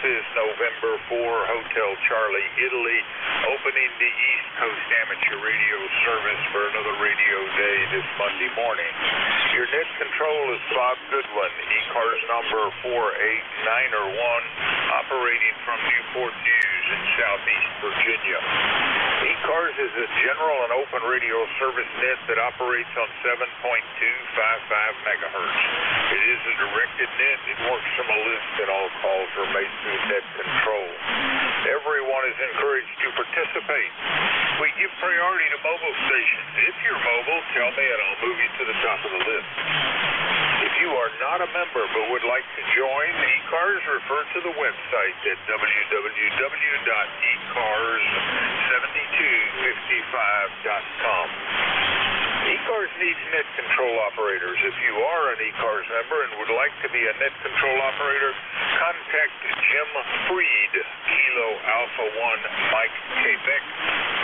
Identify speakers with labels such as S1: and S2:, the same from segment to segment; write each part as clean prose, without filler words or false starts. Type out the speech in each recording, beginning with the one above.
S1: is November 4, Hotel Charlie, Italy, opening the East Coast Amateur Radio service for another radio day this Monday morning. Your net control is Bob Goodwin, ECARS number 48901, operating from Newport News in Southeast Virginia. ECARS is a general and open radio service net that operates on 7.255 megahertz. It is a directed net. It works from a list, and all calls are made through net control. Everyone is encouraged to participate. We give priority to mobile stations. If you're mobile, tell me and I'll move you to the top of the list. If you are not a member but would like to join ECARS, refer to the website at www.ecars7255.com. ECARS needs net control operators. If you are an ECARS member and would like to be a net control operator, contact Jim Freed, Kilo Alpha 1 Mike Quebec,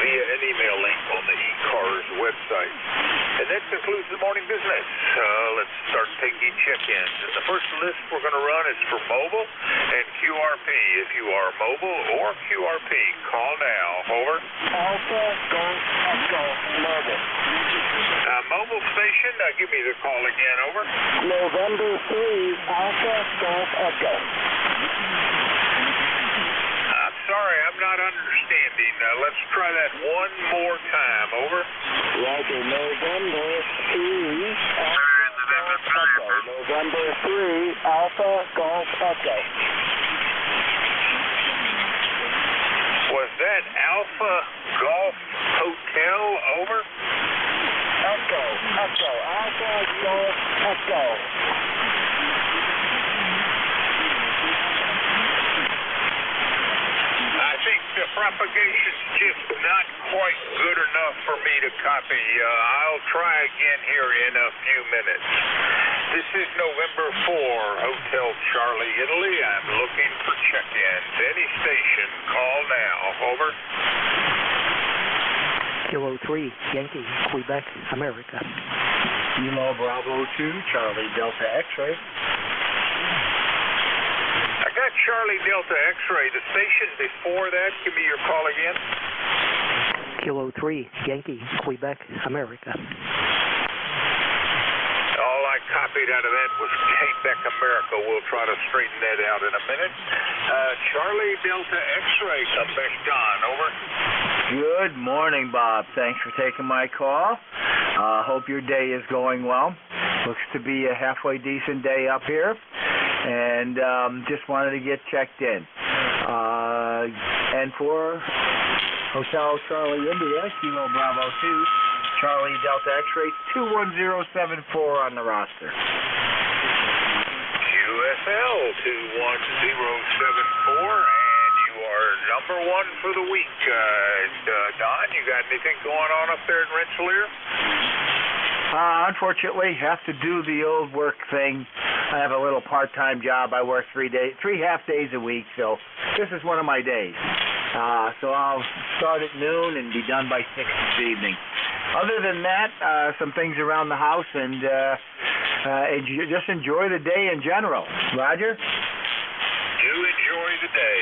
S1: via an email link on the ECARS website. And that concludes the morning business. Let's start taking check-ins. And the first list we're going to run is for mobile and QRP. If you are mobile or QRP, call now. Over.
S2: Alpha Golf Echo Mobile.
S1: Mobile station, give me the call again. Over.
S2: November 3, Alpha Golf Echo.
S1: I'm sorry, I'm not understanding. Let's try that one more time. Over.
S2: Roger, November 3, Alpha Golf Echo. November 3, Alpha Golf Echo.
S1: Was that Alpha Golf Hotel? Over.
S2: Echo, Alpha Golf Echo.
S1: I think the propagation's just not quite good enough for me to copy. I'll try again here in a few minutes. This is November 4, Hotel Charlie, Italy. I'm looking for check-ins. Any station, call now. Over.
S3: Kilo 3, Yankee, Quebec, America.
S4: Kilo Bravo 2, Charlie Delta X-ray.
S1: I got Charlie Delta X-ray. The station before that, give me your call again.
S3: Kilo 3, Yankee, Quebec, America.
S1: All I copied out of that was Quebec, America. We'll try to straighten that out in a minute. Charlie Delta X-ray, come back on. Over.
S4: Good morning, Bob. Thanks for taking my call. Hope your day is going well. Looks to be a halfway decent day up here. And just wanted to get checked in. And for Hotel Charlie, India, Kilo Bravo 2, Charlie Delta X-ray, 21074 on the roster.
S1: QSL 21074, and you are number one for the week. Don, you got anything going on up there in Rensselaer?
S4: Unfortunately, have to do the old work thing. I have a little part-time job. I work 3 half days a week, so this is one of my days. So I'll start at noon and be done by 6 this evening. Other than that, some things around the house, and just enjoy the day in general. Roger?
S1: You enjoy the day.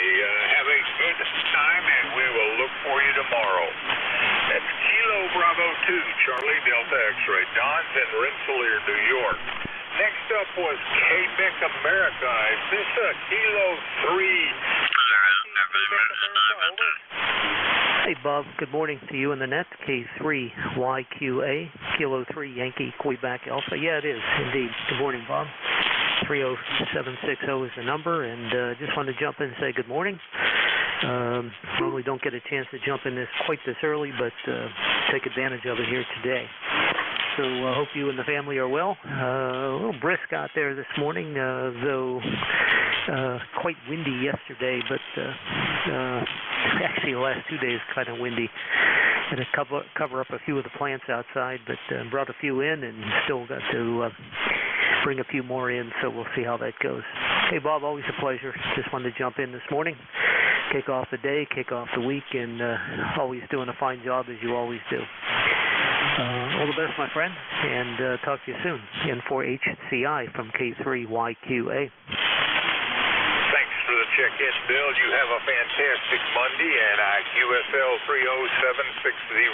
S1: Have a good time, and we will look for you tomorrow. That's Kilo Bravo 2, Charlie Delta X-ray. Don's in Rensselaer, New York. Next up was Quebec, America. Is this Kilo 3?
S3: Hey, Bob. Good morning to you in the net. K3YQA, Kilo 3, Yankee, Quebec, Alpha. Yeah, it is, indeed. Good morning, Bob. 30760 is the number, and just wanted to jump in and say good morning. Normally don't get a chance to jump in quite this early, but take advantage of it here today. So I hope you and the family are well. A little brisk out there this morning, though quite windy yesterday, but actually the last 2 days kind of windy. Had to cover up a few of the plants outside, but brought a few in and still got to bring a few more in, so we'll see how that goes. Hey, Bob, always a pleasure. Just wanted to jump in this morning, kick off the day, kick off the week, and always doing a fine job as you always do. All the best, my friend, and talk to you soon. N4HCI from K3YQA.
S1: Thanks for the the check-in, Bill. You have a fantastic Monday, and QSL 30760.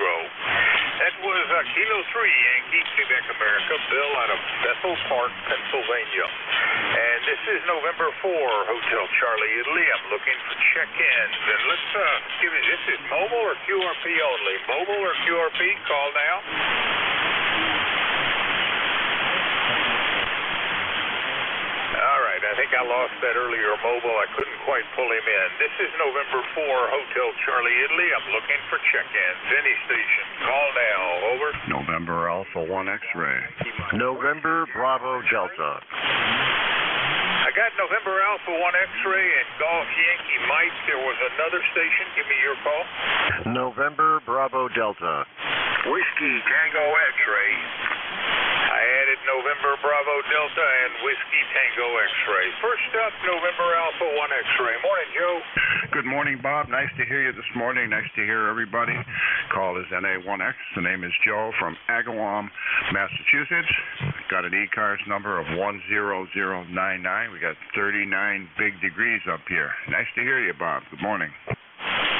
S1: That was Kilo 3, Yankee, Quebec, America, Bill out of Bethel Park, Pennsylvania. And this is November 4, Hotel Charlie, Italy. I'm looking for check-ins. And let's give it, this is mobile or QRP only? Mobile or QRP? Call now. All right, I think I lost that earlier mobile. I couldn't quite pull him in. This is November 4, Hotel Charlie, Italy. I'm looking for check-ins. Any station. Call now. Over.
S5: November Alpha 1 X-ray. November Bravo Delta.
S1: I got November Alpha 1 X-ray and Golf Yankee Mike. There was another station. Give me your call.
S5: November Bravo Delta.
S1: Whiskey Tango X-ray. I added November Bravo Delta and Whiskey Tango X-ray. First up, November Alpha 1 X-ray. Morning, Joe.
S5: Good morning, Bob. Nice to hear you this morning. Nice to hear everybody. Call is NA1X. The name is Joe from Agawam, Massachusetts. Got an ECARS number of 10099. We got 39 big degrees up here. Nice to hear you, Bob. Good morning.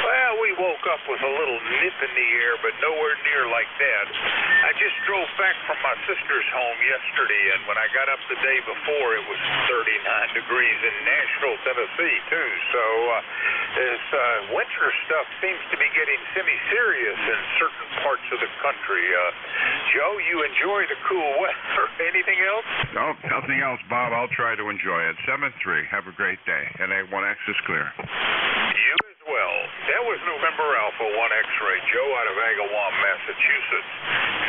S1: Well, we woke up with a little nip in the air, but nowhere near like that. I just drove back from my sister's home yesterday, and when I got up the day before, it was 39 degrees in Nashville, Tennessee, too. So this winter stuff seems to be getting semi-serious in certain parts of the country. Joe, you enjoy the cool weather. Anything else?
S5: No, nothing else, Bob. I'll try to enjoy it. 7-3. Have a great day. NA1X is clear.
S1: You as well. That was November Alpha 1 X-ray. Joe out of Agawam, Massachusetts.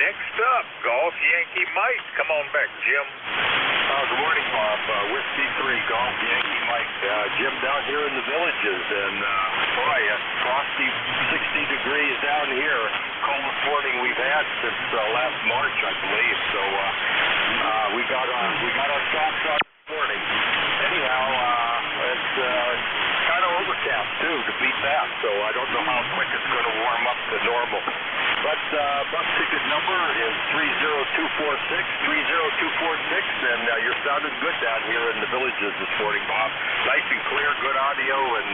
S1: Next up, Golf Yankee Mike. Come on back, Jim.
S6: Good morning, Bob. Whiskey 3, Golf Yankee Mike. Jim down here in the Villages, and boy, frosty 60 degrees down here. Coldest morning we've had since last March, I believe. So we got our socks on this morning. Anyhow, it's kind of overcast too to beat that. So I don't know how quick it's going to warm up to normal. But bus ticket number is 30246, and you're sounding good down here in the Villages this morning, Bob. Nice and clear, good audio, and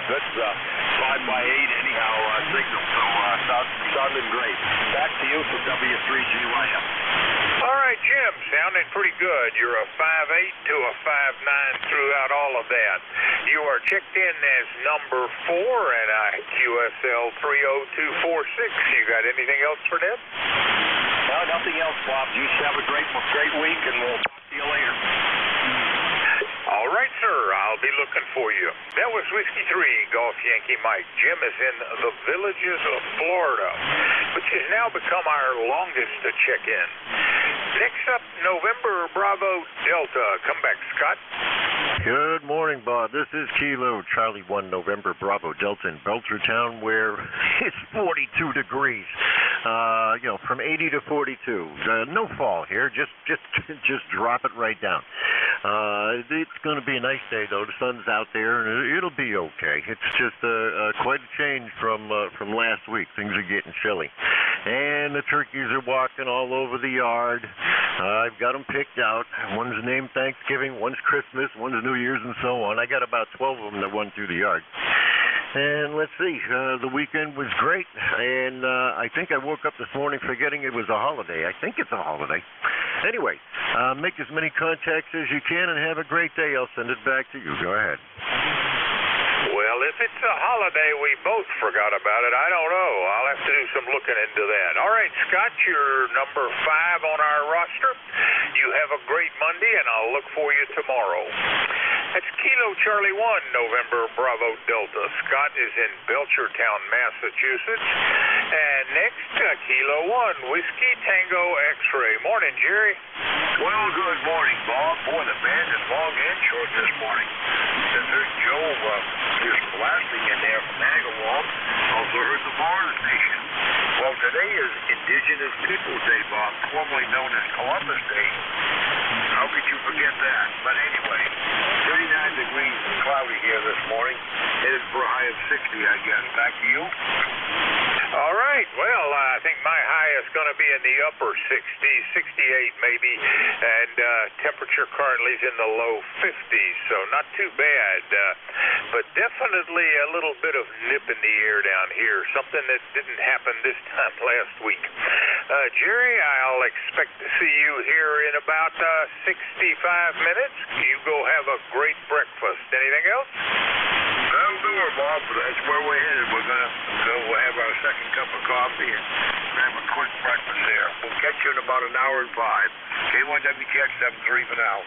S6: good 5x8 anyhow signal. So sounding great. Back to you for W3GYF.
S1: All right, Jim, sounding pretty good. You're a 5'8" to a 5'9" throughout all of that. You are checked in as number 4 at QSL 30246. You got anything else for them?
S6: No, nothing else, Bob. You have a great week, and we'll talk to you later.
S1: All right, sir. I'll be looking for you. That was Whiskey 3, Golf Yankee Mike. Jim is in the Villages of Florida, which has now become our longest to check in. Next up, November Bravo Delta. Come back, Scott.
S5: Good morning, Bob. This is Kilo Charlie 1 November Bravo Delta in Belchertown, where it's 42 degrees. From 80 to 42. No fall here. Just drop it right down. It's going to be a nice day, though. The sun's out there, and it'll be okay. It's just quite a change from last week. Things are getting chilly, and the turkeys are walking all over the yard. I've got them picked out. One's named Thanksgiving, one's Christmas, one's New Year's, and so on. I got about 12 of them that run through the yard. And let's see, the weekend was great, and I think I woke up this morning forgetting it was a holiday. I think it's a holiday. Anyway, make as many contacts as you can and have a great day. I'll send it back to you. Go ahead.
S1: Well, if it's a holiday, we both forgot about it. I don't know. I'll have to do some looking into that. All right, Scott, you're number 5 on our roster. You have a great Monday, and I'll look for you tomorrow. That's Kilo Charlie 1, November Bravo Delta. Scott is in Belchertown, Massachusetts. And next, Kilo 1, Whiskey Tango X-ray. Morning, Jerry.
S6: Well, good morning, Bob. Boy, the band is long and short this morning. And there's Joe just blasting in there from Agawam. Also heard the Mars Nation. Well, today is Indigenous Peoples Day, Bob, formerly known as Columbus Day. How could you forget that? But anyway, 39 degrees and cloudy here this morning. Headed for a high of 60, I guess. Back to you.
S1: All right. Well, I think my high is going to be in the upper 60s, 68 maybe. and temperature currently is in the low 50s, so not too bad, but definitely a little bit of nip in the air down here, something that didn't happen this time last week. Jerry, I'll expect to see you here in about 65 minutes. You go have a great breakfast. Anything else?
S6: That'll do it, Bob. That's where we're headed. We're going to go have our second cup of coffee and grab a quick breakfast there. We'll catch you in about an hour and 5. K1WTX 73 for now.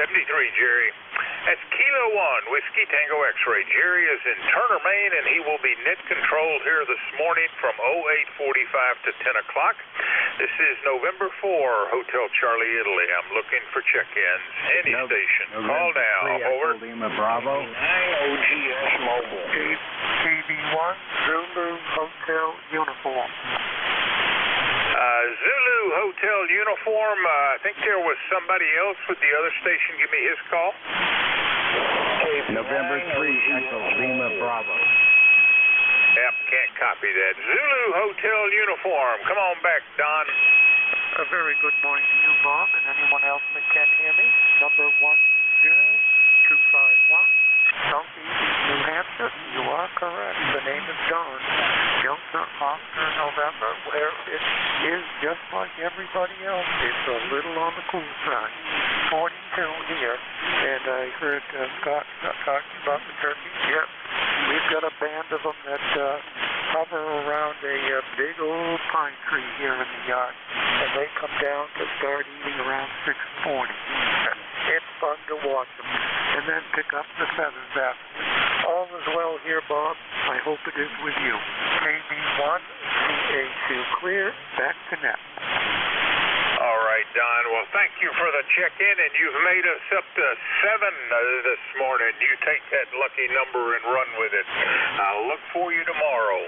S1: 73, Jerry. That's Kilo 1, Whiskey Tango X-Ray. Jerry is in Turner, Maine, and he will be net controlled here this morning from 08:45 to 10 o'clock. This is November 4, Hotel Charlie, Italy. I'm looking for check-ins. Any station. Call now. Over.
S4: Lima Bravo.
S6: OGS Mobile.
S2: KB1, Zulu Hotel Uniform.
S1: Zulu Hotel Uniform. I think there was somebody else with the other station. Give me his call.
S4: November 3, Echo Lima Bravo.
S1: Yep, can't copy that. Zulu Hotel Uniform. Come on back, Don.
S2: A very good morning to you, Bob, and anyone else that can hear me. Number 10251, Southeast New Hampshire. You are correct. The name is Don. Delta Oscar November, where it is just like everybody else. It's a little on the cool side. 42 here, and I heard Scott talking about the turkeys. Yep, we've got a band of them that hover around a big old pine tree here in the yard, and they come down to start eating around 6:40. It's fun to watch them, and then pick up the feathers after. All is well here, Bob. I hope it is with you. KB1, CA2 clear, back to net.
S1: All right, Don. Well, thank you for the check-in, and you've made us up to 7 this morning. You take that lucky number and run with it. I'll look for you tomorrow.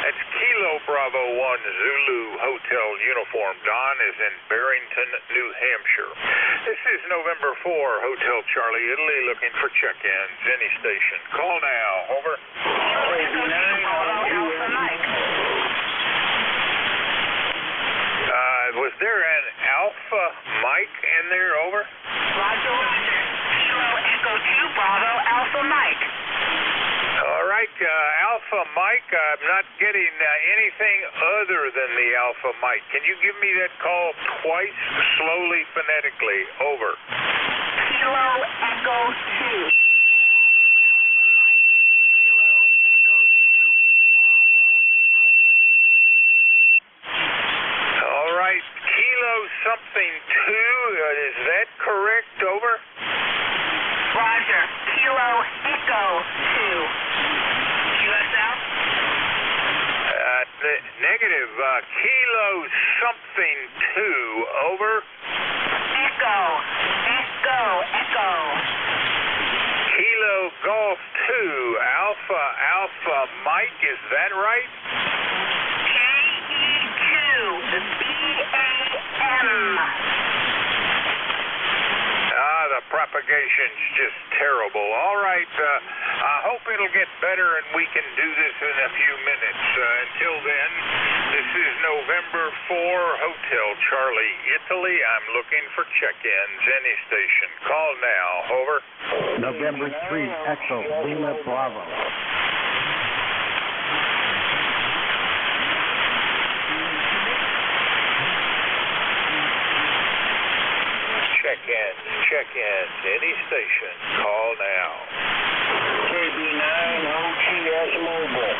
S1: That's Kilo Bravo 1 Zulu Hotel Uniform. Don is in Barrington, New Hampshire. This is November 4, Hotel Charlie, Italy, looking for check-ins. Any station. Call now. Over. Was there an Alpha Mike in there? Over.
S7: Roger. Kilo Echo 2 Bravo Alpha Mike.
S1: All right, Alpha Mike, I'm not getting anything other than the Alpha Mike. Can you give me that call twice, slowly, phonetically? Over.
S7: Kilo Echo 2.
S1: All right, Kilo something 2, is that correct? Over.
S7: Roger. Kilo Echo 2. QSL?
S1: Negative. Kilo something 2. Over.
S7: Echo. Echo. Echo.
S1: Kilo Golf 2. Alpha Mike, is that right?
S7: KE2. The BAM.
S1: The propagation's just terrible. All right, I hope it'll get better and we can do this in a few minutes. Until then, this is November 4, Hotel Charlie, Italy. I'm looking for check-ins. Any station. Call now. Over.
S4: November 3, Echo Lima Bravo.
S1: Check-ins. Any station. Call now.
S2: KB9 OGS Mobile.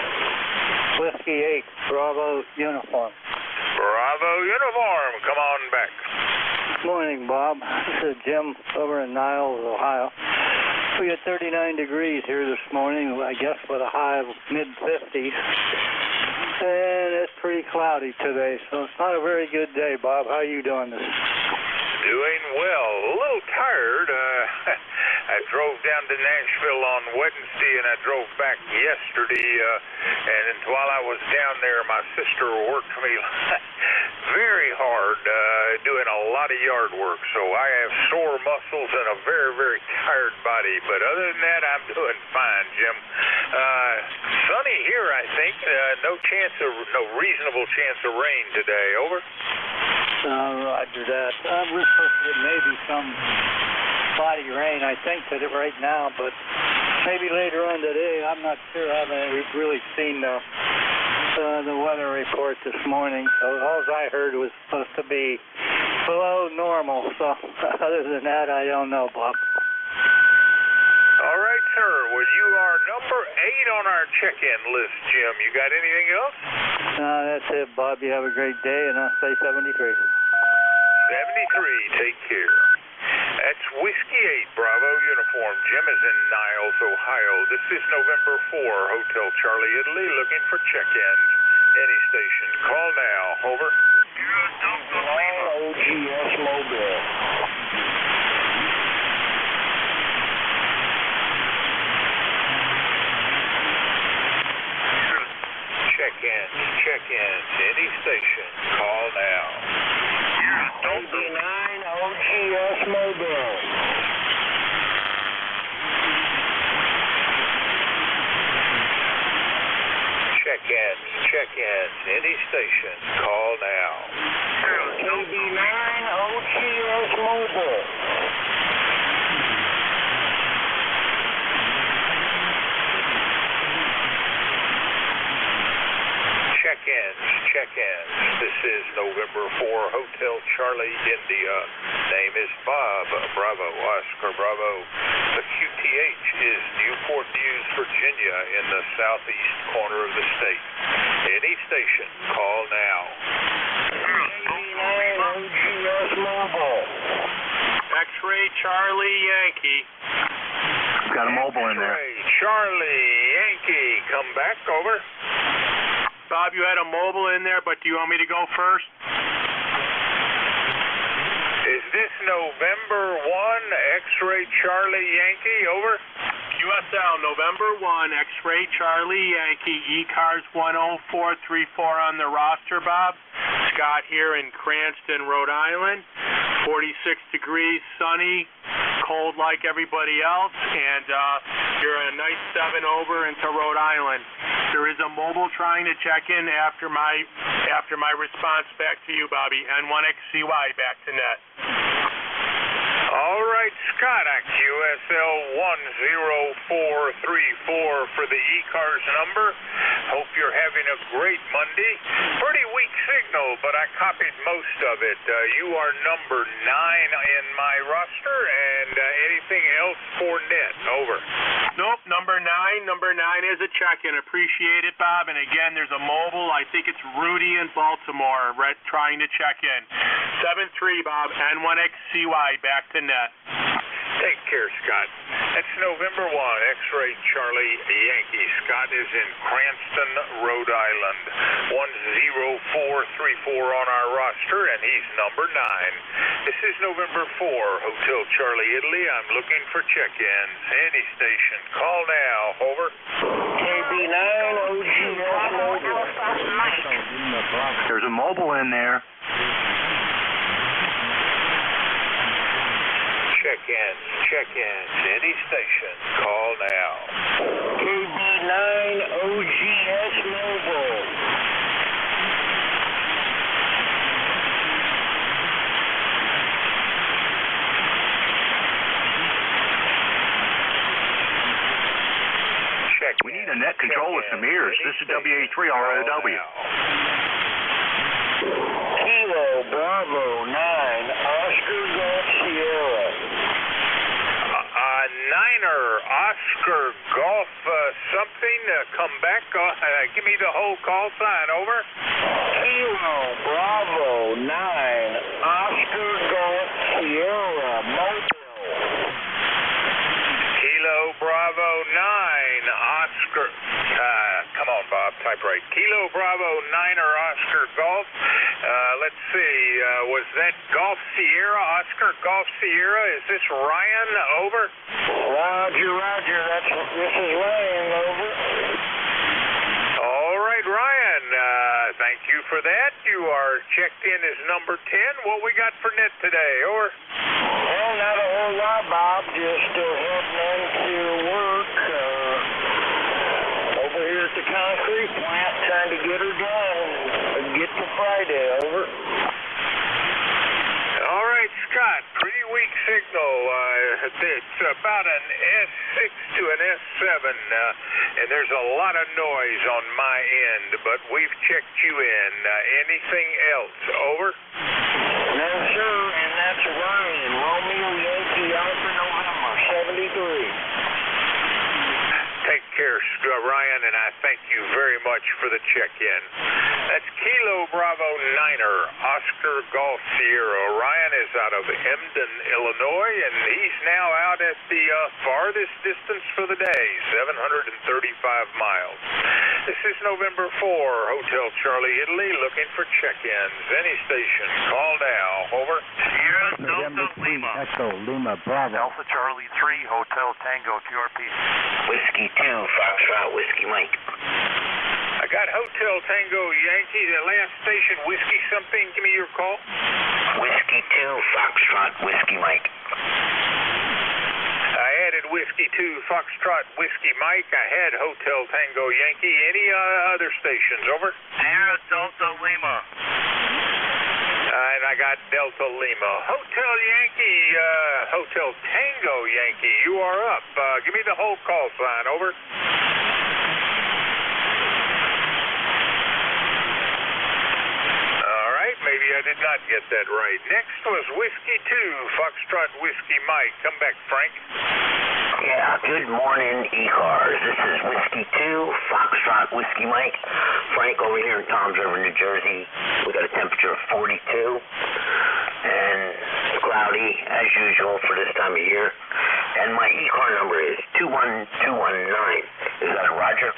S2: Whiskey 8 Bravo Uniform.
S1: Bravo Uniform. Come on back.
S2: Morning, Bob. This is Jim over in Niles, Ohio. We got 39 degrees here this morning, I guess with a high of mid-50s. And it's pretty cloudy today, so it's not a very good day, Bob. How are you doing this?
S1: Doing well. A little tired. I drove down to Nashville on Wednesday, and I drove back yesterday. And while I was down there, my sister worked me very hard doing a lot of yard work, so I have sore muscles and a very, very tired body. But other than that, I'm doing fine, Jim. Sunny here, I think. No reasonable chance of rain today. Over.
S8: Roger that. We're supposed to get maybe some spotty rain, I think, right now, but maybe later on today. I'm not sure. I haven't really seen the weather report this morning, so all I heard was supposed to be below normal. So other than that, I don't know, Bob.
S1: All right, sir. Well, you are number 8 on our check-in list, Jim. You got anything else?
S8: No, that's it, Bob. You have a great day, and I'll say 73.
S1: 73. Take care. That's Whiskey 8 Bravo uniform. Jim is in Niles, Ohio. This is November 4, Hotel Charlie, Italy, looking for check-ins. Any station. Call now. Over.
S6: OGS Mobile.
S1: Check-ins. Any station. Call now.
S6: 89 OGS Mobile.
S1: Check-ins. Any station. Call now.
S6: KB9 OGS Mobile.
S1: Check-ins. This is November 4, Hotel Charlie, India. Name is Bob. Bravo, Oscar Bravo. The QTH is Newport News, Virginia, in the southeast corner of the state. Any station. Call now.
S6: OGS Mobile.
S9: X-Ray Charlie Yankee.
S5: Got a mobile in there.
S1: X-Ray Charlie Yankee. Come back. Over.
S9: Bob, you had a mobile in there, but do you want me to go first?
S1: Is this November 1, X-Ray Charlie Yankee? Over.
S9: QSL, November 1, X-Ray Charlie Yankee, ECARS 10434 on the roster, Bob. Scott here in Cranston, Rhode Island. 46 degrees, sunny, cold like everybody else, and you're a nice 7 over into Rhode Island. There is a mobile trying to check in after my response back to you, Bobby. N1XCY back to net.
S1: All right, Scott, QSL 10434 for the ECARS number. Hope you're having a great Monday. Pretty weak signal, but I copied most of it. You are number 9 in my roster, and anything else for net? Over.
S9: Nope, number 9 is a check-in. Appreciate it, Bob. And again, there's a mobile. I think it's Rudy in Baltimore trying to check in. 7-3, Bob. N1XCY back to net.
S1: Take care, Scott. That's November 1, X-Ray Charlie Yankee. Scott is in Cranston, Rhode Island. 10434 on our roster, and he's number 9. This is November 4, Hotel Charlie, Italy. I'm looking for check-ins. Any station. Call now. Over.
S6: KB9 OGS Mobile.
S5: There's a mobile in there.
S1: Check-ins. Any station. Call now.
S6: KB9 OGS Mobile.
S5: We need a net control with some ears. This is WA3 ROW.
S6: Kilo Bravo 9 Oscar Golf Sierra.
S1: Niner, Oscar, Golf, something, come back, give me the whole call sign, over.
S6: Kilo Bravo 9 Oscar Golf Sierra Mobile.
S1: Kilo Bravo 9, Oscar, come on, Bob, type right. Kilo Bravo 9er Oscar Golf. Let's see, was that Golf Sierra, Oscar Golf Sierra? Is this Ryan? Over.
S6: Roger. This is Ryan. Over.
S1: All right, Ryan. Thank you for that. You are checked in as number 10. What we got for net today? Over.
S6: Well, not a whole lot, Bob. Just heading into work over here at the concrete plant, trying to get her done and get to Friday. Over.
S1: All right, Scott. Pretty weak signal. It's about an S6 to an S7, and there's a lot of noise on my end, but we've checked you in. Anything else? Over.
S6: No, sir, and that's Ryan, Romeo Yankee Alpha November, 73.
S1: Take care, Ryan, and I thank you very much for the check-in. That's Kilo Bravo Niner, Oscar Golf Sierra. Ryan is out of Emden, Illinois, and he's now out at the farthest distance for the day, 735 miles. This is November 4, Hotel Charlie, Italy, looking for check-ins. Any station, call now. Over.
S6: Sierra Delta Lima.
S4: Echo Lima Bravo.
S6: Alpha Charlie 3, Hotel Tango, QRP. Whiskey 2, Foxtrot, Whiskey Mike.
S1: I got Hotel Tango Yankee, the last station, Whiskey something. Give me your call.
S6: Whiskey 2, Foxtrot, Whiskey Mike.
S1: I added Whiskey 2, Foxtrot, Whiskey Mike. I had Hotel Tango Yankee. Any other stations? Over.
S6: Sierra Delta Lima.
S1: And I got Delta Lima. Hotel Yankee, Hotel Tango Yankee, you are up. Give me the whole call sign. Over. All right, maybe I did not get that right. Next was Whiskey 2, Foxtrot, Whiskey Mike. Come back, Frank.
S6: Yeah, good morning, ECARS. This is Whiskey 2, Foxtrot, Whiskey Mike. Frank over here in Toms River, New Jersey. We got a temperature of 42 and cloudy as usual for this time of year. And my ECAR number is 21219. Is that Roger?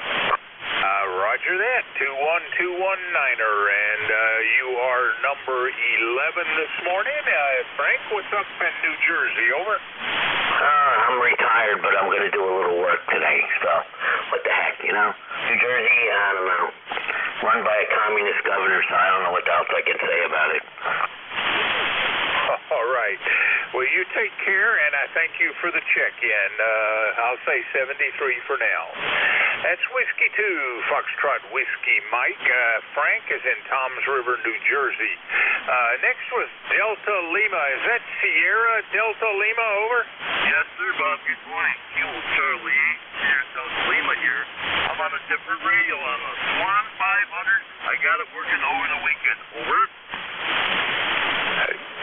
S1: Roger that, 21219er, and you are number 11 this morning. Frank, what's up in New Jersey? Over.
S6: I'm retired, but I'm going to do a little work today, so what the heck, you know? New Jersey, I don't know. Run by a communist governor, so I don't know what else I can say about it.
S1: All right. Well, you take care, and I thank you for the check-in. I'll say 73 for now. That's Whiskey 2, Foxtrot, Whiskey Mike. Frank is in Toms River, New Jersey. Next was Delta Lima. Is that Sierra Delta Lima? Over.
S6: Yes, sir, Bob. Good morning. Kilo Charlie 8, Sierra Delta Lima here. I'm on a different radio on a Swan 500. I got it working over the weekend. Over.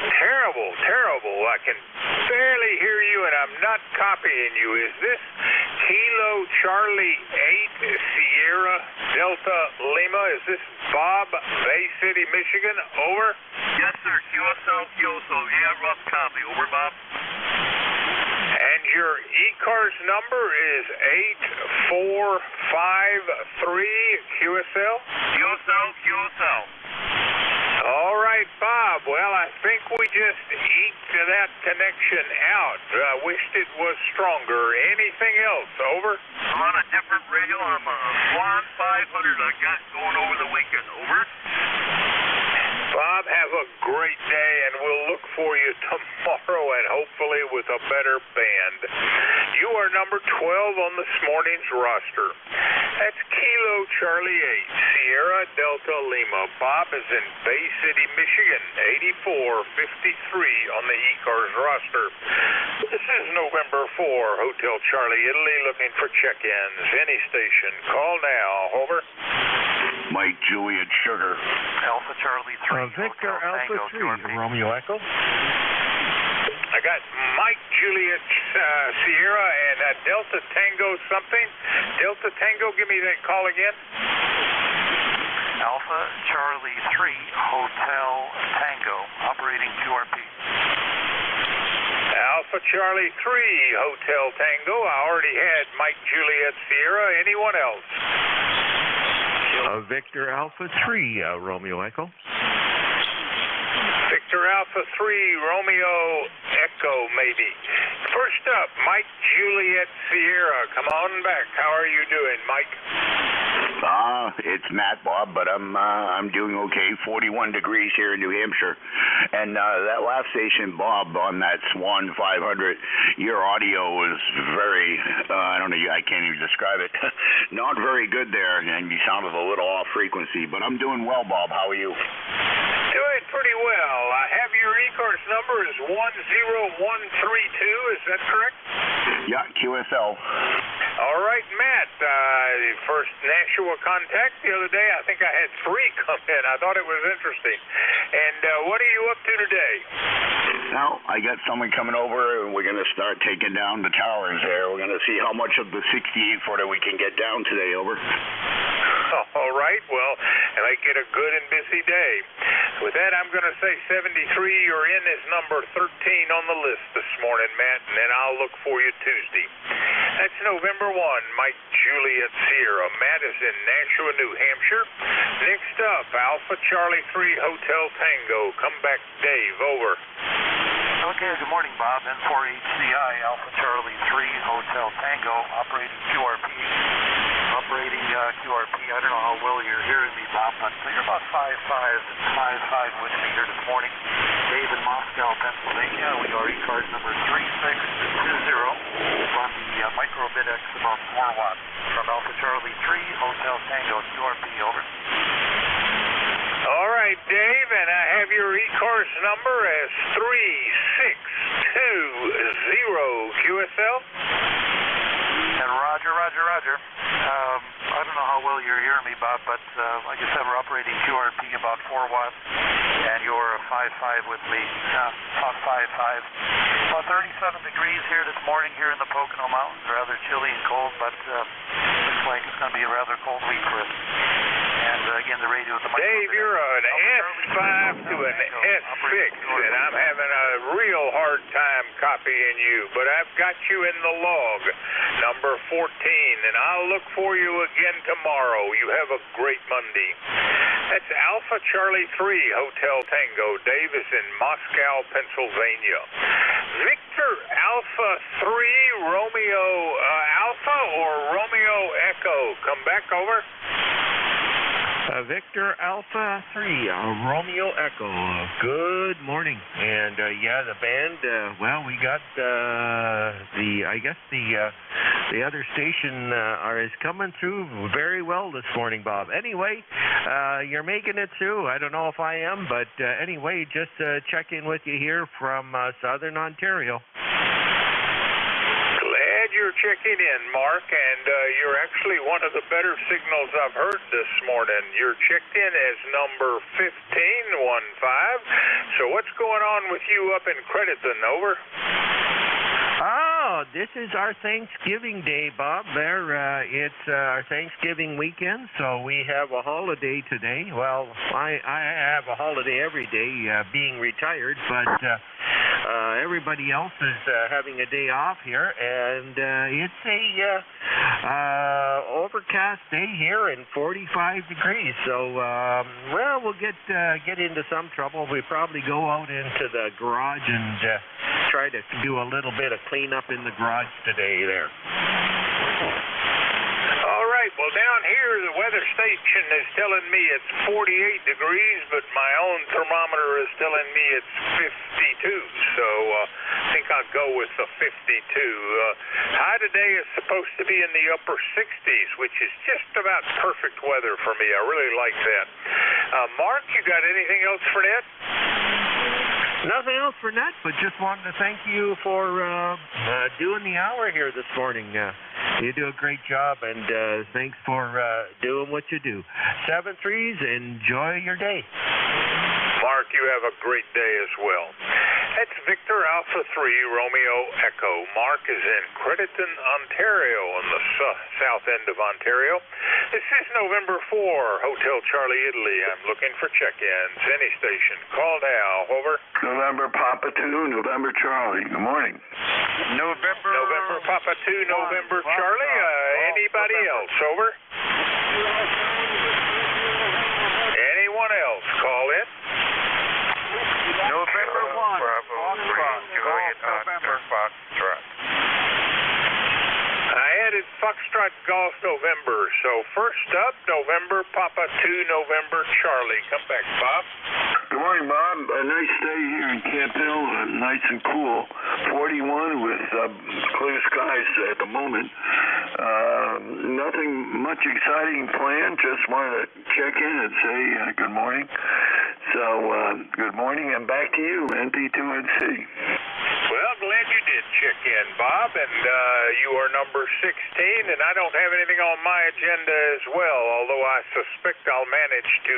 S1: Terrible, terrible. I can barely hear you, and I'm not copying you. Is this Kilo Charlie 8 Sierra Delta Lima? Is this Bob, Bay City, Michigan? Over.
S6: Yes, sir. QSL, QSL. Yeah, rough copy. Over, Bob.
S1: And your ECARS number is 8453 QSL?
S6: QSL, QSL.
S1: All right, Bob. Well, I think we just eked that connection out. I wished it was stronger. Anything else? Over.
S6: I'm on a different radio. I'm a Swan 500 I got going over the weekend. Over.
S1: Bob, have a great day, and we'll look for you tomorrow, and hopefully with a better band. You are number 12 on this morning's roster. That's Kilo Charlie 8, Sierra Delta Lima. Bob is in Bay City, Michigan, 8453 on the ECARS roster. This is November 4, Hotel Charlie, Italy, looking for check-ins. Any station, call now. Over.
S6: Mike Juliet Sugar.
S8: Alpha Charlie 3.
S4: Victor Alpha 3, Romeo Echo.
S1: I got Mike Juliet Sierra and Delta Tango something. Delta Tango, give me that call again.
S8: Alpha Charlie 3, Hotel Tango, operating QRP.
S1: Alpha Charlie 3, Hotel Tango. I already had Mike Juliet Sierra. Anyone else?
S10: Victor Alpha 3, Romeo Echo.
S1: Victor Alpha 3, Romeo Echo. Echo, maybe. First up, Mike Juliet Sierra. Come on back. How are you doing, Mike?
S10: It's Matt, Bob, but I'm doing okay. 41 degrees here in New Hampshire. And that last station, Bob, on that Swan 500, your audio was very, I don't know, I can't even describe it. Not very good there, and you sounded a little off frequency. But I'm doing well, Bob. How are you?
S1: Doing pretty well. I have your ECARS number is 10132. Is that correct?
S10: Yeah, QSL.
S1: All right, Matt. First Nashua contact the other day. I think I had 3 come in. I thought it was interesting. And what are you up to today?
S10: Now, I got someone coming over, and we're going to start taking down the towers there. We're going to see how much of the 68-footer we can get down today. Over.
S1: All right. Well, make it a good and busy day. With that, I'm going to say 73. You're in as number 13 on the list this morning, Matt, and then I'll look for you Tuesday. That's November 1, Mike Juliet Sierra. Matt is in Nashua, New Hampshire. Next up, Alpha Charlie 3 Hotel Tango. Come back, Dave. Over.
S11: Okay, good morning, Bob. N4HCI, Alpha Charlie 3 Hotel Tango, operating QRP. QRP, I don't know how well you're hearing me, Bob, but you're about 5.5 with me here this morning. Dave in Moscow, Pennsylvania. We are ECARS number 3620 from the microbit X above 4 watts. From Alpha Charlie 3 Hotel Tango, QRP, over.
S1: All right, Dave, and I have your ECARS number as 3620 QSL.
S11: And Roger. I don't know how well you're hearing me, Bob, but like I said, we're operating QRP about 4 watts, and you're 5.5 with me, about 5.5. About 37 degrees here this morning here in the Pocono Mountains, rather chilly and cold, but looks like it's going to be a rather cold week for us. And again, the radio at the
S1: Dave, you're an S5 to an S6, and I'm having a real hard time copying you, but I've got you in the log, number 14, and I'll look for you again tomorrow. You have a great Monday. That's Alpha Charlie 3 Hotel Tango. Dave is in Moscow, Pennsylvania. Victor Alpha 3 Romeo Alpha or Romeo Echo. Come back, over.
S5: Victor Alpha 3, Romeo Echo. Good morning. And yeah, the band, well, we got the other station is coming through very well this morning, Bob. Anyway, you're making it through. I don't know if I am, but anyway, just check in with you here from Southern Ontario.
S1: You're checking in, Mark, and you're actually one of the better signals I've heard this morning. You're checked in as number 1515. So what's going on with you up in Crediton, over?
S5: Oh, this is our Thanksgiving Day, Bob. It's our Thanksgiving weekend, so we have a holiday today. Well, I have a holiday every day, being retired, but everybody else is having a day off here, and it's a overcast day here and 45 degrees. So, well, we'll get into some trouble. We probably go out into the garage and try to do a little bit of cleanup in the garage today there.
S1: All right. Well, down here, the weather station is telling me it's 48 degrees, but my own thermometer is telling me it's 52. So I think I'll go with the 52. High today is supposed to be in the upper 60s, which is just about perfect weather for me. I really like that. Mark, you got anything else for Ned?
S5: Nothing else for Ned, but just wanted to thank you for doing the hour here this morning. You do a great job, and thanks for doing what you do. 7-3s, enjoy your day.
S1: Mark, you have a great day as well. That's Victor Alpha 3 Romeo Echo. Mark is in Crediton, Ontario, on the south end of Ontario. This is November 4, Hotel Charlie, Italy. I'm looking for check-ins. Any station. Call now. Over.
S12: November Papa 2, November Charlie. Good morning.
S1: November Papa 2, November Charlie. Anybody else? Over. Anyone else? Call in.
S11: November 1, Bravo, Juliet,
S1: So first up, November Papa 2, November Charlie. Come back, Bob.
S12: Good morning, Bob. A nice day here in Camp Hill, nice and cool. 41 with clear skies at the moment. Nothing much exciting planned. Just wanted to check in and say good morning. So, good morning, and back to you, NP2NC.
S1: Well, glad you did check in, Bob, and you are number 16, and I don't have anything on my agenda as well, although I suspect I'll manage to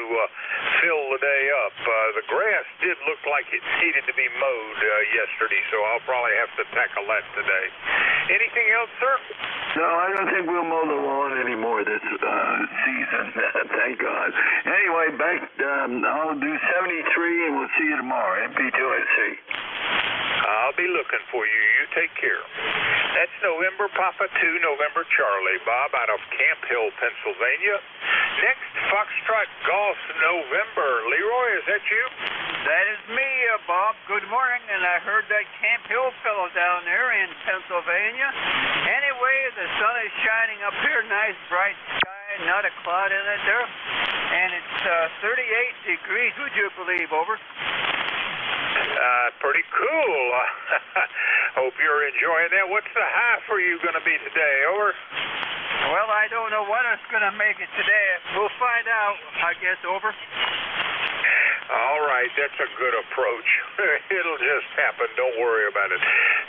S1: fill the day up. The grass did look like it needed to be mowed yesterday, so I'll probably have to tackle that today. Anything else, sir?
S12: No, I don't think we'll mow the lawn anymore this season, thank God. Anyway, back, I'll do 73, and we'll see you tomorrow, NP2NC.
S1: I'll be looking for you. You take care. That's November Papa 2, November Charlie. Bob out of Camp Hill, Pennsylvania. Next, Foxtrot Golf November. Leroy, is that you?
S13: That is me, Bob. Good morning, and I heard that Camp Hill fellow down there in Pennsylvania. Anyway, the sun is shining up here, nice bright sky, not a cloud in it there, and it's 38 degrees, would you believe, over?
S1: Pretty cool. Hope you're enjoying that. What's the high for you going to be today, over?
S13: Well, I don't know what it's going to make it today. We'll find out, I guess, over.
S1: All right, that's a good approach. It'll just happen. Don't worry about it.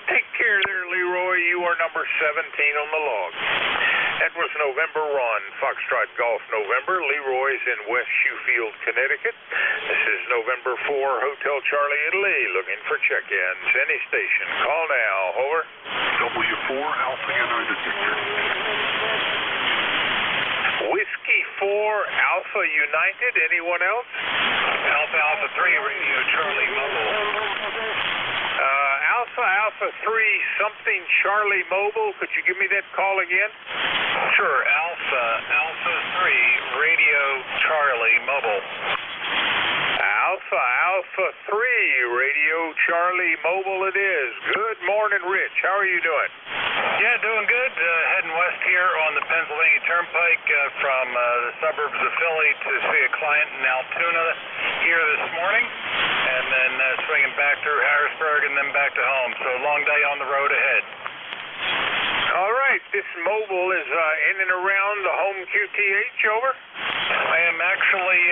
S1: Take care there, Leroy. You are number 17 on the log. That was November Run, Foxtrot Golf November. Leroy's in West Shoefield, Connecticut. This is November 4, Hotel Charlie, Italy, looking for check-ins. Any station. Call now. Over.
S12: W4, Alpha United Victor.
S1: Whiskey 4, Alpha United. Anyone else?
S6: Alpha 3, Radio Charlie Mobile.
S1: Alpha 3, something Charlie Mobile. Could you give me that call again?
S6: Sure, Alpha 3, Radio Charlie Mobile.
S1: Alpha 3, Radio Charlie Mobile it is. Good morning, Rich. How are you doing?
S6: Yeah, doing good. Heading west here on the Pennsylvania Turnpike from the suburbs of Philly to see a client in Altoona here this morning, and then swinging back through Harrisburg and then back to home. So a long day on the road ahead.
S1: All right, this mobile is in and around the home QTH, over?
S6: I am actually,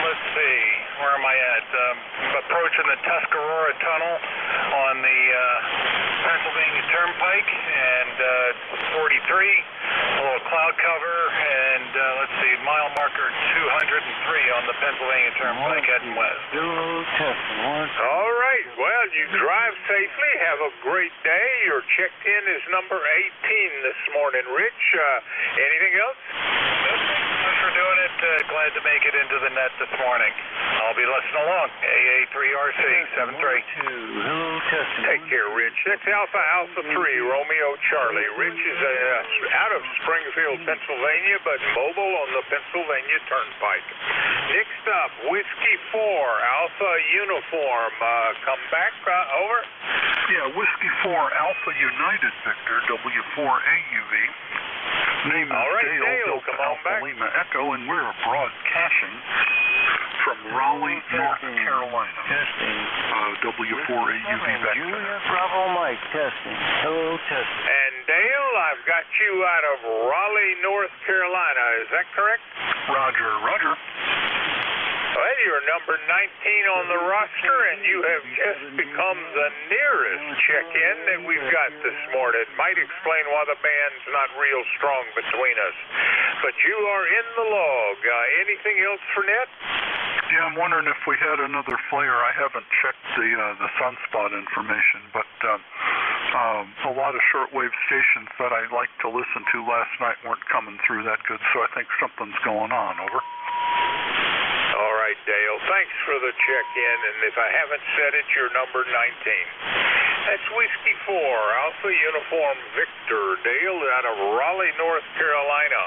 S6: let's see, where am I at? Approaching the Tuscarora Tunnel on the Pennsylvania Turnpike, and 43, a little cloud cover, and let's see, mile marker 203 on the Pennsylvania Turnpike heading west.
S1: All right, well, you drive safely, have a great day. Your checked in is number 18 this morning, Rich. Anything else?
S6: Thanks for doing it. Glad to make it into the net this morning. I'll be listening along. AA3RC 73.
S12: Hello, testing.
S1: Take care, Rich. That's Alpha 3, Romeo Charlie. Rich is out of Springfield, Pennsylvania, but mobile on the Pennsylvania Turnpike. Next up, Whiskey 4, Alpha Uniform. Come back, over?
S12: Yeah, Whiskey 4, Alpha United Victor, W4AUV. Name is Dale,
S1: come on back.
S12: Lima Echo, and we're broadcasting from Raleigh, North Carolina.
S2: Testing.
S12: W4AUV Vector.
S2: Julia Bravo Mike, testing. Hello, testing.
S1: And Dale, I've got you out of Raleigh, North Carolina. Is that correct?
S12: Roger.
S1: Well, you're number 19 on the roster, and you have just become the nearest check-in that we've got this morning. Might explain why the band's not real strong between us. But you are in the log. Anything else for Net?
S12: Yeah, I'm wondering if we had another flare. I haven't checked the sunspot information, but a lot of shortwave stations that I like to listen to last night weren't coming through that good, so I think something's going on. Over.
S1: All right, Dale. Thanks for the check-in, and if I haven't said it, you're number 19. That's Whiskey 4, Alpha Uniform Victor, Dale out of Raleigh, North Carolina.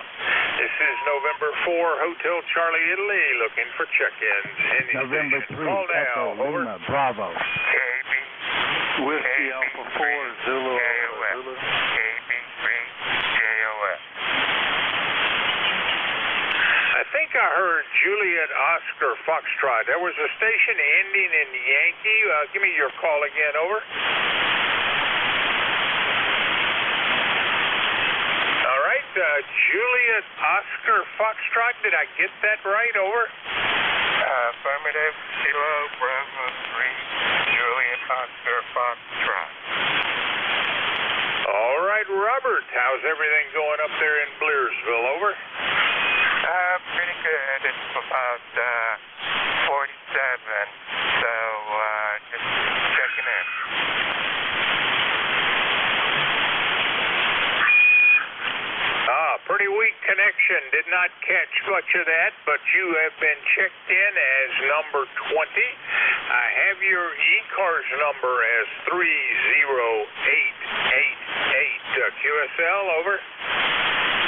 S1: This is November 4, Hotel Charlie, Italy, looking for check-ins.
S2: November 3, Echo Lima Bravo.
S6: KB.
S2: Whiskey Alpha 4, Zulu.
S6: JOS. KB3, JOS.
S1: heard Juliet Oscar Foxtrot. There was a station ending in Yankee. Give me your call again, over. All right, Juliet Oscar Foxtrot, did I get that right, over?
S14: Affirmative, Kilo Bravo 3, Juliet Oscar Foxtrot.
S1: All right, Robert, how's everything going up there in Blairsville, over?
S14: Pretty good. It's about 47, so just checking in.
S1: Pretty weak connection. Did not catch much of that, but you have been checked in as number 20. I have your ECARS number as 30888. QSL, over.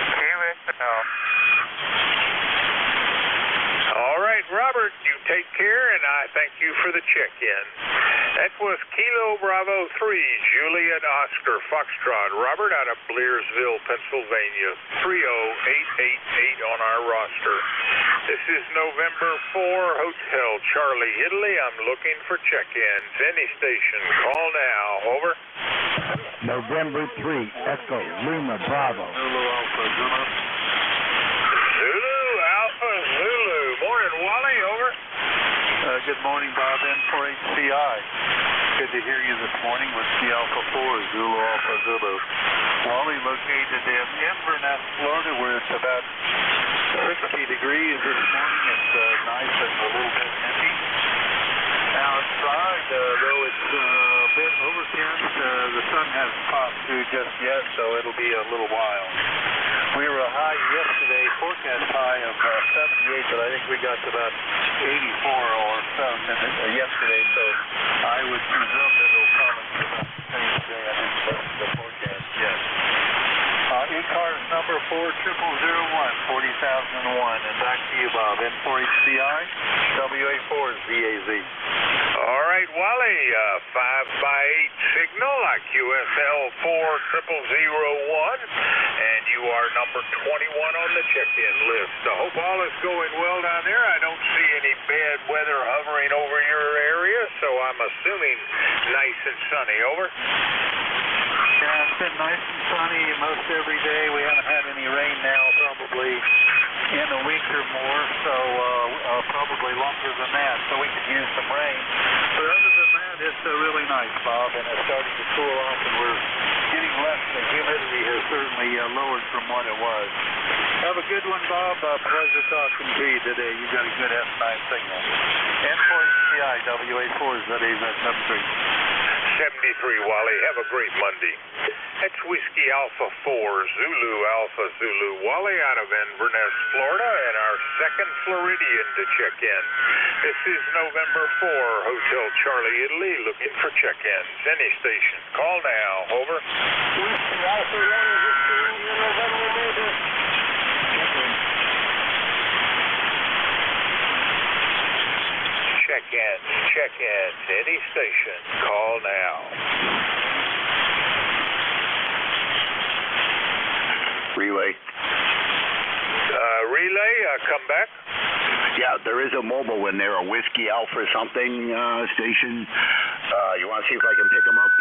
S14: QSL.
S1: All right, Robert, you take care, and I thank you for the check-in. That was Kilo Bravo 3, Juliet Oscar Foxtrot, Robert out of Blairsville, Pennsylvania, 30888 on our roster. This is November 4, Hotel Charlie, Italy. I'm looking for check-ins. Any station, call now. Over.
S4: November 3, Echo, Lima, Bravo.
S6: Zulu Alpha, Zulu.
S1: Zulu Alpha, Zulu. Morning, Wally, over.
S11: Good morning, Bob, N4HCI. Good to hear you this morning with C Alpha 4, Zulu Alpha Zulu. Wally located in Inverness, Florida, where it's about 60 degrees this morning. It's nice and a little bit nippy. Outside, though it's a bit overcast, the sun hasn't popped through just yet, so it'll be a little while. We were a high yesterday, forecast high of 78, but I think we got to about 84 or so yesterday, so I would presume that it'll probably be about the same today. I didn't look at the forecast yet. ECARS number 40001, 40,001, and back to you, Bob. N4HCI, WA4ZAZ.
S1: All right, Wally, 5x8 signal, QSL 40001, and you are number 21 on the check-in list. I hope all is going well down there. I don't see any bad weather hovering over your area, so I'm assuming nice and sunny. Over.
S11: Yeah, it's been nice and sunny most every day. We haven't had any rain now probably in a week or more, so probably longer than that, so we could use some rain. But other than that, it's really nice, Bob, and it's starting to cool off, and we're getting less. The humidity has certainly lowered from what it was. Have a good one, Bob. Pleasure talking to you today. You got a good F9 signal. N4HCI, WA4ZAZ73.
S1: 73, Wally. Have a great Monday. That's Whiskey Alpha 4, Zulu Alpha Zulu. Wally out of Inverness, Florida, and our second Floridian to check in. This is November 4, Hotel Charlie, Italy, looking for check-ins. Any station. Call now. Over.
S14: Whiskey Alpha 1, Whiskey November, November.
S1: Check-ins, check-ins. Any station. Call now.
S10: Relay.
S1: Relay, come back.
S10: Yeah, there is a mobile in there, a Whiskey Alpha something station. You want to see if I can pick them up?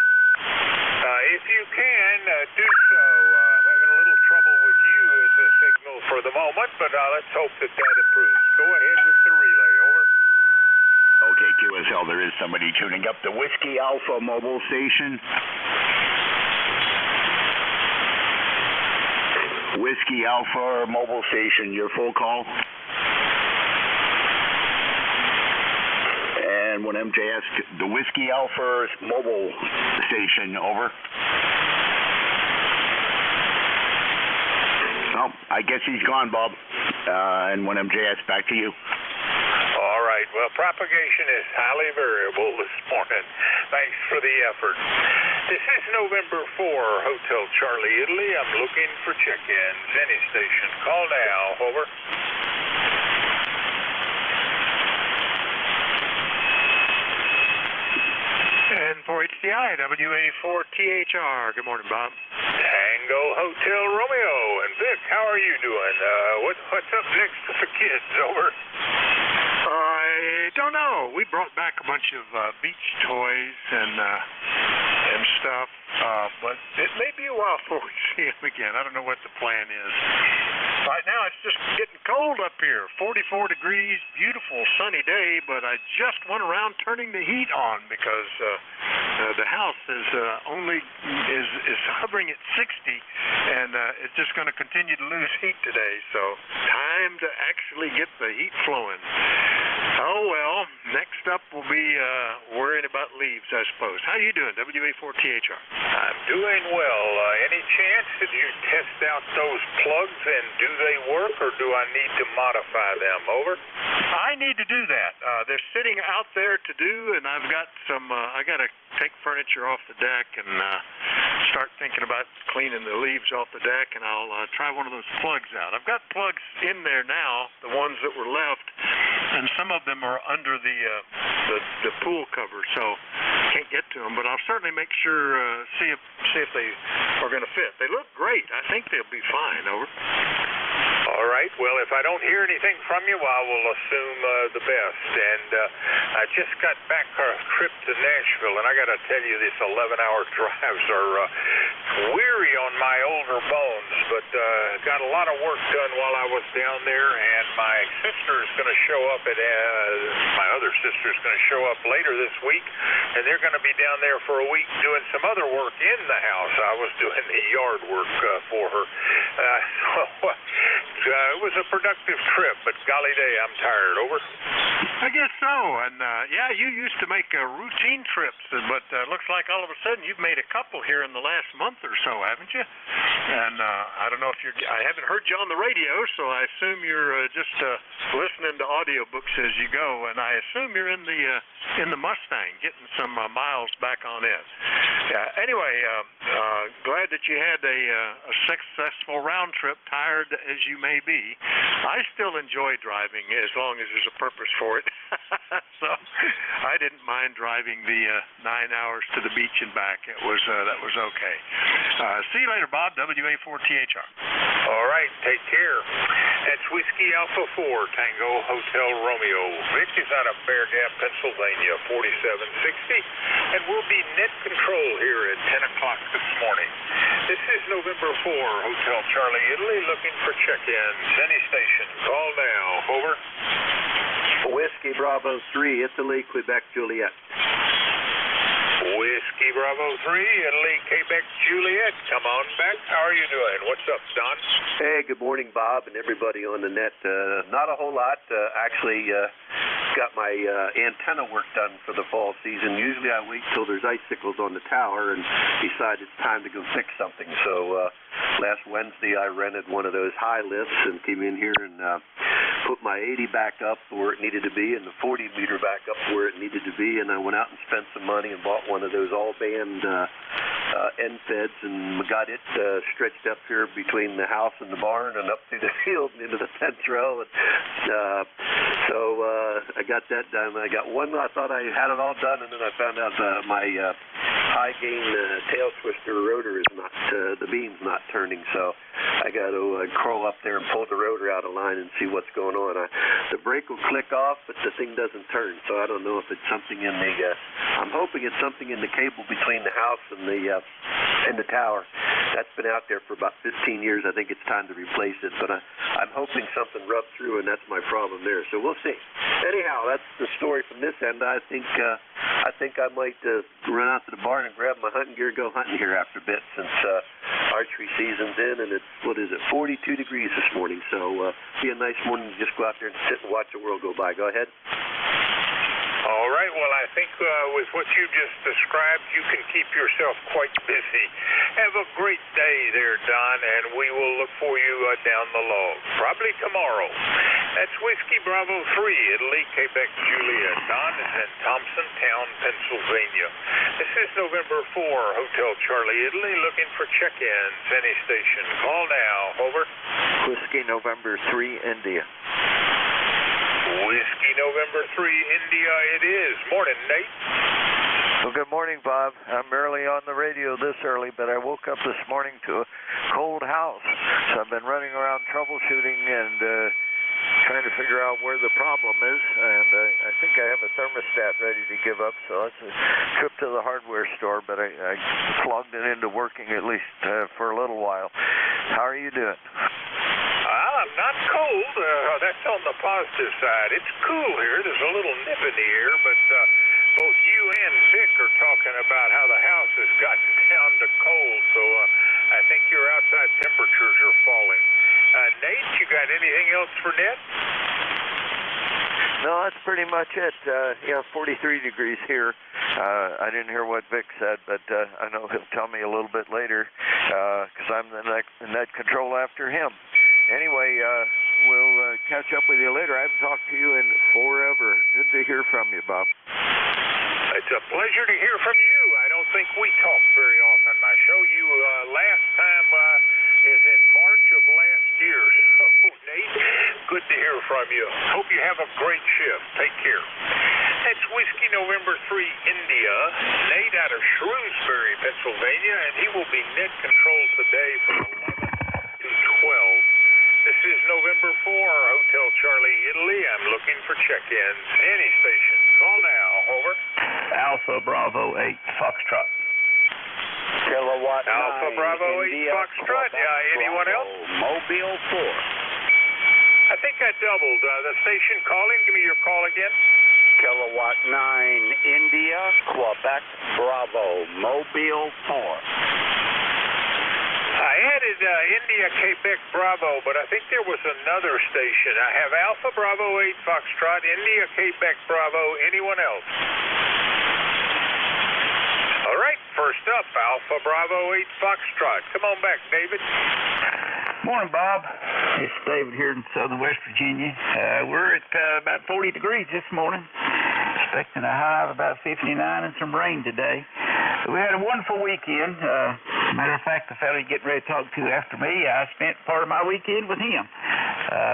S1: If you can, do so. I'm having a little trouble with you as a signal for the moment, but let's hope that improves. Go ahead with the relay. Over.
S10: Okay, QSL, there is somebody tuning up the Whiskey Alpha mobile station. Whiskey Alpha mobile station, your full call. And when MJS, the Whiskey Alpha mobile station, over. Well, I guess he's gone, Bob. And when MJS, back to you.
S1: All right. Well, propagation is highly variable this morning. Thanks for the effort. This is November 4, Hotel Charlie, Italy. I'm looking for check-ins. Any station. Call now. Over.
S15: N4HCI, WA4THR. Good morning, Bob.
S1: Tango Hotel Romeo, and doing? Vic, how are you doing? What's up next for the kids? Over.
S15: I don't know. We brought back a bunch of beach toys and stuff, but it may be a while before we see them again. I don't know what the plan is. Right now, it's just getting cold up here. 44 degrees, beautiful sunny day, but I just went around turning the heat on because the house is hovering at 60, and it's just going to continue to lose heat today. So time to actually get the heat flowing. Oh well, next up we'll be worrying about leaves, I suppose. How you doing, WA4THR?
S1: I'm doing well. Any chance that you test out those plugs, and do they work, or do I need to modify them? Over.
S15: I need to do that. They're sitting out there to do, and I've got some. I got to take furniture off the deck and start thinking about cleaning the leaves off the deck, and I'll try one of those plugs out. I've got plugs in there now, the ones that were left, and some of them are under the pool cover, so can't get to them. But I'll certainly make sure see if they are going to fit. They look great. I think they'll be fine. Over.
S1: All right. Well, if I don't hear anything from you, I will assume the best. And I just got back our trip to Nashville, and I got to tell you, these 11-hour drives are weary on my older bones. But got a lot of work done while I was down there, and my sister is going to show up at my other sister is going to show up later this week, and they're going to be down there for a week doing some other work in the house. I was doing the yard work for her. It was a productive trip, but golly day, I'm tired. Over.
S15: I guess so. And yeah, you used to make routine trips, but looks like all of a sudden you've made a couple here in the last month or so, haven't you? And I don't know if I haven't heard you on the radio, so I assume you're just listening to audiobooks as you go, and I assume you're in the Mustang, getting some miles back on it. Anyway, glad that you had a successful round trip, tired as you may be. I still enjoy driving as long as there's a purpose for it. So I didn't mind driving the 9 hours to the beach and back. That was okay. See you later, Bob, WA4THR.
S1: All right, take care. That's Whiskey Alpha 4, Tango Hotel Romeo. Vic is out of Bear Gap, Pennsylvania, 4760, and we'll be net control here at 10 o'clock this morning. This is November 4, Hotel Charlie, Italy, looking for check-ins. Any station, call now. Over.
S16: Whiskey Bravo 3, Italy, Quebec, Juliet.
S1: Whiskey Bravo 3, Italy, Quebec, Juliet. Come on back. How are you doing? What's up, Don?
S16: Hey, good morning, Bob, and everybody on the net. Not a whole lot. Actually, got my antenna work done for the fall season. Usually I wait till there's icicles on the tower and decide it's time to go fix something. So last Wednesday I rented one of those high lifts and came in here and put my 80 back up where it needed to be and the 40 meter back up where it needed to be, and I went out and spent some money and bought one of those all-band end feds and got it stretched up here between the house and the barn and up through the field and into the fence row. And, so I got that done. I got one. I thought I had it all done, and then I found out my high gain tail twister rotor is not, the beam's not turning, so I got to crawl up there and pull the rotor out of line and see what's going on. The brake will click off, but the thing doesn't turn, so I don't know if it's something in the, I'm hoping it's something in the cable between the house and the tower. That's been out there for about 15 years. I think it's time to replace it, but I'm hoping something rubbed through, and that's my problem there, so we'll see. Anyhow, that's the story from this end. I think I might run out to the barn and grab my hunting gear, go hunting here after a bit, since archery season's in, and it's, 42 degrees this morning, so be a nice morning to just go out there and sit and watch the world go by. Go ahead.
S1: All right. Well, I think with what you just described, you can keep yourself quite busy. Have a great day there, Don, and we will look for you down the log, probably tomorrow. That's Whiskey Bravo 3, Italy, Quebec, Juliet. Don is in Thompsontown, Pennsylvania. This is November 4, Hotel Charlie, Italy, looking for check-ins. Any station. Call now. Over.
S17: Whiskey November 3, India.
S1: Whiskey November 3, India it is. Morning, Nate.
S17: Well, good morning, Bob. I'm early on the radio this early, but I woke up this morning to a cold house. So I've been running around troubleshooting and trying to figure out where the problem is, and I think I have a thermostat ready to give up, so that's a trip to the hardware store, but I plugged it into working at least for a little while. How are you doing?
S1: I'm not cold. That's on the positive side. It's cool here. There's a little nip in the air, but both you and Vic are talking about how the house has gotten down to cold, so I think your outside temperatures are falling. Nate, you got anything else for Ned?
S17: No, that's pretty much it. 43 degrees here. I didn't hear what Vic said, but I know he'll tell me a little bit later because I'm the net control after him. Anyway, we'll catch up with you later. I haven't talked to you in forever. Good to hear from you, Bob.
S1: It's a pleasure to hear from you. I don't think we talk very often. I show you last time is in March of last year. So, Nate, good to hear from you. Hope you have a great shift. Take care. That's Whiskey November 3 India. Nate out of Shrewsbury, Pennsylvania, and he will be net control today from 11 to 12. This is November 4, Hotel Charlie, Italy. I'm looking for check-ins. Any station. Call now. Over.
S4: Alpha Bravo 8 Foxtrot.
S13: Kilowatt
S1: Alpha
S13: 9,
S1: Bravo 8
S13: India,
S1: Foxtrot. Anyone
S13: Bravo,
S1: else?
S13: Mobile 4.
S1: I think I doubled. The station calling. Give me your call again.
S13: Kilowatt 9, India, Quebec, Bravo, Mobile 4.
S1: I added India, Quebec, Bravo, but I think there was another station. I have Alpha Bravo 8 Foxtrot, India, Quebec, Bravo. Anyone else? All right, first up, Alpha Bravo 8 Foxtrot. Come on back, David.
S4: Morning, Bob. It's David here in southern West Virginia. We're at about 40 degrees this morning. Expecting a high of about 59 and some rain today. We had a wonderful weekend. Matter of fact, the fellow you're getting ready to talk to after me, I spent part of my weekend with him.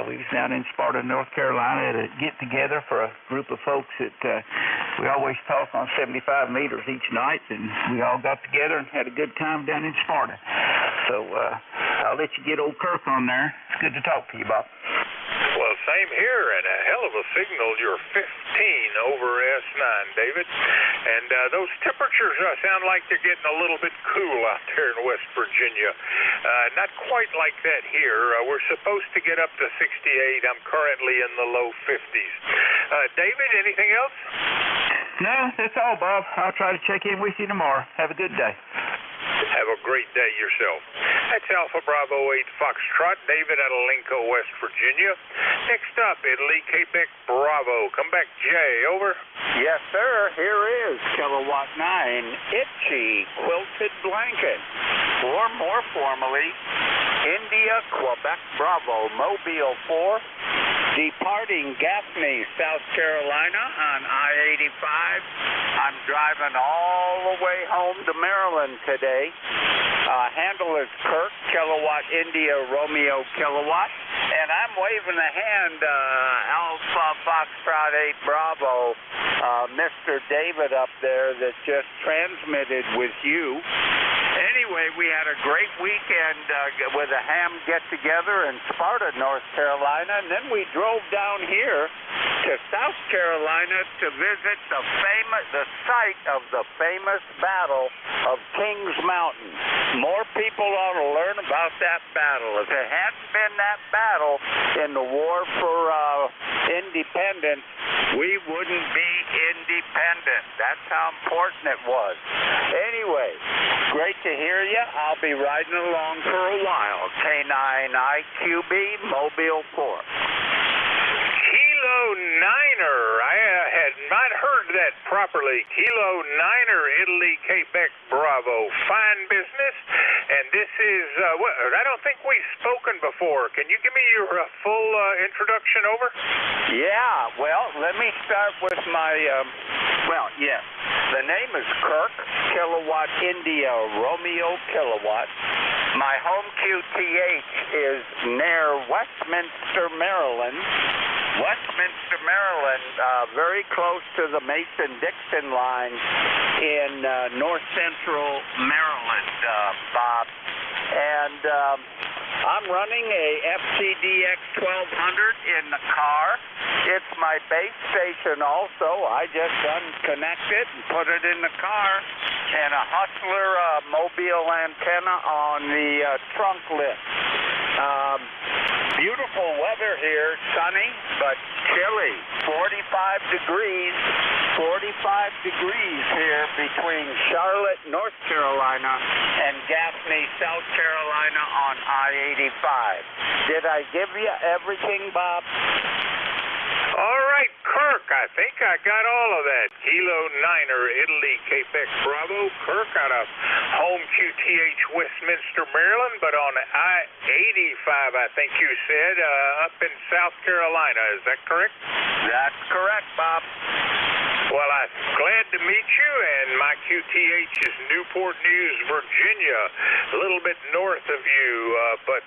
S4: We was down in Sparta, North Carolina at a get-together for a group of folks that we always talk on 75 meters each night, and we all got together and had a good time down in Sparta. So I'll let you get old Kirk on there. It's good to talk to you, Bob.
S1: Well, same here, and a hell of a signal. You're 15 over S9, David. And those temperatures sound like they're getting a little bit cool out there in West Virginia. Not quite like that here. We're supposed to get up to 68. I'm currently in the low 50s. David, anything else?
S4: No, that's all, Bob. I'll try to check in with you tomorrow. Have a good day.
S1: Have a great day yourself. That's Alpha Bravo 8 Foxtrot, David out of Lincoln, West Virginia. Next up, Italy, Quebec, Bravo. Come back, Jay. Over.
S13: Yes, sir. Here is Kilowatt 9, Itchy Quilted Blanket. Or more formally, India, Quebec, Bravo, Mobile 4. Departing Gaffney, South Carolina on I-85. I'm driving all the way home to Maryland today. Handle is Kirk, Kilowatt India, Romeo Kilowatt. And I'm waving a hand, Alpha Foxtrot 8 Bravo, Mr. David up there that just transmitted with you. Anyway, we had a great weekend with a ham get-together in Sparta, North Carolina, and then we drove down here to South Carolina to visit the site of the famous Battle of Kings Mountain. More people ought to learn about that battle. If it hadn't been that battle in the war for independence, we wouldn't be independent. That's how important it was. Anyway, great to hear you. I'll be riding along for a while. K9IQB, Mobile 4.
S1: Kilo Niner. I had not heard that properly. Kilo Niner, Italy, Quebec, Bravo. Fine business. And this is, I don't think we've spoken before. Can you give me your full introduction, over?
S13: Yeah, well, let me start with my, yes. The name is Kirk, Kilowatt India, Romeo Kilowatt. My home QTH is near Westminster, Maryland. Westminster, Maryland, very close to the Mason-Dixon line in north central Maryland, Bob. And I'm running a FCDX 1200 in the car. It's my base station also. I just unconnect it and put it in the car, and a Hustler mobile antenna on the trunk lift. Beautiful weather here, sunny but chilly. 45 degrees here between Charlotte, North Carolina and Gaffney, South Carolina on I-85. Did I give you everything, Bob?
S1: All right, Kirk, I think I got all of that. Kilo 9er, Italy, Quebec, Bravo. Kirk out of home QTH, Westminster, Maryland, but on I-85, I think you said, up in South Carolina. Is that correct?
S13: That's correct, Bob.
S1: Well, I'm glad to meet you, and my QTH is Newport News, Virginia, a little bit north of you, but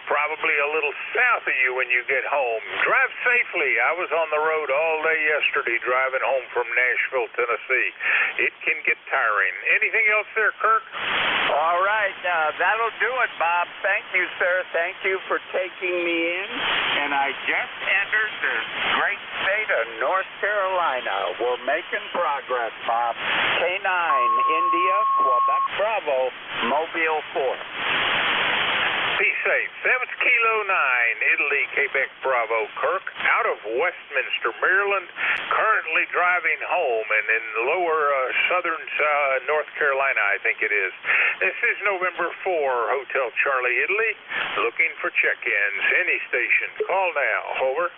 S1: probably a little south of you when you get home. Drive safely. I was on the road all day yesterday driving home from Nashville, Tennessee. It can get tiring. Anything else there, Kirk?
S13: All right, that'll do it, Bob. Thank you, sir. Thank you for taking me in, and I just entered the great state of North Carolina. We're making progress, Bob. K9, India, Quebec, Bravo, Mobile 4.
S1: Be safe. 7th Kilo 9, Italy, Quebec, Bravo. Kirk out of Westminster, Maryland, currently driving home and in lower southern North Carolina, I think it is. This is November 4, Hotel Charlie, Italy, looking for check-ins. Any station. Call now. Over.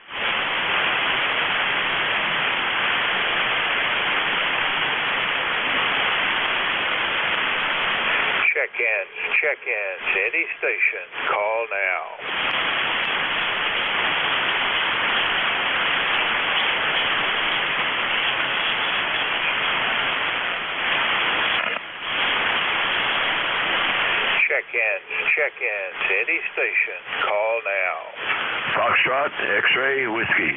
S1: Check-ins, any station, call now. Check-ins, any station, call now.
S10: Foxtrot, X-ray, Whiskey.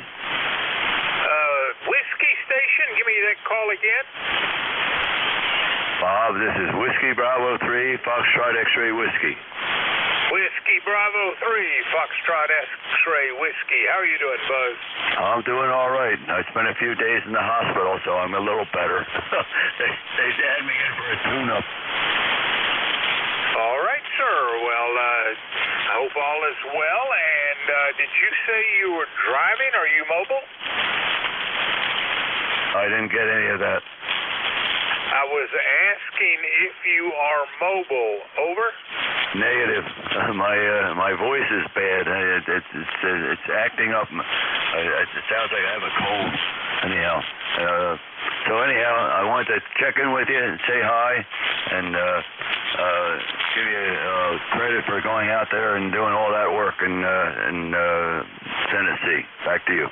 S1: Whiskey station, give me that call again.
S10: Bob, this is Whiskey Bravo 3, Foxtrot X-ray Whiskey.
S1: Whiskey Bravo 3, Foxtrot X-ray Whiskey. How are you doing, Buzz?
S10: I'm doing all right. I spent a few days in the hospital, so I'm a little better. they had me in for a tune-up.
S1: All right, sir. Well, I hope all is well. And did you say you were driving? Are you mobile?
S10: I didn't get any of that.
S1: I was asking if you are mobile. Over?
S10: Negative. My voice is bad. It's acting up. It sounds like I have a cold. Anyhow. So anyhow, I wanted to check in with you and say hi and give you credit for going out there and doing all that work in Tennessee. Back to you.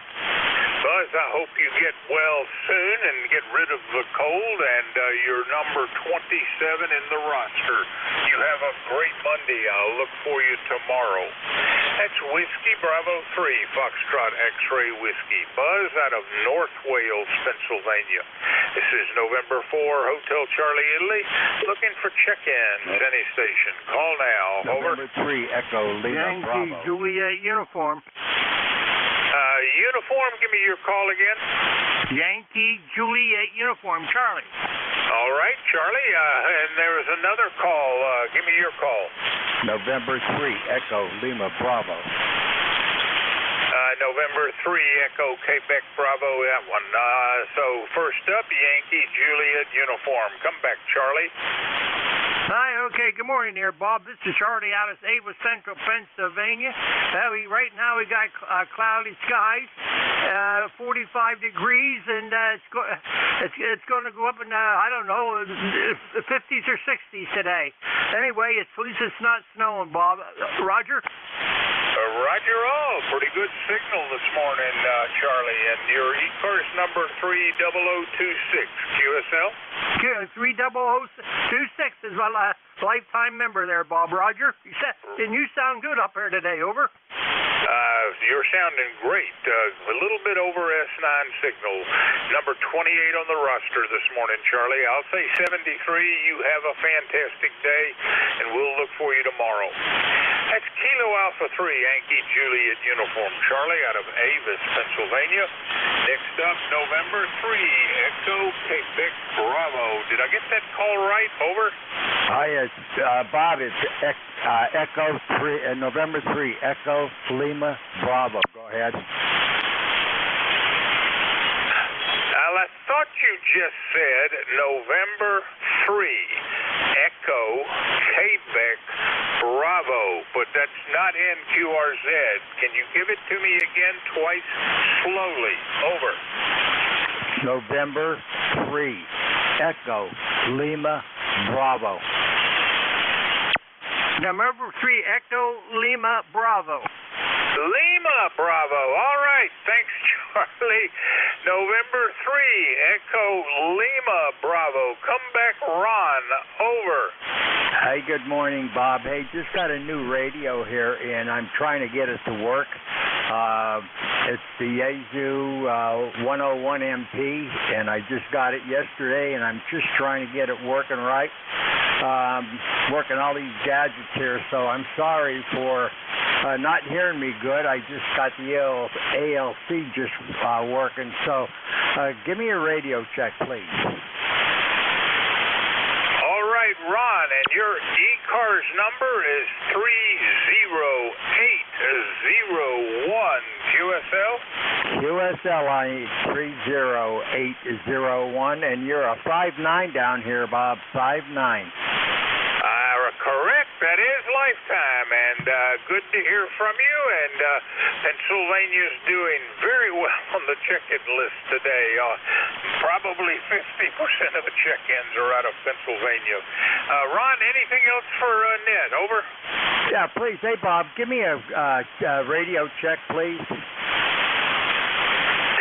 S1: Buzz, I hope you get well soon and get rid of the cold, and you're number 27 in the roster. You have a great Monday. I'll look for you tomorrow. That's Whiskey Bravo 3, Foxtrot X-ray Whiskey. Buzz out of North Wales, Pennsylvania. This is November 4, Hotel Charlie, Italy, looking for check-ins. Any station. Call now. Over.
S4: November 3, Echo Lima Bravo.
S8: Yankee Juliet uniform.
S1: Uniform, give me your call again.
S8: Yankee Juliet uniform, Charlie.
S1: All right, Charlie. And there was another call. Give me your call.
S4: November 3, Echo Lima Bravo.
S1: November 3, Echo Quebec Bravo, that one. So first up, Yankee Juliet uniform. Come back, Charlie.
S8: Hi, okay, good morning there, Bob. This is Charlie out of Ava, Central Pennsylvania. Right now we got cloudy skies, 45 degrees, and it's going to go up in, I don't know, 50s or 60s today. Anyway, at least it's not snowing, Bob. Roger?
S1: Roger all. Pretty good signal this morning, Charlie. And your ECARS number 30026, QSL?
S8: 30026 is my lifetime member there, Bob. Roger? You sound good up here today. Over?
S1: You're sounding great. A little bit over S9 signal. Number 28 on the roster this morning, Charlie. I'll say 73. You have a fantastic day, and we'll look for you tomorrow. That's Kilo Alpha 3, Yankee Juliet Uniform Charlie out of Avis, Pennsylvania. Next up, November 3, Echo Quebec Bravo. Did I get that call right? Over.
S4: Hi, it's Bob. It's Echo 3, November 3, Echo Lima Bravo. Go ahead.
S1: Now, I thought you just said November 3, Echo Quebec Bravo, but that's not NQRZ. Can you give it to me again twice slowly? Over.
S4: November 3, Echo Lima Bravo.
S13: November 3, Echo Lima Bravo.
S1: Lima Bravo. All right. Thanks, Charlie. November 3, Echo Lima Bravo. Come back, Ron. Over.
S4: Hey, good morning, Bob. Hey, just got a new radio here, and I'm trying to get it to work. It's the Yaesu 101MP, and I just got it yesterday, and I'm just trying to get it working right. Working all these gadgets here, so I'm sorry for not hearing me good. I just got the ALC just working, so give me a radio check, please.
S1: All right, Ron, and your ECARS number is 30801 QSL?
S4: QSL on 30801, and you're a 5'9" down here, Bob, 5'9".
S1: Correct. That is Lifetime, and good to hear from you. And Pennsylvania's doing very well on the check-in list today. Probably 50% of the check-ins are out of Pennsylvania. Ron, anything else for Ned? Over.
S4: Yeah, please. Hey, Bob, give me a radio check, please.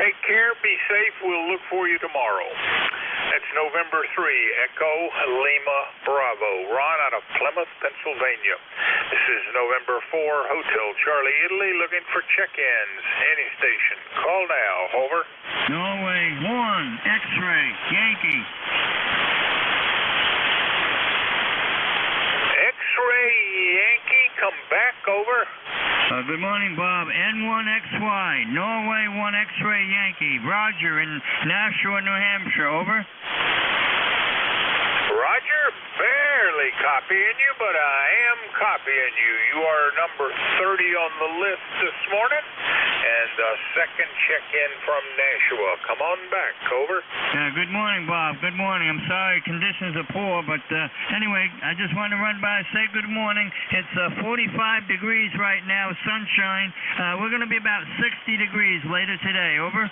S1: Take care. Be safe. We'll look for you tomorrow. That's November 3, Echo Lima Bravo. Ron out of Plymouth, Pennsylvania. This is November 4, Hotel Charlie, Italy, looking for check-ins. Any station. Call now. Over.
S18: Norway 1, X-ray, Yankee.
S1: X-ray Yankee, come back. Over.
S18: Good morning, Bob. N1XY, Norway 1 X-ray Yankee. Roger in Nashua, New Hampshire. Over.
S1: Roger, barely copying you, but I am copying you. You are number 30 on the list this morning, and the second check-in from Nashua. Come on back. Over.
S18: Good morning, Bob. Good morning. I'm sorry conditions are poor, but anyway, I just want to run by and say good morning. It's 45 degrees right now, sunshine. We're going to be about 60 degrees later today. Over.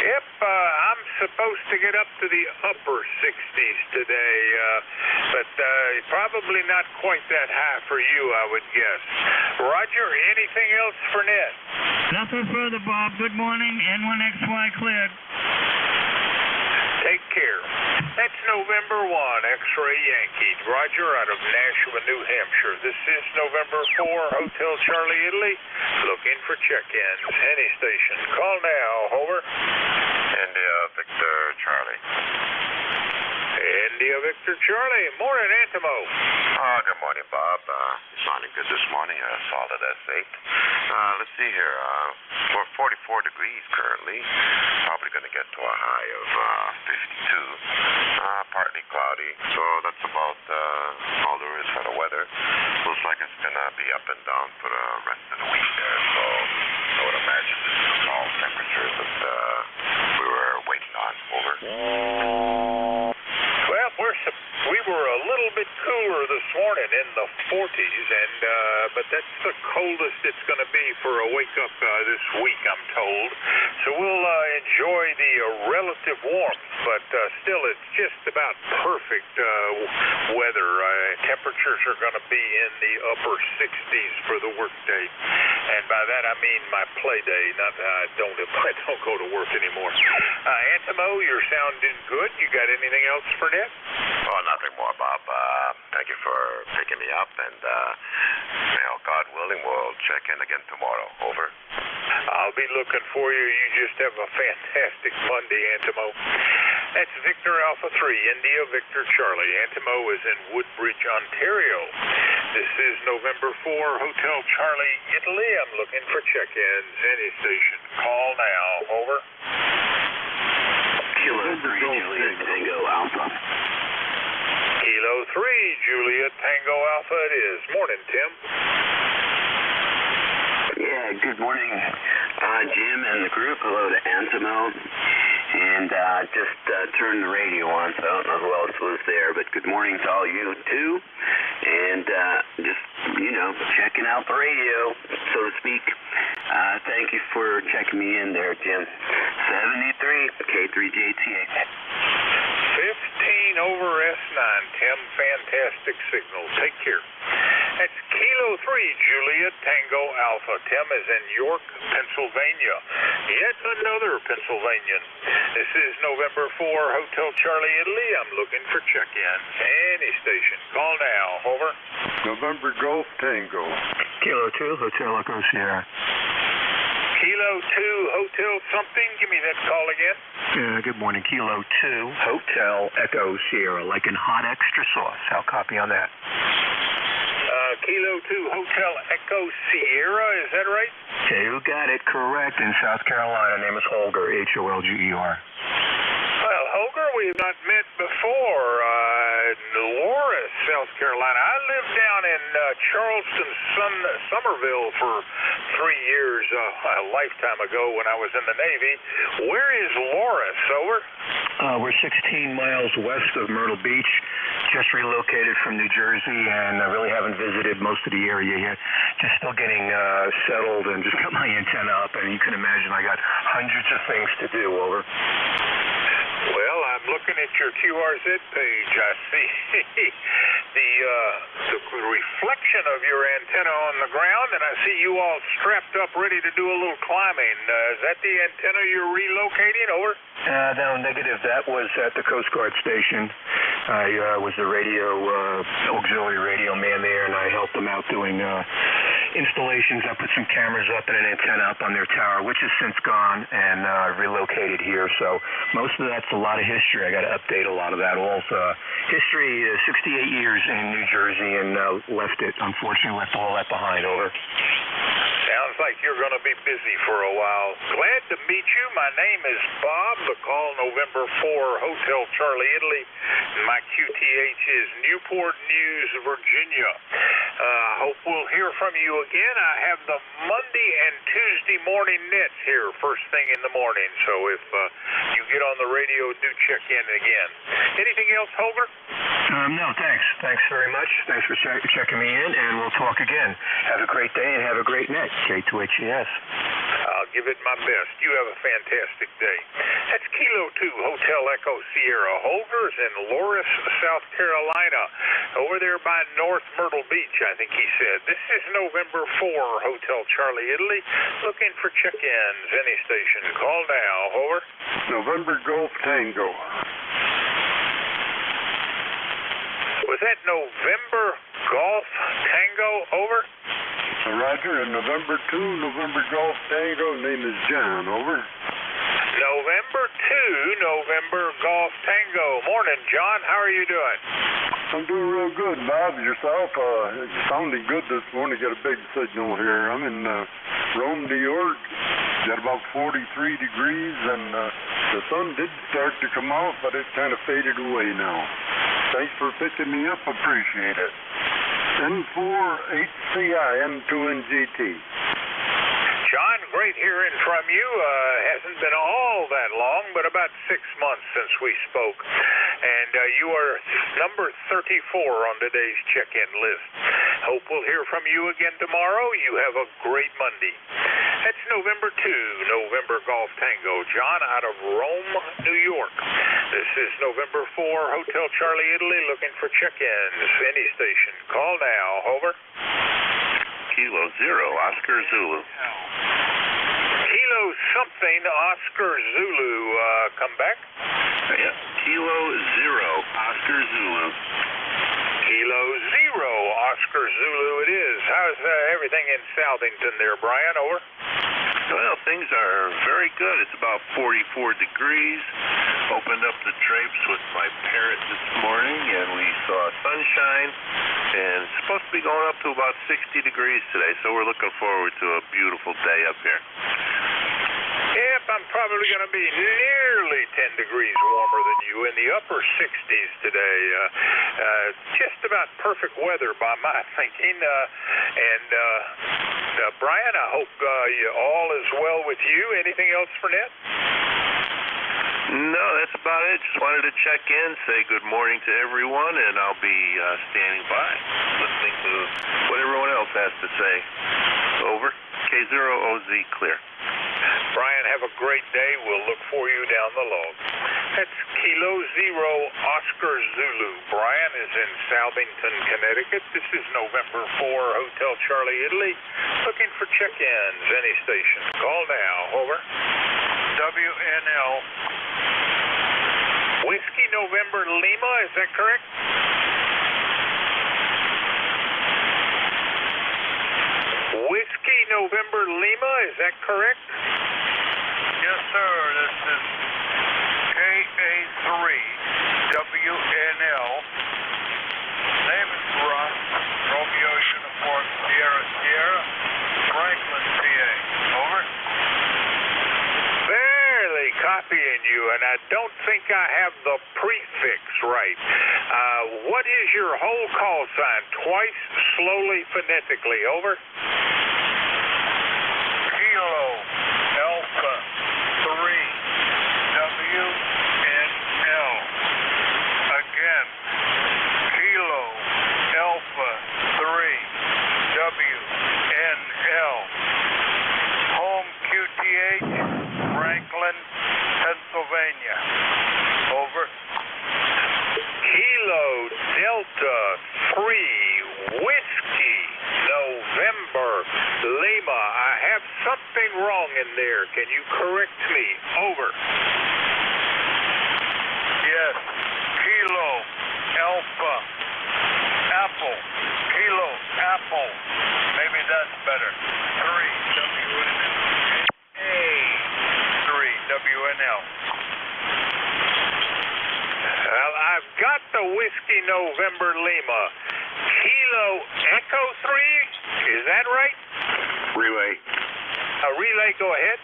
S1: Yep, I'm supposed to get up to the upper 60s today, but probably not quite that high for you, I would guess. Roger, anything else for Ned?
S18: Nothing further, Bob. Good morning. N1XY cleared.
S1: Take care. That's November 1, X-ray Yankee. Roger out of Nashua, New Hampshire. This is November 4, Hotel Charlie, Italy. Looking for check-ins. Any station. Call now. Over.
S6: India Victor Charlie.
S1: India Victor Charlie. Morning, Antimo.
S6: Good morning, Bob. Sounding good this morning. Solid S8. Let's see here. We're 44 degrees currently. Probably going to get to a high of 52. Partly cloudy. So that's about all there is for the weather. Looks like it's going to be up and down for the rest of the week there. So I would imagine this is the all temperatures that we were waiting on. Over.
S1: Well, we were a little bit cooler this morning in the 40s, but that's the coldest it's going to be for a wake-up this week, I'm told. So we'll enjoy the relative warmth, but still it's just about perfect weather. Temperatures are going to be in the upper 60s for the workday, and by that I mean my play day, not I don't go to work anymore. Antimo, you're sounding good. You got anything else for Ned?
S6: Oh, nothing more, Bob. Thank you for picking me up, and God willing, we'll check in again tomorrow. Over.
S1: I'll be looking for you. You just have a fantastic Monday, Antimo. That's Victor Alpha 3, India Victor Charlie. Antimo is in Woodbridge, Ontario. This is November 4, Hotel Charlie, Italy. I'm looking for check-ins. Any station. Call now. Over.
S10: Kilo 3, Juliet Tango Alpha.
S1: Kilo 3, Juliet Tango Alpha it is. Morning, Tim.
S10: Yeah, good morning, Jim and the group. Hello to Antimo. And just turned the radio on, so I don't know who else was there, but good morning to all you, too. And just, checking out the radio, so to speak. Thank you for checking me in there, Jim. 73, K3JTA.
S1: 15 over S9, Tim. Fantastic signal. Take care. That's Kilo 3, Juliet Tango Alpha. Tim is in York, Pennsylvania. Yet another Pennsylvanian. This is November 4, Hotel Charlie, Italy. I'm looking for check-ins. Any station. Call now. Over.
S19: November Golf Tango.
S20: Kilo 2, Hotel Echo Sierra.
S1: Kilo 2, Hotel something. Give me that call again.
S20: Good morning. Kilo 2, Hotel Echo Sierra, like in hot extra sauce. I'll copy on that.
S1: Kilo 2, Hotel Echo Sierra, is that right?
S20: You got it correct. In South Carolina, name is Holger, Holger.
S1: Well, Holger, we've not met before. Loris, South Carolina. I lived down in Charleston, Somerville for 3 years, a lifetime ago when I was in the Navy. Where is Loris? Over?
S20: We're 16 miles west of Myrtle Beach. Just relocated from New Jersey and I really haven't visited most of the area yet. Just still getting settled and just got my antenna up. And you can imagine I got hundreds of things to do. Over.
S1: Well, I'm looking at your QRZ page. I see the reflection of your antenna on the ground, and I see you all strapped up ready to do a little climbing. Is that the antenna you're relocating? Over?
S20: No, negative. That was at the Coast Guard station. I was the auxiliary radio man there, and I helped them out doing installations. I put some cameras up and an antenna up on their tower, which has since gone, and relocated here. So most of that's a lot of history. I got to update a lot of that. Also, history, 68 years in New Jersey, and unfortunately left all that behind. Over.
S1: Sounds like you're going to be busy for a while. Glad to meet you. My name is Bob. The call November 4, Hotel Charlie, Italy. My QTH is Newport News, Virginia. Hope we'll hear from you again. I have the Monday and Tuesday morning nets here first thing in the morning. So if you get on the radio, do check in again. Anything else, Holger?
S20: No, thanks. Thanks very much. Thanks for checking me in, and we'll talk again. Have a great day and have a great net. K2HES.
S1: I'll give it my best. You have a fantastic day. That's Kilo 2, Hotel Echo Sierra. Holger's in Loris, South Carolina. Over there by North Myrtle Beach, I think he said. This is November 4, Hotel Charlie, Italy. Looking for check-ins. Any station. Call now. Over.
S19: November Golf Tango.
S1: Was that November Golf Tango? Over.
S19: Roger, and November 2, November Golf Tango, name is John. Over.
S1: November 2, November Golf Tango. Morning, John. How are you doing?
S19: I'm doing real good, Bob. Yourself? It sounded good this morning. Got a big signal here. I'm in Rome, New York. Got about 43 degrees, and the sun did start to come out, but it kind of faded away now. Thanks for picking me up. Appreciate it. N4HCI, M2NGT.
S1: John, great hearing from you. Hasn't been all that long, but about 6 months since we spoke. And you are number 34 on today's check-in list. Hope we'll hear from you again tomorrow. You have a great Monday. That's November 2, November Golf Tango. John out of Rome, New York. This is November 4, Hotel Charlie, Italy, looking for check-ins. Any station. Call now. Over.
S6: Kilo 0, Oscar Zulu.
S1: Kilo something, Oscar Zulu. Come back.
S6: Yeah, Kilo 0, Oscar Zulu.
S1: Kilo 0, Oscar Zulu it is. How's everything in Southington there, Brian? Over.
S6: Well, things are very good. It's about 44 degrees. Opened up the drapes with my parrot this morning, and we saw sunshine. And it's supposed to be be going up to about 60 degrees today, so we're looking forward to a beautiful day up here.
S1: Yep, I'm probably going to be nearly 10 degrees warmer than you, in the upper 60s today. Just about perfect weather by my thinking. Brian, I hope all is well with you. Anything else for Net?
S6: No, that's about it. Just wanted to check in, say good morning to everyone, and I'll be standing by, listening to what everyone else has to say. Over. K0OZ clear.
S1: Brian, have a great day. We'll look for you down the log. That's Kilo Zero Oscar Zulu. Brian is in Southington, Connecticut. This is November 4, Hotel Charlie, Italy. Looking for check-ins. Any station. Call now. Over.
S15: WNL.
S1: Whiskey November Lima, is that correct? Whiskey November Lima, is that correct?
S15: Yes, sir. This is KA3 WNL. Name is Russ. Romeo Uniform Sierra Sierra. Franklin, PA. Over.
S1: Barely copying you, and I don't think I have the prefix right. What is your whole call sign? Twice, slowly, phonetically. Over.
S15: Kilo Alpha 3 WNL. Again. Kilo Alpha 3 WNL. Home QTH, Franklin, Pennsylvania. Over.
S1: Kilo Delta 3 Whiskey November Lima. I have something wrong in there. Can you correct me? Over.
S15: Yes. Kilo Alpha Apple. Kilo Apple. Maybe that's better. 3 WNL. 3 WNL.
S1: Well, I've got the Whiskey November Lima. Kilo Echo 3, is that right?
S10: Relay.
S1: Relay, go ahead.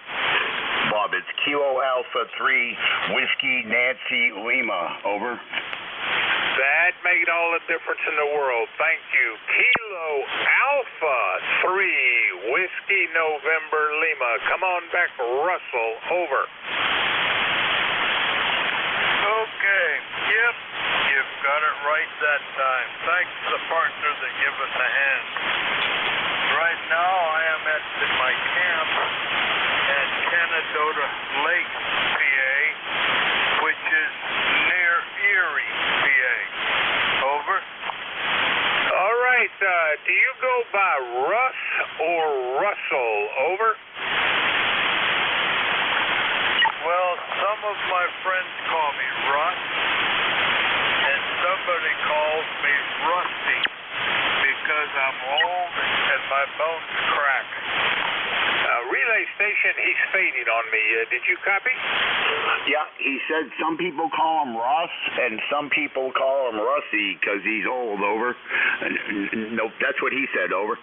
S10: Bob, it's Kilo Alpha 3 Whiskey Nancy Lima. Over.
S1: That made all the difference in the world. Thank you. Kilo Alpha 3 Whiskey November Lima. Come on back, Russell. Over.
S15: Okay. Yep. You've got it right that time. Thanks to the partners that give us a hand. Right now, I am at my camp at Canadota Lake, PA, which is near Erie, PA. Over.
S1: All right. Do you go by Russ or Russell? Over.
S15: Well, some of my friends call me Russ, and somebody calls me Rusty because I'm old and my bones crack.
S1: Relay station, he's fading on me. Did you copy?
S10: Yeah, he said some people call him Ross and some people call him Rusty because he's old. Over. Nope, that's what he said. Over.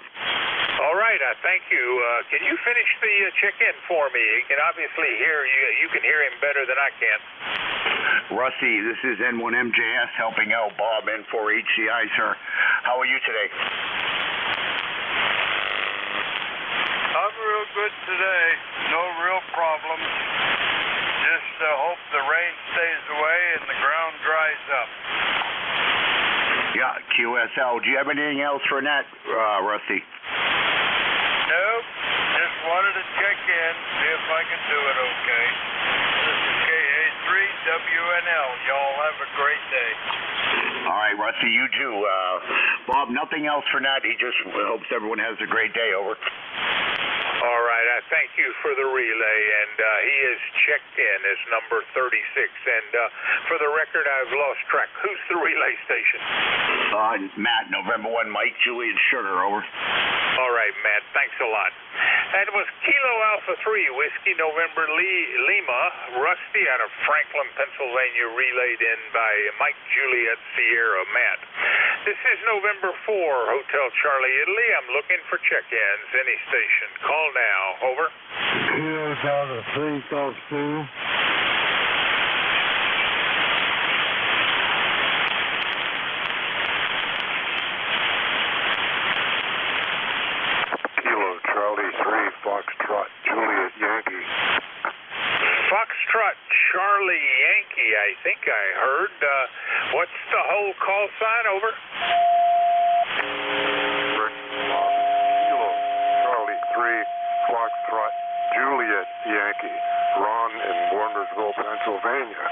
S1: All right, thank you. Can you finish the check-in for me? He can obviously hear you. You can hear him better than I can.
S10: Rusty, this is N1MJS helping out Bob in for HCI, sir. How are you today?
S15: I'm real good today. No real problems. Just hope the rain stays away and the ground dries up.
S10: Yeah, QSL. Do you have anything else for Nat, Rusty?
S15: Nope. Just wanted to check in, see if I can do it okay. This is KA3WNL. Y'all have a great day.
S10: All right, Rusty, you too. Bob, nothing else for Nat. He just hopes everyone has a great day. Over.
S1: All right, I thank you for the relay, and he is checked in as number 36. And for the record, I've lost track. Who's the relay station?
S10: Matt, November 1, Mike, Juliet, Sugar. Over.
S1: All right, Matt, thanks a lot. That was Kilo Alpha 3 Whiskey November Lima, Rusty out of Franklin, Pennsylvania, relayed in by Mike, Juliet, Sierra, Matt. This is November 4, Hotel Charlie, Italy. I'm looking for check-ins. Any station. Call now. Over.
S19: Kilo Delta 3, Golf 2. Kilo Charlie 3, Foxtrot, Juliet Yankee.
S1: Foxtrot Charlie Yankee, I think I heard. What's the whole call sign? Over.
S19: Kilo Charlie 3, Foxtrot, Juliet Yankee. Ron in Warnersville, Pennsylvania.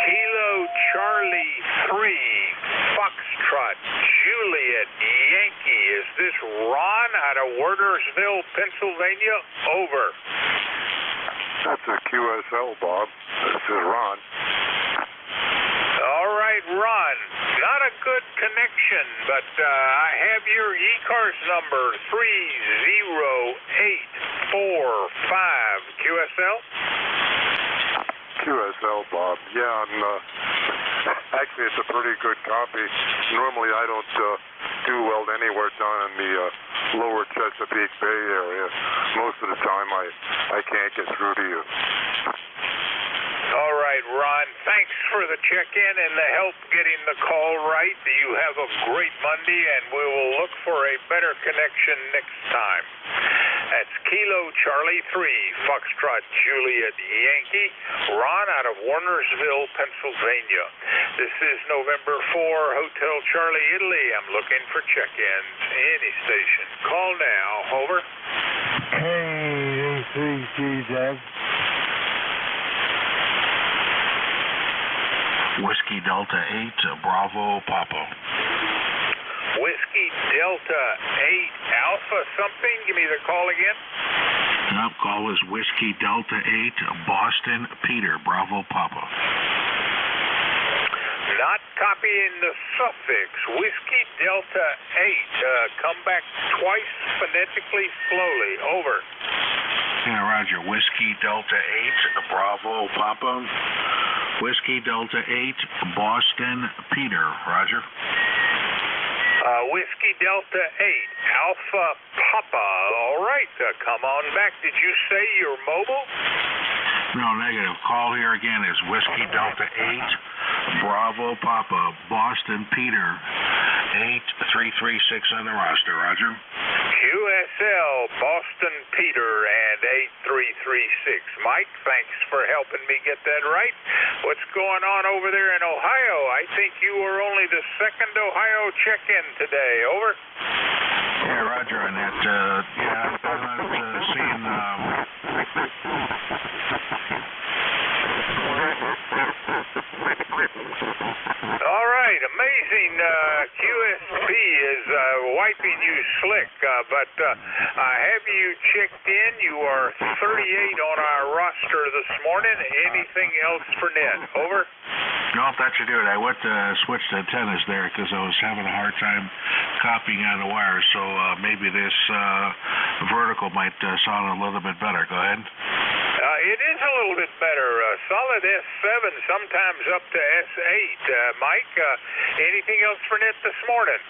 S1: Kilo Charlie 3, Foxtrot Juliet Yankee. Is this Ron out of Wernersville, Pennsylvania? Over.
S19: That's a QSL, Bob. This is Ron.
S1: All right, Ron. Not a good connection, but I have your ECARS number, 30845. QSL?
S19: QSL, Bob. Yeah, and actually it's a pretty good copy. Normally I don't do well anywhere down in the lower Chesapeake Bay area. Most of the time I can't get through to you.
S1: All right, Ron. Thanks for the check-in and the help getting the call right. You have a great Monday, and we will look for a better connection next time. That's Kilo Charlie 3, Foxtrot Juliet Yankee, Ron out of Warnersville, Pennsylvania. This is November 4, Hotel Charlie, Italy. I'm looking for check-ins. Any station. Call now. Over.
S19: Hey, A3CZ.
S21: Whiskey Delta 8, Bravo Papa.
S1: Whiskey Delta 8 Alpha something? Give me the call again.
S21: Nope, call is Whiskey Delta 8, Boston Peter, Bravo Papa.
S1: Not copying the suffix. Whiskey Delta 8. Come back twice phonetically slowly. Over.
S21: Yeah, Roger. Whiskey Delta 8, Bravo Papa. Whiskey Delta 8, Boston Peter. Roger.
S1: Whiskey Delta 8, Alpha Papa. All right, come on back. Did you say you're mobile?
S21: No, negative. Call here again is Whiskey Delta 8, Bravo Papa, Boston Peter, 8336 on the roster. Roger.
S1: QSL, Boston Peter, and 8336. Mike, thanks for helping me get that right. What's going on over there in Ohio? I think you were only the second Ohio check-in today. Over.
S21: Yeah, Roger on that. Yeah, I'm not seeing...
S1: All right, amazing. QSP is wiping you slick, but have you checked in? You are 38 on our roster this morning. Anything else for Ned? Over.
S21: No, that should do it. I went to switch to antennas there because I was having a hard time copying on the wire, so maybe this vertical might sound a little bit better. Go ahead.
S1: It is a little bit better. Solid S7, sometimes up to S8. Mike, anything else for Ned this morning?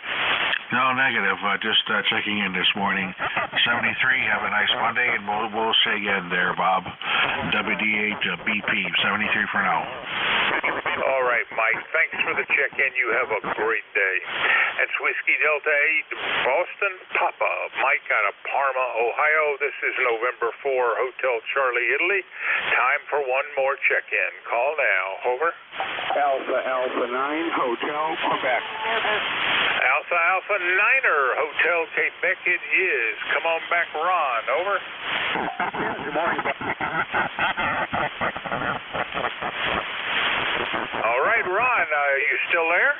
S21: No, negative. Just checking in this morning. 73, have a nice Monday, and we'll say again there, Bob. WD8 BP, 73 for now.
S1: All right, Mike. Thanks for the check-in. You have a great day. That's Whiskey Delta 8, Boston Papa. Mike out of Parma, Ohio. This is November 4, Hotel Charlie, Italy. Time for one more check-in. Call now. Over.
S19: Alpha 9, Hotel Quebec.
S1: Alpha Niner, Hotel Quebec it is. Come on back, Ron. Over.
S19: Good morning.
S1: All right, Ron, you still there?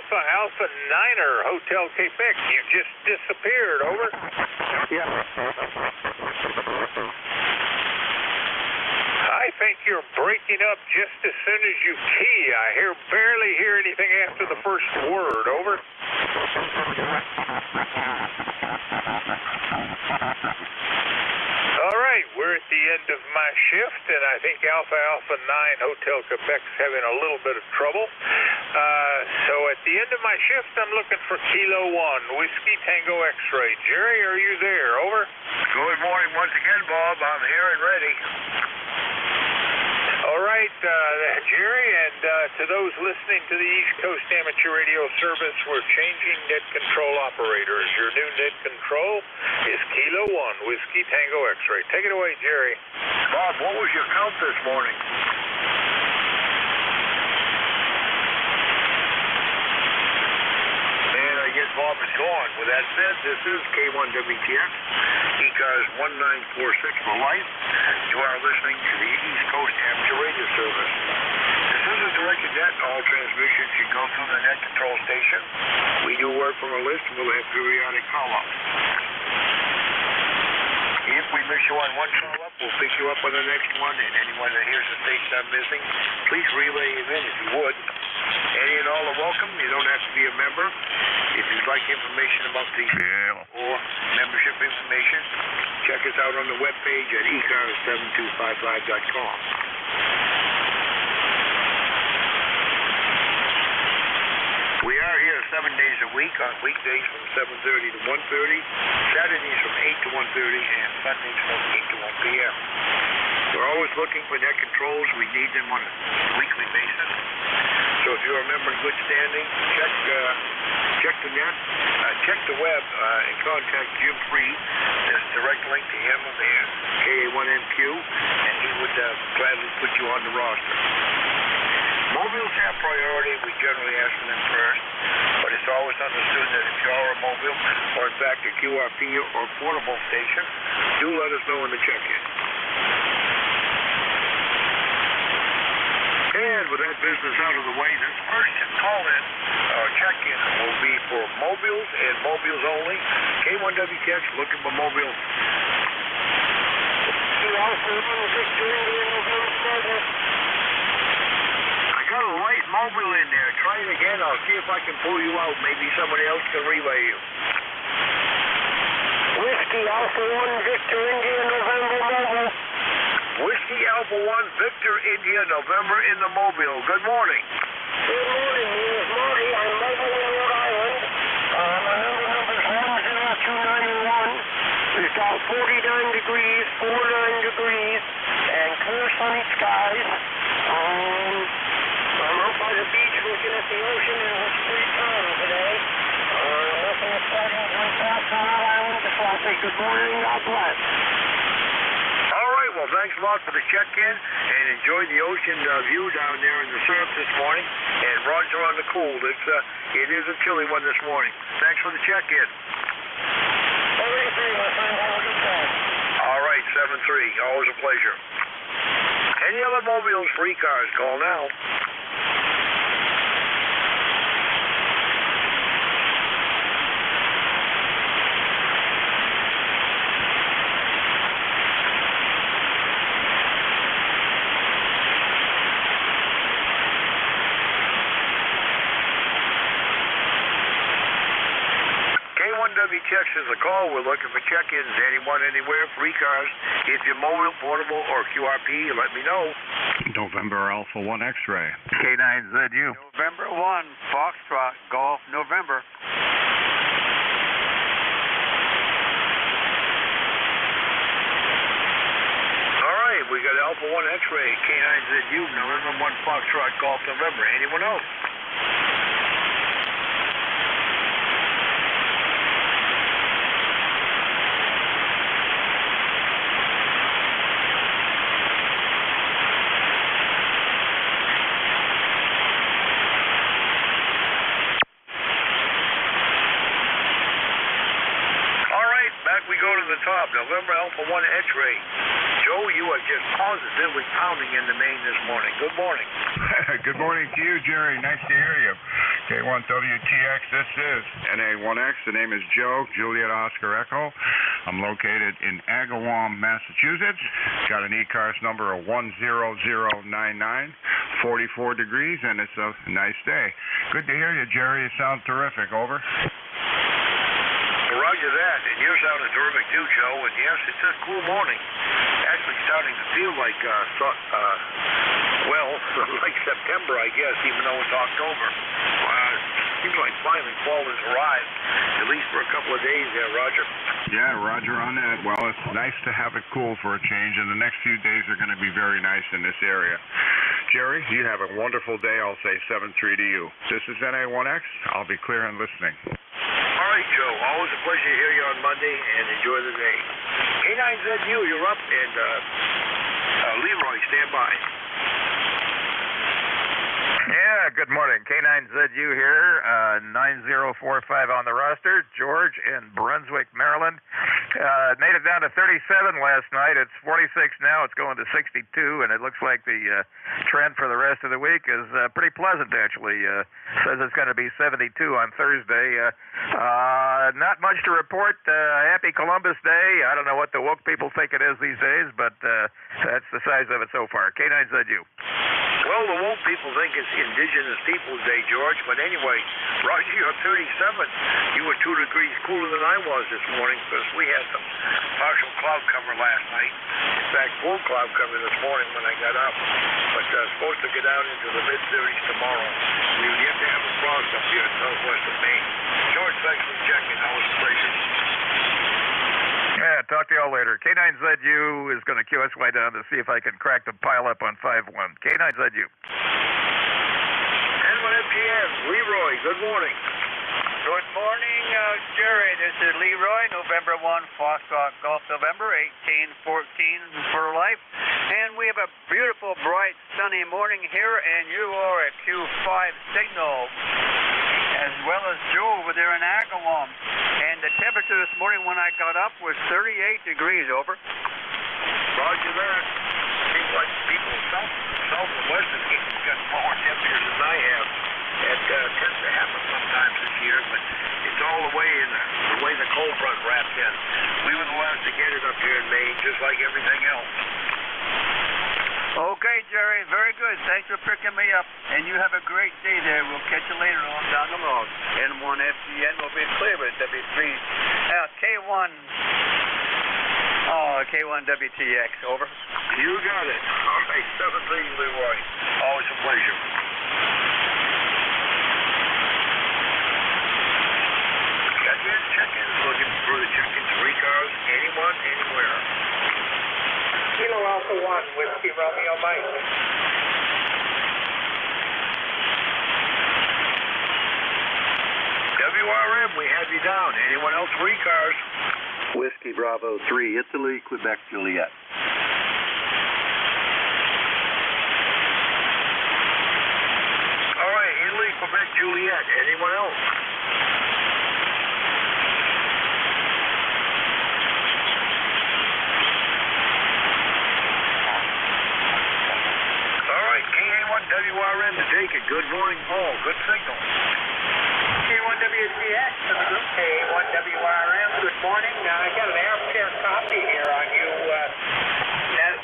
S1: Alpha Niner, Hotel Quebec. You just disappeared. Over.
S19: Yeah.
S1: I think you're breaking up just as soon as you key. I barely hear anything after the first word. Over. All right, we're at the end of my shift, and I think Alpha 9 Hotel Quebec's having a little bit of trouble. So at the end of my shift, I'm looking for Kilo 1, Whiskey Tango X-Ray. Jerry, are you there? Over.
S6: Good morning once again, Bob. I'm here and ready.
S1: All right, Jerry, and to those listening to the East Coast Amateur Radio Service, we're changing net control operators. Your new net control is Kilo 1, Whiskey Tango X-Ray. Take it away, Jerry.
S6: Bob, what was your count this morning? And I guess Bob is gone. With that said, this is K1WTX, ECARS 1946 for life. You are listening to the East Coast Amateur Radio Service. This is a directed net. All transmissions should go through the net control station. We do work from a list, and we'll have periodic call-ups. If we miss you on one call-up, we'll pick you up on the next one, and anyone that hears the station I'm missing, please relay him in if you would. Any and all are welcome. You don't have to be a member. If you'd like information about the or membership information, check us out on the webpage at ECARS7255.com. We are here 7 days a week, on weekdays from 7:30 to 1:30, Saturdays from 8 to 1:30, and Sundays from 8 to 1 p.m. We're always looking for net controls. We need them on a weekly basis. So if you're a member in good standing, check the net, check the web, and contact Jim Free. There's a direct link to him on there, KA1MQ, and he would gladly put you on the roster. Mobiles have priority. We generally ask for them first, but it's always understood that if you are a mobile, or in fact a QRP or portable station, do let us know in the check-in. And with that business out of the way, this first call-in or check-in will be for mobiles and mobiles only. K1WTX looking for mobiles. I got a light mobile in there. Try it again. I'll see if I can pull you out. Maybe somebody else can relay you.
S14: Whiskey Alpha 1 Victor India November mobile.
S6: Whiskey Alpha 1 Victor India November in the mobile. Good morning.
S14: Good morning. My name is Marty. I'm mobile in Rhode Island. My number is 10291. It's about 49 degrees, 49 degrees, and clear sunny skies. I'm out by the beach looking at the ocean, and it's pretty calm today. Nothing exciting going past on Rhode Island. Just want to say good morning. God bless.
S6: All right. Well, thanks a lot for the check-in, and enjoy the ocean view down there in the surf this morning. And Roger on the cool. It is a chilly one this morning. Thanks for the check-in. All right, 7-3. Always a pleasure. Any other mobiles for ECARS, call now. K1WTX is a call. We're looking for check-ins. Anyone, anywhere for ECARS. If you're mobile, portable, or QRP, let me know.
S3: November Alpha 1 X-Ray.
S22: K9ZU.
S13: November 1, Foxtrot, Golf, November.
S6: All right, we got Alpha 1 X-Ray, K9ZU, November 1, Foxtrot, Golf, November. Anyone else? We go to the top, November Alpha 1 X-Ray. Joe, you are just positively pounding in the main this morning. Good morning.
S3: Good morning to you, Jerry. Nice to hear you. K1WTX, this is NA1X. The name is Joe, Juliet Oscar Echo. I'm located in Agawam, Massachusetts. Got an ECARS number of 10099, 44 degrees, and it's a nice day. Good to hear you, Jerry. You sound terrific. Over.
S6: Roger that, and you're sounding terrific too, Joe. And yes, it's a cool morning. Actually, starting to feel like, like September, I guess, even though it's October. Seems like finally fall has arrived, at least for a couple of days there, Roger.
S3: Yeah, Roger on that. Well, it's nice to have it cool for a change, and the next few days are going to be very nice in this area. Jerry, you have a wonderful day. I'll say 7-3 to you. This is NA1X. I'll be clear and listening.
S6: All right, Joe. Always a pleasure to hear you on Monday, and enjoy the day. K9ZU, you're up, and Leroy, stand by.
S7: Yeah, good morning. K9ZU here, 9045 on the roster. George in Brunswick, Maryland. Made it down to 37 last night. It's 46 now. It's going to 62, and it looks like the trend for the rest of the week is pretty pleasant, actually. Says it's going to be 72 on Thursday. Not much to report. Happy Columbus Day. I don't know what the woke people think it is these days, but that's the size of it so far. K9ZU.
S6: Well, the woke people think it's Indigenous Peoples Day, George, but anyway, Roger, you're 37. You were 2 degrees cooler than I was this morning because we had some partial cloud cover last night. In fact, full cloud cover this morning when I got up, but supposed to get down into the mid-30s tomorrow. We'll get to have a frost up here in southwestern Maine. George, thanks for checking. Always a pleasure.
S7: Yeah, talk to y'all later. K9ZU is going to queue us way down to see if I can crack the pile up on 5-1. K9ZU.
S6: N1FGN, Leroy, good morning.
S13: Good morning, Jerry. This is Leroy, November 1, Foxtrot Golf, November 1814 for life. And we have a beautiful, bright, sunny morning here, and you are at Q5 signal, as well as Joe over there in Agawam. And the temperature this morning when I got up was 38 degrees, over.
S6: Roger that. Seems like people south and west of Keaton's got lower temperatures than I have. It tends to happen sometimes this year, but it's all the way in the way the cold front wrapped in. We were the last to get it up here in Maine, just like everything else.
S13: Okay, Jerry, very good. Thanks for picking me up, and you have a great day there. We'll catch you later on down the road. N1FGN will be clear with W3. K1. K1WTX, over.
S6: You got it. All right, 7-3, Leroy. Always a pleasure. Check-ins, looking for the check-ins, ECARS, anyone, anywhere.
S14: Kilo Alpha 1, Whiskey Romeo Mike.
S6: WRM, we have you down. Anyone else for ECARS?
S16: Whiskey Bravo 3, Italy, Quebec, Juliet.
S6: All right, Italy, Quebec, Juliet. Anyone else? WRN to take it. Good morning, Paul. Good signal.
S14: K1WTX, K1WRM, good morning. I got an airfare copy here on you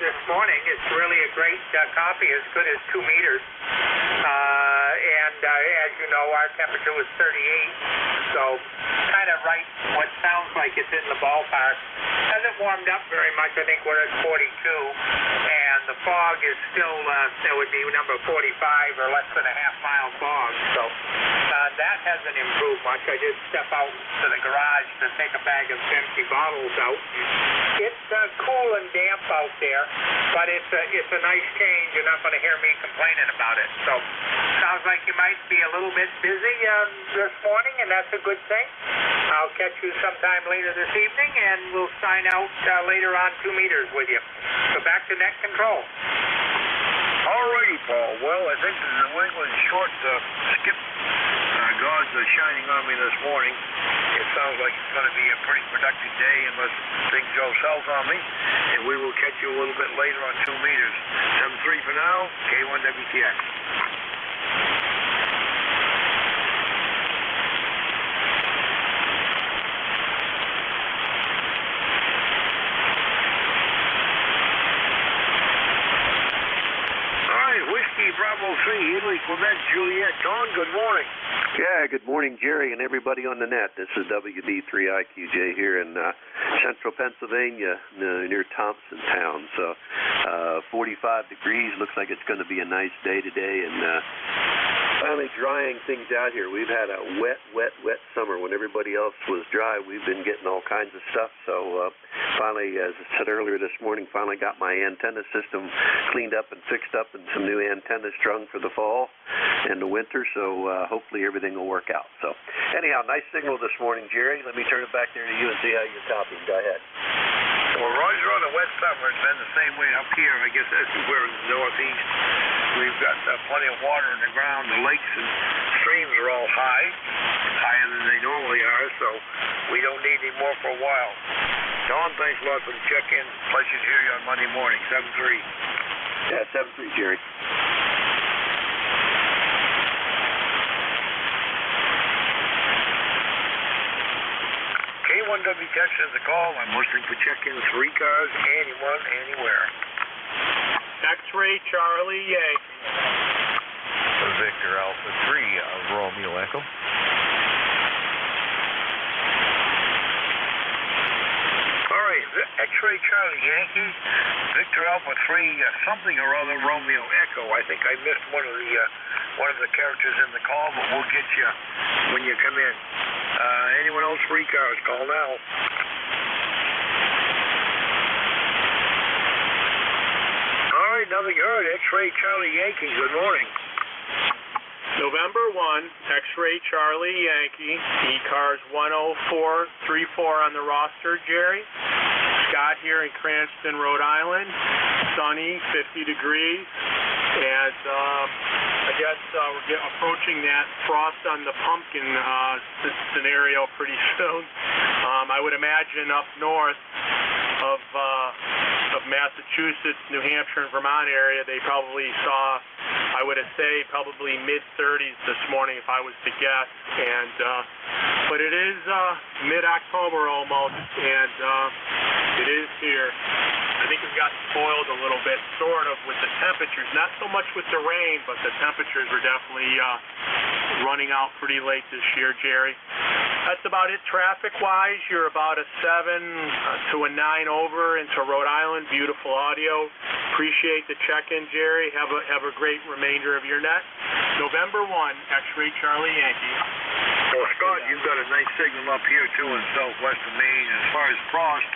S14: this morning. It's really a great copy, as good as 2 meters. And as you know, our temperature was 38, so kind of right what sounds like it's in the ballpark. Hasn't warmed up very much. I think we're at 42, and the fog is still, that would be number 45 or less than a half-mile fog. So that hasn't improved much. I did step out to the garage to take a bag of empty bottles out. It's cool and damp out there, but it's a nice change. You're not going to hear me complaining about it. So sounds like you might be a little bit busy this morning, and that's a good thing. I'll catch you sometime later this evening, and we'll sign out later on 2 meters with you. So back to net control.
S6: All righty, Paul. Well, I think the New England short skip gods are shining on me this morning. It sounds like it's going to be a pretty productive day unless things go south on me, and we will catch you a little bit later on 2 meters. 7-3 for now, K1WTX. Bravo 3, Italy, Quebec, Juliet. Don, good morning.
S16: Yeah, good morning, Jerry, and everybody on the net. This is WD3IQJ here in central Pennsylvania, near Thompsontown. So, 45 degrees. Looks like it's going to be a nice day today, and finally drying things out here. We've had a wet summer. When everybody else was dry, we've been getting all kinds of stuff. So, finally, as I said earlier this morning, finally got my antenna system cleaned up and fixed up, and some new antennas strung for the fall and the winter. So, hopefully everything will work out. So, anyhow, nice signal this morning, Jerry. Let me turn it back there to you and see how you're copying. Go ahead.
S6: Well, Roger, on the west summer, it's been the same way up here. I guess that's where in the northeast we've got plenty of water in the ground. The lakes and streams are all higher than they normally are, so we don't need any more for a while. Don, thanks a lot for the check-in. Pleasure to hear you on Monday morning, 7-3.
S16: Yeah, 7-3, Jerry.
S6: K1W text is a call. I'm listening for check-ins for ECARS, anyone, anywhere.
S9: X-Ray Charlie Yankee.
S5: Victor Alpha 3, Romeo Echo.
S6: All right, X-Ray Charlie Yankee, Victor Alpha 3, something or other Romeo Echo. I think I missed one of the characters in the call, but we'll get you when you come in. Anyone else for ECARS, call now. All right, nothing heard. X-Ray Charlie Yankee, good morning.
S9: November 1, X-Ray Charlie Yankee, ECARS 10434 on the roster, Jerry. Scott here in Cranston, Rhode Island. Sunny, 50 degrees. And I guess we're approaching that frost on the pumpkin scenario pretty soon. I would imagine up north of Massachusetts, New Hampshire, and Vermont area, they probably saw, I would say, probably mid-30s this morning if I was to guess. And but it is mid-October almost, and it is here. I think we've got spoiled a little bit, sort of, with the temperatures. Not so much with the rain, but the temperatures are definitely running out pretty late this year, Jerry. That's about it traffic-wise. You're about a 7 to a 9 over into Rhode Island. Beautiful audio. Appreciate the check-in, Jerry. Have a great remainder of your net. November 1, X-Ray Charlie Yankee.
S6: Well, Scott, you've got a nice signal up here, too, in southwestern Maine. As far as frost,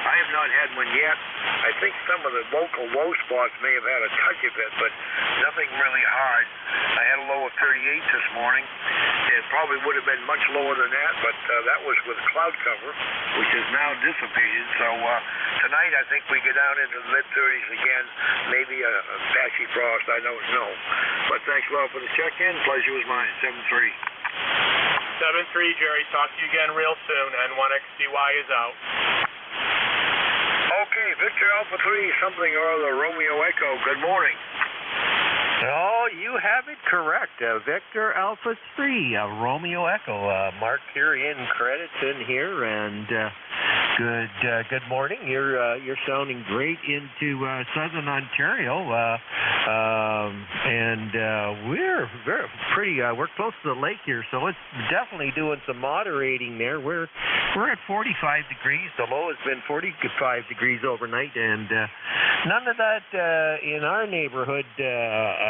S6: I have not had one yet. I think some of the local low spots may have had a touch of it, but nothing really hard. I had a low of 38 this morning. It probably would have been much lower than that, but that was with cloud cover, which is now dissipated. So tonight I think we get down into the mid-30s again, maybe a patchy frost, I don't know. But thanks a lot for the check-in. Pleasure was mine, 7-3.
S9: 7-3, Jerry. Talk to you again real soon. N1XDY is out.
S6: Okay, Victor Alpha 3, something or other, Romeo Echo. Good morning.
S5: Oh, you have it correct. Victor Alpha 3, Romeo Echo. Mark here in credits in here, and good morning. You're sounding great into southern Ontario, and we're we're close to the lake here, so it's definitely doing some moderating there. We're at 45 degrees. The low has been 45 degrees overnight, and none of that in our neighborhood.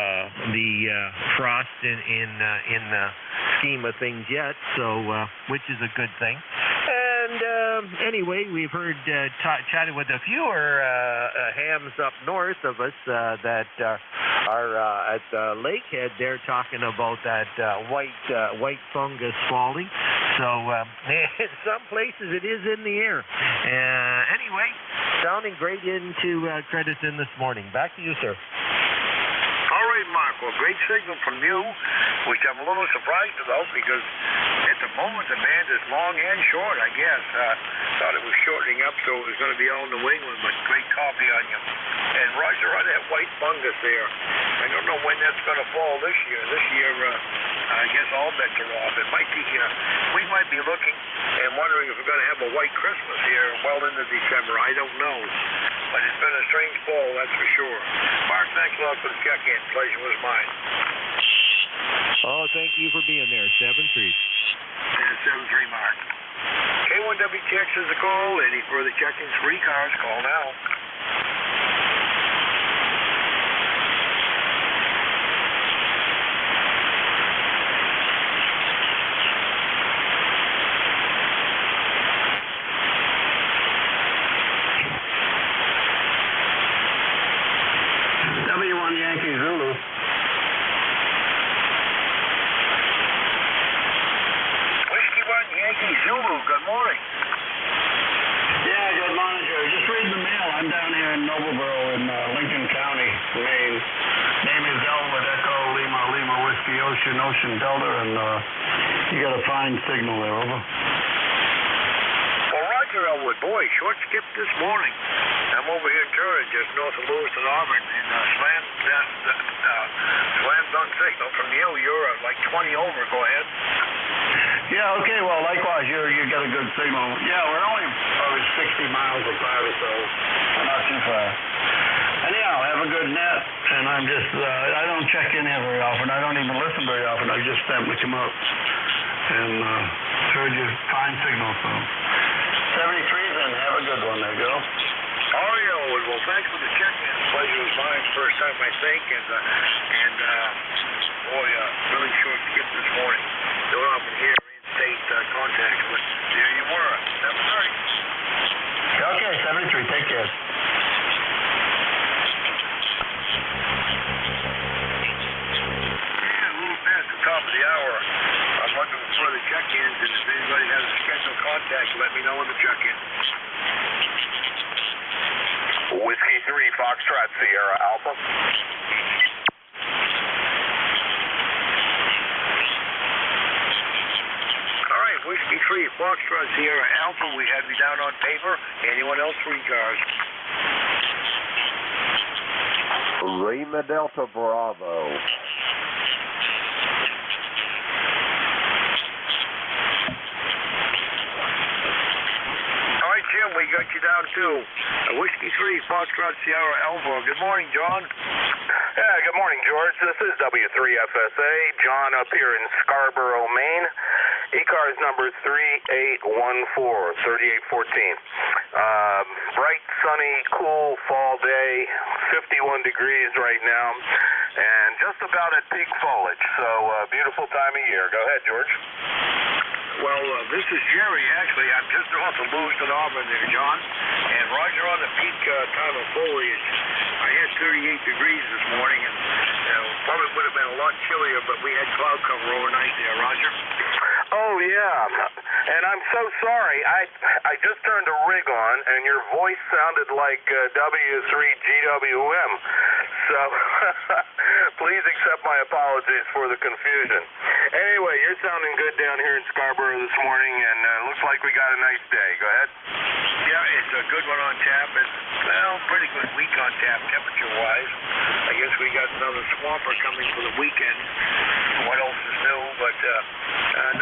S5: The frost in the scheme of things yet, so which is a good thing. And anyway, we've heard chatted with a few hams up north of us that are at the lakehead. They're talking about that white fungus falling. So in some places it is in the air. Anyway, sounding great into credits in this morning. Back to you, sir.
S6: All right, Mark. Well, great signal from you, which I'm a little surprised about because at the moment the band is long and short, I guess. Thought it was shortening up, so it was going to be all New England, but great copy on you. And Roger, on that white fungus there, I don't know when that's going to fall this year. This year, I guess all bets are off. It might be, we might be looking and wondering if we're going to have a white Christmas here well into December. I don't know. but it's been a strange fall, that's for sure. Mark, thanks a lot for the check-in. Pleasure was mine.
S12: Oh, thank you for being there. 7-3.
S6: And 7-3, Mark. K1WTX is the call. Any further check-ins for ECARS, call now.
S20: W1 Yankee Zulu.
S6: Whiskey 1 Yankee Zulu, good morning.
S20: Yeah, good morning, Jerry. Just reading the mail. I'm down here in Noblesboro in Lincoln County, Maine. Name is Elwood Echo Lima Lima Whiskey Ocean Ocean Delta, and you got a fine signal there, over.
S6: Well, Roger Elwood, boy, short skip this morning. I'm over here in Turin, just north of Lewiston, Auburn, and slam dunk signal from you. You're like 20 over. Go ahead.
S20: Yeah, okay, well, likewise, you got a good signal. Yeah, we're only probably 60 miles apart or so. Not too far. Anyhow, have a good net, and I'm just, I don't check in here very often. I don't even listen very often. I just happened to come up and heard your fine signal, so. 73 then, have a good one there, girl.
S6: Oh, yeah, well, thanks for the check-in. Pleasure was mine. First time, I think, and boy, really short skip this morning. Don't often hear in-state contacts, but there you were, 7:30.
S20: Okay, 73, take care.
S6: Yeah, a little past the top of the hour. I'm looking for further check-ins, and if anybody has a scheduled contact, let me know in the check-in.
S22: Whiskey 3, Foxtrot Sierra Alpha.
S6: All right, Whiskey 3, Foxtrot Sierra Alpha. We have you down on paper. Anyone else for ECARS?
S5: Lima Delta Bravo.
S6: All right, Jim, we got you down too. Whiskey 3, Foxtrot Sierra Alpha. Good morning, John.
S22: Yeah, good morning, George. This is W3FSA. John up here in Scarborough, Maine. ECARS number 3814, 3814. Bright, sunny, cool fall day, 51 degrees right now, and just about at peak foliage. So, beautiful time of year. Go ahead, George.
S6: Well, this is Jerry, actually. I'm just off of Lewiston, Auburn there, John. And Roger, on the peak time of foliage, I had 38 degrees this morning, and probably would have been a lot chillier, but we had cloud cover overnight there, Roger.
S22: Oh, yeah. And I'm so sorry. I just turned a rig on, and your voice sounded like W3GWM. So please accept my apologies for the confusion. Anyway, you're sounding good down here in Scarborough this morning, and looks like we got a nice day. Go ahead.
S6: Yeah, it's a good one on tap. It's, well, pretty good week on tap, temperature-wise. I guess we got another swamper coming for the weekend. What else is new? But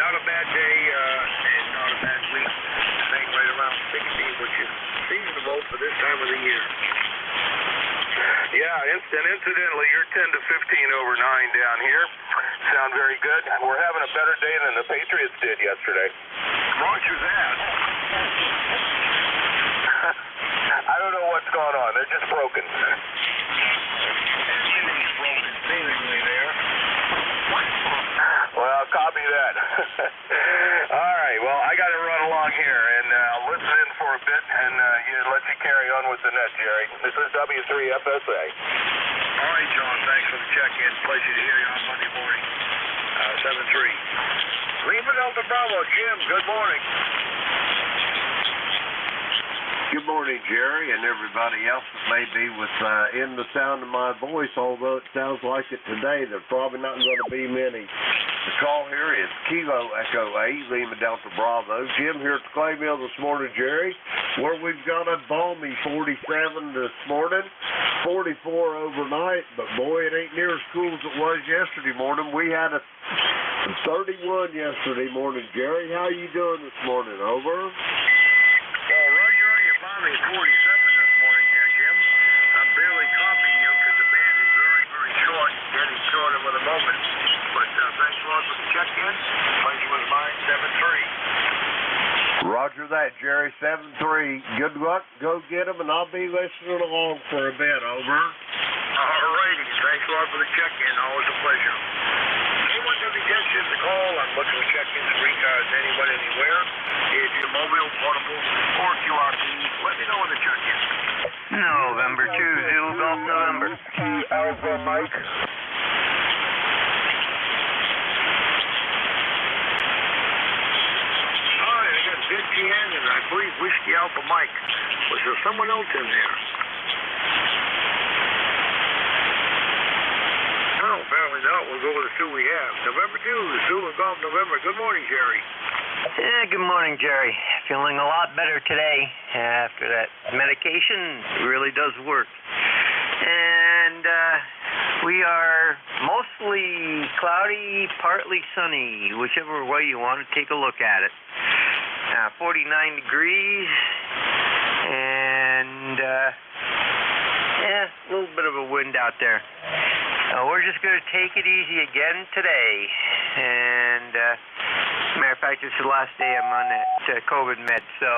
S6: not a bad day and not a bad week. Staying right around 60, which is seasonable for this time of the year.
S22: Yeah, and incidentally, you're 10 to 15 over 9 down here. Sound very good. We're having a better day than the Patriots did yesterday.
S6: Roger that.
S22: I don't know what's going on. They're just broken.
S6: Everything's broken, seemingly there.
S22: Well, copy that. All right, well, I got to run along here, and I'll listen in for a bit and let you carry on with the net, Jerry. This is W3FSA.
S6: All right, John, thanks for the check-in. Pleasure to hear you on Monday morning. 7-3. Lima Delta Bravo, Jim, good morning.
S5: Good morning, Jerry, and everybody else that may be within the sound of my voice, although it sounds like it today. There's probably not going to be many. The call here is Kilo Echo 8, Lima Delta Bravo. Jim here at the Clay Mill this morning, Jerry, where we've got a balmy 47 this morning, 44 overnight, but boy, it ain't near as cool as it was yesterday morning. We had a 31 yesterday morning, Jerry. How you doing this morning? Over?
S6: Well, Roger, you're bombing 47 this morning there, Jim.
S5: Roger that, Jerry. 7-3. Good luck. Go get them, and I'll be listening along for a bit. Over.
S1: All righty. Thanks a lot for the check-in. Always a pleasure. K1WTX is the call. I'm looking for check-ins for ECARS anyone, anywhere. If you're mobile, portable, or QRP, let me know when the check-in.
S2: November 2, Zulu Golf November.
S19: Alpha Mike.
S1: ZTN and I believe Whiskey Alpha Mike. Was there someone else in there? No, apparently not. We'll go with the two we have. November 2, Zulu Golf November. Good morning, Jerry.
S2: Yeah, good morning, Jerry. Feeling a lot better today after that medication. It really does work. And we are mostly cloudy, partly sunny, whichever way you want to take a look at it. 49 degrees, and a little bit of a wind out there. We're just going to take it easy again today, and matter of fact, it's the last day I'm on that COVID med, so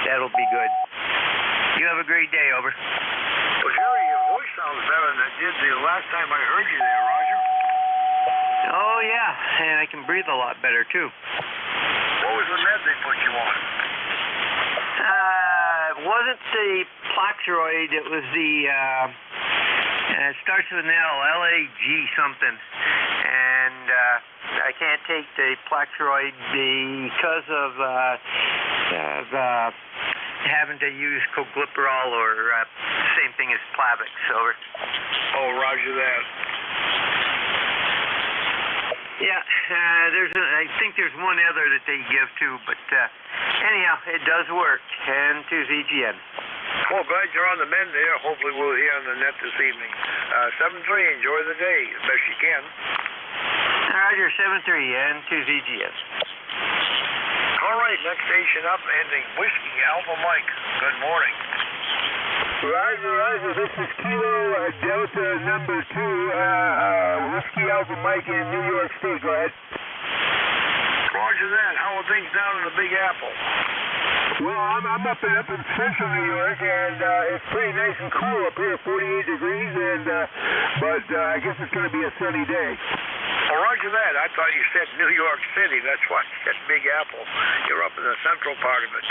S2: that'll be good. You have a great day. Over.
S1: Well, Jerry, your voice sounds better than it did the last time I heard you there, Roger.
S2: Oh, yeah, and I can breathe a lot better, too.
S1: What was the med they put you on?
S2: It wasn't the Plaxeroid. It was the, it starts with an L, LAG something. And I can't take the Plaxeroid because of having to use Coglyperol or same thing as Plavix. Over.
S1: Oh, roger that.
S2: Yeah, I think there's one other that they give too, but anyhow, it does work. And to ZGN.
S1: Well, glad you're on the mend there. Hopefully we'll hear on the net this evening. 7-3, enjoy the day as best you can.
S2: Roger, 7-3, and to ZGN.
S1: All right, next station up, ending Whiskey Alpha Mike. Good morning.
S19: Roger, this is Kilo Delta number 2, Whiskey Alpha Mike in New York State. Go ahead.
S1: Roger that. How are things down in the Big Apple?
S19: Well, I'm up in central New York, and it's pretty nice and cool up here, 48 degrees, and but I guess it's going to be a sunny day.
S1: Well, roger that. I thought you said New York City. That's why I said Big Apple. You're up in the central part of it.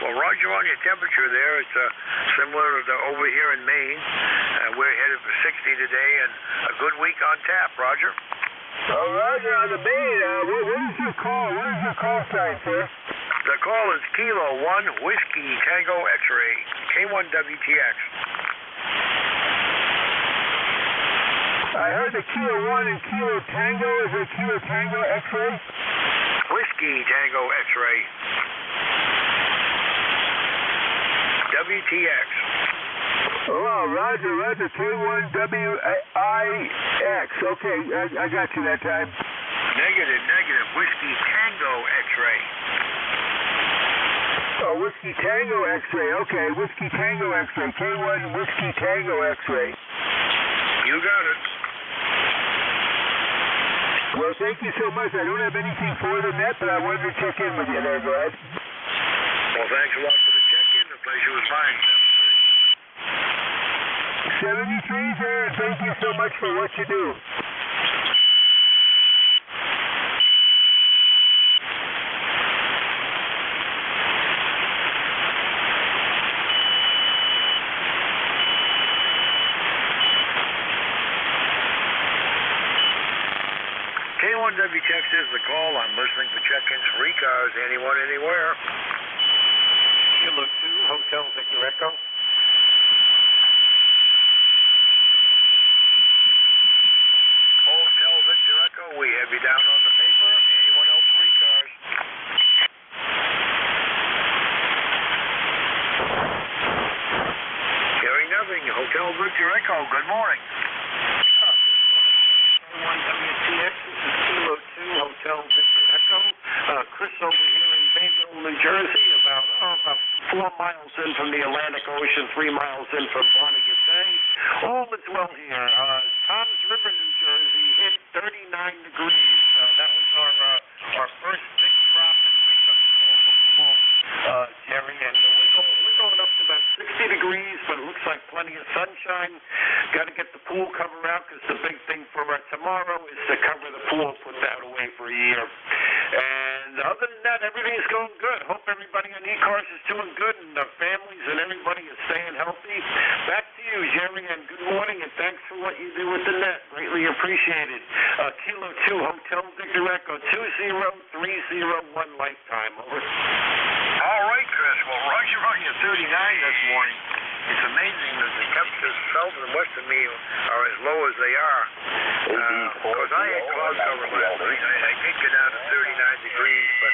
S1: Well, roger on your temperature there. It's similar to over here in Maine. We're headed for 60 today, and a good week on tap, Roger.
S19: Oh, Roger, on the Maine, what is your call? What is your call sign, sir?
S1: The call is Kilo 1 Whiskey Tango X-Ray, K1WTX.
S19: I heard the Kilo 1 and Kilo Tango. Is it Kilo Tango X-Ray?
S1: Whiskey Tango X-Ray. WTX.
S19: Oh, Roger, K1WIX. Okay, I got you that time.
S1: Negative. Whiskey Tango X-Ray.
S19: Oh, Whiskey Tango X-Ray. Okay, Whiskey Tango X-Ray. K1 Whiskey Tango X-Ray.
S1: You got it.
S19: Well, thank you so much. I don't have anything for the net, but I wanted to check in with you there, Brad.
S1: Well, thanks a lot for the check-in. The pleasure was mine.
S19: 73 there, and thank you so much for what you do.
S1: K1WTX is the call. I'm listening for check-ins for ECARS, anyone, anywhere.
S15: Kilo 2, Hotel Victor Echo.
S1: Hotel Victor Echo, we have you down on the paper. Anyone else for ECARS? Hearing nothing. Hotel Victor Echo, good morning.
S15: K1WTX, this is Kilo 2, Hotel Victor Echo. Chris over here in Bayville, New Jersey, about 4 miles in from the Atlantic Ocean, 3 miles in from Barnegat Bay. All is well here. Toms River, New Jersey, hit 39 degrees. That was our first big drop in wake-up call before
S5: Jerry, and we're going up to about 60 degrees, but it looks like plenty of sunshine. Got to get the pool cover out because the big thing for tomorrow is to cover the pool, put that away for a year. And other than that, everything's going good. Hope everybody on ECARS is doing good, and their families and everybody is staying healthy. Back to you, Jerry, and good morning, and thanks for what you do with the net. Greatly appreciated. Kilo 2, Hotel Victor Echo 20301 lifetime. Over.
S6: All right, Chris. Well, Roger running at 39 this morning. It's amazing that the temperatures south and west of me are as low as they are. Because I had cloud cover last night. I did get down to 39 degrees, but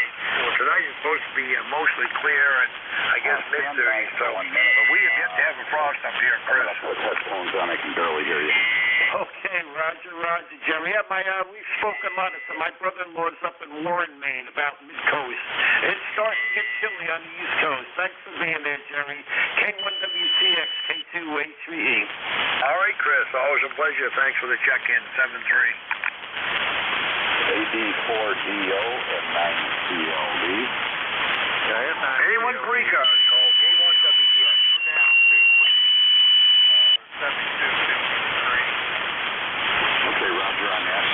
S6: tonight is supposed to be mostly clear and I guess mid-30s. So, but we have yet to have a frost up here, Chris.
S3: Put headphones on. I can barely hear you.
S5: Okay, Roger, Jerry. Yeah, we've spoken a lot. My brother-in-law's up in Warren, Maine, about mid-coast. It's starting to get chilly on the East Coast. Thanks for being there, Jerry. K1WTX, K2H3E.
S6: All right, Chris. Always a pleasure. Thanks for the check-in. 7-3.
S10: AD4DO and 9CLD.
S6: Anyone pre-cars, call K1WTX. Down to 7223.
S3: Okay, Roger on that.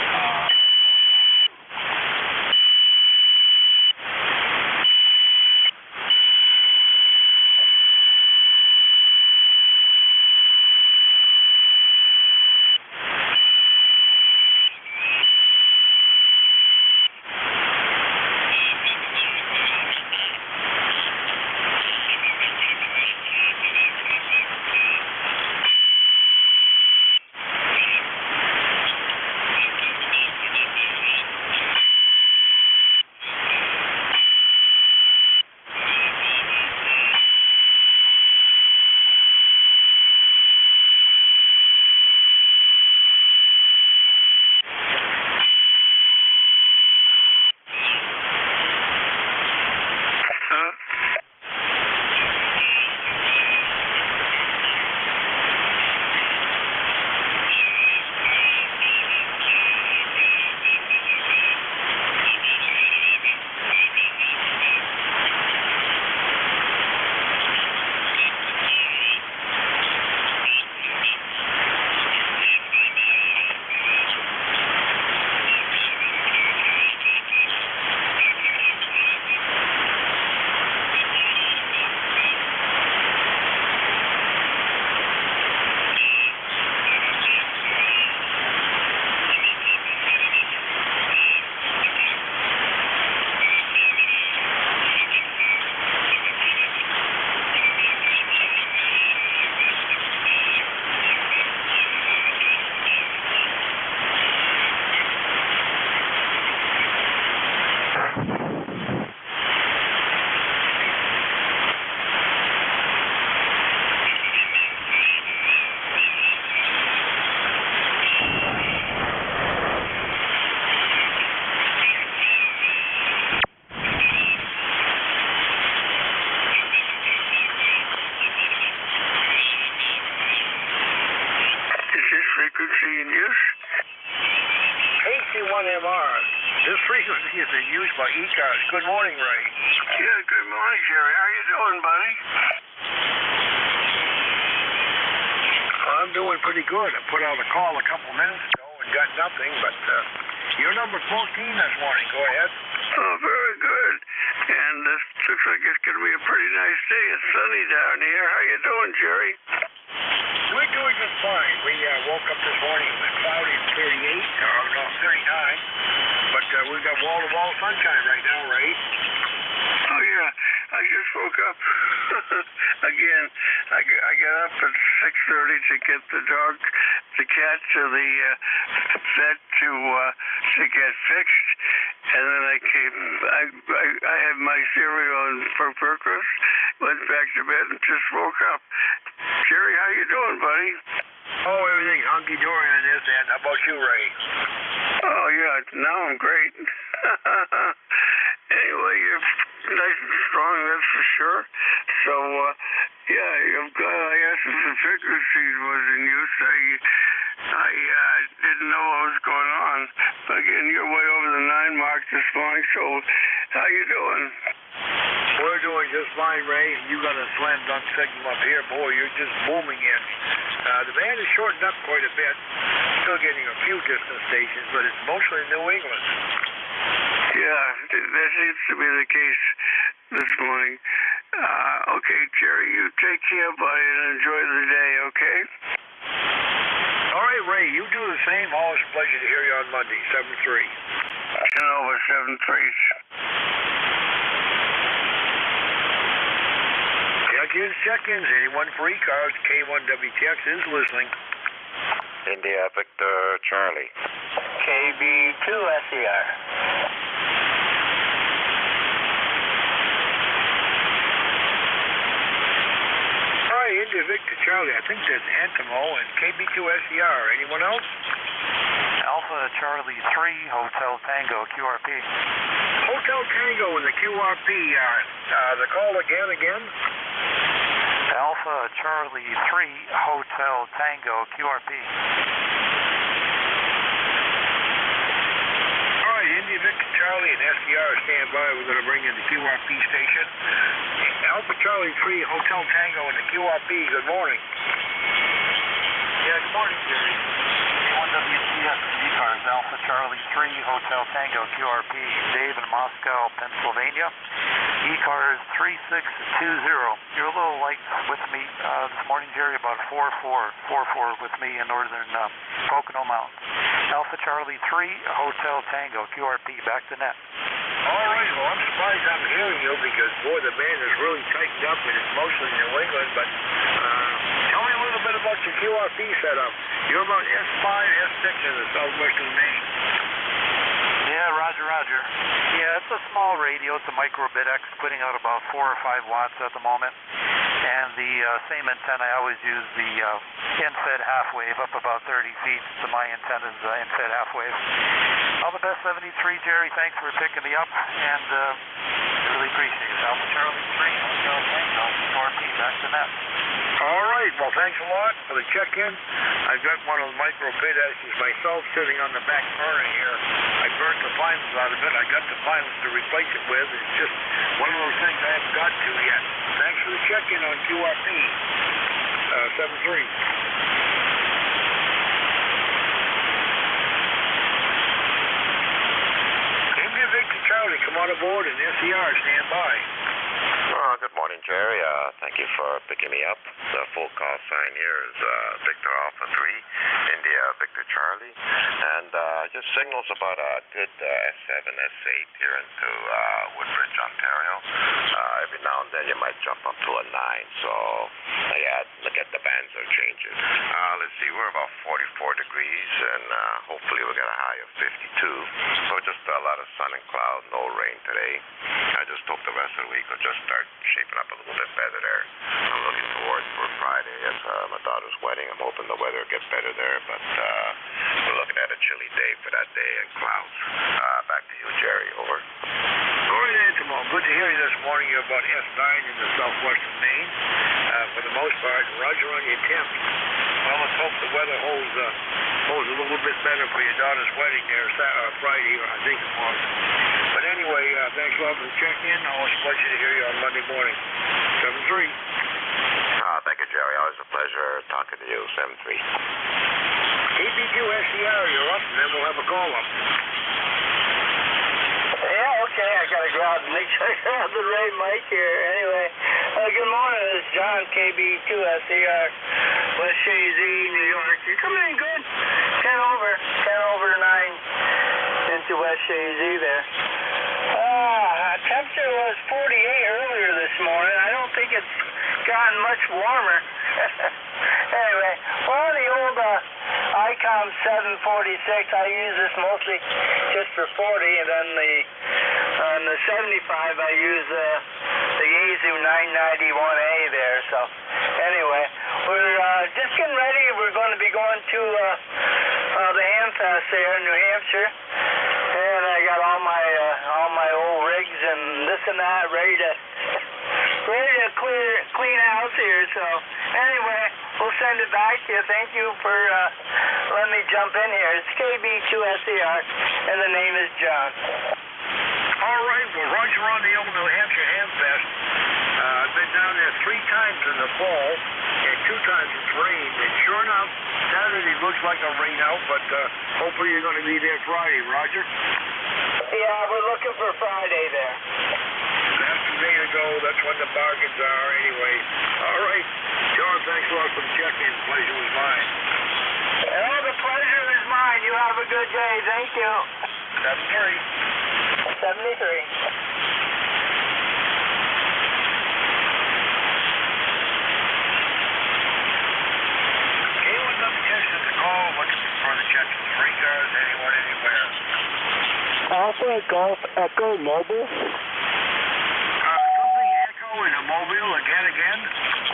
S6: KC1MR. This frequency is in use by ECARS. Good morning, Ray.
S19: Yeah, good morning, Jerry. How you doing, buddy?
S6: I'm doing pretty good. I put out a call a couple minutes ago and got nothing, but you're number 14 this morning. Go ahead.
S19: Oh, very good. And this looks like it's going to be a pretty nice day. It's sunny down here. How you doing, Jerry?
S6: We're doing just fine. We woke up this morning. It was cloudy at 38, or no, 39. But we've got wall-to-wall sunshine right now, Ray.
S19: Oh, yeah. I just woke up. Again, I got up at 6:30 to get the cat to the vet to get fixed. And then I came, I had my cereal for breakfast, went back to bed and just woke up. Jerry, how you doing, buddy?
S6: Oh, everything hunky-dory on this end. How about you, Ray?
S19: Oh, yeah, now I'm great. Anyway, you're nice and strong, that's for sure. So, yeah, I'm glad I asked if the frequency was in use. I didn't know what was going on. But again, you're way over the 9 mark this morning, so how you doing?
S11: We're doing just fine, Ray. You got a slam dunk signal up here. Boy, you're just booming in. The band has shortened up quite a bit. Still getting a few distant stations, but it's mostly New England.
S17: Yeah, that seems to be the case this morning. Okay, Jerry, you take care, buddy, and enjoy the day, okay?
S11: All right, Ray, you do the same. Always a pleasure to hear you on Monday, 7-3.
S17: 10/7-3.
S11: Check-ins. Anyone for ECARS, K1WTX is listening.
S6: India Victor Charlie.
S8: KB2SER.
S11: All right, India Victor Charlie. I think that's Antimo and KB2SER. Anyone else?
S23: Alpha Charlie 3, Hotel Tango, QRP.
S11: Hotel Tango in the QRP. The call again.
S23: Alpha Charlie 3, Hotel Tango, QRP.
S11: All right, India Victor Charlie and SDR stand by. We're going to bring in the QRP station. Alpha Charlie 3, Hotel Tango in the QRP. Good morning.
S23: Yeah, good morning, Jerry. K1WTX ECARS, Alpha Charlie 3, Hotel Tango, QRP, Dave in Moscow, Pennsylvania. ECARS 3620. You're a little light with me this morning, Jerry, about 4-4 with me in northern Pocono Mountains. Alpha Charlie 3, Hotel Tango, QRP, back to net.
S11: All right, well, I'm surprised I'm hearing you because, boy, the band is really tightened up and it's mostly New England, but tell me a little bit about your QRP setup. You're about S5, S6 in the southwestern Maine.
S23: Yeah, Roger. Yeah, it's a small radio. It's a microbit X, putting out about 4 or 5 watts at the moment. And the same antenna, I always use the infed half wave up about 30 feet. So my antenna's infed half wave. All the best, 73, Jerry. Thanks for picking me up, and really appreciate it. Alpha Charlie 3, Hotel Tango, QRP, back to net.
S11: All right, well, thanks a lot for the check-in. I've got one of the microbit X's myself sitting on the back burner here. I burnt the finals out of it. I got the finals to replace it with. It's just one of those things I haven't got to yet. Thanks for the check-in on QRP 7-3. India Victor Charlie, come on aboard and SCR, stand by.
S6: Good morning, Jerry. Thank you for picking me up. The full call sign here is Victor Alpha 3, India Victor Charlie, and just signals about a good S7, S8 here into Woodbridge, Ontario. Every now and then you might jump up to a 9, so look at the bands are changing. Let's see, we're about 44 degrees, and hopefully we'll get a high of 52. So just a lot of sun and cloud, no rain today. I just hope the rest of the week will just start shaping up a little bit better there. I'm looking forward for Friday. It's my daughter's wedding. I'm hoping the weather will get better there, but we're looking at a chilly day for that day and clouds. Back to you, Jerry. Over.
S11: All right, Antimo. Good to hear you this morning. You're about S9 in the southwestern Maine. For the most part, Roger on your temps. Well, let's hope the weather holds a little bit better for your daughter's wedding there Friday, I think it was. But anyway, thanks a lot for the check-in. Always a pleasure to hear you on Monday morning. 7-3.
S6: Thank you, Jerry. Always a pleasure talking to you. 7-3.
S11: KB2SCR, you're up, and then we'll have a call-up.
S8: Yeah, okay, I gotta go out and make sure I have the right mic here. Anyway, good morning, this is John, KB2SER, West Shazy, New York. You're coming in good. 10 over 9 into West Shazy there. Temperature was 48 earlier this morning. I don't think it's gotten much warmer. Anyway, well, the old ICOM 746, I use this mostly just for 40, and then on the 75, I use the Yaesu 991A there. So anyway, we're just getting ready. We're going to be going to the Hamfest there in New Hampshire, and I got all my old rigs and this and that ready to clean house here. So anyway, we'll send it back to you. Thank you for letting me jump in here. It's KB2SER, and the name is John.
S11: All right, well, Roger on the old New Hampshire Ham Fest. I've been down there 3 times in the fall, and 2 times it's rained. And sure enough, Saturday looks like a rain out, but hopefully you're going to be there Friday, Roger.
S14: Yeah, we're looking for Friday there.
S11: That's the day to go. That's when the bargains are anyway. All right. John, thanks a lot for the check-in. Pleasure was mine.
S14: Oh, the pleasure is mine. You have a good day. Thank you. 73.
S19: Alpha Golf Echo Mobile.
S11: Something Echo in a mobile again?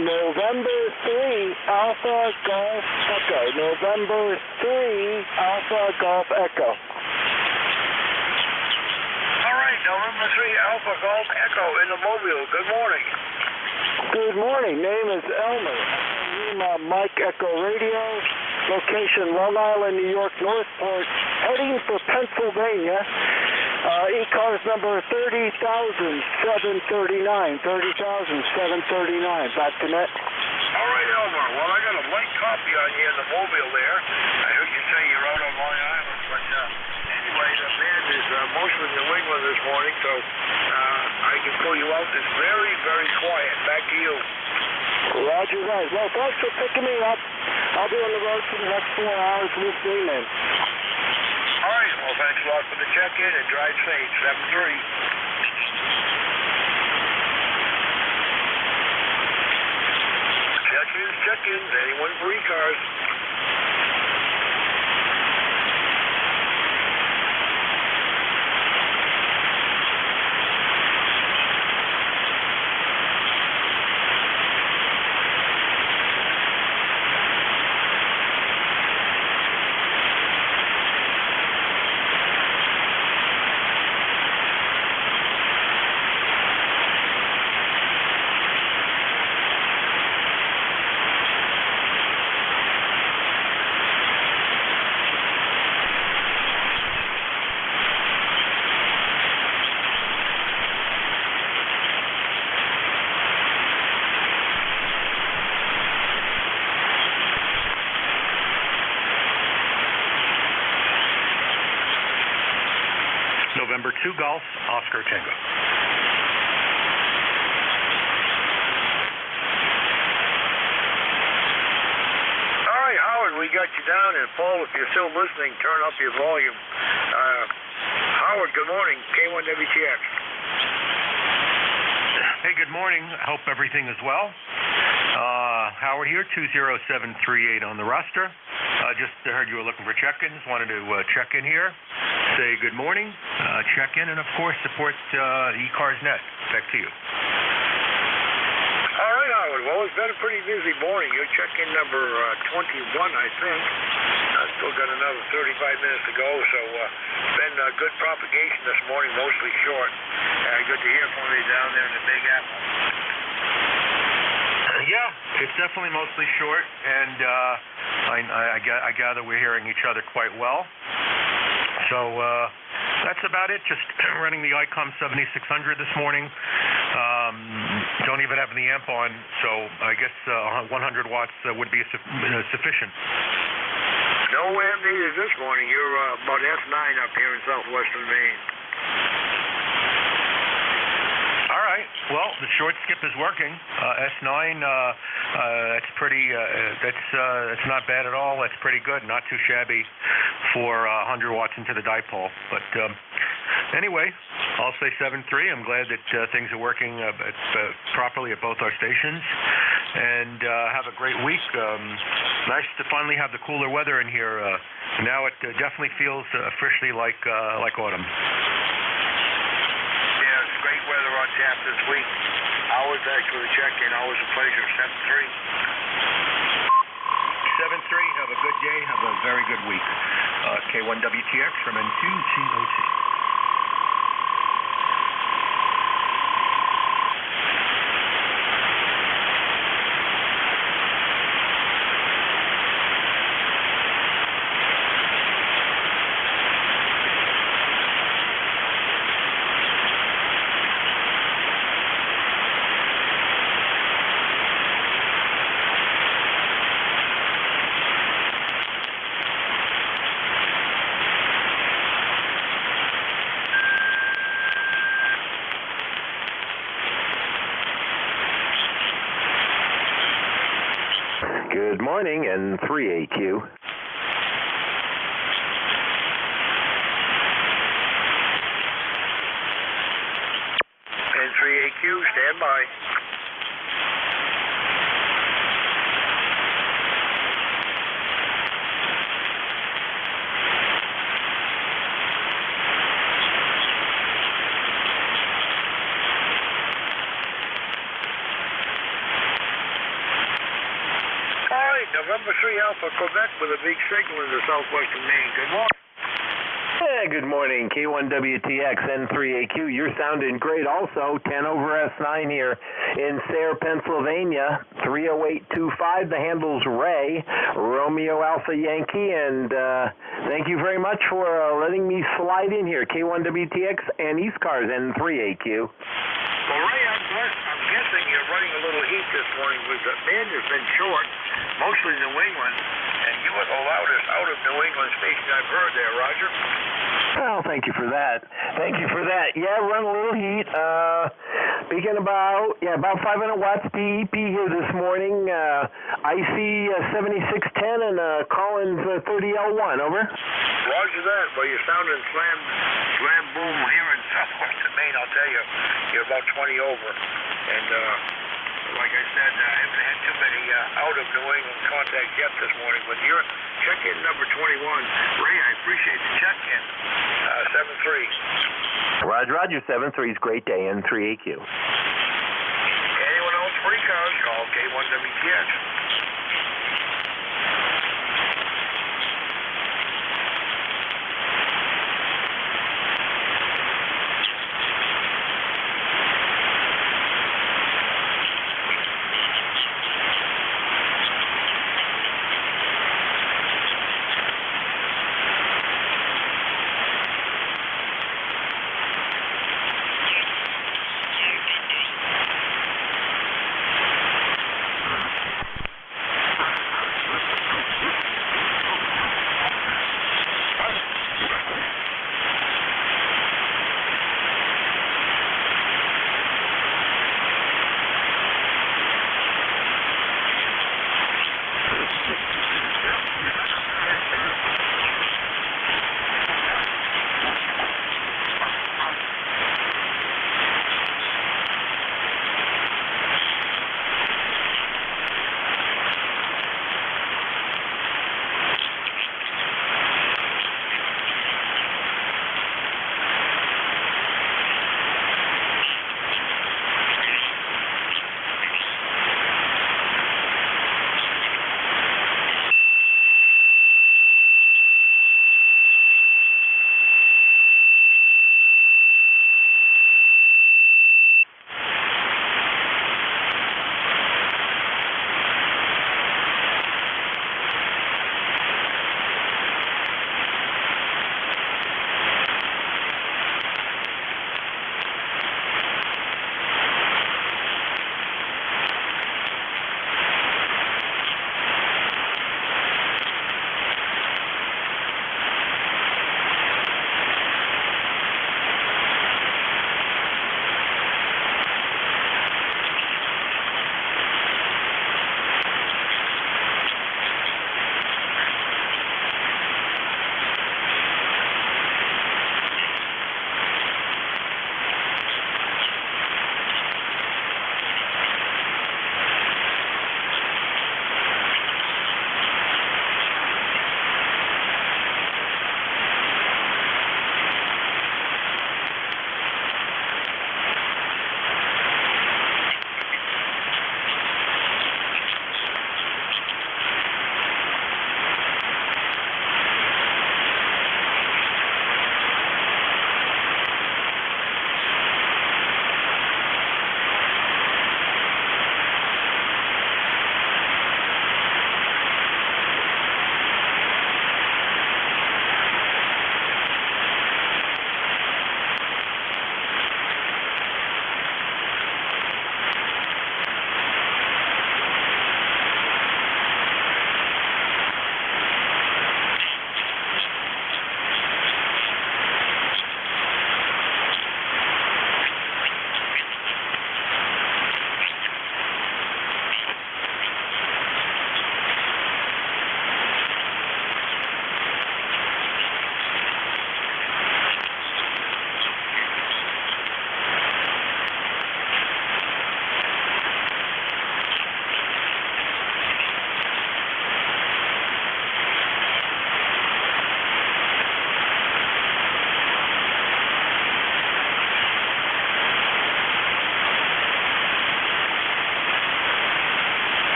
S19: November 3 Alpha Golf Echo. November 3 Alpha Golf Echo.
S11: All right, November 3 Alpha Golf Echo in the mobile. Good morning.
S19: Good morning. Name is Elmer. Mike Echo Radio. Location Long Island, New York, Northport. Heading for Pennsylvania. ECARS number 30,739. 30,739. Back to net.
S11: All right, Elmer. Well, I got a light copy on you in the mobile there. I heard you say you're out on Long Island, but anyway, the band is mostly New England this morning, so I can pull you out. It's very, very quiet. Back to you.
S19: Roger that. Well, thanks for picking me up. I'll be on the road for the next 4 hours listening in.
S11: All right. Well, thanks a lot for the check-in and drive safe. 73. Check-ins. Anyone for ECARS?
S4: November 2 Golf, Oscar Tango.
S11: All right, Howard, we got you down, and Paul, if you're still listening, turn up your volume. Howard, good morning, K1WTX.
S4: Hey, good morning. Hope everything is well. Howard here, 20738 on the roster. Just heard you were looking for check-ins. Wanted to check in here, say good morning, check in, and of course support ECARS Net. Back to you.
S11: All right, Howard. Well, it's been a pretty busy morning. You're check-in number 21, I think. Still got another 35 minutes to go, so been good propagation this morning, mostly short. Good to hear from you down there in the Big Apple.
S4: Yeah, it's definitely mostly short, and I gather we're hearing each other quite well. So that's about it. Just running the ICOM 7600 this morning. Don't even have the amp on, so I guess 100 watts would be sufficient.
S11: No amp needed this morning. You're about S9 up here in southwestern Maine.
S4: All right. Well, the short skip is working. S9, that's pretty. That's not bad at all. That's pretty good. Not too shabby for 100 watts into the dipole. But anyway, I'll say 7.3. I'm glad that things are working properly at both our stations. And have a great week. Nice to finally have the cooler weather in here. Now it definitely feels officially like autumn.
S11: Great weather on tap this week. Howard, thanks for the check-in. Always a pleasure. 7-3.
S4: 7-3. Have a good day. Have a very good week. K1WTX from N2GOT.
S7: morning, N3AQ.
S11: N3AQ, stand by. November 3 Alpha Quebec with a big signal in the southwestern Maine. Good morning.
S7: Hey, good morning, K1WTX N3AQ. You're sounding great also. 10 over S9 here in Sayre, Pennsylvania. 30825. The handle's Ray, Romeo Alpha Yankee, and thank you very much for letting me slide in here. K1WTX and ECARS N3AQ.
S11: Well, Ray, I'm guessing you're running a little heat this morning with the band has been short, mostly New England, and you were the loudest out of New England station I've heard there, Roger.
S7: Well, thank you for that. Thank you for that. Yeah, run a little heat. Speaking about 500 watts PEP here this morning. IC 7610 and Collins 30L1. Over.
S11: Roger that. Well, you're sounding slam boom here in southwestern Maine. I'll tell you, you're about 20 over, and like I said, I haven't had too many out of New England contacts yet this morning, but you're check-in number 21. Ray, I appreciate the check-in. 7-3.
S7: Roger, 7-3's great day, N3AQ.
S11: Anyone else for ECARS, call K1WTX.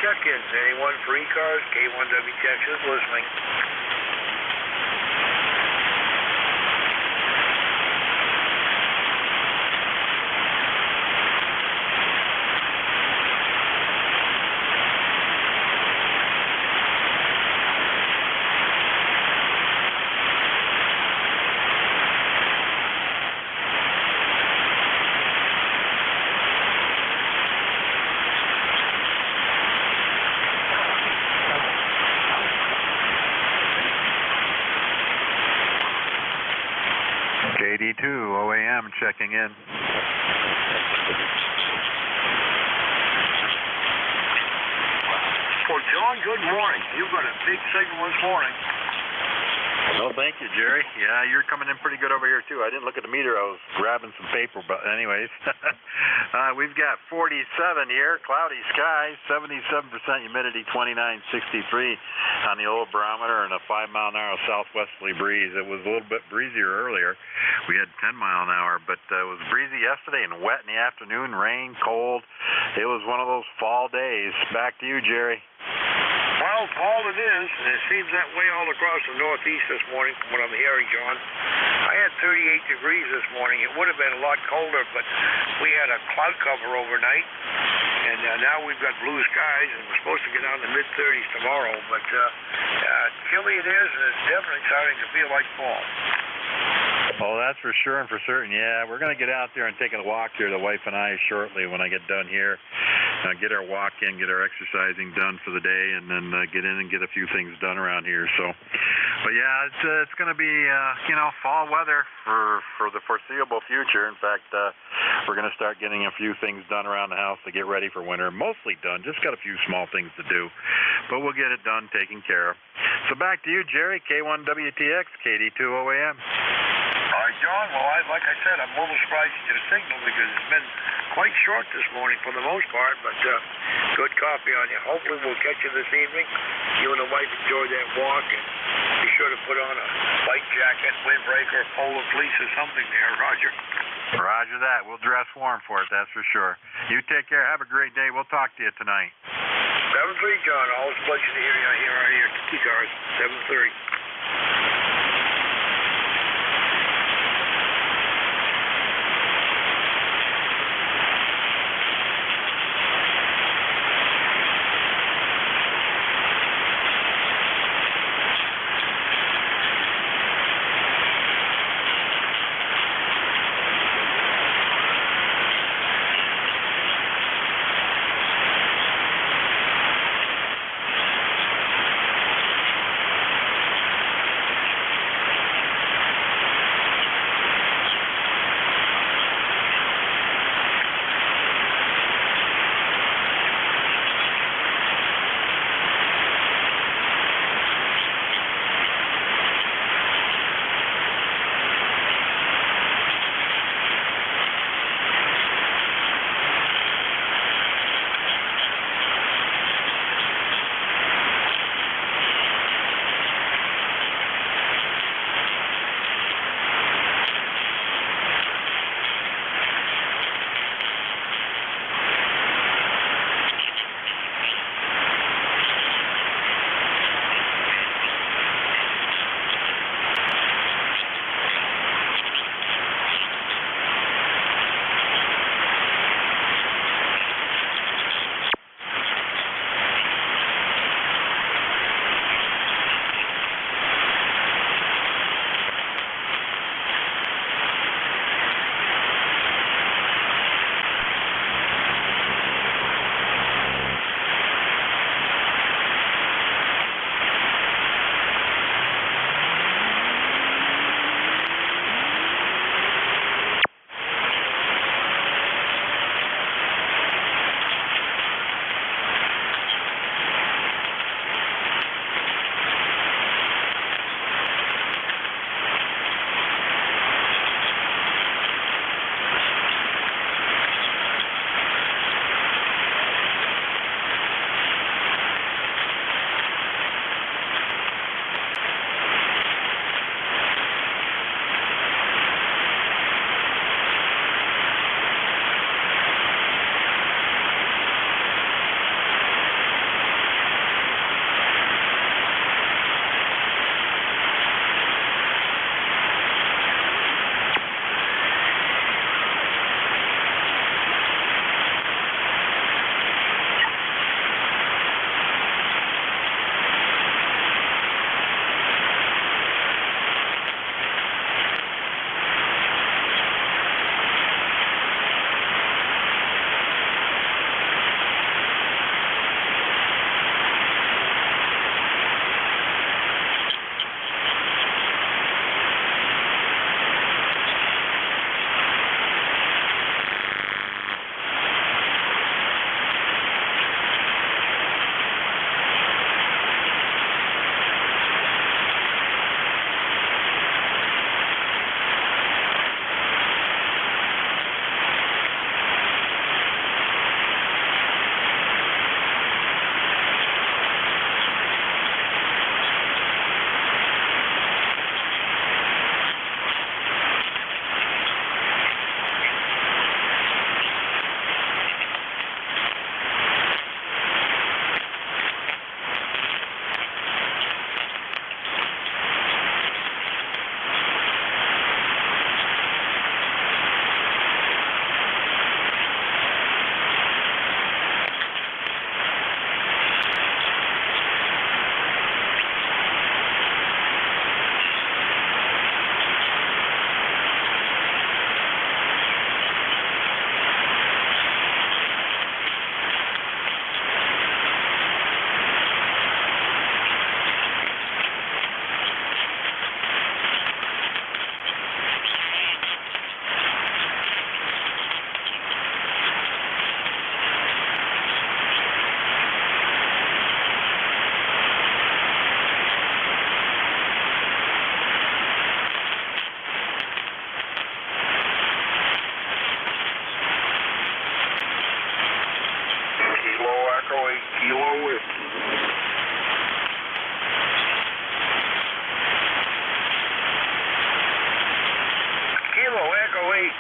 S11: check-ins. Anyone for ECARS? K1WTX is listening.
S13: KD2 OAM checking in.
S11: Well, John, good morning. You've got a big signal this morning.
S13: No, thank you, Jerry. Yeah, you're coming in pretty good over here, too. I didn't look at the meter. I was grabbing some paper, but anyways. We've got 47 here, cloudy skies, 77% humidity, 29.63 on the old barometer, and a 5-mile-an-hour southwesterly breeze. It was a little bit breezier earlier. We had 10 mile an hour, but it was breezy yesterday and wet in the afternoon, rain, cold. It was one of those fall days. Back to you, Jerry.
S11: Well, fall it is, and it seems that way all across the Northeast this morning from what I'm hearing, John. I had 38 degrees this morning. It would have been a lot colder, but we had a cloud cover overnight, and now we've got blue skies, and we're supposed to get down to mid-30s tomorrow. But chilly it is, and it's definitely starting to feel like fall.
S13: Oh, that's for sure and for certain. Yeah, we're going to get out there and take a walk here, the wife and I, shortly when I get done here. Get our walk in, get our exercising done for the day, and then get in and get a few things done around here. So, but yeah, it's going to be fall weather for the foreseeable future. In fact, we're going to start getting a few things done around the house to get ready for winter. Mostly done, just got a few small things to do, but we'll get it done, taken care of. So back to you, Jerry. K1WTX, KD2 OAM.
S11: All right, John. Well, like I said, I'm a little surprised at your signal because it's been quite short this morning for the most part, but good copy on you. Hopefully we'll catch you this evening. You and the wife enjoy that walk, and be sure to put on a light jacket, windbreaker, polar fleece or something there, Roger.
S13: Roger that. We'll dress warm for it, that's for sure. You take care. Have a great day. We'll talk to you tonight.
S11: 7-3, John. Always a pleasure to hear you here on here. ECARS, 7-3.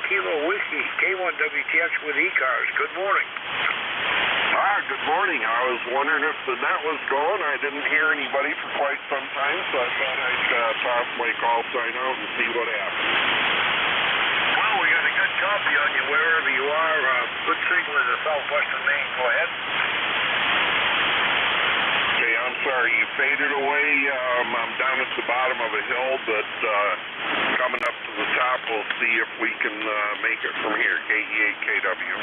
S11: Kilo Whiskey, K1WTX with ECARS. Good morning.
S16: Good morning. I was wondering if the net was going. I didn't hear anybody for quite some time, so I thought I'd toss my call sign out and see what happened.
S11: Well, we got a good copy on you wherever you are. Good signal in the southwestern Maine. Go ahead.
S16: Okay, I'm sorry. You faded away. I'm down at the bottom of a hill, but coming up to the top, we'll see if we can make it from here. KE8KW.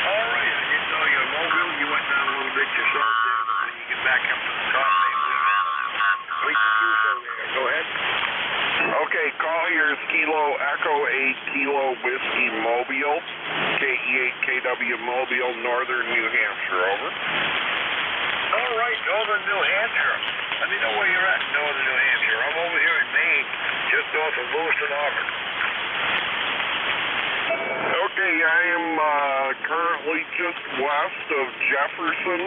S11: All right. I didn't know you're mobile. You went down a little bit yourself there, but when you get back up to the top, maybe we can wait the QSO there. Go ahead.
S16: Okay, call here is Kilo Echo 8 Kilo Whiskey Mobile, KE8KW Mobile, Northern New Hampshire, over.
S11: All right, Northern New Hampshire. Let me know where you're at in Northern New Hampshire. I'm over here in Maine, just north of Lewiston, Auburn.
S16: Okay, I am currently just west of Jefferson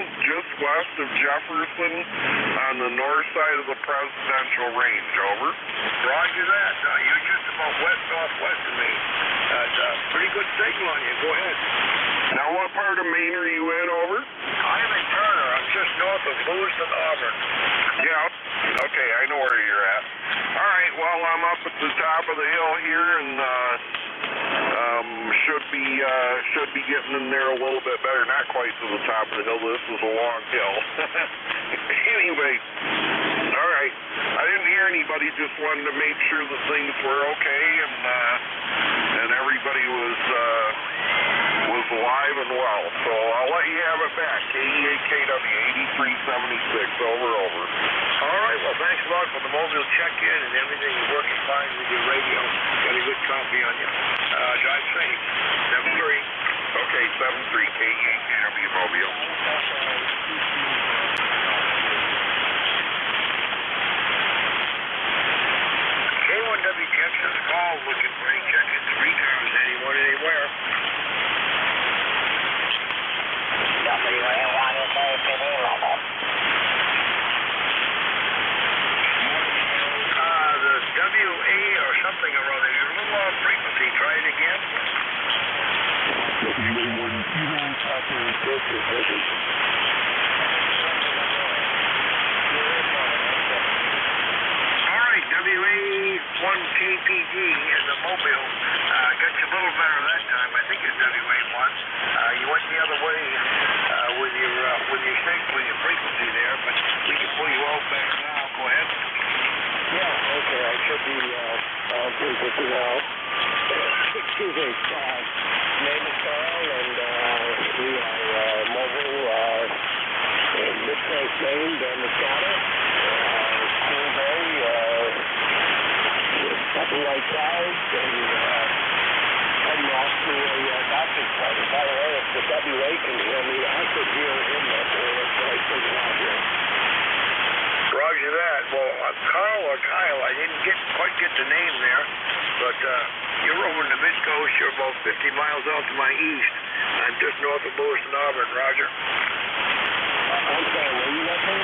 S16: on the north side of the Presidential Range, over.
S11: Roger that. You're just about west-northwest of me. That's a pretty good signal on you. Go ahead.
S16: Now, what part of Maine are you in, over?
S11: I'm in Turner. I'm just north of Lewiston, Auburn.
S16: Yeah, okay, I know where you're at. All right, well, I'm up at the top of the hill here, and should be getting in there a little bit better. Not quite to the top of the hill. This is a long hill. Anyway, all right. I didn't hear anybody. Just wanted to make sure that things were okay, and everybody was alive and well. So I'll let you have it back. KE8KW 8376. Over.
S11: All right. Well, thanks a lot for the mobile check-in and everything. You're working fine with your radio. Got a good copy on you. Drive safe. 73.
S16: Okay, 73 KE8KW Mobile.
S11: K1WTX is a call looking for any check-ins, recars, anyone, anywhere. The WA or something or other. You're a little off frequency. Try it again. All right, WA1KPD in the mobile. Got you a little better that time. I think it's WA1. You went the other way with your frequency there, but we can pull you out better now. Go ahead.
S18: Yeah, okay, I should be on frequency now. Excuse me. Name is Carl, and we are mobile in Mid-Coast Maine, down the counter. Cool day, couple white clouds, and heading off to a doctor's appointment. By the way, if the WA can hear me, I could hear him up there. That's what I figured out here.
S11: Roger that. Well, Carl or Kyle, I didn't quite get the name there, but you're over in the mid-coast. You're about 50 miles out to my east. I'm just north of Lewiston, Auburn. Roger.
S18: I'm sorry, where you located?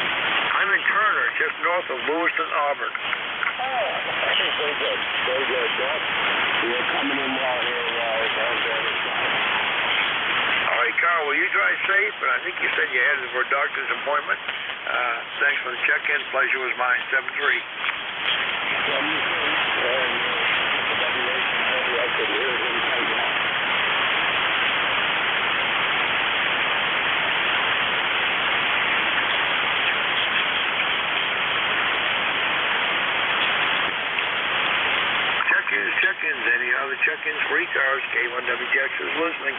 S11: I'm in Turner, just north of Lewiston, Auburn.
S18: Oh, very good. Very good. You're coming in well here down there.
S11: All right, Carl, well, you drive safe, and I think you said you headed for a doctor's appointment. Thanks for the check-in. Pleasure was mine. 7-3. Check-ins. Any other check-ins? Free cars. K1WTX is listening.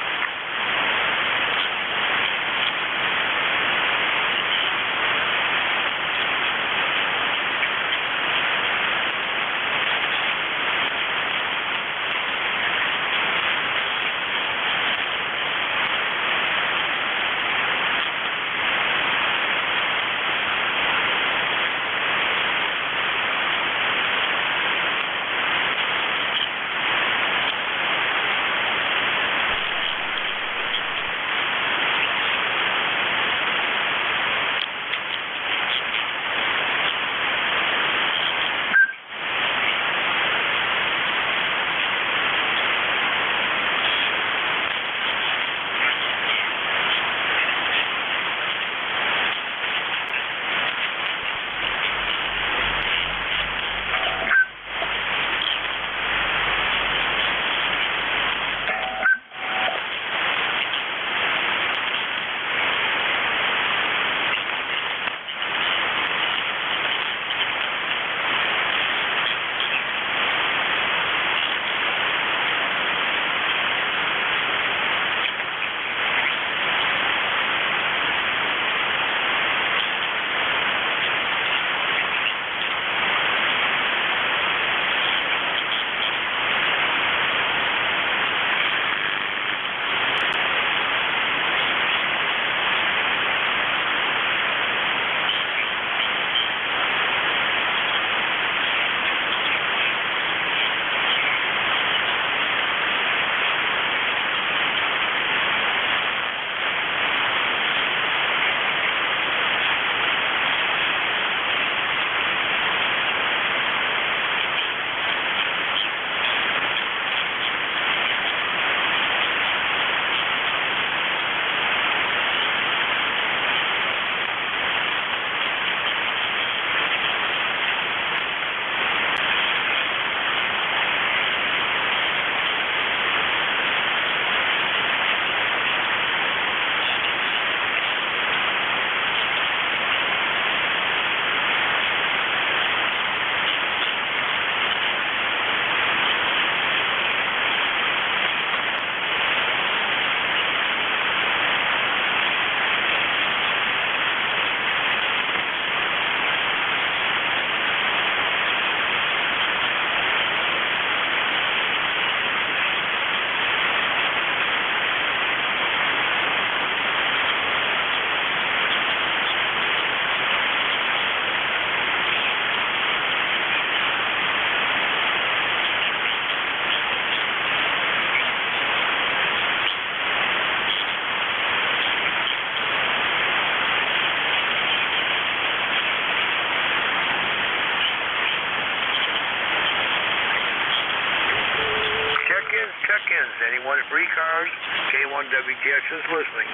S11: check-ins. Anyone for ECARS, K1WTX is listening.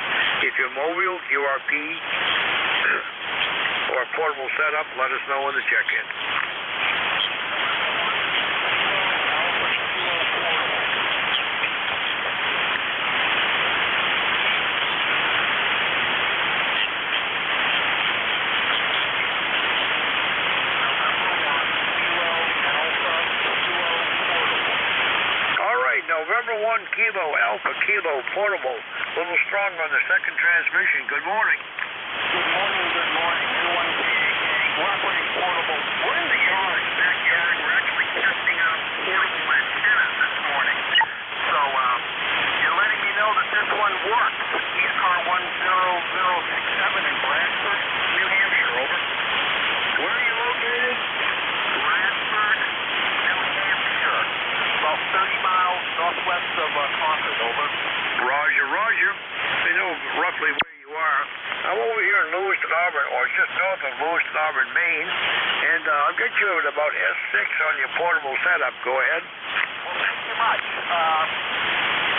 S11: If you're mobile, QRP, or portable setup, let us know in the check-in. November 1 Kilo Alpha Kilo Portable, a little stronger on the second transmission. Good morning.
S9: Good morning, good morning. We're operating portable. We're in the yard, backyard. We're actually testing out portable antennas this morning. So you're letting me know that this one works. ECAR 10067 in Bradford, New Hampshire, over.
S11: Where are you located?
S9: Bradford, New Hampshire. About 30 miles northwest of Concord, over.
S11: Roger, roger. I know roughly where you are. I'm over here in Lewiston, Auburn, or just north of Lewiston, Auburn, Maine, and I'll get you at about S6 on your portable setup. Go ahead.
S9: Well, thank you much.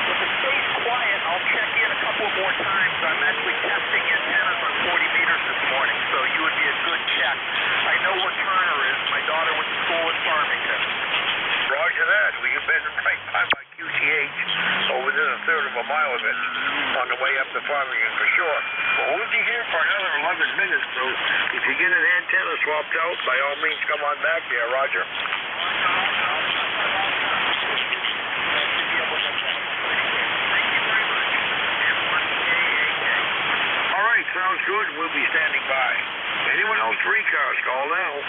S9: If it stays quiet, I'll check in a couple more times. I'm actually testing antennas on 40 meters this morning, so you would be a good check. I know where Turner is. My daughter went to school in Farmington.
S11: Roger that. Well, you've been right by my QTH, so within a third of a mile of it, on the way up to Farmington for sure. Well, we'll be here for another 11 minutes, so if you get an antenna swapped out, by all means, come on back there, Roger. All right, sounds good. We'll be standing by. Anyone else for ECARS, call now.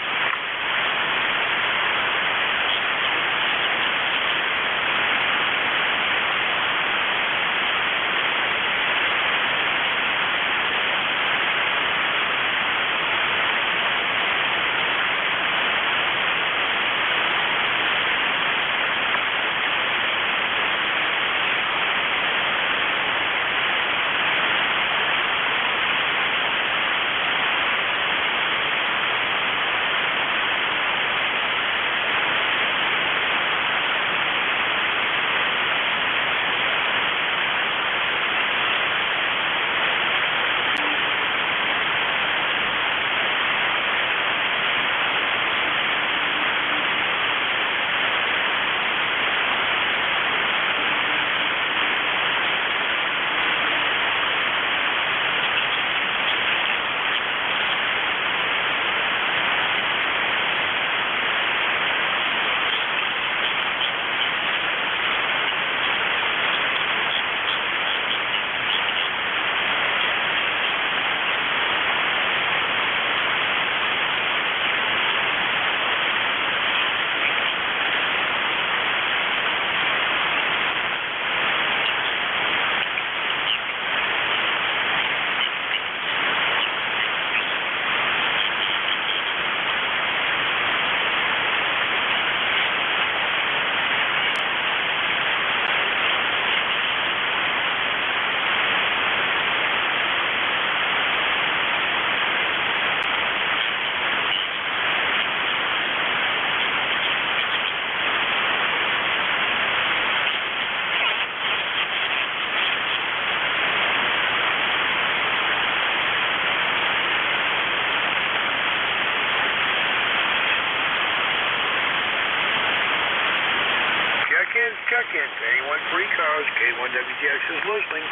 S11: Check-ins. Anyone for ECARS, K1WTX is listening.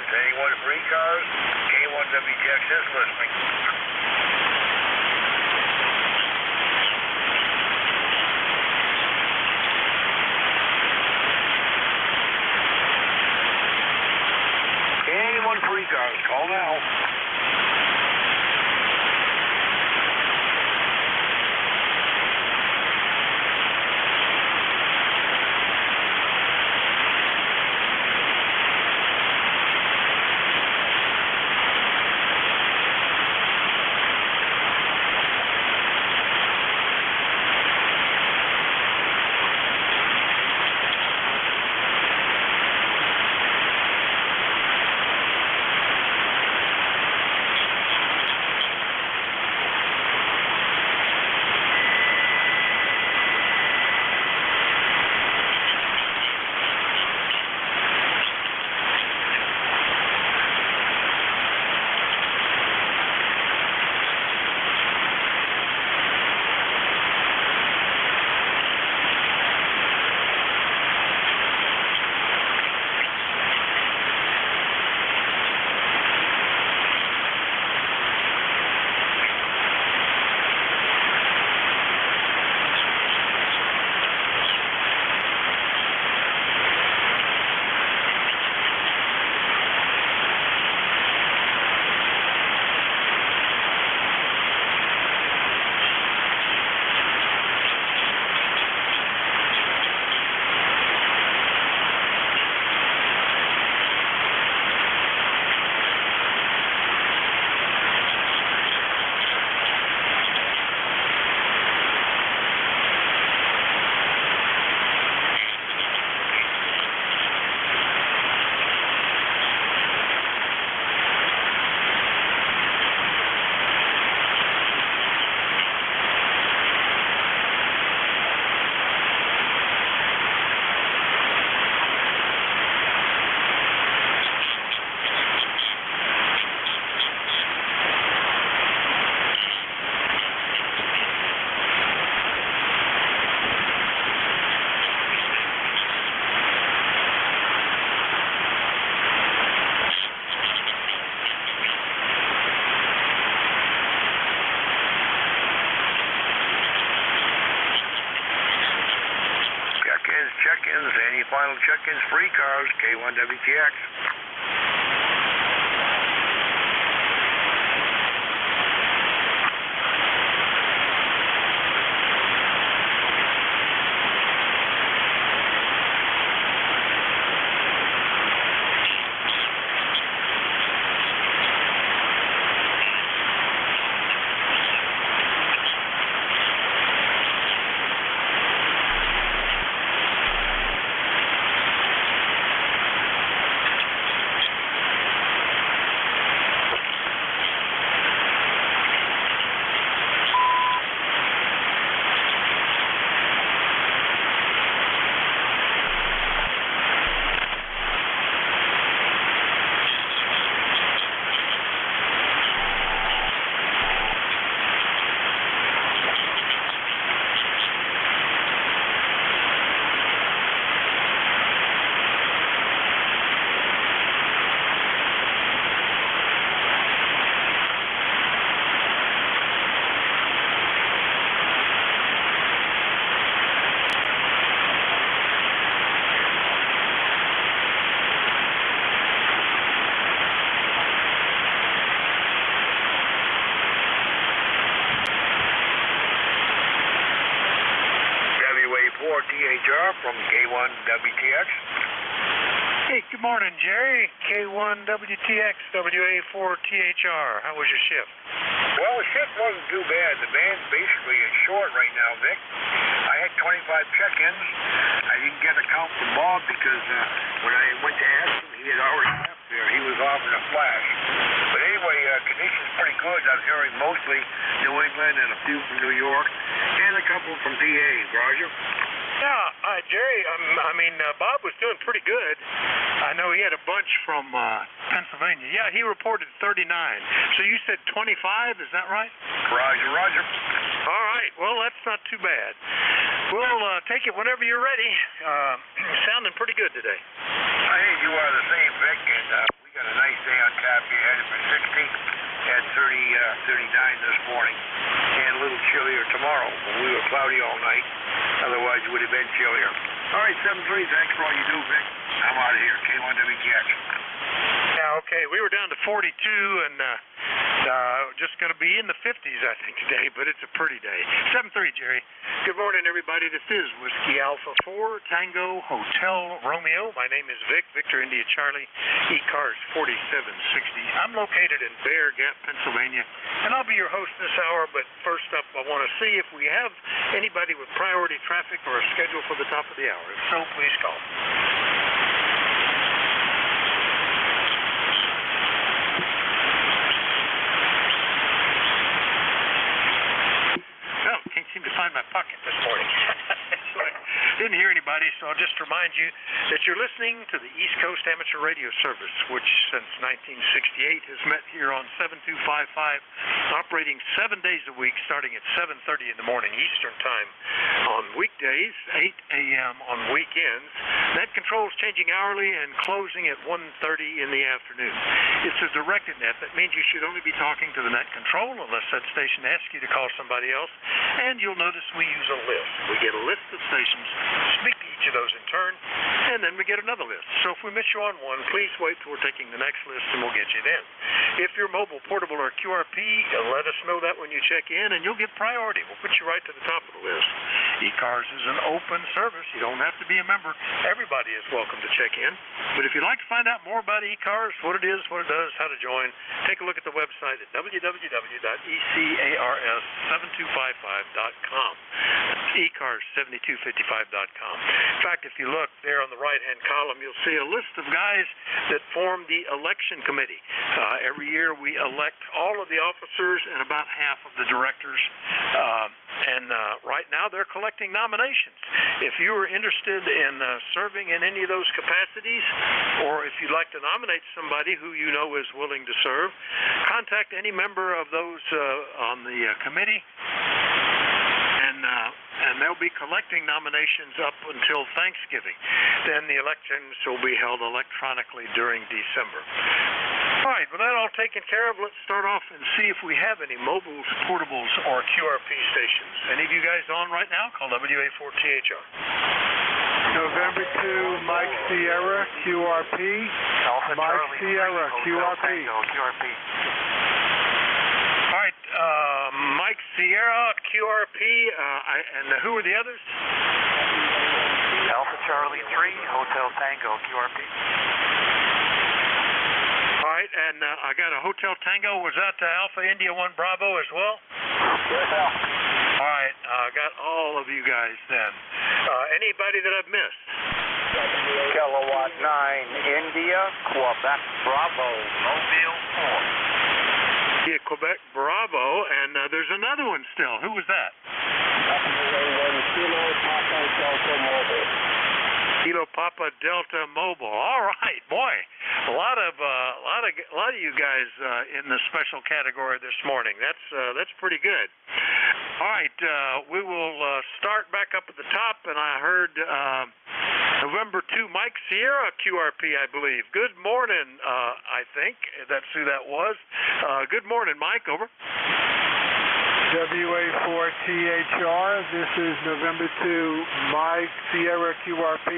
S11: Anyone for ECARS? K1WTX is listening. Anyone for ECARS? Call now. Check-ins, any final check-ins for ECARS, K1WTX. THR from K1WTX.
S15: Hey, good morning, Jerry. K1WTX, WA4THR. How was your shift?
S11: Well, the shift wasn't too bad. The band basically is short right now, Vic. I had 25 check-ins. I didn't get a count from Bob because when I went to ask him, he had already left there. He was off in a flash. But anyway, conditions pretty good. I'm hearing mostly New England and a few from New York and a couple from PA. Roger?
S15: Yeah, Jerry, Bob was doing pretty good. I know he had a bunch from Pennsylvania. Yeah, he reported 39. So you said 25, is that right?
S11: Roger, roger.
S15: All right, well, that's not too bad. We'll take it whenever you're ready. Sounding pretty good today.
S11: Hey, you are the same, Vic, and we got a nice day on tap here, headed for 60. Had 39 this morning, and a little chillier tomorrow. We were cloudy all night. Otherwise, it would have been chillier. All right, 7-3. Thanks for all you do, Vic. I'm out of here. K1WTX.
S15: Yeah, okay. We were down to 42 and just going to be in the 50s, I think, today, but it's a pretty day. 7-3, Jerry. Good morning, everybody. This is Whiskey Alpha 4, Tango Hotel Romeo. My name is Vic, Victor India Charlie, ECARS 4760. I'm located in Bear Gap, Pennsylvania, and I'll be your host this hour, but first up, I want to see if we have anybody with priority traffic or a schedule for the top of the hour. If so, please call. Can't seem to find my pocket this morning. So I didn't hear anybody, so I'll just remind you that you're listening to the East Coast Amateur Radio Service, which since 1968 has met here on 7255, operating 7 days a week, starting at 7:30 in the morning Eastern Time on weekdays, 8 a.m. on weekends. Net control is changing hourly and closing at 1:30 in the afternoon. It's a directed net. That means you should only be talking to the net control unless that station asks you to call somebody else. And you'll notice we use a list. We get a list of stations, speak to each of those in turn, and then we get another list. So if we miss you on one, please wait till we're taking the next list and we'll get you then. If you're mobile, portable, or QRP, let us know that when you check in and you'll get priority. We'll put you right to the top of the list. ECARS is an open service. You don't have to be a member. Everybody is welcome to check in. But if you'd like to find out more about ECARS, what it is, what it does, how to join, take a look at the website at www.ecars7255.com. ECARS7255.com. In fact, if you look there on the right-hand column, you'll see a list of guys that form the election committee. Every year we elect all of the officers and about half of the directors. Right now they're collecting nominations. If you are interested in serving in any of those capacities, or if you'd like to nominate somebody who you know is willing to serve, contact any member of those on the committee, and they'll be collecting nominations up until Thanksgiving. Then the elections will be held electronically during December. All right, with that all taken care of, let's start off and see if we have any mobiles, portables, or QRP stations. Any of you guys on right now? Call WA4THR.
S12: November 2, Mike Sierra, QRP.
S23: Alpha
S12: Mike
S23: Charlie
S12: Sierra,
S23: 3,
S12: QRP.
S23: QRP.
S15: All right, Mike Sierra, QRP, and who are the others?
S23: Alpha Charlie 3, Hotel Tango, QRP.
S15: All right, and I got a Hotel Tango. Was that Alpha India 1 Bravo as well?
S23: Yes, Al.
S15: All right, I got all of you guys then. Anybody that I've missed?
S14: Kilowatt 9, India, Quebec, Bravo, Mobile 4.
S15: Yeah, Quebec Bravo, and there's another one still. Who was that?
S18: Kilo Papa Delta Mobile.
S15: Kilo Papa Delta Mobile. All right, boy, a lot of you guys in the special category this morning. That's pretty good. All right, we will start back up at the top, and I heard November 2, Mike Sierra, QRP, I believe. Good morning, I think that's who that was. Good morning, Mike, over.
S12: WA4THR, this is November 2, Mike Sierra, QRP.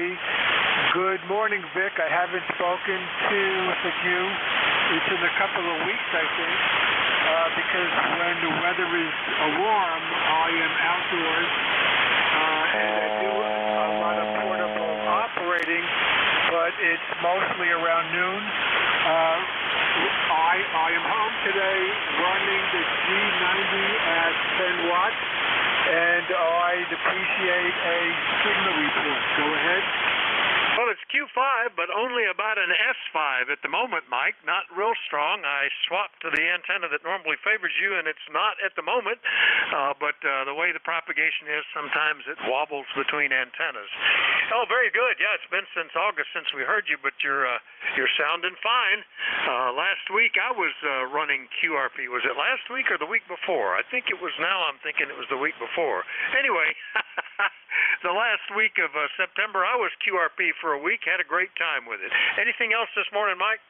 S12: Good morning, Vic. I haven't spoken to you. It's in a couple of weeks, I think, because when the weather is warm, I am outdoors, and I do a lot of portable operating, but it's mostly around noon. I am home today running the G90 at 10 watts, and I'd appreciate a signal report. Go ahead.
S15: Well, it's Q5, but only about an S5 at the moment, Mike. Not real strong. I swapped to the antenna that normally favors you, and it's not at the moment. But the way the propagation is, sometimes it wobbles between antennas. Oh, very good. Yeah, it's been since August since we heard you, but you're sounding fine. Last week I was running QRP. Was it last week or the week before? I think it was. Now I'm thinking it was the week before. Anyway. The last week of September, I was QRP for a week. Had a great time with it. Anything else this morning, Mike?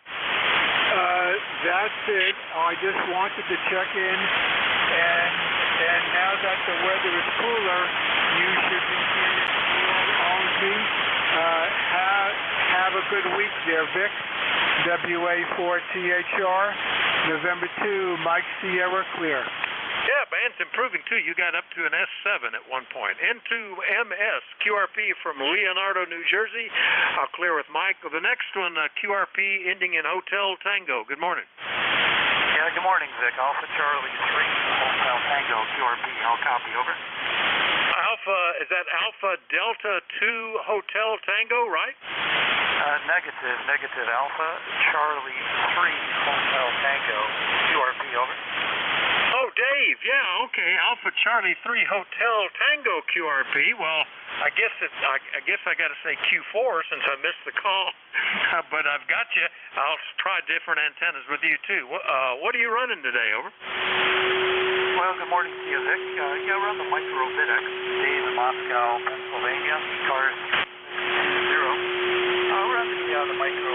S12: That's it. I just wanted to check in, and now that the weather is cooler, you should be getting only. Have a good week there, Vic. WA4THR, November 2, Mike Sierra, clear.
S15: Yeah, band's improving too. You got up to an S7 at one point. N2MS, QRP from Leonardo, New Jersey. I'll clear with Mike. The next one, QRP ending in Hotel Tango. Good morning.
S23: Yeah, good morning, Vic. Alpha Charlie 3, Hotel Tango, QRP. I'll copy, over.
S15: Alpha, is that Alpha Delta 2 Hotel Tango, right?
S23: Negative. Alpha Charlie 3, Hotel Tango, QRP, over.
S15: Oh, Dave, yeah, okay. Alpha Charlie 3 Hotel Tango QRP. Well, I guess I got to say Q4 since I missed the call, but I've got you. I'll try different antennas with you too. What are you running today? Over.
S23: Well, good morning to you, Vic. Yeah, we're on the Micro Bidex, Dave in Moscow, Pennsylvania. ECARS 0. We're on the Micro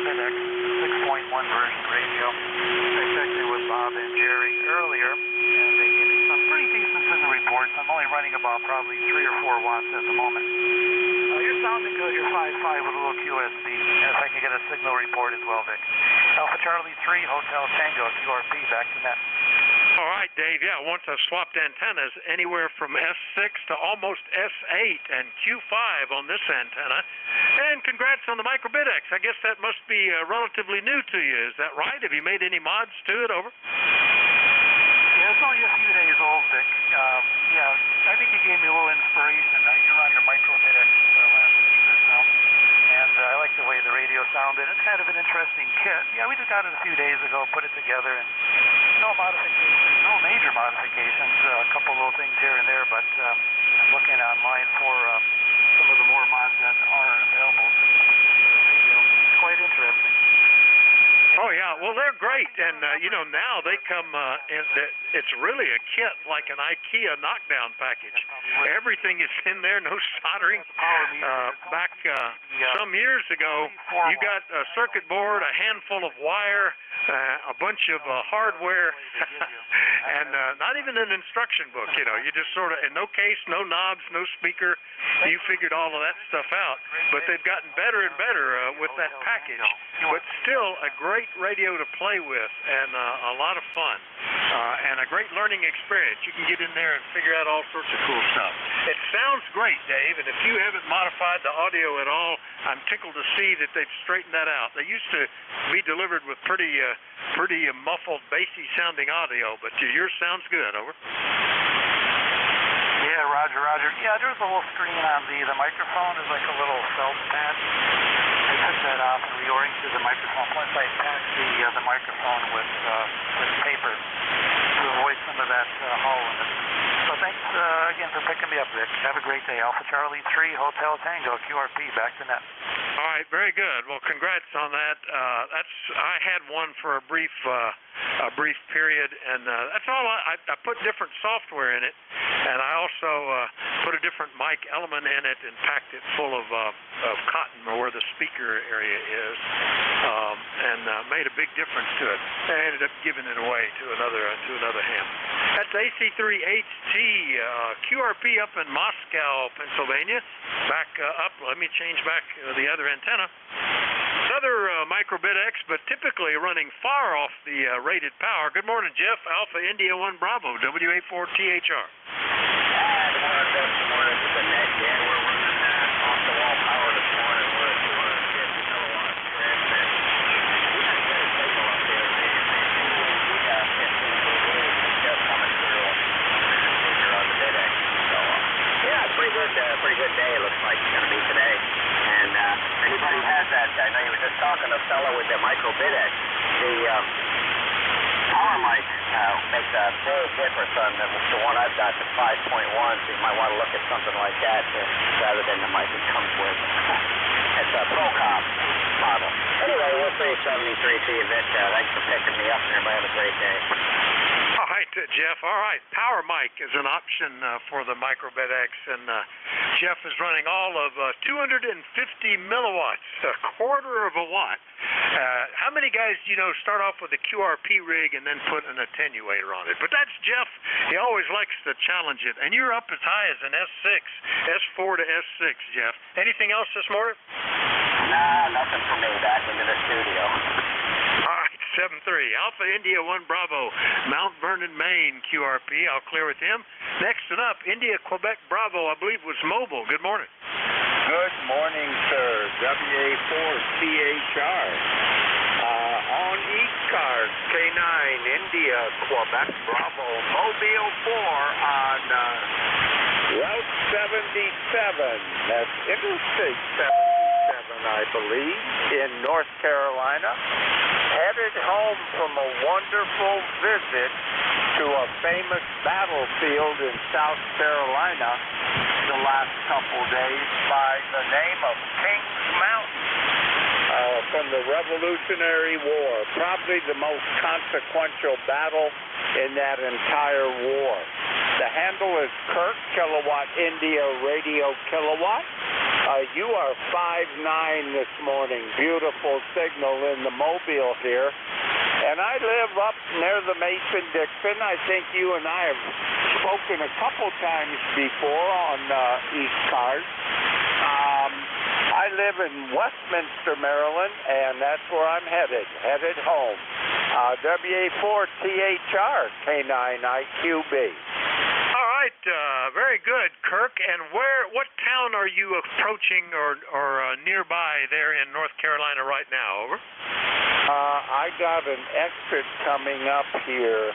S23: Bidex 6.1 version radio. I checked in with Bob and Jerry earlier, and they gave me some pretty decent signal reports. I'm only running about probably 3 or 4 watts at the moment. You're sounding good. You're 5.5 with a little QSB. And if I can get a signal report as well, Vic. Alpha Charlie 3, Hotel Tango, QRP, back to net.
S15: All right, Dave. Yeah, once I've swapped antennas anywhere from S6 to almost S8 and Q5 on this antenna. And congrats on the Micro Bidex. I guess that must be relatively new to you. Is that right? Have you made any mods to it? Over.
S23: Yeah, it's only a few days old, Vic. Yeah, I think you gave me a little inspiration. You're on your Micro Bidex last week or so. And I like the way the radio sounded. It's kind of an interesting kit. Yeah, we just got it a few days ago, put it together, and no modifications, no major modifications, a couple little things here and there, but I'm looking online for some of the more mods that are available for the radio. It's quite interesting.
S15: Oh, yeah. Well, they're great. And, now they come it's really a kit like an IKEA knockdown package. Everything is in there, no soldering. Back some years ago, you got a circuit board, a handful of wire, a bunch of hardware, and not even an instruction book. You just sort of, and no case, no knobs, no speaker. You figured all of that stuff out. But they've gotten better and better with that package. But still a great radio to play with and a lot of fun and a great learning experience. You can get in there and figure out all sorts of cool stuff. It sounds great, Dave, and if you haven't modified the audio at all, I'm tickled to see that they've straightened that out. They used to be delivered with pretty muffled, bassy sounding audio, but yours sounds good. Over.
S23: Yeah, Roger. Yeah, there's a little screen on the microphone. There's like a little felt pad. I took that off and reoriented the microphone. Once I packed the microphone with paper to avoid some of that hull in it. So thanks again for picking me up, Vic. Have a great day. Alpha Charlie 3, Hotel Tango, QRP, back to net.
S15: All right, very good. Well, congrats on that. I had one for a brief period, and that's all. I put different software in it, and I also put a different mic element in it and packed it full of cotton where the speaker area is, and made a big difference to it. I ended up giving it away to another ham. That's AC3HT QRP up in Moscow, Pennsylvania. Back up. Let me change back the other antenna. Another Micro Bidex, but typically running far off the rated power. Good morning, Jeff. Alpha India 1 Bravo, WA4THR.
S9: Good morning, Jeff. Good morning. This is Ned. Yeah, we're running off-the-wall power this morning. We're at 250 kilowatts transmit. We got a good signal up there. We got 15 dB just coming through the speaker on the Bidex. So, yeah, pretty good day it looks like it's going to be today. And anybody has that, I know you were just talking to a fellow with the Micro Bidex, the power mic makes a big difference on the one I've got, the 5.1, so you might want to look at something like that rather than the mic it comes with. It's a ProCom model. Anyway, we'll say 73 to you, Vic. Thanks for picking me up, and everybody have a great day.
S15: All right, Jeff. All right, power mic is an option for the Micro Bidex, and Jeff is running all of 250 milliwatts, a quarter of a watt. How many guys, start off with a QRP rig and then put an attenuator on it? But that's Jeff. He always likes to challenge it. And you're up as high as an S6, S4 to S6, Jeff. Anything else this morning?
S18: Nah, nothing for me. Back into the studio.
S15: All right, 7-3. Alpha India 1 Bravo, Mount Vernon, Maine, QRP. I'll clear with him. Next one up, India Quebec Bravo, I believe was mobile. Good morning.
S20: Good morning, sir. WA4THR. On ECARS, K9, India, Quebec, Bravo, Mobile 4 on Route 77. That's Interstate 77, I believe, in North Carolina. Headed home from a wonderful visit to a famous battlefield in South Carolina the last couple days by the name of Kings Mountain. From the Revolutionary War, probably the most consequential battle in that entire war. The handle is Kirk, Kilowatt India Radio Kilowatt. You are 5'9" this morning. Beautiful signal in the Mobile here. And I live up near the Mason-Dixon. I think you and I have spoken a couple times before on ECARS. I live in Westminster, Maryland, and that's where I'm headed home. WA4THR, K9IQB.
S15: All right, very good, Kirk. And what town are you approaching or nearby there in North Carolina right now? Over.
S20: I got an exit coming up here.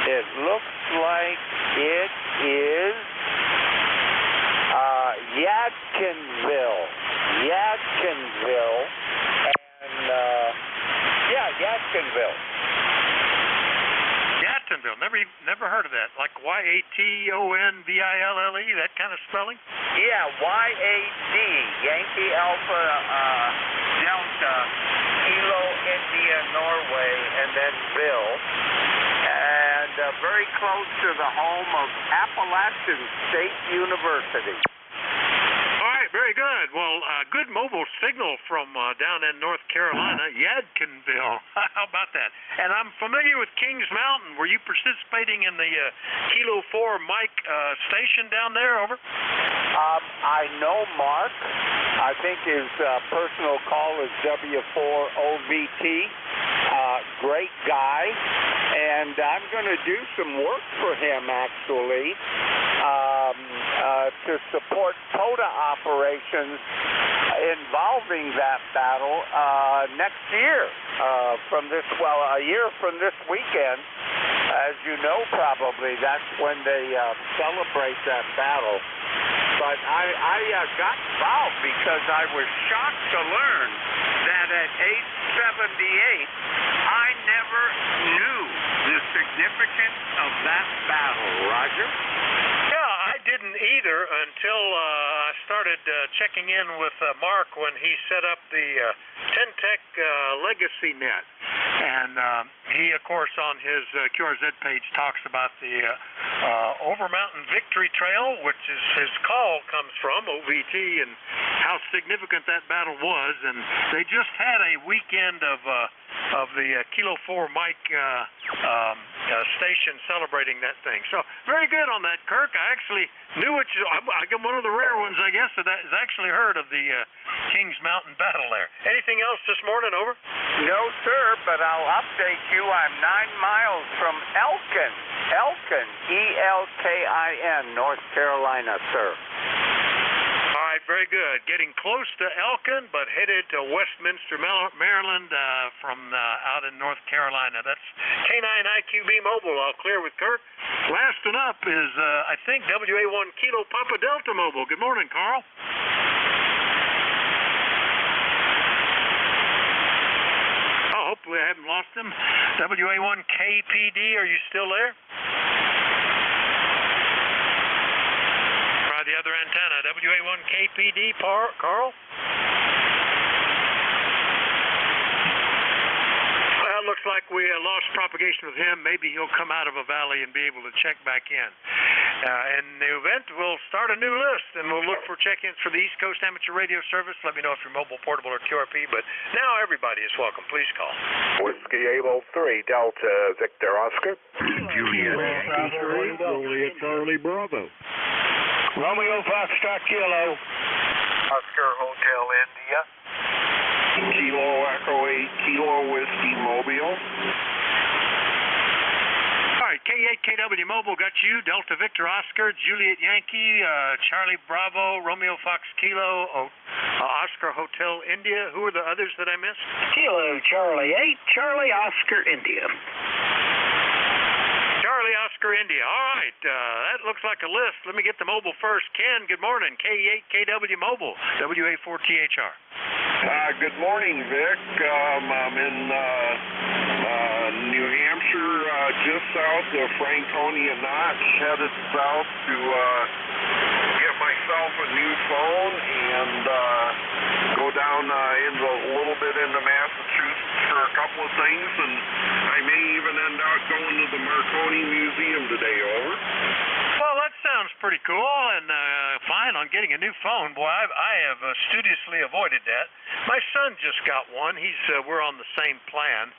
S20: It looks like it is Yadkinville, and Yadkinville.
S15: Yadkinville, never heard of that. Like Yatonville, that kind of spelling?
S20: Yeah, YAD, Yankee Alpha Delta, Kilo India Norway, and then Bill. And very close to the home of Appalachian State University.
S15: All right, very good. Well, good mobile signal from down in North Carolina, Yadkinville. How about that? And I'm familiar with Kings Mountain. Were you participating in the Kilo 4 Mike station down there? Over.
S20: I know Mark. I think his personal call is W4OVT. Great guy. And I'm going to do some work for him, actually, to support POTA operations involving that battle next year. A year from this weekend. As you know, probably, that's when they celebrate that battle. But I got involved because I was shocked to learn that at age 78, I never knew the significance of that battle, Roger.
S15: Yeah, I didn't either until I started checking in with Mark when he set up the Tentec Legacy Net. And he, of course, on his QRZ page talks about the Over Mountain Victory Trail, which is his call comes from, OVT, and how significant that battle was. And they just had a weekend of the Kilo 4 Mike station celebrating that thing. So very good on that, Kirk. I actually knew it. I got one of the rare ones, I guess, that has actually heard of the Kings Mountain battle there. Anything else this morning? Over.
S20: No, sir, but I'll update you. I'm 9 miles from Elkin, ELKIN, North Carolina, sir.
S15: All right, very good. Getting close to Elkin, but headed to Westminster, Maryland from out in North Carolina. That's K9IQB Mobile. I'll clear with Kirk. Last one up is, I think, WA1 Kilo Papa Delta Mobile. Good morning, Carl. Oh, hopefully I haven't lost him. WA1 KPD, are you still there? The other antenna, WA1 KPD, Carl? Well, it looks like we lost propagation with him. Maybe he'll come out of a valley and be able to check back in. In the event, we'll start a new list, and we'll look for check-ins for the East Coast Amateur Radio Service. Let me know if you're mobile, portable, or QRP, but now everybody is welcome. Please call.
S6: Whiskey Able 3, Delta Victor Oscar.
S10: Juliet Yankee 3, Juliet Charlie Bravo.
S6: Romeo Foxtrot Kilo.
S9: Oscar Hotel India.
S16: Kilo Echo 8, Kilo Whiskey Mobile.
S4: All right, K8 KW Mobile got you. Delta Victor Oscar, Juliet Yankee, Charlie Bravo, Romeo Fox Kilo, Oscar Hotel India. Who are the others that I missed?
S18: Kilo Charlie 8, Charlie Oscar India.
S4: Charlie Oscar India. All right, that looks like a list. Let me get the mobile first. Ken, good morning. K8 KW Mobile, WA4THR.
S16: Good morning, Vic. I'm in New Hampshire, just south of Franconia Notch, headed south to get myself a new phone and go down into a little bit into Massachusetts for a couple of things, and I may even end up going to the Marconi Museum today. Over.
S4: Well, that sounds pretty cool, and fine on getting a new phone. Boy, I have studiously avoided that. My son just got one. We're on the same plan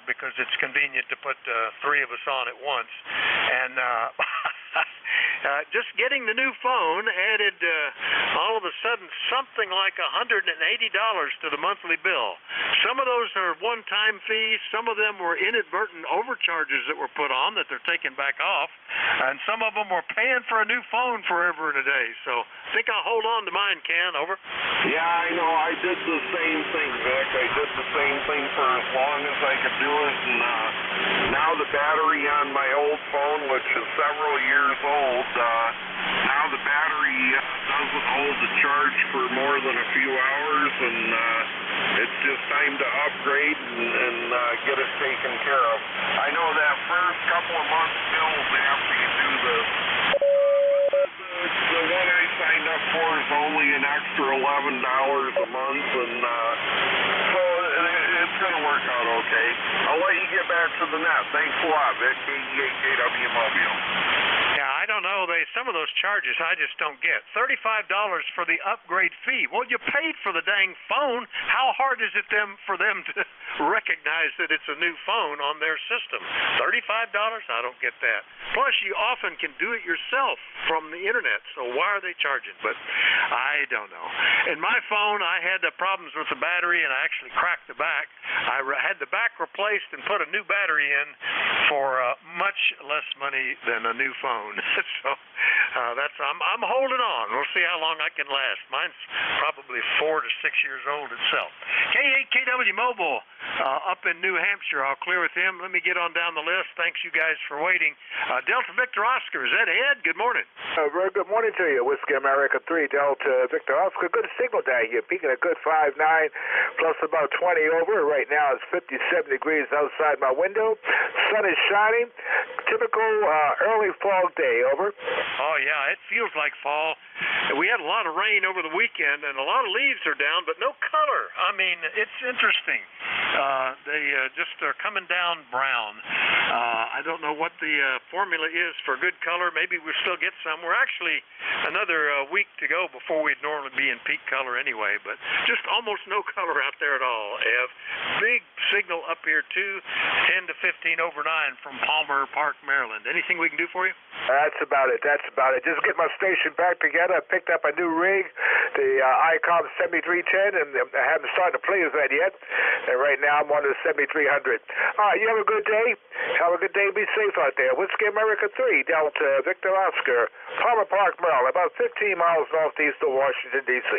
S4: because it's convenient to put three of us on at once, and just getting the new phone added all of a sudden something like $180 to the monthly bill. Some of those are one-time fees. Some of them were inadvertent overcharges that were put on that they're taking back off, and some of them were paying for a new phone forever and a day. So I think I'll hold on to mine, Ken. Over.
S16: Yeah, I know. I did the same thing, Vic. I did the same thing for as long as I could do it, and now the battery on my old phone, which is several years old, now the battery doesn't hold the charge for more than a few hours, and it's just time to upgrade and get it taken care of. I know that first couple of months bills after you do this, the one I signed up for is only an extra $11 a month, and so it's going to work out okay. I'll let you get back to the net. Thanks a lot, Vic. KW Mobile.
S4: Yeah, I don't know. Some of those charges I just don't get. $35 for the upgrade fee. Well, you paid for the dang phone. How hard is it for them to recognize that it's a new phone on their system? $35? I don't get that. Plus, you often can do it yourself from the internet, so why are they charging? But I don't know. In my phone, I had problems with the battery, and I actually cracked the back. I had the back replaced and put a new battery in for much less money than a new phone. So I'm holding on. We'll see how long I can last. Mine's probably 4 to 6 years old itself. K8 KW Mobile up in New Hampshire. I'll clear with him. Let me get on down the list. Thanks you guys for waiting. Delta Victor Oscar, is that Ed? Good morning.
S6: Very good morning to you. Whiskey America 3, Delta Victor Oscar. Good signal down here. Peaking a good 5.9 plus about 20 over. Right now it's 57 degrees outside my window. Sun is shining. Typical early fall day. Over.
S4: Oh, yeah. It feels like fall. We had a lot of rain over the weekend, and a lot of leaves are down, but no color. I mean, it's interesting. They just are coming down brown. I don't know what the formula is for good color. Maybe we'll still get some. We're actually another week to go before we'd normally be in peak color anyway, but just almost no color out there at all, Ev. Big signal up here, too, 10 to 15 over 9 from Palmer Park, Maryland. Anything we can do for you?
S6: That's about it. Just get my station back together. I picked up a new rig, the ICOM 7310, and I haven't started to play with that yet. And right now I'm on the 7300. All right, you have a good day. Have a good day. Be safe out there. Whiskey America 3, Delta Victor Oscar, Palmer Park, Maryland, about 15 miles northeast of Washington, D.C.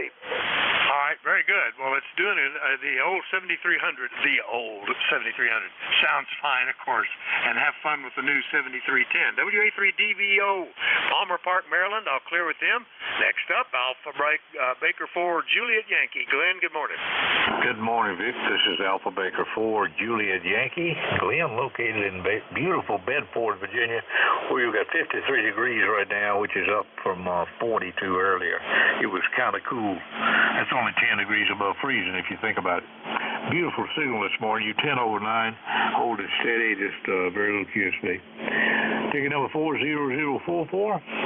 S4: All right, very good. Well, it's doing it. The old 7300. The old 7300 sounds fine, of course. And have fun with the new 7310. WA3DVO, Palmer Park, Maryland. I'll clear with them. Next up, Alpha Baker 4, Juliet Yankee. Glenn, good morning.
S2: Good morning, Vic. This is Alpha Baker 4, Juliet Yankee. Glenn, located in beautiful Bedford, Virginia, where you've got 53 degrees right now, which is up from 42 earlier. It was kind of cool. That's only 10 degrees above freezing if you think about it. Beautiful signal this morning. You 10 over 9, holding steady, just very little QSB. Ticket number 40044.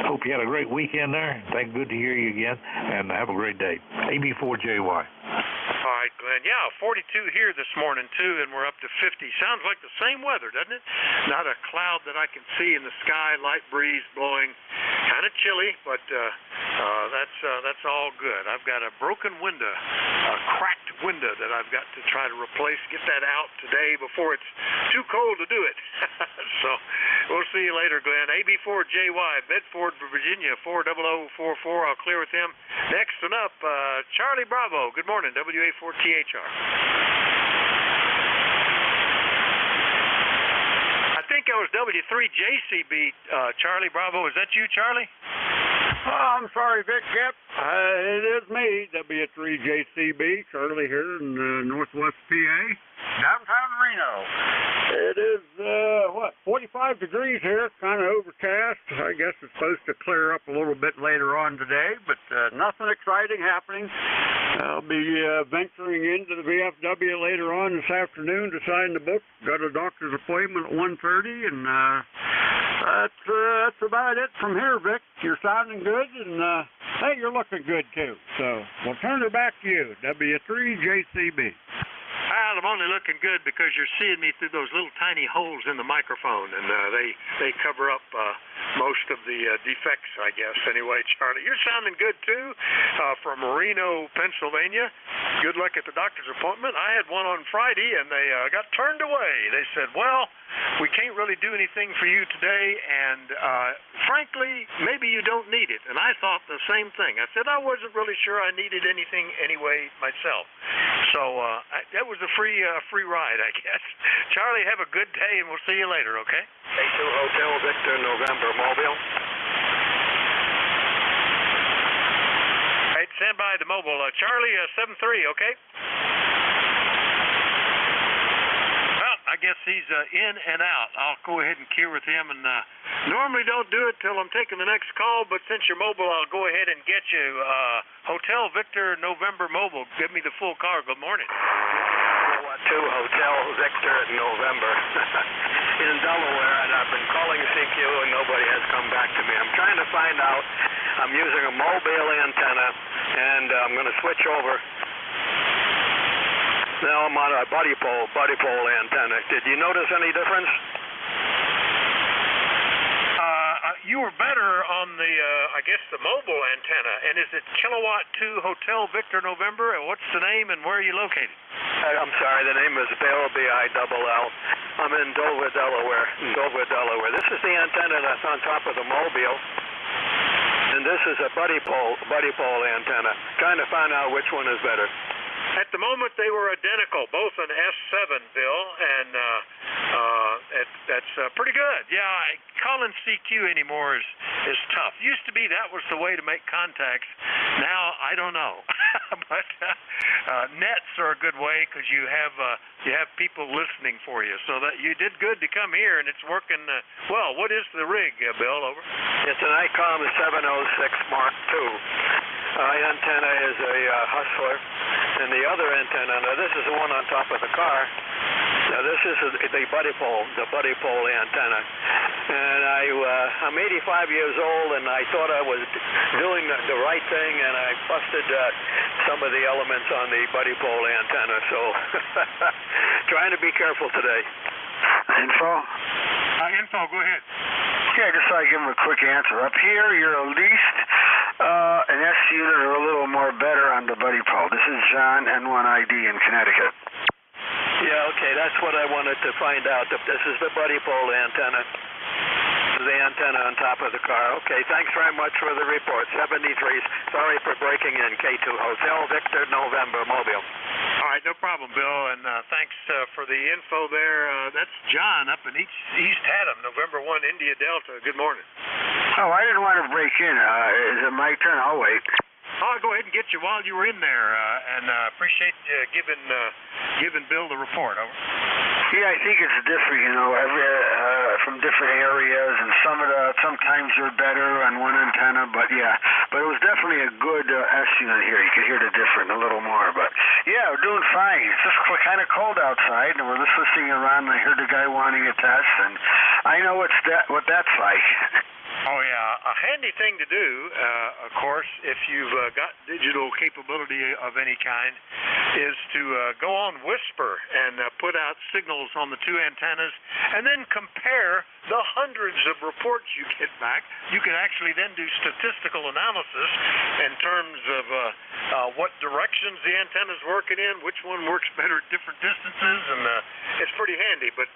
S2: Hope you had a great weekend there. Good to hear you again, and have a great day. AB4JY.
S15: All right, Glenn. Yeah, 42 here this morning, too, and we're up to 50. Sounds like the same weather, doesn't it? Not a cloud that I can see in the sky, light breeze blowing. Kind of chilly, but that's all good. I've got a broken window, a cracked window that I've got to try to replace. Get that out today before it's too cold to do it. So we'll see you later, Glenn. AB4JY, Bedford, Virginia, 40044. I'll clear with him. Next one up, Charlie Bravo. Good morning, WA4THR. I think that was W3JCB, Charlie Bravo. Is that you, Charlie?
S1: Oh, I'm sorry, Vic. Yep, it is me, W3JCB, Charlie here in Northwest PA, downtown Reno. It is, 45 degrees here, kind of overcast. I guess it's supposed to clear up a little bit later on today, but nothing exciting happening. I'll be venturing into the VFW later on this afternoon to sign the book. Got a doctor's appointment at 1:30, and that's about it from here, Vic. You're sounding good, and hey, you're looking good too. So we'll turn it back to you, W3JCB.
S15: Well, I'm only looking good because you're seeing me through those little tiny holes in the microphone, and they cover up most of the defects, I guess. Anyway, Charlie, you're sounding good too, from Reno, Pennsylvania. Good luck at the doctor's appointment. I had one on Friday, and they got turned away. They said, well, we can't really do anything for you today, and frankly, maybe you don't need it. And I thought the same thing. I said I wasn't really sure I needed anything anyway myself. So that was a free ride, I guess. Charlie, have a good day, and we'll see you later, okay?
S6: K2 Hotel Victor, November, Mobile.
S15: Hey, stand by the mobile. Charlie, 73, okay? I guess he's in and out. I'll go ahead and queue with him, and normally don't do it till I'm taking the next call, but since you're mobile, I'll go ahead and get you. Hotel Victor, November Mobile. Give me the full car. Good morning.
S6: 2 Hotel Victor, November. In Delaware, and I've been calling CQ, and nobody has come back to me. I'm trying to find out. I'm using a mobile antenna, and I'm going to switch over. Now I'm on a buddy pole antenna. Did you notice any difference?
S15: You were better on the, I guess, the mobile antenna. And is it Kilowatt 2 Hotel Victor November? And what's the name and where are you located?
S6: I'm sorry, the name is Bill, B-I-L-L. I'm in Dover, Delaware. This is the antenna that's on top of the mobile. And this is a buddy pole antenna. Trying to find out which one is better.
S15: At the moment, they were identical, both an S7, Bill, and that's pretty good. Yeah, calling CQ anymore is tough. Used to be that was the way to make contacts. Now, I don't know. But nets are a good way because you have people listening for you. So that you did good to come here, and it's working well. What is the rig, Bill? Over.
S6: It's an ICOM 706 Mark II. Antenna is a Hustler, and the other antenna, now this is the one on top of the car. Now this is the buddy pole antenna. And I'm 85 years old, and I thought I was doing the right thing, and I busted some of the elements on the buddy pole antenna. So trying to be careful today.
S17: Info?
S15: Info, go ahead.
S17: Yeah, I just thought I'd give him a quick answer. Up here, you're at least an S unit or a little more better on the buddy pole. This is John, N1ID in Connecticut.
S6: Yeah, okay, that's what I wanted to find out. If this is the buddy pole antenna. The antenna on top of the car. Okay, thanks very much for the report. 73s. Sorry for breaking in. K2 Hotel Victor, November, Mobile.
S15: All right, no problem, Bill, and thanks for the info there. That's John up in East Haddam, November 1, India Delta. Good morning.
S17: Oh, I didn't want to break in. Is it my turn? I'll wait.
S15: I'll go ahead and get you while you were in there, and appreciate giving Bill the report. Over.
S17: Yeah, I think it's different, from different areas, and sometimes they're better on one antenna, but it was definitely a good S unit here. You could hear the different a little more, but yeah, we're doing fine. It's just kind of cold outside, and we're just listening around, and I heard the guy wanting a test, and I know what that's like.
S15: Oh, yeah. A handy thing to do, of course, if you've got digital capability of any kind, is to go on Whisper and put out signals on the two antennas and then compare the hundreds of reports you get back. You can actually then do statistical analysis in terms of what directions the antenna's working in, which one works better at different distances, and it's pretty handy, but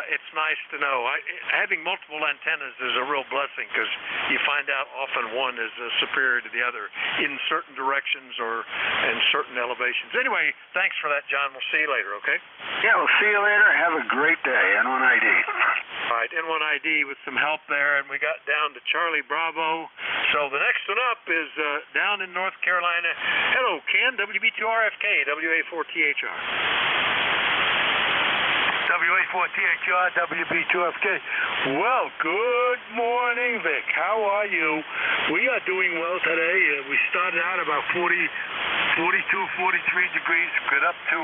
S15: it's nice to know. Having multiple antennas is a real blessing because you find out often one is superior to the other in certain directions or in certain elevations. Anyway, thanks for that, John. We'll see you later, okay?
S17: Yeah, we'll see you later. Have a great day. N1ID.
S15: All right, N1ID with some help there, and we got down to Charlie Bravo. So the next one up is down in North Carolina. Hello, Ken, WB2RFK, WA4THR.
S5: WA4THR, WB2FK. Well, good morning, Vic. How are you? We are doing well today. We started out about 42, 43 degrees, got up to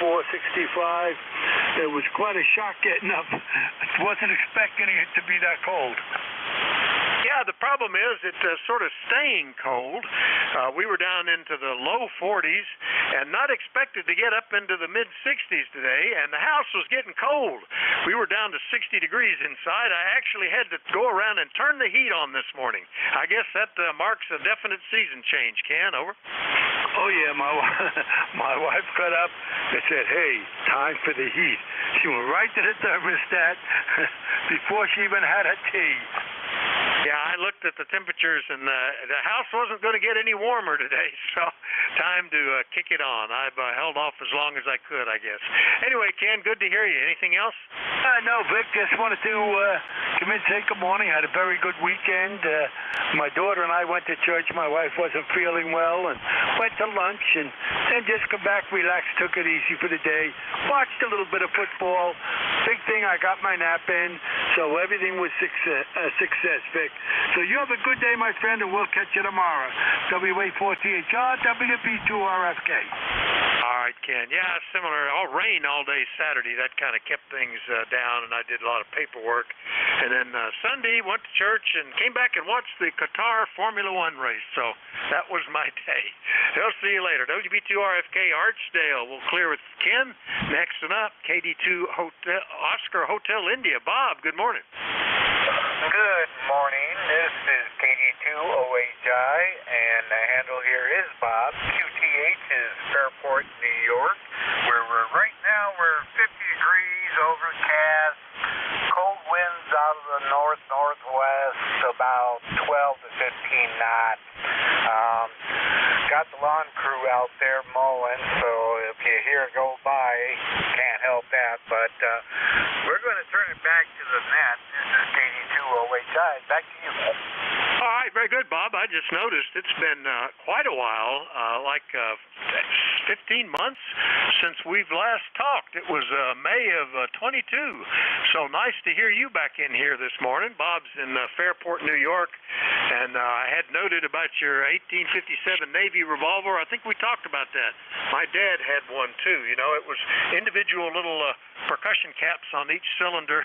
S5: 64, 65. It was quite a shock getting up. I wasn't expecting it to be that cold.
S15: Yeah, the problem is it's sort of staying cold. We were down into the low 40s and not expected to get up into the mid-60s today, and the house was getting cold. We were down to 60 degrees inside. I actually had to go around and turn the heat on this morning. I guess that marks a definite season change. Ken, over?
S5: Oh, yeah, my wife got up and said, hey, time for the heat. She went right to the thermostat before she even had her tea.
S15: Yeah, I looked at the temperatures, and the house wasn't going to get any warmer today, so time to kick it on. I've held off as long as I could, I guess. Anyway, Ken, good to hear you. Anything else?
S5: No, Vic, just wanted to come in and say good morning. Had a very good weekend. My daughter and I went to church. My wife wasn't feeling well, and went to lunch, and then just come back, relaxed, took it easy for the day. Watched a little bit of football. Big thing, I got my nap in, so everything was success, Vic. So you have a good day, my friend, and we'll catch you tomorrow. WA4THR, WB2RFK.
S15: All right, Ken. Yeah, similar. Rain all day Saturday. That kind of kept things down, and I did a lot of paperwork. And then Sunday, went to church and came back and watched the Qatar Formula One race. So that was my day. I'll see you later. WB2RFK, Archdale. We'll clear with Ken. Next one up, KD2 Hotel, Oscar Hotel India. Bob, good morning.
S14: Good morning. This is KD2OHI, and the handle here is Bob. QTH is Fairport, New York, where right now we're 50 degrees, overcast, cold winds out of the north-northwest, about 12 to 15 knots. Got the lawn crew out there mowing, so if you hear it go by, can't help that. But we're going to turn it back to the net. This is KD2OHI. Back to you.
S15: All right, very good, Bob. I just noticed it's been quite a while, 15 months since we've last talked. It was May of 22. So nice to hear you back in here this morning. Bob's in Fairport, New York, and I had noted about your 1857 Navy revolver. I think we talked about that. My dad had one too. You know, it was individual little percussion caps on each cylinder,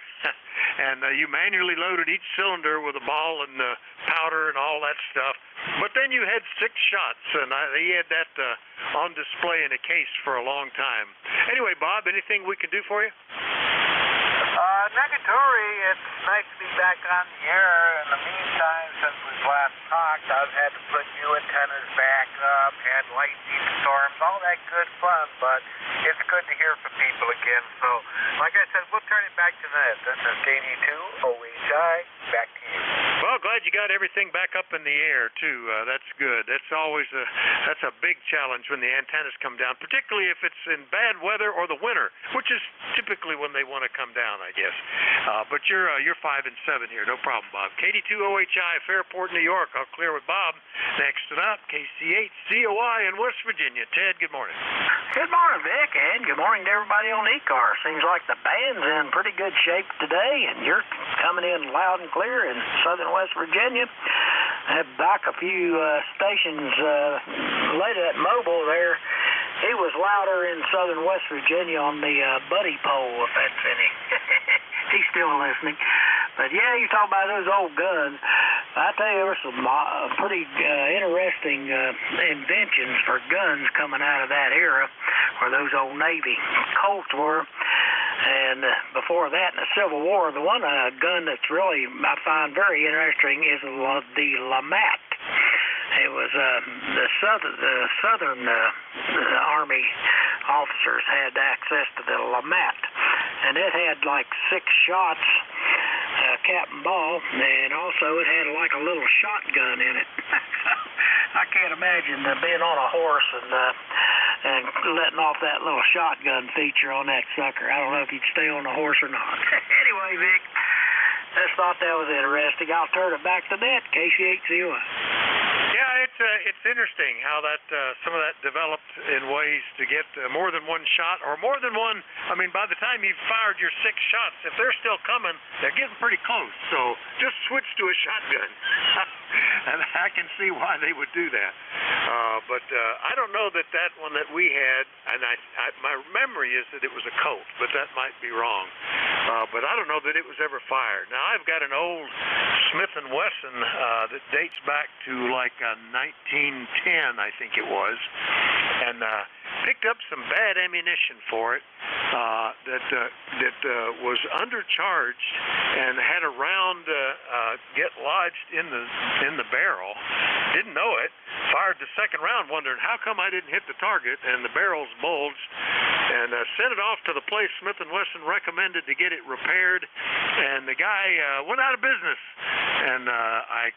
S15: and you manually loaded each cylinder with a ball and powder and all that stuff. But then you had 6 shots, and he had that on display in a case for a long time. Anyway, Bob, anything we can do for you?
S14: Negatory, it's nice to be back on the air. In the meantime, since we've last talked, I've had to put new antennas back up, had lightning storms, all that good fun, but it's good to hear from people again. So, like I said, we'll turn it back to net. This is KD2OHI. Back to you.
S15: Well, glad you got everything back up in the air, too. That's good. That's always that's a big challenge when the antennas come down, particularly if it's in bad weather or the winter, which is typically when they want to come down, I guess. But you're 5 and 7 here. No problem, Bob. KD2OHI, Fairport, New York. I'll clear with Bob. Next up, KC8COI in West Virginia. Ted, good morning.
S3: Good morning, Vic, and good morning to everybody on ECARS. Seems like the band's in pretty good shape today, and you're coming in loud and clear in southern West Virginia. I had back a few stations later at Mobile there. He was louder in southern West Virginia on the buddy pole, if that's any. He's still listening. But yeah, you talk about those old guns. I tell you, there were some pretty interesting inventions for guns coming out of that era, where those old Navy Colts were. And before that, in the Civil War, the one gun that's really I find very interesting is the LeMat. It was the Southern Army officers had access to the LeMat, and it had like 6 shots. Cap and ball, and also it had like a little shotgun in it. I can't imagine being on a horse and letting off that little shotgun feature on that sucker. I don't know if you'd stay on the horse or not. Anyway, Vic, just thought that was interesting. I'll turn it back to that, KC8COI.
S15: Yeah, it's interesting how that some of that developed in ways to get more than one shot or more than one. I mean, by the time you've fired your 6 shots, if they're still coming, they're getting pretty close. So just switch to a shotgun. And I can see why they would do that. But I don't know that one that we had, and my memory is that it was a Colt, but that might be wrong. But I don't know that it was ever fired. Now, I've got an old Smith & Wesson that dates back to like 1910, I think it was, and picked up some bad ammunition for it that was undercharged and had a round get lodged in the barrel. Didn't know it. Fired the second round, wondering how come I didn't hit the target, and the barrel's bulged. And sent it off to the place Smith & Wesson recommended to get it repaired, and the guy went out of business. And I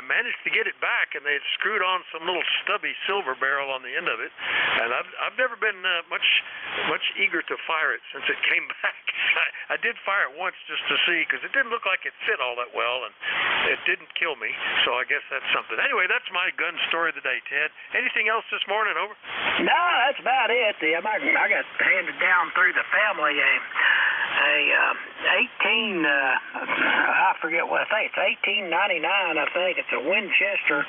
S15: managed to get it back, and they had screwed on some little stubby silver barrel on the end of it. And I've never been much eager to fire it since it came back. I did fire it once just to see, because it didn't look like it fit all that well, and it didn't kill me. So I guess that's something. Anyway, that's my gun story today, Ted. Anything else this morning? Over?
S3: No, that's about it. I got handed down through the family a 18, I forget what, I think it's 1899, I think. It's a Winchester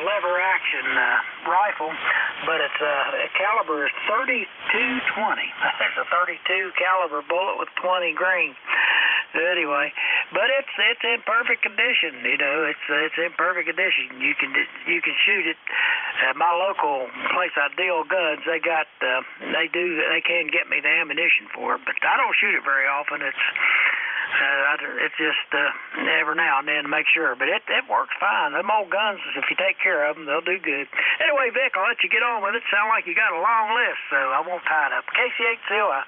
S3: lever action rifle, but its caliber is .32-20. It's a 32 caliber bullet with 20 grain. Anyway, but it's in perfect condition. You know, it's in perfect condition. You can shoot it. At my local place I deal guns, they can get me the ammunition for it, but I don't shoot it very often. It's just every now and then to make sure, but it works fine. Them old guns, if you take care of them, they'll do good. Anyway, Vic, I'll let you get on with it. Sound like you got a long list, so I won't tie it up. KC8COI.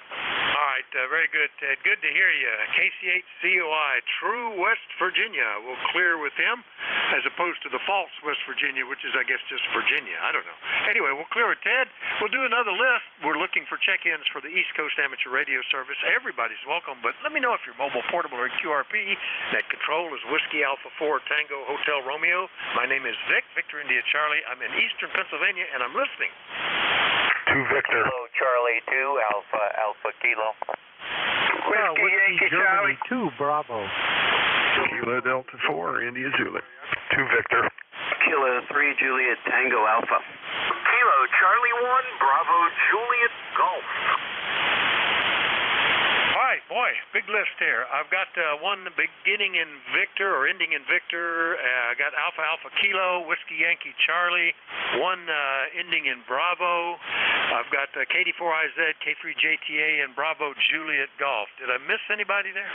S15: All right, very good, Ted. Good to hear you. KC8COI, true West Virginia. We'll clear with him as opposed to the false West Virginia, which is, I guess, just Virginia. I don't know. Anyway, we'll clear with Ted. We'll do another list. We're looking for check-ins for the East Coast Amateur Radio Service. Everybody's welcome, but let me know if you're mobile, portable, or QRP. Net control is Whiskey Alpha 4 Tango Hotel Romeo. My name is Vic, Victor India Charlie. I'm in eastern Pennsylvania, and I'm listening.
S2: 2 Victor.
S21: Hello, Charlie 2, Alpha Kilo.
S2: Whiskey
S21: Yankee
S2: Charlie 2, Bravo. Kilo Delta 4, India Zulu. 2 Victor.
S21: Kilo 3, Juliet Tango Alpha.
S9: Kilo Charlie 1, Bravo Juliet Golf.
S15: All right, boy, big list here. I've got one beginning in Victor or ending in Victor. I got Alpha Alpha Kilo, Whiskey Yankee Charlie, one ending in Bravo. I've got KD4IZ, K3JTA, and Bravo Juliet Golf. Did I miss anybody there?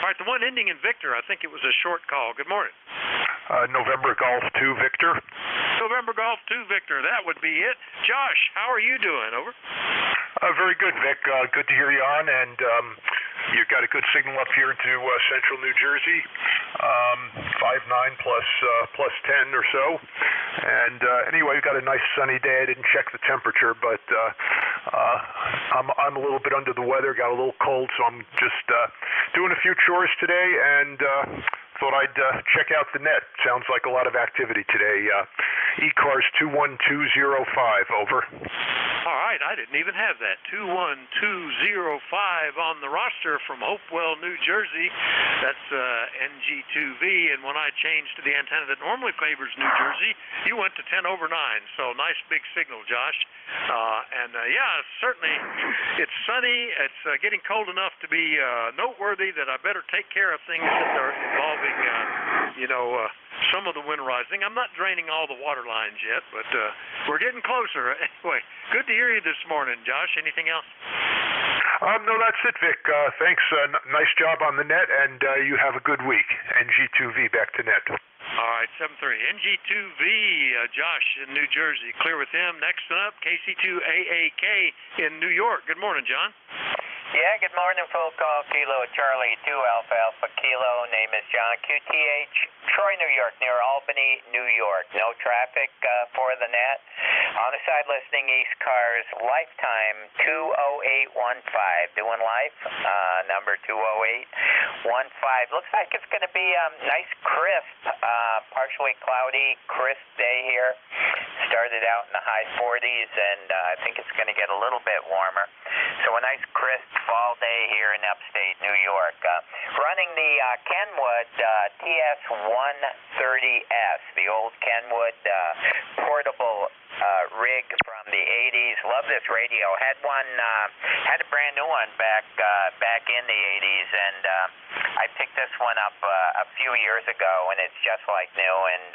S15: All right, the one ending in Victor, I think it was a short call. Good morning.
S2: November Golf 2 Victor.
S15: November Golf 2 Victor, that would be it. Josh, how are you doing? Over.
S2: Very good, Vic. Good to hear you on, and you've got a good signal up here to central New Jersey, 5.9 plus 10 or so. And anyway, we've got a nice sunny day. I didn't check the temperature, but I'm a little bit under the weather, got a little cold, so I'm just doing a few chores today, and thought I'd check out the net. Sounds like a lot of activity today
S8: ECARS 21205, over.
S15: All right, I didn't even have that. 21205 on the roster from Hopewell, New Jersey. That's NJ2US, and when I changed to the antenna that normally favors New Jersey, you went to 10 over 9. So nice big signal, Josh. Yeah, certainly it's sunny. It's getting cold enough to be noteworthy that I better take care of things that are involving, some of the wind rising. I'm not draining all the water lines yet, but we're getting closer. Anyway, good to hear you this morning, Josh. Anything else?
S8: No, that's it, Vic. Thanks. Nice job on the net, and you have a good week. NJ2US, back to net.
S15: All right, 7-3. NJ2US, Josh in New Jersey. Clear with him. Next up, KC2AAK in New York. Good morning, John.
S19: Yeah, good morning, full call, Kilo Charlie 2 Alpha Alpha Kilo. Name is John, QTH, Troy, New York, near Albany, New York. No traffic for the net. On the side listening, ECARS, lifetime 20815. Doing life, number 20815. Looks like it's going to be a nice, crisp, partially cloudy, crisp day here. Started out in the high 40s, and I think it's going to get a little bit warmer. So a nice, crisp fall day here in upstate New York. Running the Kenwood TS130S, the old Kenwood portable rig from the 80s. Love this radio. Had a brand new one back in the 80s, and I picked this one up a few years ago, and it's just like new, and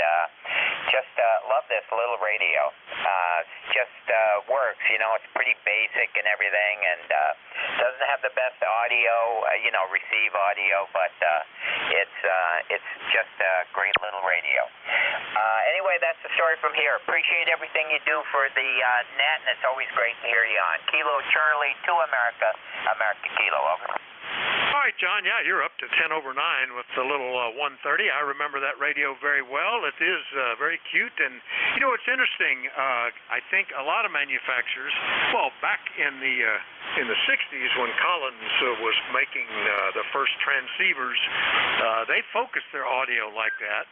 S19: just love this little radio. Just works, it's pretty basic and everything, and doesn't have the best audio, receive audio, but it's just a great little radio. Anyway, that's the story from here. Appreciate everything you do for the net, and it's always great to hear you on. Kilo Charlie to America, America Kilo, over.
S15: All right, John, yeah, you're up to 10 over 9 with the little 130. I remember that radio very well. It is very cute, and it's interesting. I think a lot of manufacturers, back in the 60s when Collins was making the first transceivers, they focused their audio like that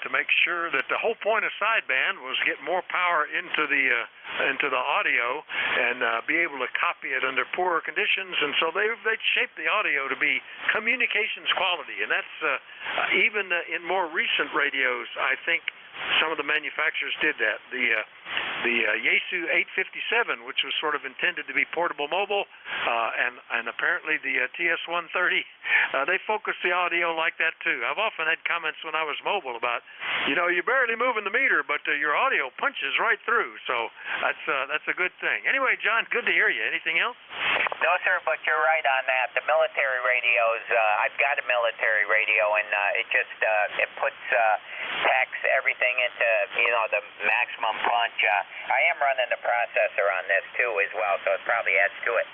S15: to make sure that the whole point of sideband was get more power into the audio and be able to copy it under poorer conditions, and so they shaped the audio to be communications quality, and that's even in more recent radios. I think some of the manufacturers did that. The Yaesu 857, which was sort of intended to be portable mobile, and apparently the TS130, they focused the audio like that too. I've often had comments when I was mobile about, you're barely moving the meter, but your audio punches right through. So that's a good thing. Anyway, John, good to hear you. Anything else?
S19: No, sir, but you're right on that. The military radios, I've got a military radio, and it just it puts packs everything into the maximum punch. I am running the processor on this too as well, so it probably adds to it.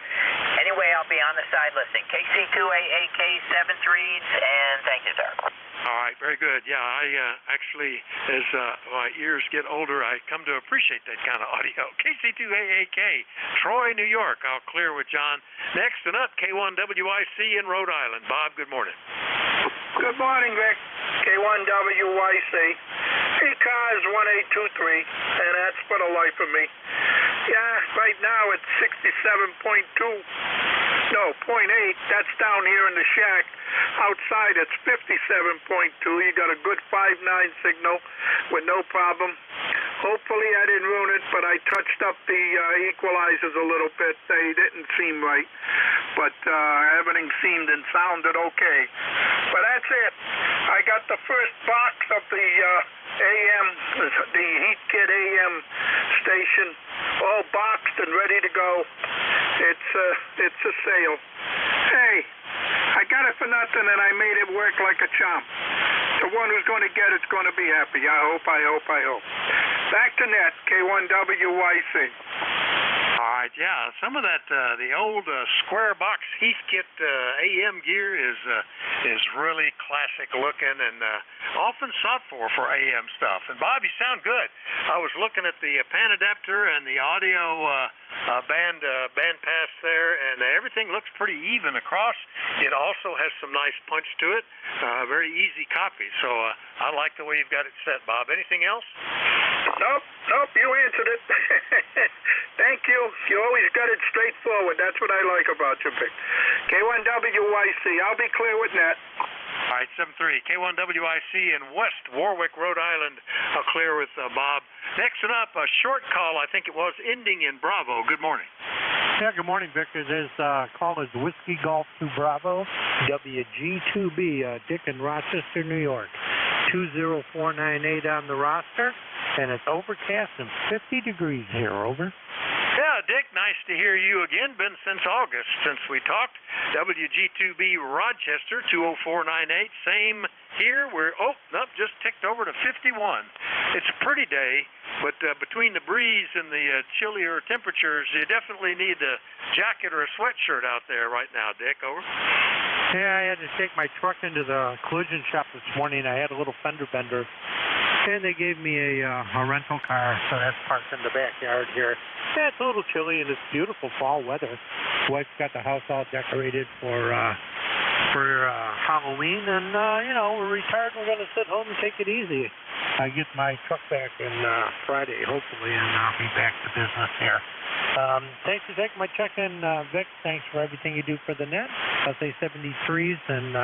S19: Anyway, I'll be on the side listening. KC2AAK 7 3s, and thank you, sir.
S15: All right, very good. Yeah, I actually, as my ears get older, I come to appreciate that kind of audio. KC2AAK, Troy, New York. I'll clear with John. Next and up, K1WIC in Rhode Island. Bob, good morning.
S11: Good morning, Vic. K1WIC. ECARS 1823, and that's for the life of me. Yeah, right now it's 67.2. No, 0.8. That's down here in the shack. Outside it's 57.2. You got a good 5.9 signal with no problem. Hopefully I didn't ruin it, but I touched up the equalizers a little bit. They didn't seem right, but everything seemed and sounded okay. But that's it. I got the first box of the AM, the Heat Kit AM station, all boxed and ready to go. It's a sale. Hey, I got it for nothing, and I made it work like a chump. The one who's going to get it's going to be happy. I hope. Back to net, K1WIC.
S15: All right, yeah. Some of that, the old square box Heathkit AM gear is really classic looking and often sought for AM stuff. And Bob, you sound good. I was looking at the pan adapter and the audio band pass there, and everything looks pretty even across. It also has some nice punch to it. Very easy copy. So I like the way you've got it set, Bob. Anything else?
S5: Nope, you answered it. Thank you. You always got it straightforward. That's what I like about you, Vic. K1WIC. I'll be clear with Nat.
S15: All right, 7-3. K1WIC in West Warwick, Rhode Island. I'll clear with Bob. Next one up, a short call, I think it was, ending in Bravo. Good morning.
S7: Yeah, good morning, Victor. This call is Whiskey Golf 2 Bravo, WG2B, Dick in Rochester, New York. 20498 on the roster, and it's overcast and 50 degrees here, over.
S15: Yeah, Dick, nice to hear you again. Been since August since we talked. WG2B Rochester, 20498. Same here. We're, just ticked over to 51. It's a pretty day, but between the breeze and the chillier temperatures, you definitely need a jacket or a sweatshirt out there right now, Dick, over.
S7: Yeah, I had to take my truck into the collision shop this morning. I had a little fender bender, and they gave me a rental car, so that's parked in the backyard here. Yeah, it's a little chilly, and it's beautiful fall weather. Wife's got the house all decorated for Halloween, and we're retired. We're going to sit home and take it easy. I get my truck back in Friday, hopefully, and I'll be back to business here. Thanks for taking my check-in, Vic. Thanks for everything you do for the net. I'll say 73s, and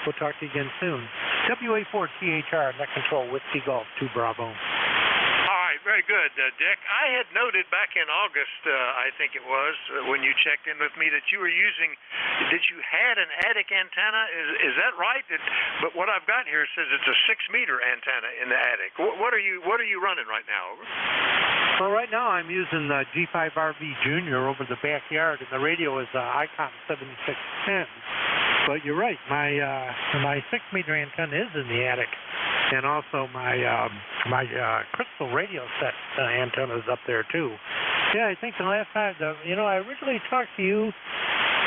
S7: we'll talk to you again soon. WA4THR, Net Control, Whiskey Golf 2 Bravo.
S15: All right, very good, Dick. I had noted back in August, I think it was, when you checked in with me, that you had an attic antenna. Is that right? But what I've got here says it's a 6-meter antenna in the attic. What are you running right now, over?
S7: Well, right now I'm using the G5RV Junior over the backyard, and the radio is Icon 7610. But you're right, my 6-meter antenna is in the attic, and also my crystal radio set antenna is up there too. Yeah, I think the last time, I originally talked to you.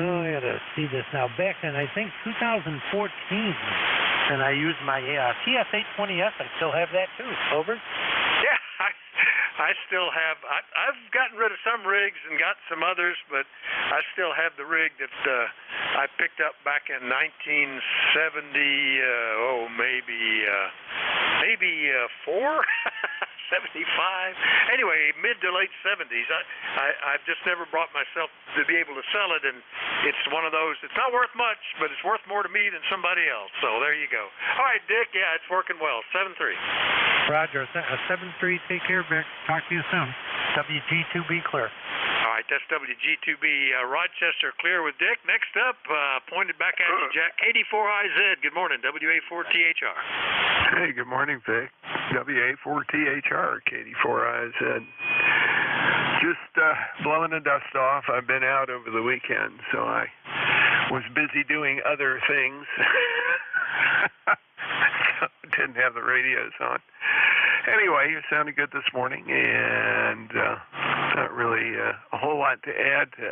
S7: Oh, I gotta see this now. Back in, I think, 2014, and I used my TS820S. I still have that too. Over.
S15: Yeah, I still have. I've gotten rid of some rigs and got some others, but I still have the rig that I picked up back in 1970. Maybe 4. 75. Anyway, mid to late 70s. I've just never brought myself to be able to sell it, and it's one of those. It's not worth much, but it's worth more to me than somebody else. So there you go. All right, Dick. Yeah, it's working well. 7-3.
S7: Roger. 7-3. Take care, Vic. Talk to you soon. WG2B clear.
S15: All right, that's WG2B Rochester clear with Dick. Next up, pointed back at you, Jack. 84IZ. Good morning. WA4THR.
S13: Hey, good morning, Vic. WA4THR, K84IZ. Just blowing the dust off. I've been out over the weekend, so I was busy doing other things. So didn't have the radios on. Anyway, you sounded good this morning, and not really a whole lot to add to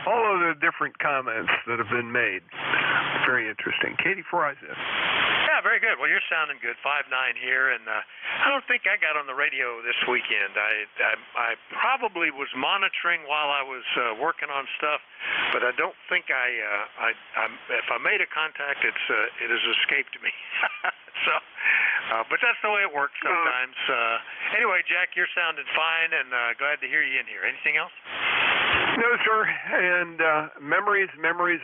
S13: all of the different comments that have been made. Very interesting. K84IZ.
S15: Yeah, very good. Well, you're sounding good. 5-9 here, and I don't think I got on the radio this weekend. I probably was monitoring while I was working on stuff, but I don't think if I made a contact, it has escaped me. So, but that's the way it works sometimes. Anyway, Jack, you're sounding fine, and glad to hear you in here. Anything else?
S13: No, sir. And memories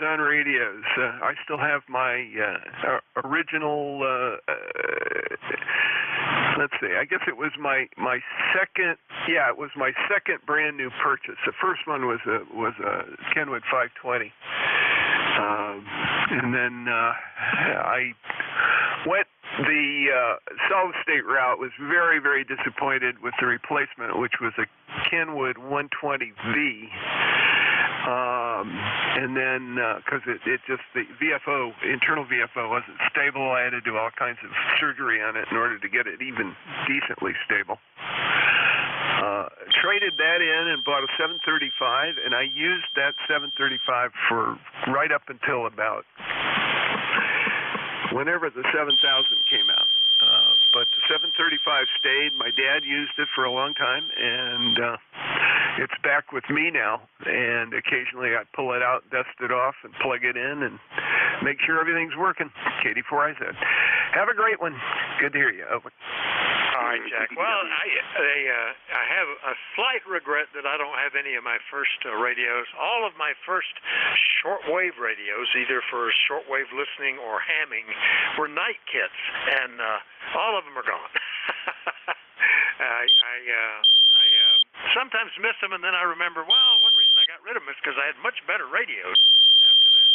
S13: on radios. I still have my original. Let's see. I guess it was my second. Yeah, it was my second brand new purchase. The first one was a Kenwood 520, and then I went the solid state route. Was very, very disappointed with the replacement, which was a Kenwood 120V. And then, because it just, the VFO, internal VFO wasn't stable, I had to do all kinds of surgery on it in order to get it even decently stable. Traded that in and bought a 735, and I used that 735 for right up until about whenever the 7000 came out. But the 735 stayed. My dad used it for a long time, and it's back with me now. And occasionally I pull it out, dust it off, and plug it in, and make sure everything's working. K84IZ. Have a great one. Good to hear you. Over.
S15: All All right, Jack. Well, I have a slight regret that I don't have any of my first radios. All of my first shortwave radios, either for shortwave listening or hamming, were night kits, and all of them are gone. I sometimes miss them, and then I remember, well, one reason I got rid of them is because I had much better radios after that.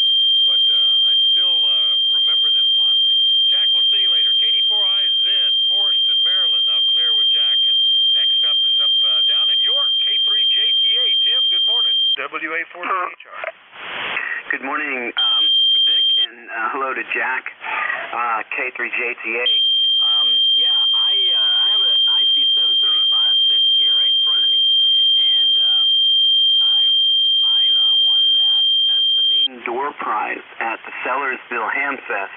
S15: But I still remember them fondly. Jack, we'll see you later. KD4IZ, Forreston, Maryland. I'll clear with Jack. And next up is up down in York, K3JTA. Tim, good morning. WA4HR.
S21: Good morning, Vic, and hello to Jack, K3JTA. I have an IC735 sitting here right in front of me, and I won that as the main door prize at the Sellersville Hamfest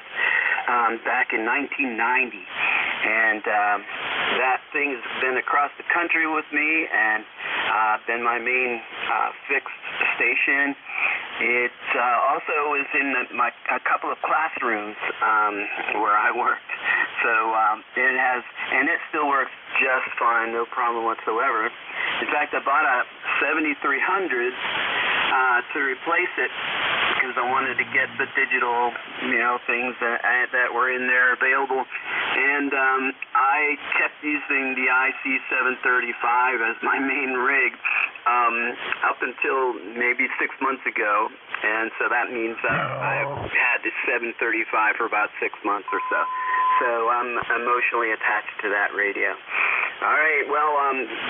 S21: back in 1990, and that thing has been across the country with me and been my main fixed station. It also is in a couple of classrooms where I worked, so it has, and it still works just fine, no problem whatsoever. In fact, I bought a 7300 to replace it because I wanted to get the digital, things that were in there available, and I kept using the IC735 as my main rig up until maybe 6 months ago, and so that means I've had the 735 for about 6 months or so. So I'm emotionally attached to that radio. All right, well,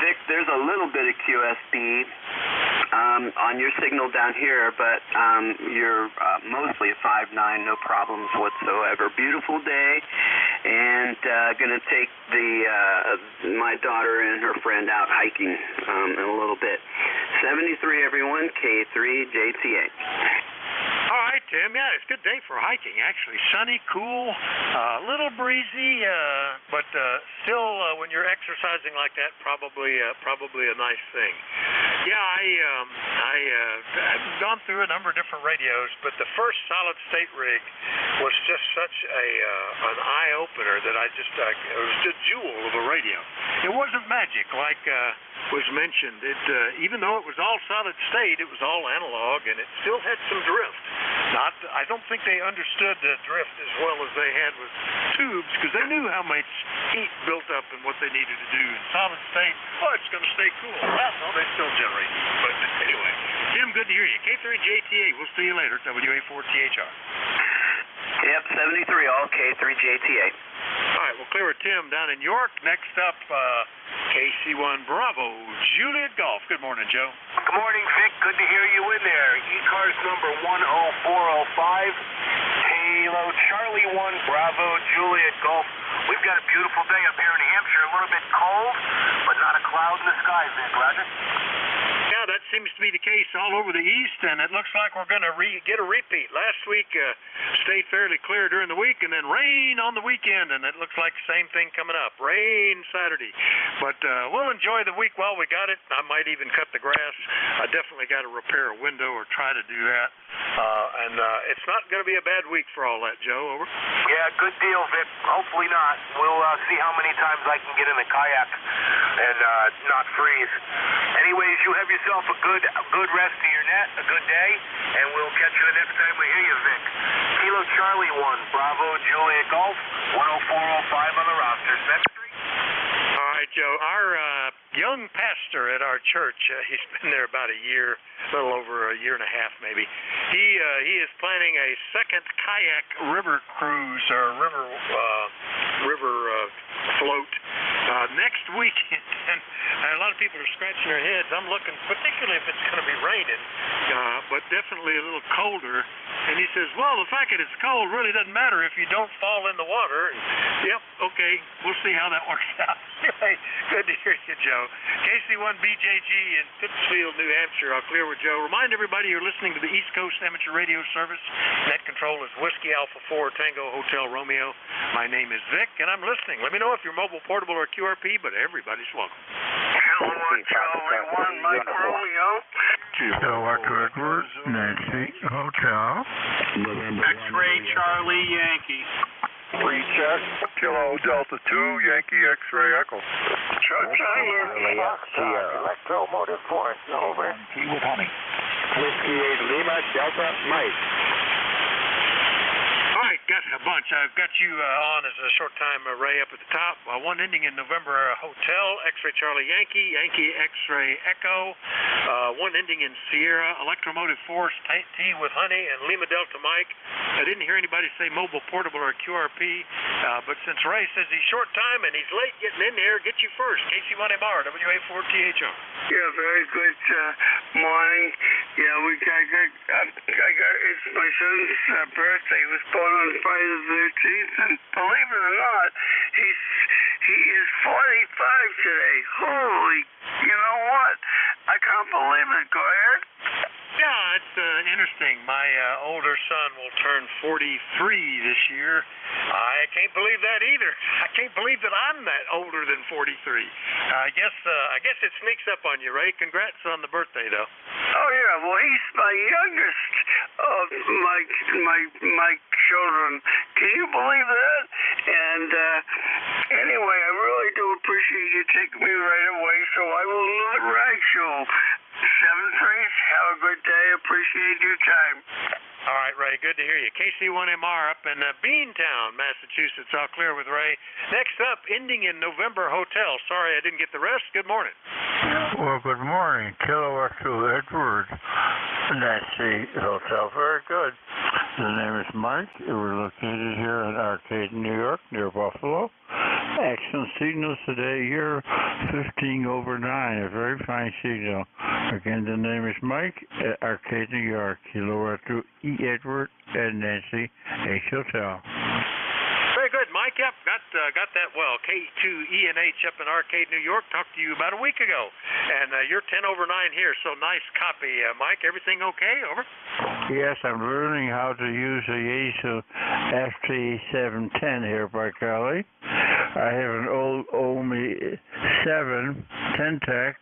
S21: Vic, there's a little bit of QSB on your signal down here, but you're mostly a 5.9, no problems whatsoever. Beautiful day, and going to take my daughter and her friend out hiking in a little bit. 73, everyone, K3JTA.
S15: All right, Tim. Yeah, it's a good day for hiking, actually. Sunny, cool, a little breezy, but still, when you're exercising like that, probably a nice thing. Yeah, I've gone through a number of different radios, but the first solid-state rig was just such an eye-opener that it was just a jewel of a radio. It wasn't magic like was mentioned. Even though it was all solid-state, it was all analog, and it still had some drift. I don't think they understood the drift as well as they had with tubes, because they knew how much heat built up and what they needed to do. In solid state, it's going to stay cool. Well, no, they still generate. But anyway, Tim, good to hear you. K3JTA, we'll see you later. WA4THR.
S21: Yep, 73, all K3JTA.
S15: All right, we'll clear with Tim down in York. Next up, KC1 Bravo, Juliet Golf. Good morning, Joe.
S9: Good morning, Vic. Good to hear you in there. ECARS number 10405, Kilo Charlie 1, Bravo, Juliet Golf. We've got a beautiful day up here in New Hampshire. A little bit cold, but not a cloud in the sky, Vic. Roger?
S15: Yeah, that seems to be the case all over the East, and it looks like we're going to get a repeat. Last week stayed fairly clear during the week, and then rain on the weekend, and it looks like the same thing coming up. Rain Saturday. But we'll enjoy the week while we got it. I might even cut the grass. I definitely got to repair a window or try to do that. And it's not going to be a bad week for all that, Joe. Over.
S9: Yeah, good deal, Vic. Hopefully not. We'll see how many times I can get in the kayak and not freeze. Anyways, you have yourself a good rest of your net, a good day, and we'll catch you the next time we hear you, Vic. Kilo Charlie 1, Bravo, Juliet Golf, 10405 on the roster.
S15: All right, Joe. Our young pastor at our church, he's been there about a year, a little over a year and a half maybe. He is planning a second kayak river cruise or river float next weekend. And a lot of people are scratching their heads. I'm looking, particularly if it's going to be raining, but definitely a little colder. And he says, well, the fact that it's cold really doesn't matter if you don't fall in the water. And, yep, okay, we'll see how that works out. Anyway, good to hear you, Joe. KC1BJG in Pittsfield, New Hampshire. I'll clear with Joe. Remind everybody you're listening to the East Coast Amateur Radio Service. Net control is Whiskey Alpha 4 Tango Hotel Romeo. My name is Vic, and I'm listening. Let me know if you're mobile, portable, or QRP, but everyday welcome.
S9: Kilo Charlie 1, Mike Romeo.
S12: Echo Edward, Nancy Hotel.
S22: X-Ray Charlie Yankee.
S16: Pre-check, Kilo Delta 2, Yankee X-ray Echo. Chuck Tyler.
S9: Electromotive Force, over.
S2: T with honey.
S9: Whiskey 8 Lima, Delta, Mike.
S15: All right, got a bunch. I've got you on as a short-time Ray up at the top. One ending in November Hotel, X-Ray Charlie Yankee, Yankee X-Ray Echo. One ending in Sierra, Electromotive Force, T with Honey, and Lima Delta Mike. I didn't hear anybody say mobile, portable, or QRP, but since Ray says he's short time and he's late getting in there, get you first. KC1MR, WA4THR.
S5: Yeah, very good morning. Yeah, it's my son's birthday. He was born on Friday the 13th, and believe it or not, he is 45 today. Holy, you know what? I can't believe it. Go ahead.
S15: Yeah, it's interesting. My older son will turn 43 this year. I can't believe that either. I can't believe that I'm that older than 43. I guess it sneaks up on you, Ray. Congrats on the birthday, though.
S5: Oh yeah, well he's my youngest of my children. Can you believe that? And anyway, I really do appreciate you taking me right away. So I will not rag you. 7-3. Have a good day. Appreciate your time.
S15: All right, Ray, good to hear you. KC1MR up in Beantown, Massachusetts. All clear with Ray. Next up, ending in November Hotel. Sorry I didn't get the rest. Good morning.
S12: Well, good morning. Kilo Echo Edward, Nancy Hotel. Very good. The name is Mike. We're located here in Arcade, New York, near Buffalo. Excellent signals today here, 15 over 9. A very fine signal. Again, the name is Mike at Arcade, New York. Kilo Echo E. Edward and Nancy H. Hotel.
S15: Very good, Mike. Yep, got that well. K2ENH up in Arcade, New York. Talked to you about a week ago. And you're 10 over 9 here, so nice copy. Mike, everything okay? Over?
S12: Yes, I'm learning how to use a Yaesu FT710 here by Cali. I have an old OMI 7 10-tech.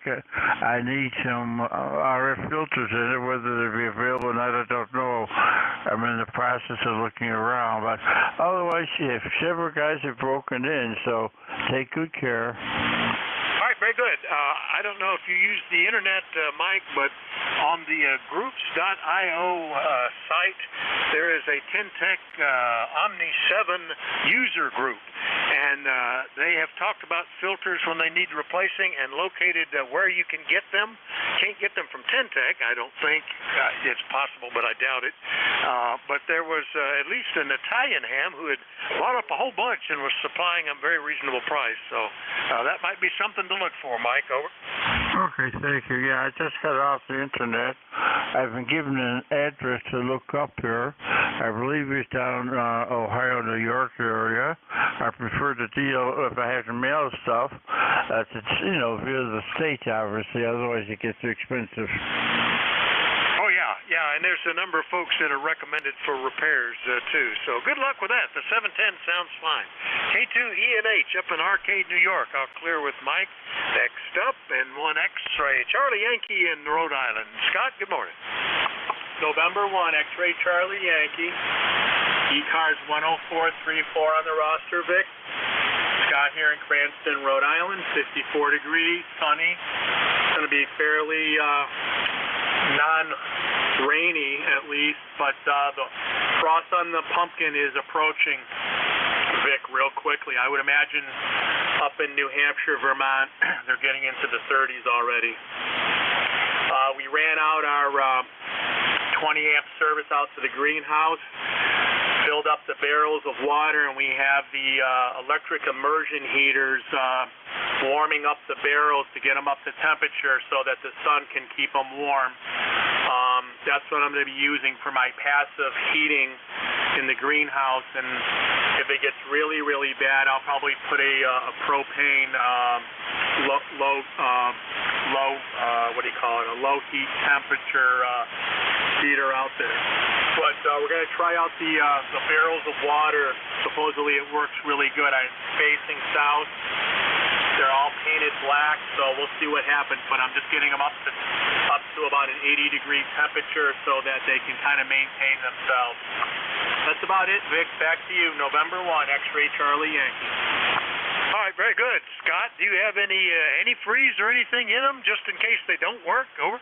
S12: I need some RF filters in it. Whether they'll be available or not, I don't know. I'm in the process of looking around. But otherwise, if several guys have broken in, so take good care.
S15: All right, very good. I don't know if you use the internet, Mike, but on the groups.io site, there is a 10-tech Omni 7 user group. And they have talked about filters when they need replacing and located where you can get them. Can't get them from 10-tech, I don't think. It's possible, but I doubt it. But there was at least an Italian ham who had bought up a whole bunch and was supplying them very reasonable price. So that might be something to look for, Mike. Over.
S12: Okay, thank you. Yeah, I just got off the internet. I've been given an address to look up here. I believe it's down Ohio, New York area. I prefer to deal, if I have to mail stuff, via the state, obviously. Otherwise, it gets too expensive.
S15: Oh, yeah, and there's a number of folks that are recommended for repairs, too. So good luck with that. The 710 sounds fine. K2ENH up in Arcade, New York. I'll clear with Mike. Next up, and one X-ray. Charlie Yankee in Rhode Island. Scott, good morning.
S20: November 1, X-ray Charlie Yankee. ECARS 10434 on the roster, Vic. Scott here in Cranston, Rhode Island. 54 degrees, sunny. It's going to be fairly non-rainy at least, but the frost on the pumpkin is approaching, Vic, real quickly. I would imagine up in New Hampshire, Vermont, they're getting into the 30s already. We ran out our 20-amp service out to the greenhouse, filled up the barrels of water, and we have the electric immersion heaters warming up the barrels to get them up to temperature so that the sun can keep them warm. That's what I'm going to be using for my passive heating in the greenhouse, and if it gets really, really bad, I'll probably put a propane low heat temperature heater out there. But we're going to try out the barrels of water. Supposedly it works really good. I'm facing south. They're all painted black, so we'll see what happens. But I'm just getting them up to about an 80-degree temperature so that they can kind of maintain themselves. That's about it, Vic. Back to you. November 1, X-Ray Charlie Yankee.
S15: All right, very good. Scott, do you have any antifreeze or anything in them just in case they don't work? Over.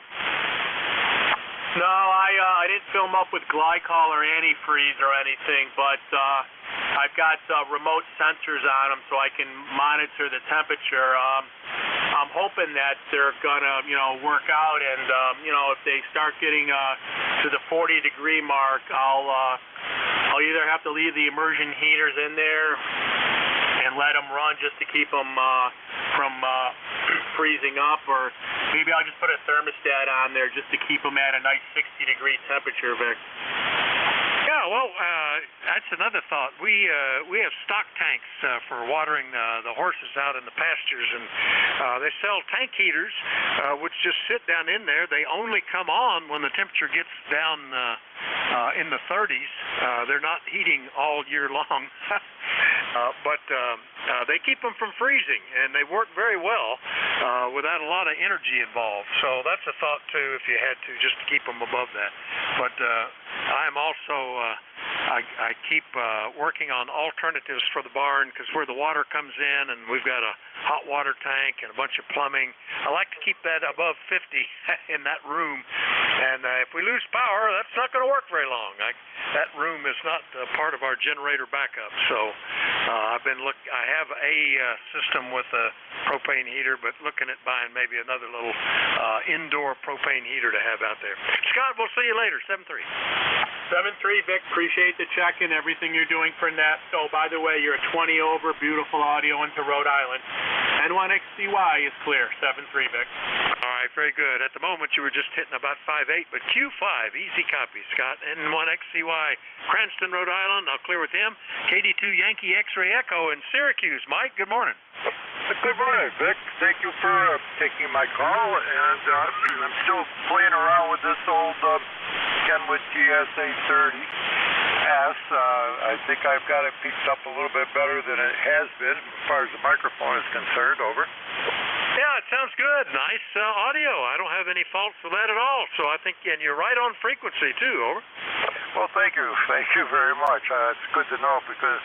S20: No, I didn't fill them up with glycol or antifreeze or anything, but I've got remote sensors on them so I can monitor the temperature. I'm hoping that they're gonna, work out, and if they start getting to the 40-degree mark, I'll either have to leave the immersion heaters in there and let them run just to keep them from freezing up, or maybe I'll just put a thermostat on there just to keep them at a nice 60-degree temperature, Vic.
S15: Yeah, well, that's another thought. We have stock tanks for watering the horses out in the pastures, and they sell tank heaters, which just sit down in there. They only come on when the temperature gets down in the 30s. They're not heating all year long, but they keep them from freezing, and they work very well without a lot of energy involved. So that's a thought, too, if you had to, just to keep them above that. But I'm also, I keep working on alternatives for the barn, because where the water comes in, and we've got a hot water tank and a bunch of plumbing, I like to keep that above 50 in that room. And if we lose power, that's not going to work very long. That room is not part of our generator backup. So I have a system with a propane heater, but looking at buying maybe another little indoor propane heater to have out there. Scott, we'll see you later. 7-3.
S20: 7-3, Vic. Appreciate the check and everything you're doing for NET. Oh, by the way, you're a 20 over, beautiful audio into Rhode Island. N1XCY is clear. 7-3, Vic.
S15: All right, very good. At the moment, you were just hitting about 5-8, but Q5, easy copy, Scott. N1XCY, Cranston, Rhode Island. I'll clear with him. KD2 Yankee X-Ray Echo in Syracuse. Mike, good morning.
S16: Good morning, Vic. Thank you for taking my call, and I'm still playing around with this old Kenwood GSA30S. I think I've got it picked up a little bit better than it has been as far as the microphone is concerned. Over.
S15: Yeah, it sounds good. Nice audio. I don't have any faults with that at all. So I think, and you're right on frequency, too. Over.
S16: Well, thank you. Thank you very much. It's good to know because,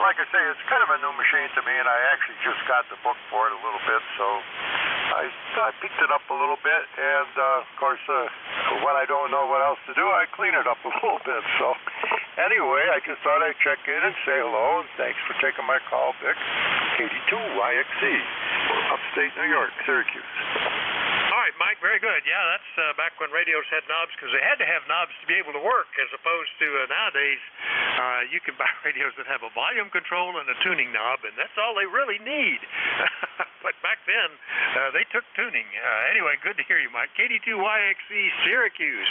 S16: like I say, it's kind of a new machine to me, and I actually just got the book for it a little bit, so I picked it up a little bit, and, of course, when I don't know what else to do, I clean it up a little bit. So anyway, I just thought I'd check in and say hello, and thanks for taking my call, Vic. KD2YXC, upstate New York, Syracuse.
S15: All right, Mike, very good. Yeah, that's back when radios had knobs, because they had to have knobs to be able to work, as opposed to nowadays you can buy radios that have a volume control and a tuning knob, and that's all they really need. But back then, they took tuning. Anyway, good to hear you, Mike. KD2YXC, Syracuse.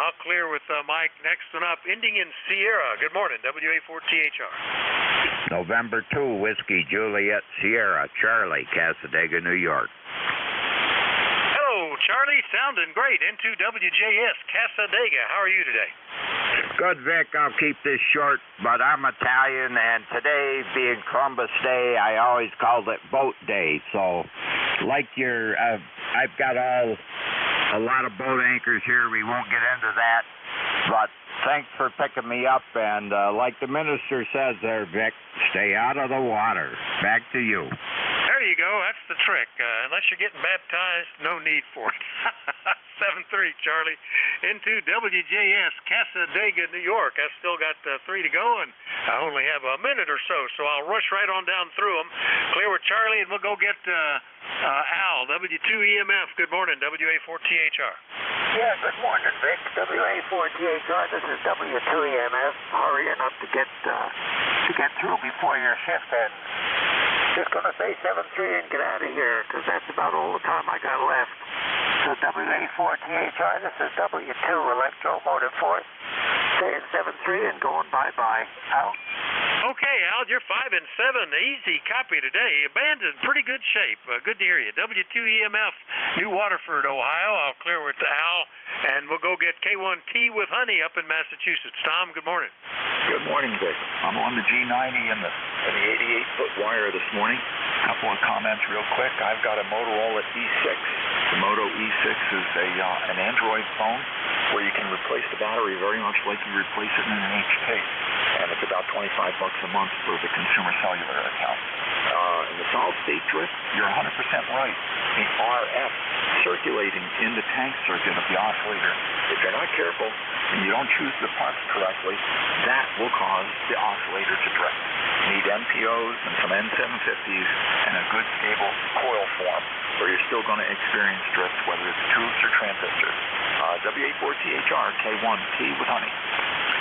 S15: I'll clear with Mike. Next one up, ending in Sierra. Good morning, WA4THR.
S10: November 2, Whiskey Juliet Sierra, Charlie, Casadega, New York.
S15: Hello, Charlie. Sounding great. Into WJS, Casadega. How are you today?
S10: Good, Vic. I'll keep this short, but I'm Italian, and today, being Columbus Day, I always called it Boat Day. So, like I've got a lot of boat anchors here. We won't get into that, but thanks for picking me up, and like the minister says there, Vic, stay out of the water. Back to you.
S15: There you go. That's the trick. Unless you're getting baptized, no need for it. 7-3, Charlie. Into WJS, Casadega, New York. I've still got 3 to go, and I only have a minute or so I'll rush right on down through them. Clear with Charlie, and we'll go get Al, W2EMF. Good morning, WA4THR.
S22: Yeah, good morning, Vic. WA4THR. This is W2EMF. Hurrying up to get through before your shift ends. Just going to say 7-3 and get out of here, because that's about all the time I got left. So WA4THR, this is W2 Electromotive Force, saying 7-3 and going bye-bye. Al?
S15: Okay, Al, you're 5 and 7. Easy copy today. Band's in pretty good shape. Good to hear you. W2EMF, New Waterford, Ohio. I'll clear with Al, and we'll go get K1T with Honey up in Massachusetts. Tom, good morning.
S23: Good morning, Vic. I'm on the G90 and the 88-foot wire this morning. A couple of comments real quick. I've got a Motorola E6. The Moto E6 is an Android phone where you can replace the battery very much like you replace it in an HK. and it's about $25 a month for the consumer cellular account. In the solid-state drift, you're 100% right. The RF circulating in the tank circuit of the oscillator, if you're not careful and you don't choose the parts correctly, that will cause the oscillator to drift. You need NPOs and some N750s and a good stable coil form, or you're still going to experience drift, whether it's tubes or transistors. W84THR, K1, T with honey.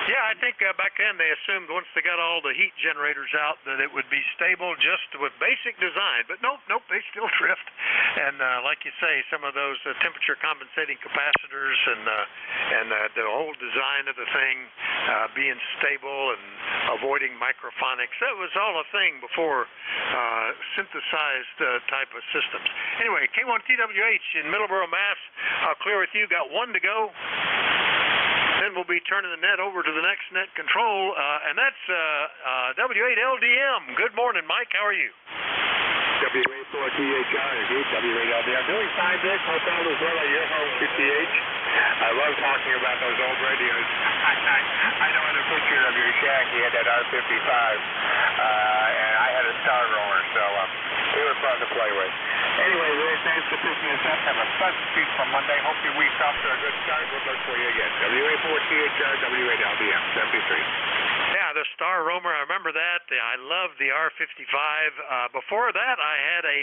S15: Yeah, I think back then they assumed once they got all the heat generators out that it would be stable just with basic design. But nope, they still drift. And like you say, some of those temperature compensating capacitors and the whole design of the thing being stable and avoiding microphonics, that was all a thing before synthesized type of systems. Anyway, K1TWH in Middleborough, Mass. I'll clear with you. Got one to go. Then we'll be turning the net over to the next net control, and that's W8LDM. Good morning, Mike. How are you?
S1: W84THR, W8LDM. Doing fine, Vic. Hope all is well at your home, QTH. I love talking about those old radios. I know in the picture of your shack you had that R55, and I had a Star Roller, so they were fun to play with. Anyway, really thanks for picking us up. Have a pleasant week for Monday. Hope your week's off to a good start. We'll look for you again. W84THR, W8LDM, 73.
S15: Yeah, the Star Roamer, I remember that. I loved the R55. Before that, I had a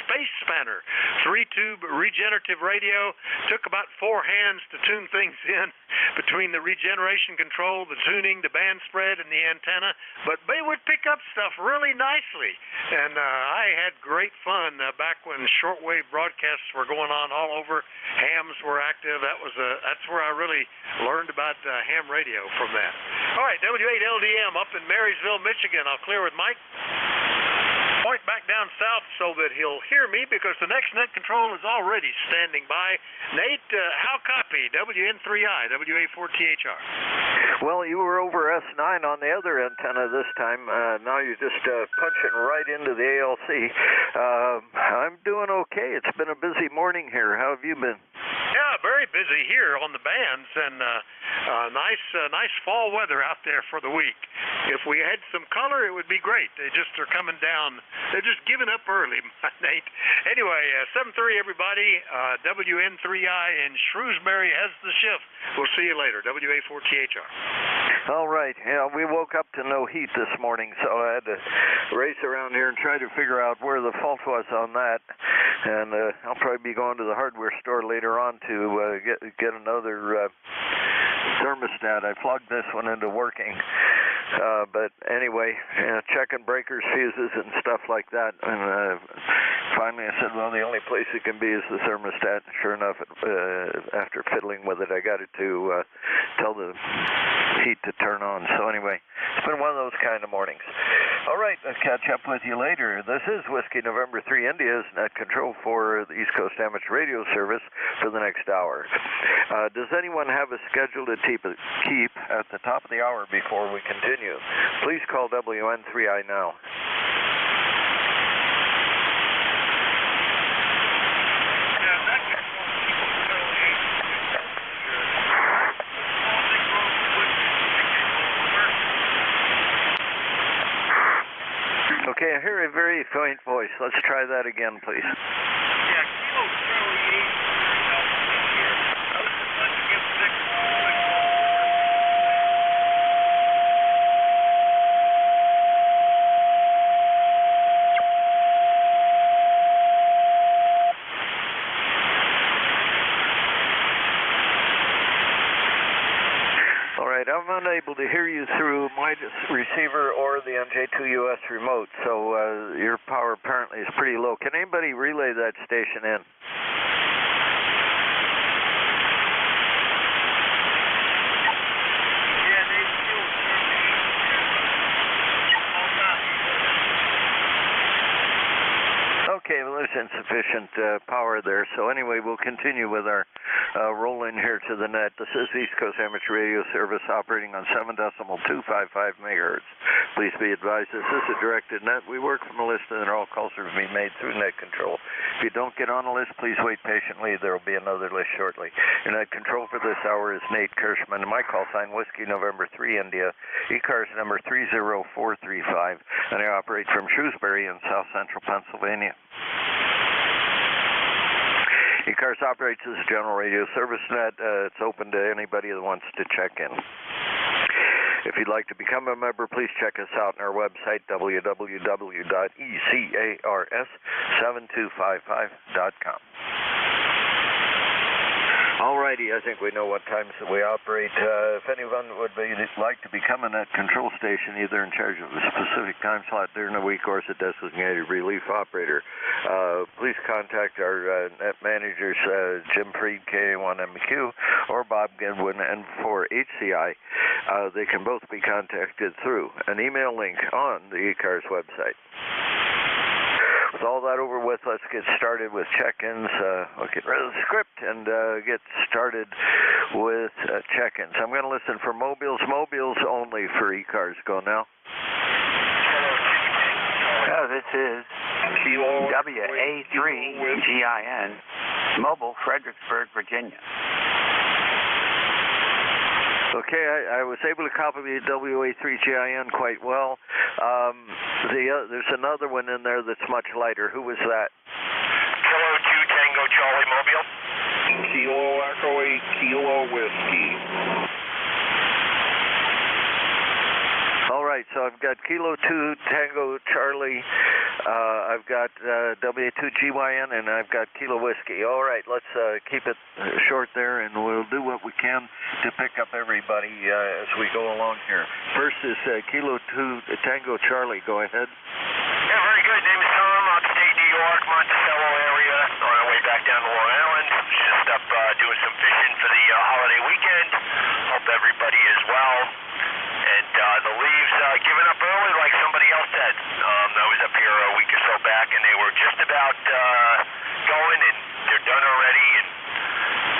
S15: Space Spanner, 3-tube regenerative radio. Took about 4 hands to tune things in between the regeneration control, the tuning, the band spread, and the antenna. But they would pick up stuff really nicely. And I had great fun back when shortwave broadcasts were going on all over. Hams were active. That's where I really learned about ham radio from that. All right, W8LDM up in Marysville, Michigan. I'll clear with Mike. Point back down south so that he'll hear me because the next net control is already standing by. Nate, how copy? WN3I, W84THR.
S4: Well, you were over S9 on the other antenna this time. Now you're just punching right into the ALC. I'm doing okay. It's been a busy morning here. How have you been?
S15: Yeah, very busy here on the bands, and nice fall weather out there for the week. If we had some color, it would be great. They just are coming down. They're just giving up early, Nate. Anyway, 7:30, everybody. WN3I in Shrewsbury has the shift. We'll see you later. W84THR.
S4: All right. Yeah, we woke up to no heat this morning, so I had to race around here and try to figure out where the fault was on that. And I'll probably be going to the hardware store later on to get another thermostat. I plugged this one into working. But anyway, checking breakers, fuses, and stuff like that. And finally I said, well, the only place it can be is the thermostat. Sure enough, after fiddling with it, I got it to tell the heat to turn on. So anyway, it's been one of those kind of mornings. All right, I'll catch up with you later. This is Whiskey November 3 India's net control for the East Coast Amateur Radio Service for the next hour. Does anyone have a schedule to keep at the top of the hour before we continue? Please call WN3I now. Okay, I hear a very faint voice. Let's try that again, please.
S1: Yeah, Kilo Charlie 8.
S4: I'm unable to hear you through my receiver or the NJ2US remote, so your power apparently is pretty low. Can anybody relay that station in? Okay, well, there's insufficient power there. So anyway, we'll continue with our roll in here to the net. This is East Coast Amateur Radio Service operating on 7.255 megahertz. Please be advised, this is a directed net. We work from a list and all calls are being made through net control. If you don't get on the list, please wait patiently. There will be another list shortly. Your night control for this hour is Nate Kirschman. My call sign, Whiskey November 3 India, ECARS number 30435, and I operate from Shrewsbury in south central Pennsylvania. ECARS operates as a general radio service net. It's open to anybody that wants to check in. If you'd like to become a member, please check us out on our website, www.ecars7255.com. Alrighty, I think we know what times that we operate. If anyone would like to become a net control station, either in charge of a specific time slot during the week or as a designated relief operator, please contact our net managers, Jim Freed, KA1MQ, or Bob Goodwin, N4HCI. They can both be contacted through an email link on the ECARS website. With all that over with, let's get started with check-ins. We'll get rid of the script and get started with check-ins. I'm going to listen for mobiles. Mobiles only for ECARS. Go now.
S6: This is WA3GIN, Mobile, Fredericksburg, Virginia.
S4: Okay, I was able to copy the WA3GIN quite well. There's another one in there that's much lighter. Who was that?
S9: Kilo 2 Tango Charlie Mobile.
S16: Kilo Echo 8 Kilo Whiskey.
S4: All right, so I've got Kilo 2 Tango Charlie, I've got WA2GYN, and I've got Kilo Whiskey. All right, let's keep it short there, and we'll do what we can to pick up everybody as we go along here. First is Kilo 2 Tango Charlie. Go ahead.
S9: Yeah, very good. Name is Tom, upstate New York, Monticello area. On our way back down to Long Island. Just up doing some fishing for the holiday weekend. Hope everybody is well. And the leaves giving up early like somebody else said. I was up here a week or so back, and they were just about going, and they're done already. And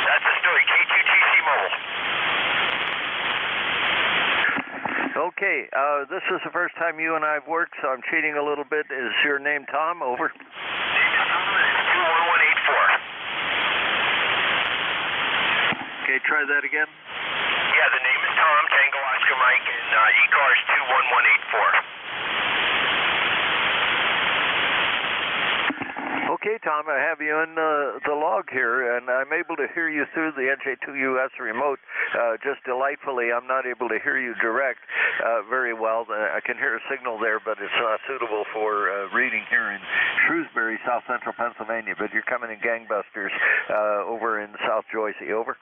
S9: that's the story. K2TC Mobile.
S4: Okay, this is the first time you and I have worked, so I'm cheating a little bit. Is your name Tom? Over.
S9: Name is Tom, and it's 21184.
S4: Okay, try that again.
S9: Yeah, the name is Tom, Tango Oscar Mike, and ECARS 21184.
S4: Okay, Tom, I have you in the log here, and I'm able to hear you through the NJ2US remote just delightfully. I'm not able to hear you direct very well. I can hear a signal there, but it's not suitable for reading here in Shrewsbury, south central Pennsylvania. But you're coming in gangbusters over in South Jersey. Over.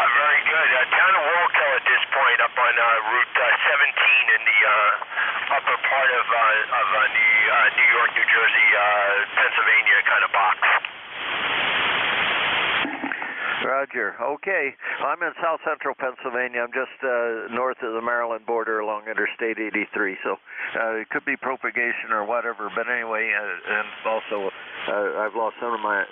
S9: Very good. Town of Walkill at this point, up on Route 17 in the upper part of the New York, New Jersey, Pennsylvania kind of box.
S4: Roger. Okay. I'm in south central Pennsylvania. I'm just north of the Maryland border along Interstate 83. So it could be propagation or whatever. But anyway, and also I've lost some of my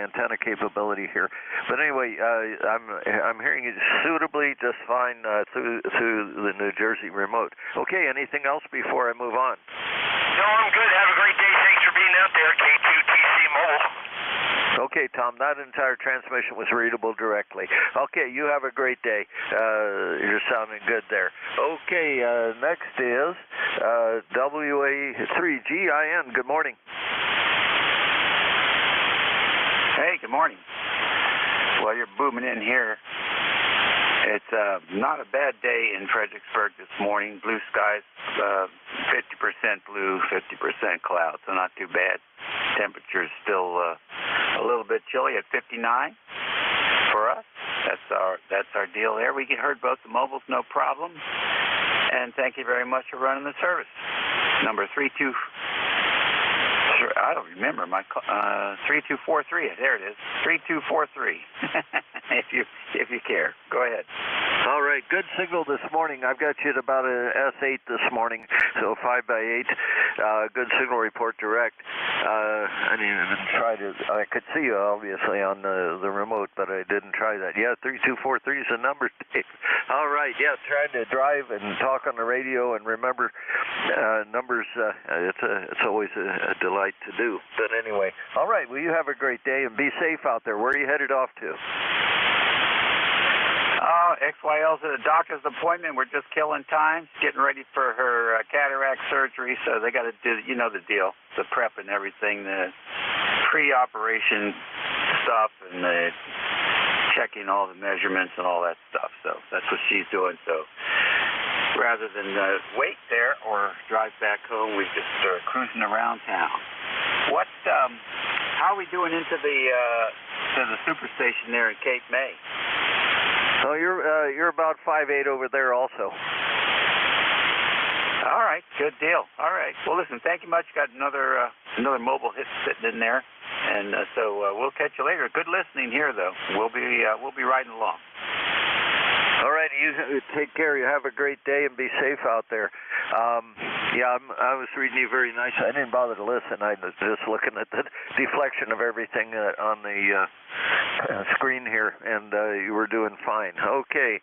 S4: antenna capability here. But anyway, I'm hearing you suitably just fine through the New Jersey remote. Okay. Anything else before I move on?
S9: No, I'm good. Have a great day. Thanks for being out there, K2TC Mobile.
S4: Okay, Tom, that entire transmission was readable directly. Okay, you have a great day. You're sounding good there. Okay, next is WA3GIN. Good morning.
S6: Hey, good morning. Well, you're booming in here. It's not a bad day in Fredericksburg this morning. Blue skies, 50% blue, 50% cloud, so not too bad. Temperature's still a little bit chilly at 59 for us. That's our deal there. We heard both the mobiles, no problem. And thank you very much for running the service. Number 32. I don't remember my 3243. There it is. 3243. if you care. Go ahead.
S4: All right, good signal this morning. I've got you at about a S8 this morning, so 5x8. Good signal report direct. I didn't even try to. I could see you obviously on the remote, but I didn't try that. Yeah, 3243 is the number. All right, yeah, trying to drive and talk on the radio and remember numbers. It's always a delight to do. But anyway, all right. Well, you have a great day and be safe out there. Where are you headed off to?
S6: XYL's at a doctor's appointment. We're just killing time, getting ready for her cataract surgery. So they got to do, you know the deal, the prep and everything, the pre-operation stuff, and the checking all the measurements and all that stuff. So that's what she's doing. So rather than wait there or drive back home, we just are cruising around town. How are we doing into the superstation there in Cape May?
S4: Oh, you're about 5'8" over there also.
S6: All right, good deal. All right. Well, listen, thank you much. Got another mobile hit sitting in there, and so we'll catch you later. Good listening here, though. We'll be riding along.
S4: All right, you take care. You have a great day and be safe out there. I was reading you very nice. I didn't bother to listen. I was just looking at the deflection of everything on the screen here, and you were doing fine. Okay.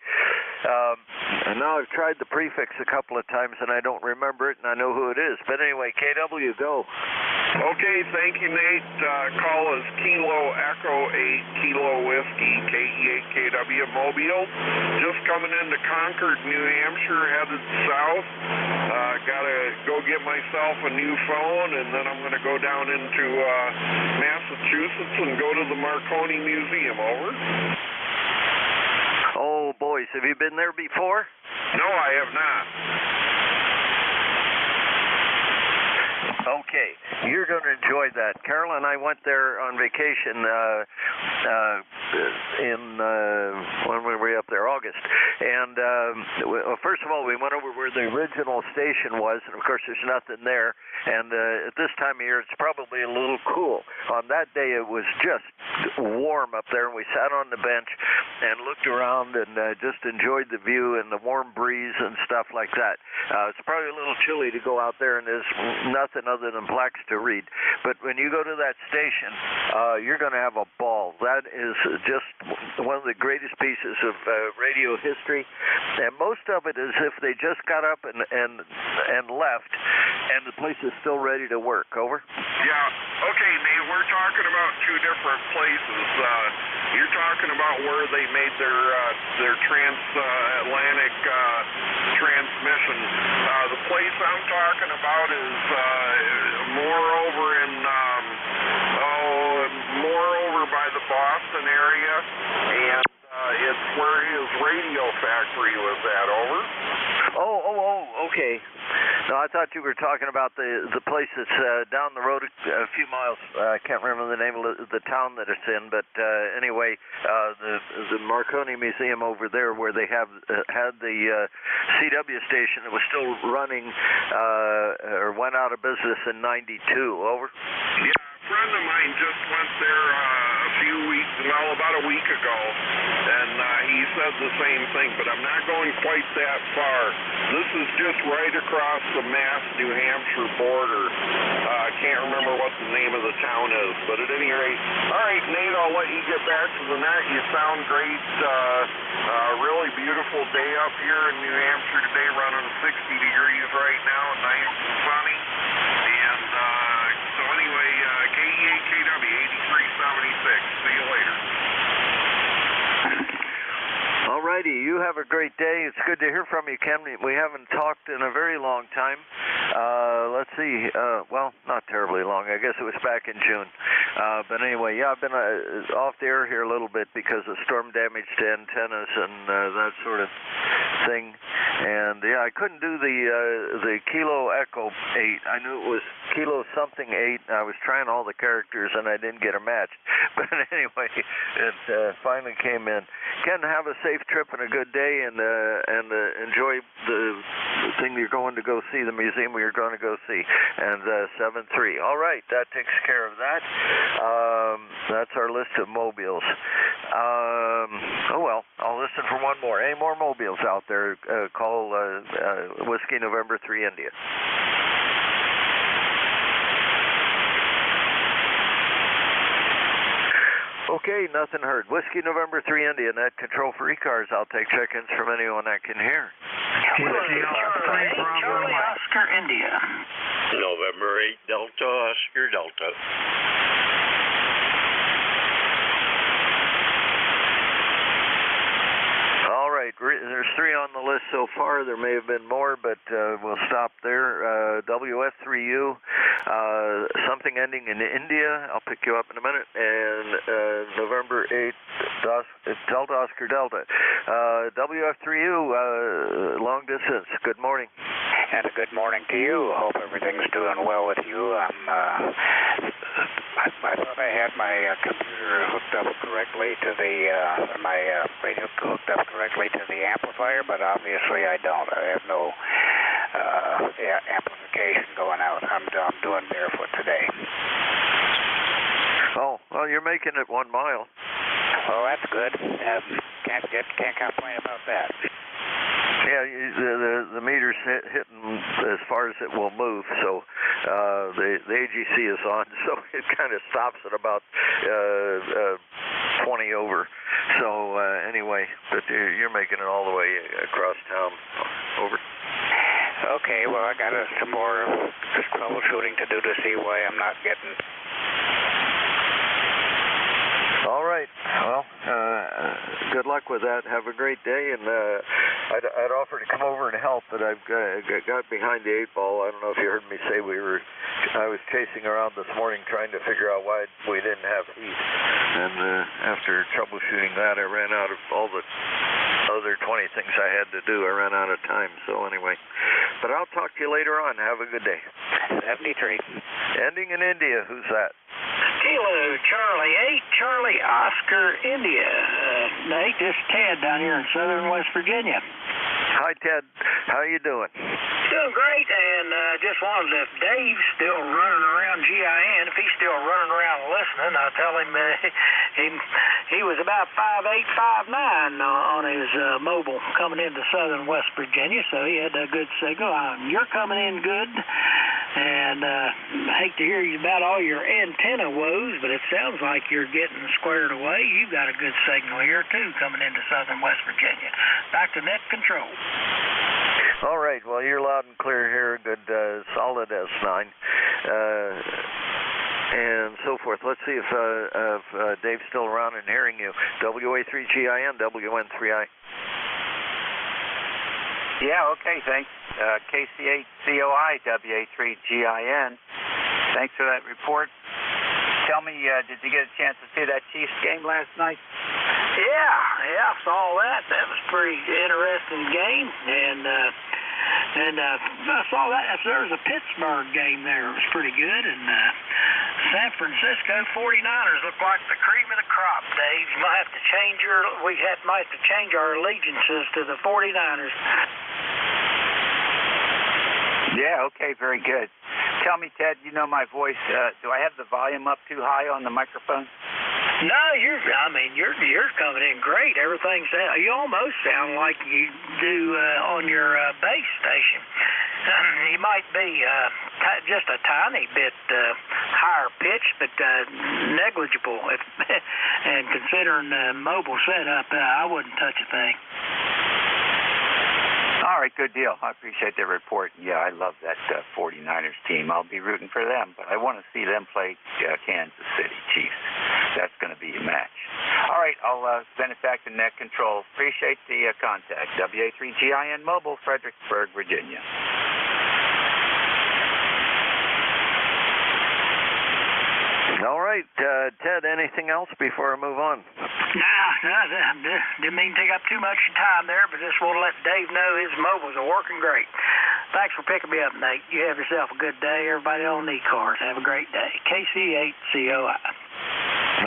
S4: And now I've tried the prefix a couple of times, and I don't remember it, and I know who it is. But anyway, KW, go.
S16: Okay, thank you, Nate. Call is Kilo Echo 8 Kilo Whiskey, KE8KW Mobile. Just coming into Concord, New Hampshire, headed south. Gotta go get myself a new phone, and then I'm gonna go down into Massachusetts and go to the Marconi Museum. Over.
S4: Oh, boys, have you been there before?
S16: No, I have not.
S4: Okay, you're going to enjoy that. Carol and I went there on vacation when were we up there? August. And first of all, we went over where the original station was, and of course there's nothing there. And at this time of year, it's probably a little cool. On that day, it was just warm up there, and we sat on the bench and looked around and just enjoyed the view and the warm breeze and stuff like that. It's probably a little chilly to go out there, and there's nothing other than plaques to read. But when you go to that station, you're going to have a ball. That is just one of the greatest pieces of radio history, and most of it is if they just got up and left, and the place is still ready to work. Over.
S16: Yeah. Okay, Nate. We're talking about two different places. You're talking about where they made their transatlantic transmission. The place I'm talking about is more over by the Boston area, and it's where his radio factory was at. Over.
S4: Oh, okay. No, I thought you were talking about the place that's down the road a few miles. I can't remember the name of the town that it's in, but anyway, the Marconi Museum over there, where they had the CW station that was still running or went out of business in '92. Over.
S16: Yeah, a friend of mine just went there about a week ago, and he said the same thing, but I'm not going quite that far. This is just right across the Mass-New Hampshire border. I can't remember what the name of the town is, but at any rate, all right, Nate, I'll let you get back to the net. You sound great. Really beautiful day up here in New Hampshire today, running 60 degrees right now, nice and sunny. And so anyway, KE8KW 8376. See you later.
S4: All righty, you have a great day. It's good to hear from you, Ken. We haven't talked in a very long time. Let's see. Well, not terribly long. I guess it was back in June. But anyway, yeah, I've been off the air here a little bit because of storm damage to antennas and that sort of thing. And yeah, I couldn't do the Kilo Echo 8. I knew it was Kilo something 8. I was trying all the characters and I didn't get a match. But anyway, it finally came in. Ken, have a safe trip and a good day, and enjoy the thing you're going to go see, the museum you're going to go see. And 7-3. All right, that takes care of that. That's our list of mobiles. Oh well, I'll listen for one more. Any more mobiles out there? Call Whiskey November 3 India. Okay, nothing heard. Whiskey November 3 India, net control for ECARS. I'll take check-ins from anyone that can hear.
S3: Charlie Oscar India.
S14: November 8 Delta Oscar Delta.
S4: All right, there's 3 on the list so far. There may have been more, but we'll stop there. WF3U, something ending in India. I'll pick you up in a minute. And November 8th, Delta Oscar Delta. WF3U, long distance. Good morning.
S17: And a good morning to you. Hope everything's doing well with you. I thought I had my computer hooked up correctly to the my radio hooked up correctly to the amplifier, but obviously I don't. I have no amplification going out. I'm doing barefoot today.
S4: Oh, well, you're making it 1 mile.
S17: Oh, that's good. Can't complain about that.
S4: Yeah, the meter's hitting as far as it will move, so the AGC is on, so it kind of stops at about 20 over. So anyway, but you're making it all the way across town. Over.
S17: Okay, well, I got some more troubleshooting to do to see why I'm not getting...
S4: All right. Well, good luck with that. Have a great day. And I'd offer to come over and help, but I've got behind the 8 ball. I don't know if you heard me say I was chasing around this morning trying to figure out why we didn't have heat. And after troubleshooting that, I ran out of all the other 20 things I had to do. I ran out of time. So anyway, but I'll talk to you later on. Have a good day.
S17: 73.
S4: Ending in India. Who's that?
S3: Kilo Charlie 8, Charlie Oscar India. Nate, this is Ted down here in southern West Virginia.
S4: Hi, Ted. How you doing?
S3: Doing great, and just wanted to, if Dave's still running around GIN, if he's still running around listening, I'll tell him he was about 5'8", 5'9" on his mobile coming into southern West Virginia, so he had a good signal. You're coming in good, and I hate to hear you about all your antenna woes, but it sounds like you're getting squared away. You've got a good signal here, too, coming into southern West Virginia. Back to net control.
S4: All right. Well, you're loud and clear here. Good, solid S9. And so forth. Let's see if Dave's still around and hearing you. WA3GIN, WN3I.
S6: Yeah, okay, thanks. KC8COI, WA3GIN. Thanks for that report. Tell me, did you get a chance to see that Chiefs game last night?
S3: Yeah, I saw that. That was a pretty interesting game, and I saw that. There was a Pittsburgh game there. It was pretty good, and San Francisco 49ers look like the cream of the crop, Dave. You might have to change might have to change our allegiances to the 49ers.
S6: Yeah, okay, very good. Tell me, Ted, you know my voice. Do I have the volume up too high on the microphone?
S3: No, you're coming in great. Everything's you almost sound like you do on your base station. You might be just a tiny bit higher pitched, but negligible. And considering the mobile setup, I wouldn't touch a thing.
S6: All right, good deal. I appreciate the report. Yeah, I love that 49ers team. I'll be rooting for them, but I want to see them play Kansas City Chiefs. That's going to be a match. All right, I'll send it back to net control. Appreciate the contact. WA3GIN Mobile, Fredericksburg, Virginia.
S4: All right, Ted, anything else before I move on?
S3: No, didn't mean to take up too much of your time there, but just want to let Dave know his mobiles are working great. Thanks for picking me up, Nate. You have yourself a good day. Everybody on ECARS, have a great day. KC8COI.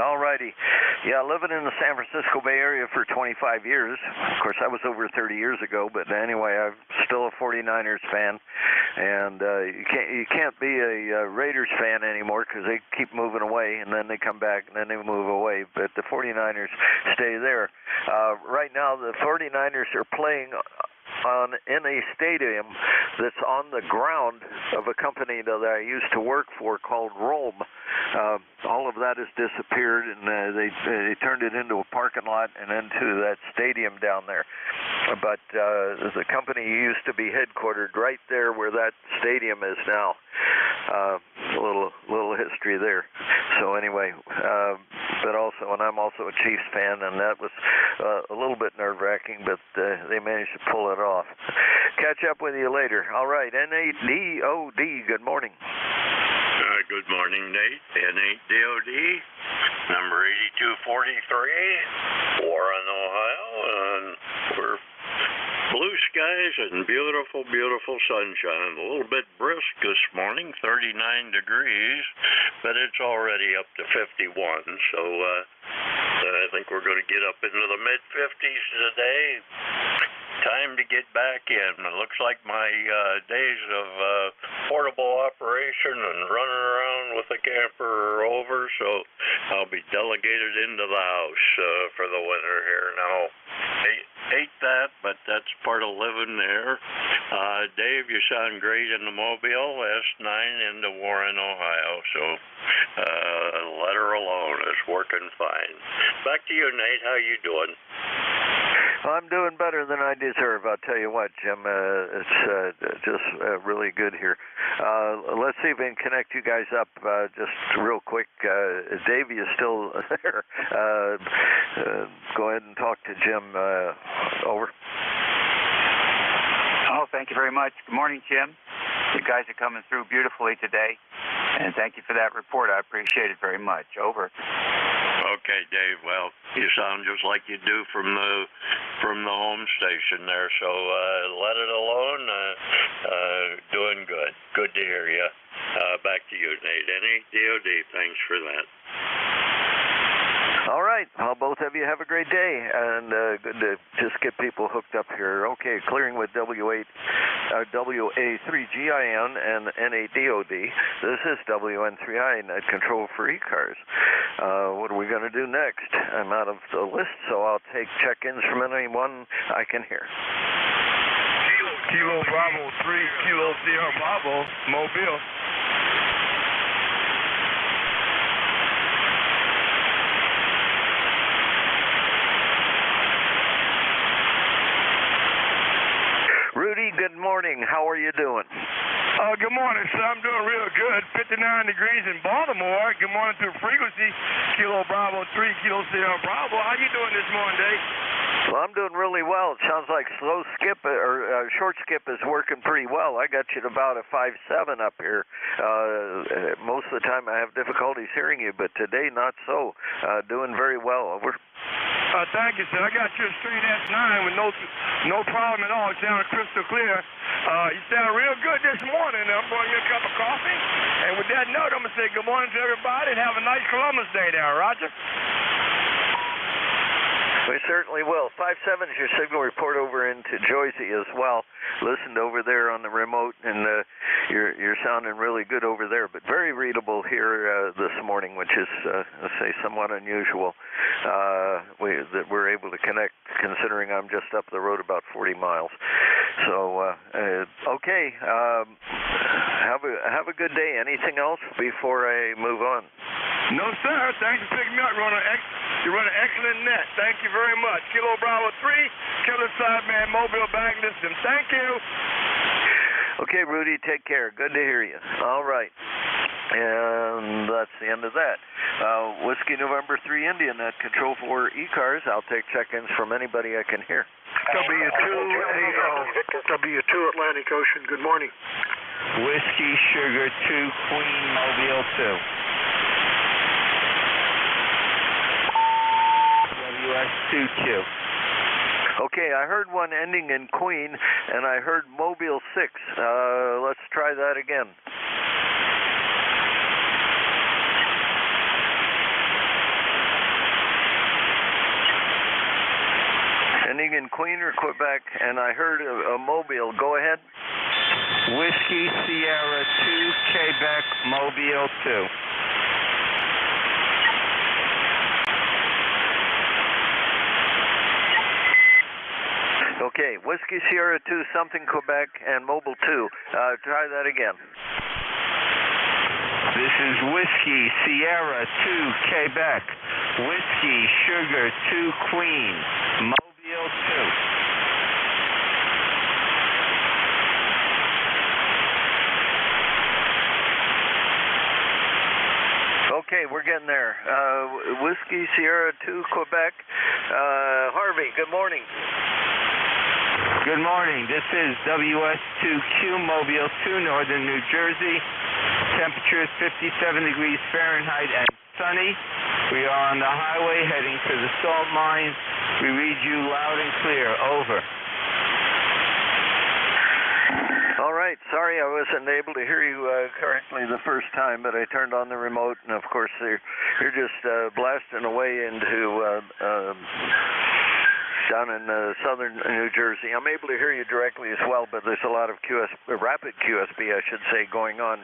S4: All righty. Yeah, living in the San Francisco Bay Area for 25 years. Of course, that was over 30 years ago, but anyway, I'm still a 49ers fan. and you can't be a Raiders fan anymore because they keep moving away, and then they come back, and then they move away. But the 49ers stay there. Right now, the 49ers are playing in a stadium that's on the ground of a company that I used to work for called Rome. All of that has disappeared, and they turned it into a parking lot and into that stadium down there. But the company used to be headquartered right there where that stadium is now. A little history there. So anyway, but also, and I'm also a Chiefs fan, and that was a little bit nerve-wracking, but they managed to pull it off. Catch up with you later. All right, N8DOD, good morning.
S14: Good morning, Nate. N8DOD, number 8243, Warren, Ohio, and we're blue skies and beautiful, beautiful sunshine. A little bit brisk this morning, 39 degrees, but it's already up to 51, so I think we're going to get up into the mid-50s today. Time to get back in. It looks like my days of portable operation and running around with a camper are over, so I'll be delegated into the house for the winter here now. Hate that, but that's part of living there. Dave, you sound great in the Mobile, S9 into Warren, Ohio, so let her alone. It's working fine. Back to you, Nate. How you doing?
S4: I'm doing better than I deserve. I'll tell you what, Jim. It's just really good here. Let's see if we can connect you guys up just real quick. Davey is still there. Go ahead and talk to Jim. Over.
S6: Oh, thank you very much. Good morning, Jim. You guys are coming through beautifully today, and thank you for that report. I appreciate it very much. Over.
S14: Okay, Dave. Well, you sound just like you do from the home station there. So let it alone. Doing good. Good to hear you. Back to you, Nate. N8DOD. Thanks for that.
S4: All right. Well, both of you have a great day, and good to just get people hooked up here. Okay, clearing with WA3GIN and N8DOD. This is WN3I, Net Control for ECARS. What are we going to do next? I'm out of the list, so I'll take check-ins from anyone I can hear.
S8: Kilo Bravo 3, Kilo Sierra Bravo, Mobile.
S4: Rudy, good morning. How are you doing?
S8: Good morning, sir. I'm doing real good. 59 degrees in Baltimore. Good morning to frequency. Kilo Bravo 3, Kilo Sierra Bravo. How you doing this morning, Dave?
S4: Well, I'm doing really well. It sounds like slow skip or short skip is working pretty well. I got you at about a 5.7 up here. Most of the time I have difficulties hearing you, but today not so. Doing very well. Over.
S8: Thank you, sir. I got you a straight S9 with no problem at all. It sounded crystal clear. You sound real good this morning. I'm pouring you a cup of coffee. And with that note, I'm going to say good morning to everybody and have a nice Columbus Day there, Roger.
S4: We certainly will. 5.7 is your signal report over into Jersey as well. Listened over there on the remote, and you're sounding really good over there, but very readable here this morning, which is, let's say, somewhat unusual that we're able to connect, considering I'm just up the road about 40 miles. So, okay, have a good day. Anything else before I move on?
S8: No, sir. Thanks for picking me up. You run an excellent net. Thank you very much. Kilo Bravo 3, Killer Sideman Mobile Bank System. Thank you.
S4: Okay, Rudy, take care. Good to hear you. All right. And that's the end of that. Whiskey November 3 India, Net Control for ECARS. I'll take check-ins from anybody I can hear.
S18: W2 Atlantic Ocean, good morning.
S10: Whiskey Sugar 2 Queen Mobile 2. WS22.
S4: Okay, I heard one ending in Queen, and I heard Mobile 6. Let's try that again. Ending in Queen or Quebec, and I heard a Mobile. Go ahead.
S10: Whiskey Sierra 2, Quebec, Mobile 2.
S4: Okay, Whiskey Sierra 2, something Quebec, and Mobile 2. Try that again.
S10: This is Whiskey Sierra 2, Quebec. Whiskey Sugar 2, Queen, Mobile 2.
S4: Okay, we're getting there. Whiskey Sierra 2, Quebec. Harvey, good morning.
S10: Good morning. This is WS2Q Mobile 2, Northern New Jersey. Temperature is 57 degrees Fahrenheit and sunny. We are on the highway heading to the salt mines. We read you loud and clear. Over.
S4: All right. Sorry I wasn't able to hear you correctly the first time, but I turned on the remote, and of course you're just blasting away into down in southern New Jersey. I'm able to hear you directly as well, but there's a lot of rapid QSB, I should say, going on.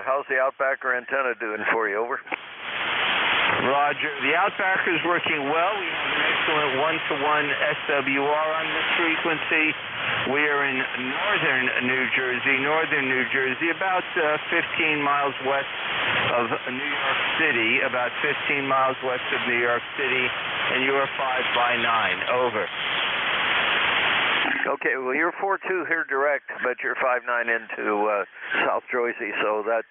S4: How's the Outbacker antenna doing for you? Over.
S10: Roger. The Outbacker is working well. We have an excellent one-to-one SWR on this frequency. We are in northern New Jersey, about 15 miles west of New York City, about 15 miles west of New York City, and you are 5 by 9. Over.
S4: Okay, well, you're 4-2 here direct, but you're 5-9 into South Jersey, so that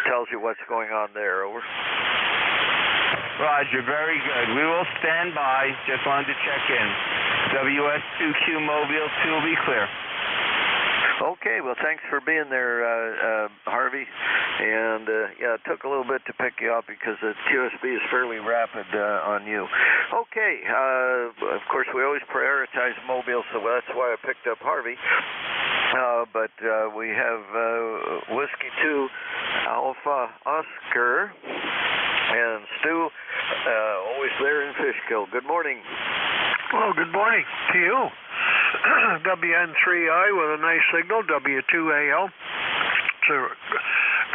S4: tells you what's going on there. Over.
S10: Roger, very good. We will stand by. Just wanted to check in. WS2Q Mobile 2 will be clear.
S4: Okay, well, thanks for being there, Harvey. And, yeah, it took a little bit to pick you up because the QSB is fairly rapid on you. Okay, of course, we always prioritize Mobile, so that's why I picked up Harvey. But we have Whiskey 2 Alpha Oscar and Stu, always there in Fishkill. Good morning.
S18: Well, good morning to you. WN3I with a nice signal, W2AL. It's a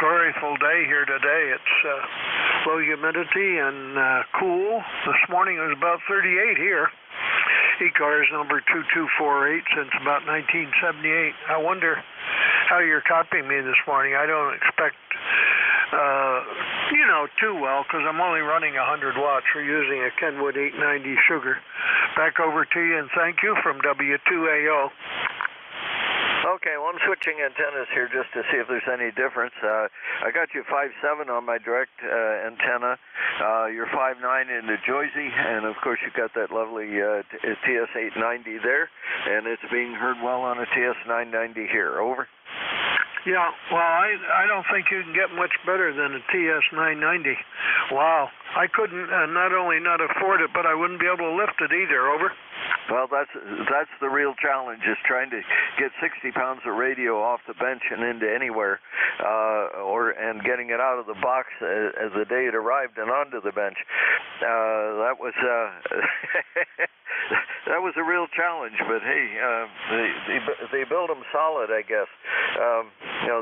S18: very full day here today. It's low humidity and cool. This morning it was about 38 here. ECARS number 2248 since about 1978. I wonder how you're copying me this morning. I don't expect, too well because I'm only running 100 watts. We're using a Kenwood 890 sugar. Back over to you and thank you from W2AO.
S4: Okay, well, I'm switching antennas here just to see if there's any difference. I got you 5.7 on my direct antenna. You're 5.9 into Jersey, and of course you've got that lovely TS890 there, and it's being heard well on a TS990 here. Over.
S18: Yeah, well, I don't think you can get much better than a TS990. Wow, I couldn't not only not afford it, but I wouldn't be able to lift it either. Over.
S4: Well, that's the real challenge, is trying to get 60 pounds of radio off the bench and into anywhere, and getting it out of the box as the day it arrived and onto the bench. That was that was a real challenge. But hey, they build them solid, I guess.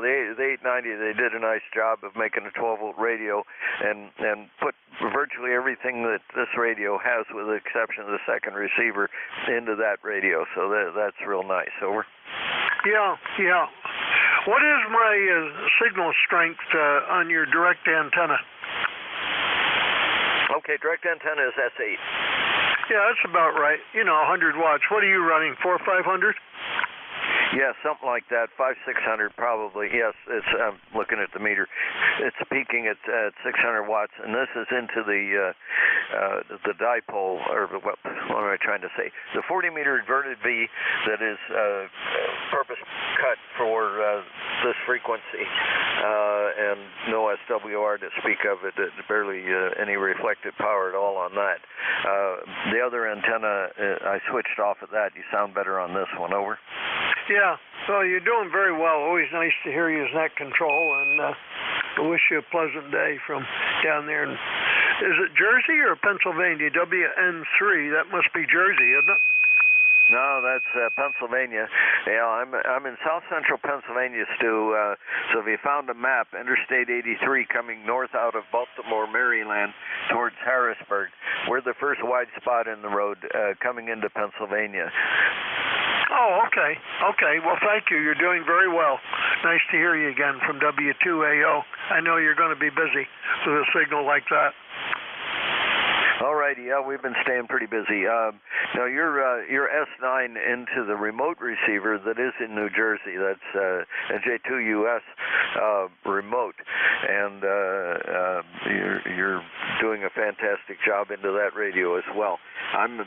S4: The 890, they did a nice job of making a 12-volt radio and put virtually everything that this radio has, with the exception of the second receiver, into that radio. So that's real nice. Over.
S18: Yeah. What is my signal strength on your direct antenna?
S4: Okay, direct antenna is S8.
S18: Yeah, that's about right. 100 watts. What are you running, 4 or 500?
S4: Yeah, something like that, 500-600 probably. Yes, I'm looking at the meter. It's peaking at 600 watts, and this is into the dipole, or what am I trying to say? The 40-meter inverted V that is purpose cut for this frequency, and no SWR to speak of. It barely any reflected power at all on that. The other antenna, I switched off of that. You sound better on this one. Over.
S18: Yeah, well, you're doing very well. Always nice to hear you as net control, and I wish you a pleasant day from down there. Is it Jersey or Pennsylvania? WN3, that must be Jersey, isn't it?
S4: No, that's Pennsylvania. Yeah, I'm in south central Pennsylvania, Stu. So if you found a map, Interstate 83 coming north out of Baltimore, Maryland, towards Harrisburg, we're the first wide spot in the road coming into Pennsylvania.
S18: Oh, okay. Okay. Well, thank you. You're doing very well. Nice to hear you again from W2AO. I know you're going to be busy with a signal like that.
S4: All righty, yeah, we've been staying pretty busy. Now you're S9 into the remote receiver that is in New Jersey. That's NJ2US remote, and you're doing a fantastic job into that radio as well. I'm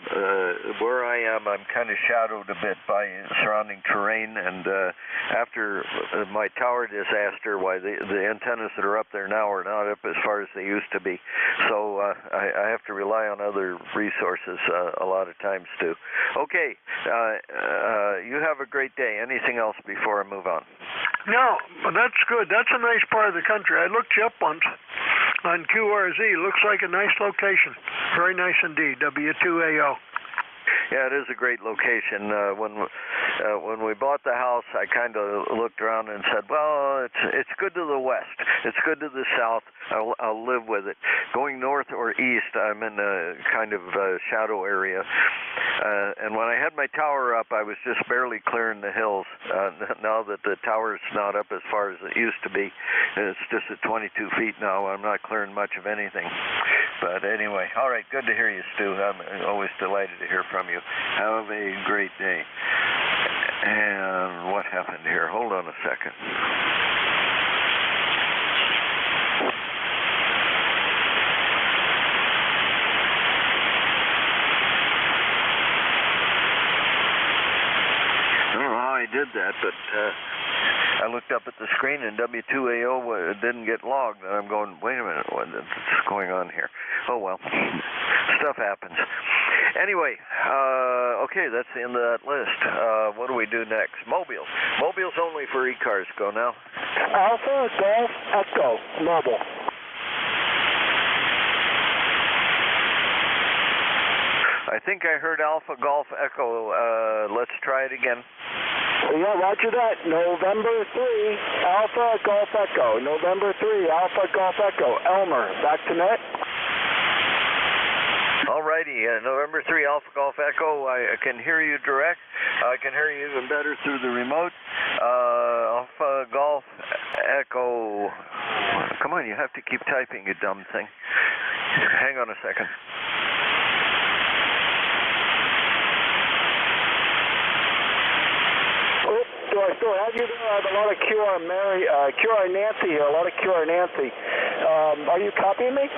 S4: where I am. I'm kind of shadowed a bit by surrounding terrain, and after my tower disaster, why the antennas that are up there now are not up as far as they used to be. So I have to rely on other resources a lot of times too. Okay, you have a great day. Anything else before I move on?
S18: No, that's good. That's a nice part of the country. I looked you up once on QRZ. Looks like a nice location. Very nice indeed. W2AO.
S4: Yeah, it is a great location. When we bought the house, I kind of looked around and said, well, it's good to the west. It's good to the south. I'll live with it. Going north or east, I'm in a kind of shadow area. And when I had my tower up, I was just barely clearing the hills. Now that the tower's not up as far as it used to be, it's just at 22 feet now. I'm not clearing much of anything. But anyway, all right, good to hear you, Stu. I'm always delighted to hear from you. Have a great day. And what happened here? Hold on a second. I don't know how I did that, but I looked up at the screen and W2AO didn't get logged. And I'm going, wait a minute, what's going on here? Oh, well, stuff happens. Anyway, okay, that's the end of that list. What do we do next? Mobile. Mobile's only for ECARS. Go now.
S7: Alpha, Golf, Echo, mobile.
S4: I think I heard Alpha, Golf, Echo. Let's try it again.
S7: Yeah, roger that. November 3, Alpha, Golf, Echo. November 3, Alpha, Golf, Echo. Elmer, back to net.
S4: Alrighty, November 3, Alpha Golf Echo. I can hear you direct. I can hear you even better through the remote. Alpha Golf Echo. Come on, you have to keep typing, you dumb thing. Hang on a second.
S7: Do I still have you there? I have a lot of QR Nancy here, a lot of QR Nancy. Are you copying me?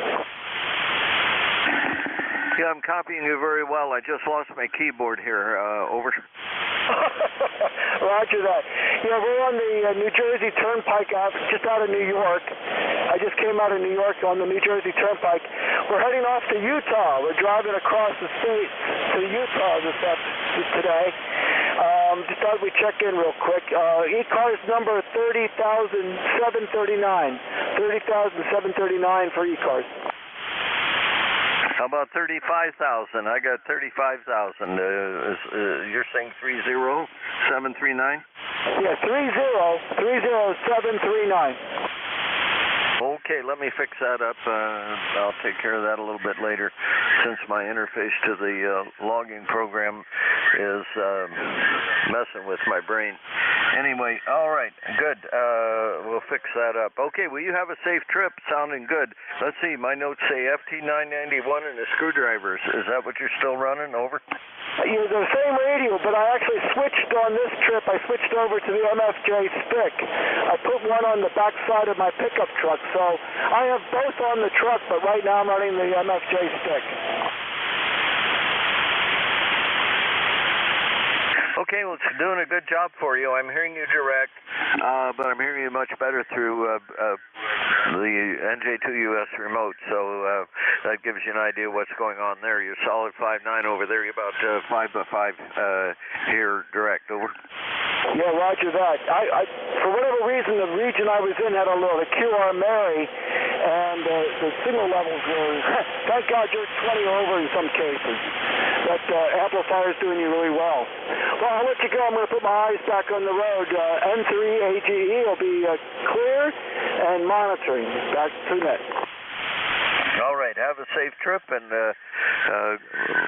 S4: Yeah, I'm copying you very well. I just lost my keyboard here. Over.
S7: Roger that. Yeah, we're on the New Jersey Turnpike just out of New York. I just came out of New York on the New Jersey Turnpike. We're heading off to Utah. We're driving across the state to Utah today. Just thought we'd check in real quick. ECARS number 30,739. 30,739 for ECARS.
S4: How about 35,000? I got 35,000. You're saying 30739?
S7: Yeah, 30739.
S4: Okay, let me fix that up. I'll take care of that a little bit later, since my interface to the logging program is messing with my brain. Anyway, all right, good. We'll fix that up. Okay, well, you have a safe trip. Sounding good. Let's see, my notes say FT991 and a screwdriver. Is that what you're still running? Over?
S7: Yeah, the same radio, but I actually switched on this trip. I switched over to the MFJ stick. I put one on the back side of my pickup truck, so I have both on the truck, but right now I'm running the MFJ stick.
S4: Okay, well, it's doing a good job for you. I'm hearing you direct, but I'm hearing you much better through the NJ2US remote, so that gives you an idea what's going on there. You're solid 5.9 over there. You're about 5 by 5 here direct. Over.
S7: Yeah, roger that. I for whatever reason, the region I was in had a little QR Mary, and the signal levels were, thank God you're 20 over in some cases. But amplifier's doing you really well. Well, I'll let you go. I'm going to put my eyes back on the road. N3 AGE will be clear and monitoring. Back to net.
S4: All right, have a safe trip, and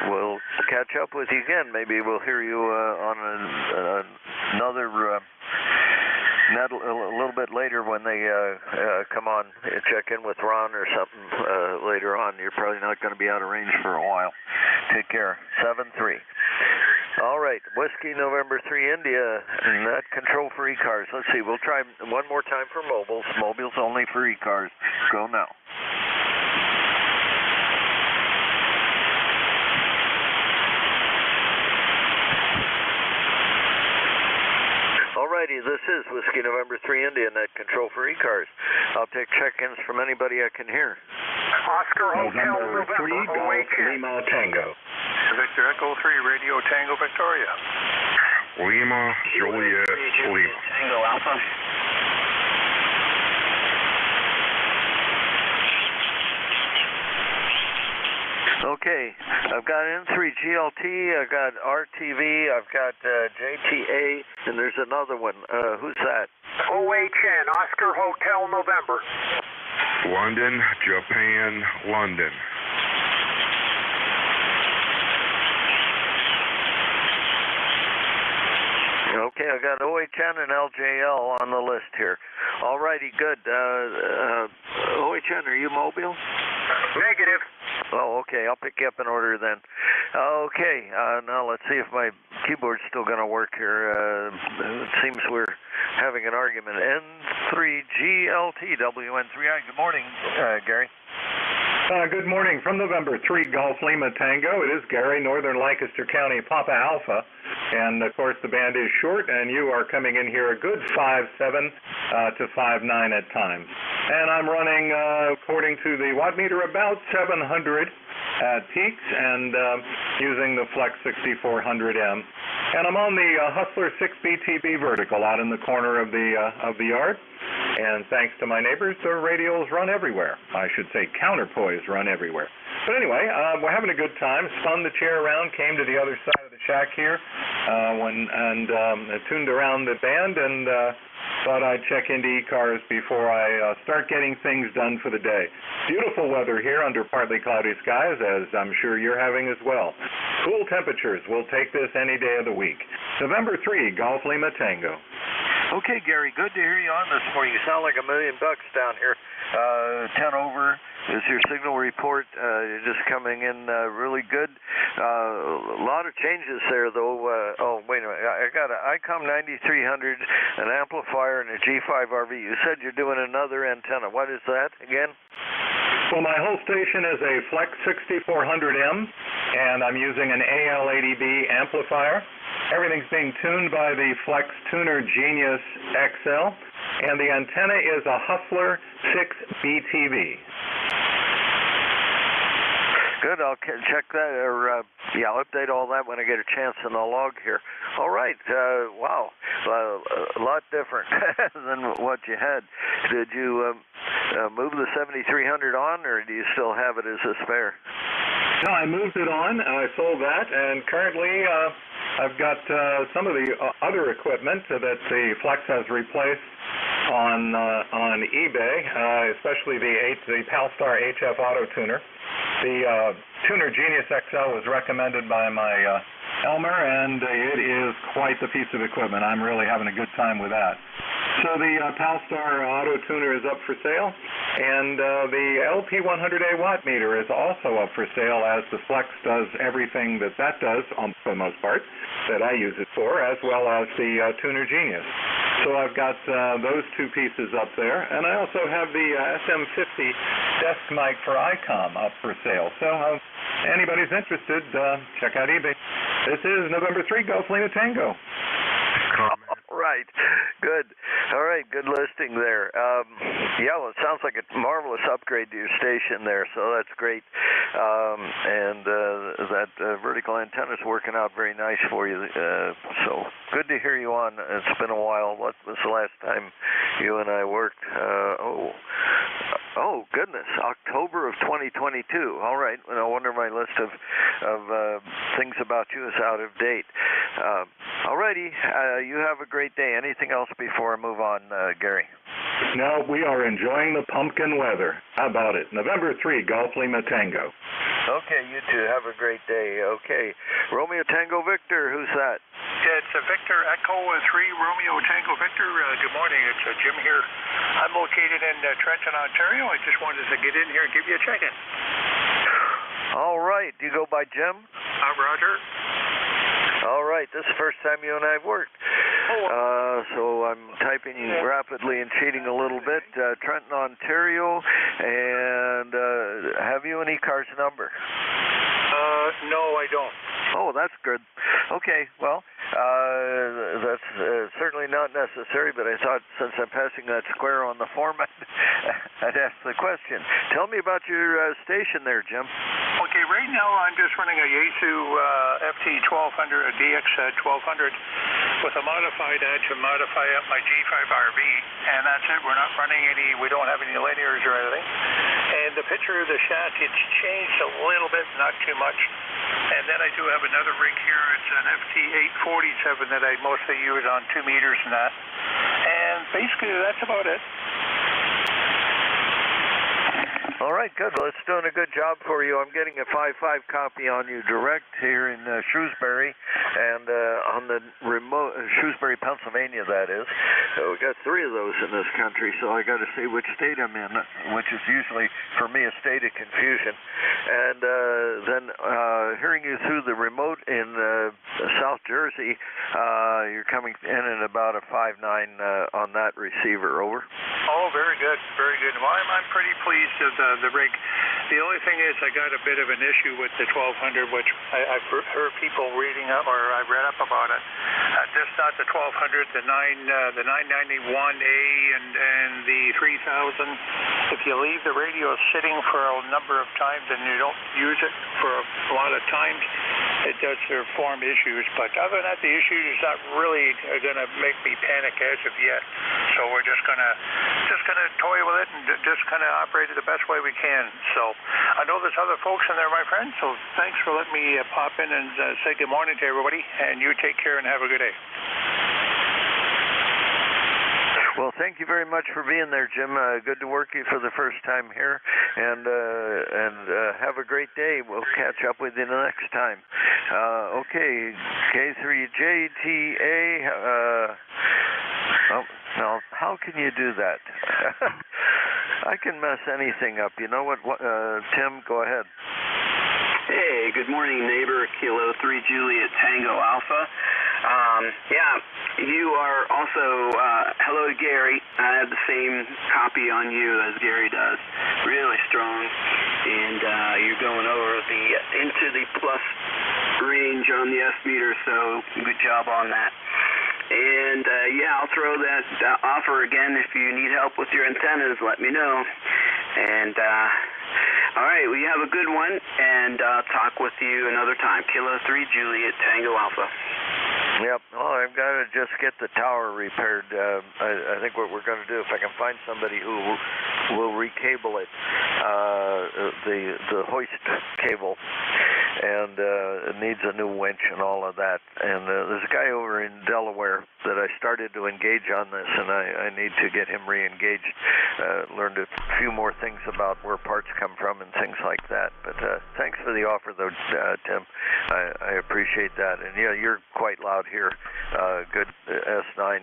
S4: we'll catch up with you again. Maybe we'll hear you on another net a little bit later when they come on, check in with Ron or something later on. You're probably not going to be out of range for a while. Take care. 7-3. All right, Whiskey November 3 India, net control for ECARS. Let's see, we'll try one more time for mobiles. Mobiles only for ECARS. Go now. Alrighty, this is Whiskey November 3 India, net control for ECARS. I'll take check-ins from anybody I can hear.
S22: Oscar Hotel
S11: November 3 Golf Lima Tango.
S22: Victor Echo 3 Radio Tango Victoria.
S16: Lima Juliet Lima.
S21: Tango Alpha.
S4: Okay, I've got N3 GLT, I've got RTV, I've got JTA, and there's another one. Who's that?
S22: OHN, Oscar Hotel November.
S16: London, Japan, London.
S4: Okay, I got OHN and LJL on the list here. All righty, good. OHN, are you mobile?
S22: Negative.
S4: Oh, okay. I'll pick you up in order then. Okay. Now let's see if my keyboard's still going to work here. It seems we're having an argument. N3GLT WN3I. Good morning, Gary.
S11: Good morning from November 3 Golf Lima Tango. It is Gary, Northern Lancaster County, Papa Alpha. And, of course, the band is short, and you are coming in here a good 5.7 to 5.9 at times. And I'm running, according to the watt meter, about 700 at peaks, and using the Flex 6400M. And I'm on the Hustler 6BTB vertical out in the corner of the yard. And thanks to my neighbors, the radials run everywhere. I should say counterpoise run everywhere. But anyway, we're having a good time. Spun the chair around, came to the other side of the shack here, tuned around the band, and thought I'd check into ECARS before I start getting things done for the day. Beautiful weather here under partly cloudy skies, as I'm sure you're having as well. Cool temperatures. We'll take this any day of the week. November 3, Golf Lima Tango.
S4: Okay, Gary, good to hear you on this morning. You sound like $1 million down here. 10 over is your signal report. You're just coming in really good. A lot of changes there, though. Oh, wait a minute. I got an ICOM 9300, an amplifier, and a G5 RV. You said you're doing another antenna. What is that again?
S11: Well, my whole station is a Flex 6400M, and I'm using an AL80B amplifier. Everything's being tuned by the Flex Tuner Genius XL, and the antenna is a Hustler 6BTV.
S4: Good, I'll check that, or I'll update all that when I get a chance in the log here. All right, wow, a lot different than what you had. Did you move the 7300 on, or do you still have it as a spare?
S11: No, I moved it on. I sold that, and currently I've got some of the other equipment that the Flex has replaced on eBay, especially the Palstar HF Auto Tuner. The Tuner Genius XL was recommended by my Elmer, and it is quite the piece of equipment. I'm really having a good time with that. So the Palstar Auto Tuner is up for sale, and the LP100A watt meter is also up for sale, as the Flex does everything that does, for the most part, that I use it for, as well as the Tuner Genius. So I've got those two pieces up there, and I also have the SM50 desk mic for ICOM up for sale. So anybody's interested, check out eBay. This is November 3 Golf Lima Tango.
S4: All right. right. Good. All right. Good listing there. Yeah, well, it sounds like a marvelous upgrade to your station there, so that's great. And that vertical antenna is working out very nice for you. So good to hear you on. It's been a while. What was the last time you and I worked? Oh, goodness, October of 2022. All right. No wonder my list of things about you is out of date. All righty. You have a great day. Anything else before I move on, Gary?
S11: No, we are enjoying the pumpkin weather. How about it? November 3, Golf Lima Tango.
S4: Okay, you too. Have a great day. Okay. Romeo Tango Victor, who's that?
S2: It's Victor Echo 3 Romeo Tango Victor. Good morning. It's Jim here. I'm located in Trenton, Ontario. I just wanted to get in here and give you a check-in.
S4: All right. Do you go by Jim?
S2: Roger.
S4: All right. This is the first time you and I have worked. So I'm typing rapidly and cheating a little bit. Trenton, Ontario. And have you an ECARS number?
S2: No, I don't.
S4: Oh, that's good. Okay, well, that's certainly not necessary, but I thought since I'm passing that square on the form, I'd ask the question. Tell me about your station there, Jim.
S2: Okay, right now I'm just running a Yaesu FT1200, a DX1200 with a modified edge to modify up my G5RV, and that's it. We're not running we don't have any linears or anything. And the picture of the shack, it's changed a little bit, not too much. And then I do have another rig here. It's an FT847 that I mostly use on 2 meters and that. And basically, that's about it.
S4: All right, good. Well, it's doing a good job for you. I'm getting a 5.5 copy on you direct here in Shrewsbury, and on the remote Shrewsbury, Pennsylvania, that is. We got 3 of those in this country, so I got to see which state I'm in, which is usually for me a state of confusion. And then hearing you through the remote in South Jersey, you're coming in at about a 5.9 on that receiver. Over.
S2: Oh, very good, very good. Well, I'm pretty pleased with the rig. The only thing is I got a bit of an issue with the 1200, which I've heard people reading up, or I read up about it. Just not the 1200, the 991A and the 3000. If you leave the radio sitting for a number of times and you don't use it for a lot of times, it does form issues. But other than that, the issue is not really going to make me panic as of yet. So we're just gonna toy with it and just kind of operate it the best way we can. So I know there's other folks in there, my friend. So thanks for letting me pop in and say good morning to everybody. And you take care and have a good day.
S4: Well, thank you very much for being there, Jim. Good to work you for the first time here, and have a great day. We'll catch up with you the next time. Okay, K3JTA. Now, how can you do that? I can mess anything up. You know what? Tim, go ahead.
S21: Hey, good morning, neighbor. Kilo 3 Juliet Tango Alpha. You are also, hello, Gary. I have the same copy on you as Gary does. Really strong. And you're going over into the plus range on the S meter, so good job on that. And I'll throw that offer again. If you need help with your antennas, let me know. And all right, well, you have a good one, and I'll talk with you another time. Kilo 3 Juliet Tango Alpha.
S4: Yep. Well, I've got to just get the tower repaired. I think what we're going to do, if I can find somebody who will recable it, the hoist cable, and it needs a new winch and all of that. And there's a guy over in Delaware that I started to engage on this, and I need to get him re-engaged. Learned a few more things about where parts come from and things like that. But thanks for the offer, though, Tim. I appreciate that. And yeah, you're quite loud here. Good S9,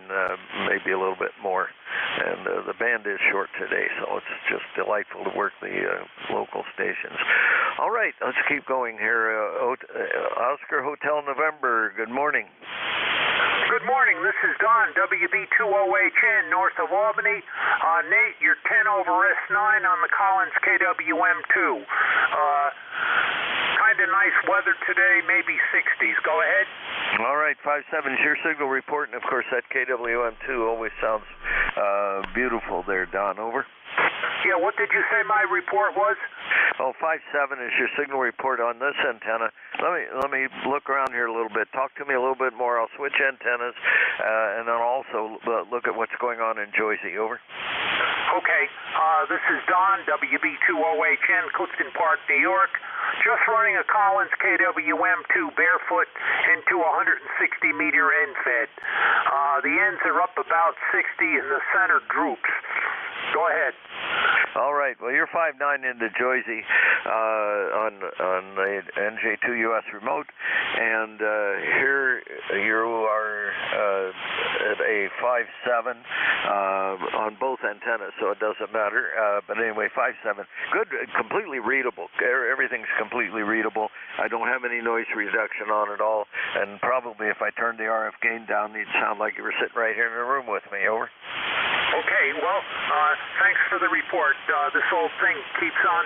S4: maybe a little bit more. And the band is short today, so it's just delightful to work the local stations. All right, let's keep going here. Oscar Hotel November, good morning.
S13: Good morning. This is Don, WB2OHN, north of Albany. Nate, you're 10 over S9 on the Collins KWM2. Kind looking nice weather today, maybe 60s. Go ahead.
S4: All right, 57 is your signal report, and of course that KWM2 always sounds beautiful there, Don. Over.
S13: Yeah, what did you say my report was?
S4: Oh, 57 is your signal report on this antenna. Let me look around here a little bit. Talk to me a little bit more. I'll switch antennas, and then also look at what's going on in Joyce. Over.
S13: Okay, this is Don, WB2OHN, Clifton Park, New York. Just running a Collins KWM2 barefoot into 160-meter end fed. The ends are up about 60 and the center droops. Go ahead.
S4: All right. Well, you're 5'9" into Joyce on the NJ2US remote, and here you are at a 5'7" on both antennas, so it doesn't matter. But anyway, 5'7". Good, completely readable. Everything's completely readable. I don't have any noise reduction on at all, and probably if I turned the RF gain down, you'd sound like you were sitting right here in the room with me. Over.
S13: Okay, well, thanks for the report. This whole thing keeps on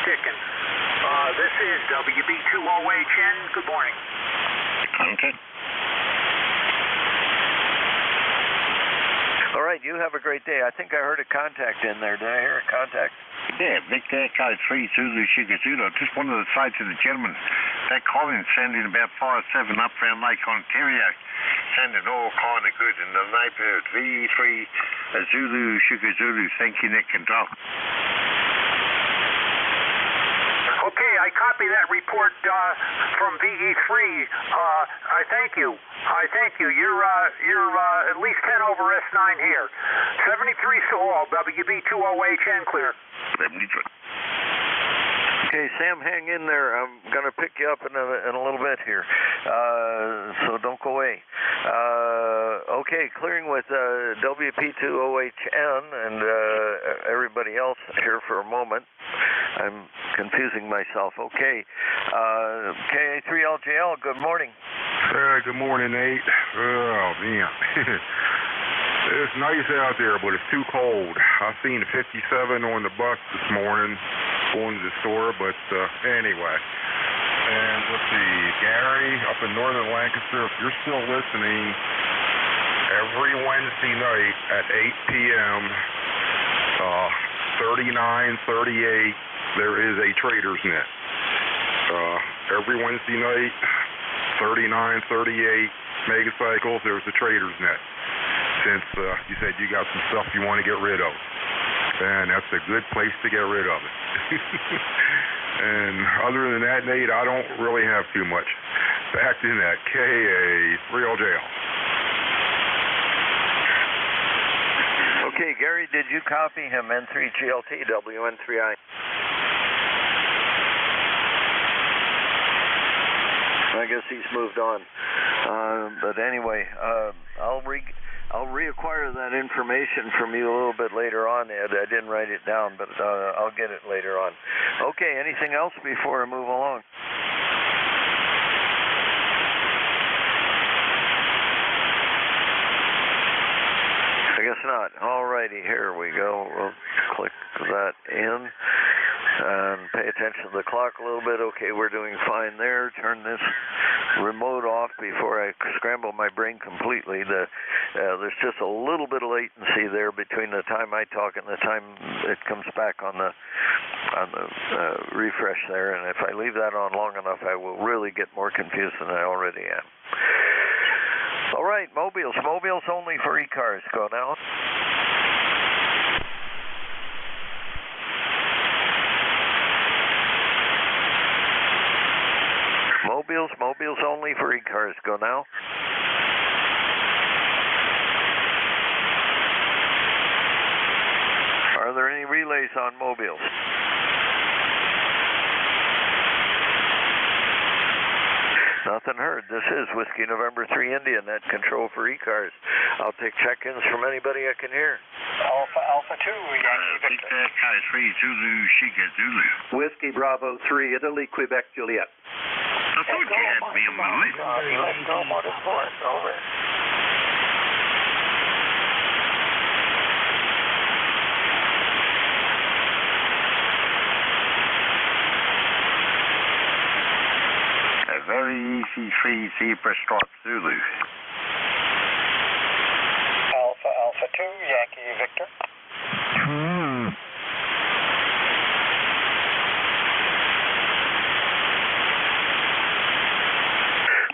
S13: ticking. This is WB2OHN. Good morning.
S5: Okay.
S4: All right, you have a great day. I think I heard a contact in there. Did I hear a contact?
S5: Yeah, Victor Echo 3 Zulu Sugar Zulu. Just wanted to say to the gentleman, that calling sounding about 5'7" up around Lake Ontario. Sounding all kind of good in the neighborhood. V3 Zulu Sugar Zulu. Thank you, Nick Control.
S13: Okay, I copy that report from VE3. I thank you. You're at least 10 over S9 here. 73 to all. WB2OHN clear.
S5: 73.
S4: Okay, Sam, hang in there. I'm going to pick you up in a little bit here, so don't go away. Okay, clearing with WP2OHN and everybody else here for a moment. I'm confusing myself. Okay, KA3LJL, good morning.
S12: Good morning, Nate. Oh, man. It's nice out there, but it's too cold. I seen a 57 on the bus this morning going to the store, but anyway. And let's see, Gary up in northern Lancaster, if you're still listening, every Wednesday night at 8 p.m., 3938, there is a Trader's Net. Every Wednesday night, 3938 Megacycles, there's a Trader's Net. Since you said you got some stuff you want to get rid of. And that's a good place to get rid of it. And other than that, Nate, I don't really have too much. Back in that KA3LJL.
S4: Okay, Gary, did you copy him? N3GLT, WN3I. I guess he's moved on. But anyway, I'll reacquire that information from you a little bit later on, Ed. I didn't write it down, but I'll get it later on. Okay, anything else before I move along? I guess not. All righty, here we go. We'll click that in. And pay attention to the clock a little bit. Okay, we're doing fine there. Turn this remote off before I scramble my brain completely. There's just a little bit of latency there between the time I talk and the time it comes back on the refresh there. And if I leave that on long enough, I will really get more confused than I already am. All right, mobiles. Mobiles only for ECARS. Go now. Mobiles only for ECARS. Go now. Are there any relays on mobiles? Nothing heard. This is Whiskey November 3 India, net control for ECARS. I'll take check-ins from anybody I can hear.
S13: Alpha 2, Yankee Victor.
S5: Echo 3 Zulu Sugar Zulu.
S19: Whiskey Bravo 3, Italy, Quebec, Juliet.
S5: I thought you had me on my list.
S13: Let's go Motorsports, over.
S5: Yankee 3 Zebra Strike Zulu.
S15: Alpha Alpha 2, Yankee Victor.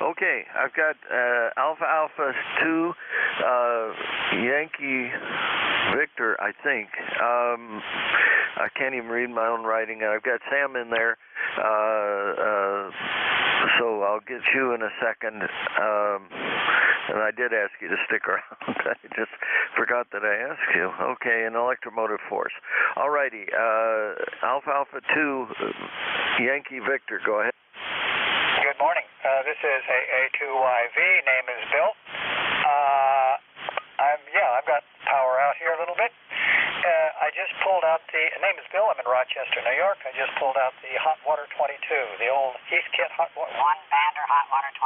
S4: Okay, I've got Alpha Alpha 2, Yankee Victor, I think. I can't even read my own writing. I've got Sam in there, so I'll get you in a second. And I did ask you to stick around. I just forgot that I asked you. Okay, an electromotive force. All righty, Alpha Alpha 2, Yankee Victor, go ahead.
S15: Good morning. This is AA2YV. Name is Bill. I've got power out here a little bit. I just pulled out the name is Bill. I'm in Rochester, New York. I just pulled out the Hot Water 22, the old Heathkit Hot Water.
S20: One Bander Hot Water 22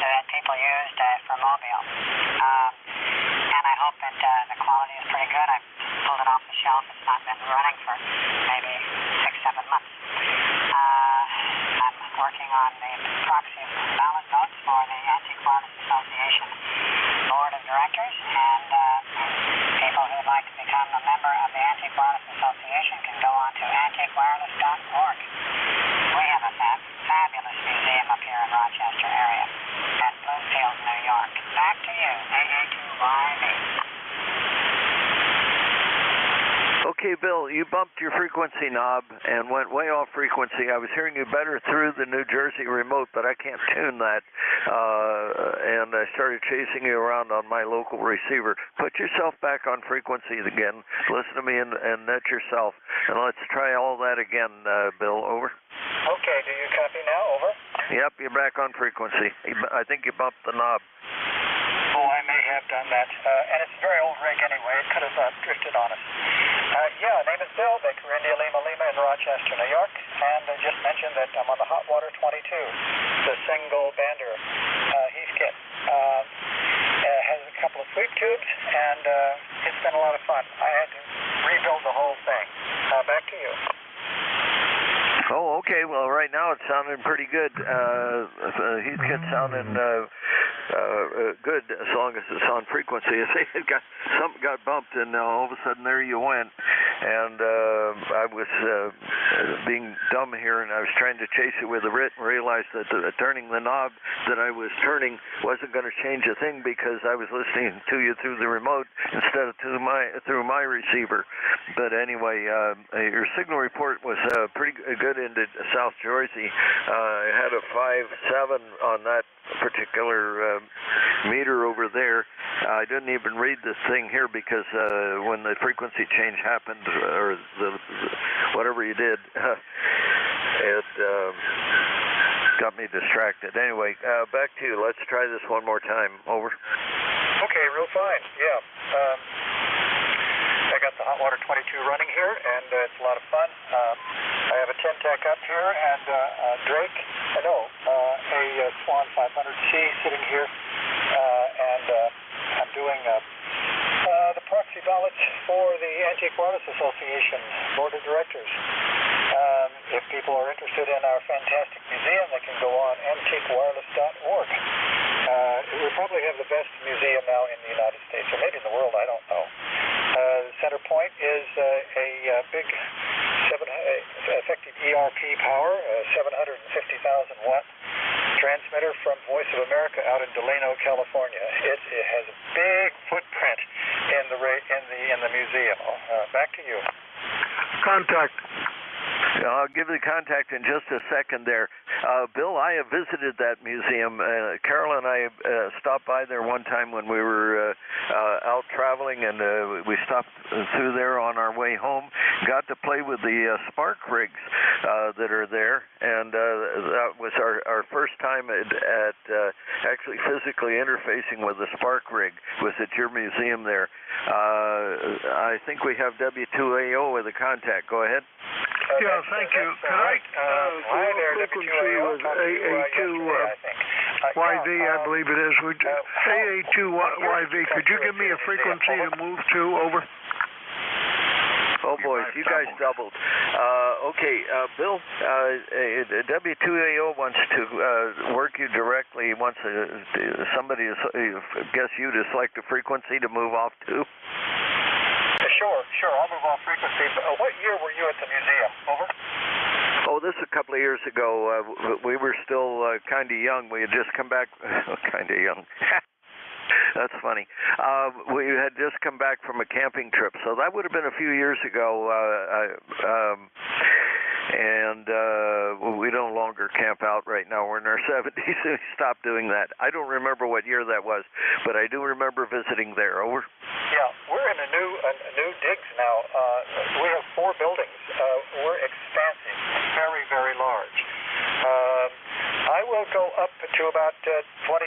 S20: that people used for Mobile. And I hope that the quality is pretty good. I pulled it off the shelf. It's not been running for maybe 6-7 months. I'm working on the proxy ballot notes for the Antique Wireless Association Board of Directors, and people who would like to become a member of the Antique Wireless Association can go on to antiquewireless.org. We have a fabulous museum up here in Rochester area at Bloomfield, New York. Back to you, AA2YV.
S4: Okay, Bill, you bumped your frequency knob and went way off frequency. I was hearing you better through the New Jersey remote, but I can't tune that. And I started chasing you around on my local receiver. Put yourself back on frequency again. Listen to me and net yourself. And let's try all that again, Bill. Over.
S15: Okay, do you copy now? Over.
S4: Yep, you're back on frequency. I think you bumped the knob.
S15: Oh, I may have done that. And it's a very old rig anyway. It could have drifted on us. Name is Bill, Baker India Lima Lima in Rochester, New York. And I just mentioned that I'm on the Hot Water 22, the single bander Heathkit. Has a couple of sweep tubes, and it's been a lot of fun. I had to rebuild the whole thing. Back to you.
S4: Oh, okay. Well, right now it's sounding pretty good. Heathkit sounding good as long as it's on frequency. Something got bumped, and all of a sudden there you went. And I was being dumb here, and I was trying to chase it with a writ and realized that turning the knob that I was turning wasn't going to change a thing because I was listening to you through the remote instead of through my receiver. But anyway, your signal report was pretty good into South Jersey. I had a 5.7 on that particular meter over there. I didn't even read this thing here because when the frequency change happened, or whatever you did, it got me distracted. Anyway, back to you. Let's try this one more time. Over.
S15: Okay, real fine. I got the Hot Water 22 running here, and it's a lot of fun. I have a 10-tech up here, and Drake, a Swan 500C sitting here, and I'm doing the proxy ballots for the Antique Wireless Association Board of Directors. If people are interested in our fantastic museum, they can go on antiquewireless.org. We probably have the best museum now in the United States, or maybe in the world, I don't know. The center point is a big effective ERP power, 750,000 watt transmitter from Voice of America out in Delano, California. It has a big footprint in the museum. Back to you.
S4: Contact. I'll give you the contact in just a second there. Bill, I have visited that museum. Carol and I stopped by there one time when we were out traveling, and we stopped through there on our way home. Got to play with the spark rigs that are there, and that was our first time at actually physically interfacing with the spark rig. Was at your museum there. I think we have W2AO with a contact. Go ahead.
S18: Yeah, thank you. Could I, frequency was AA2YV, I believe it is. AA2YV, could you give me a frequency to move to? Over.
S4: Oh, boy, you guys doubled. Okay, Bill, W2AO wants to work you directly. He wants somebody to guess you to select a frequency to move off to.
S15: Sure. I'll move off frequency. What year were you at the museum? Over.
S4: Oh, this is a couple of years ago. We were still kind of young. We had just come back. Kind of young. That's funny. We had just come back from a camping trip, so that would have been a few years ago. And we no longer camp out right now. We're in our 70s, so we stopped doing that. I don't remember what year that was, but I do remember visiting there. Over.
S15: Yeah, we're in a new digs now. We have 4 buildings. We're expansive, very, very large. I will go up to about 75, 72,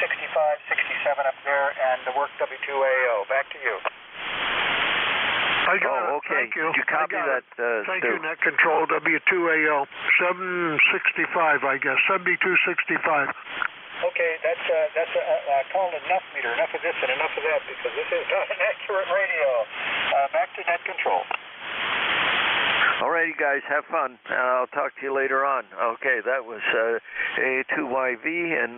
S15: 65, 67 up there, and work W2AO. Back to you.
S18: I got it.
S4: Okay.
S18: Thank you.
S4: Did you copy that,
S18: Thank
S4: Stu?
S18: you, Net Control, W2AO. 765, I guess. 7265.
S15: Okay, that's called a enough meter. Enough of this and enough of that, because this is not an accurate radio. Back to Net Control.
S4: All right, you guys, have fun. I'll talk to you later on. Okay, that was A2YV in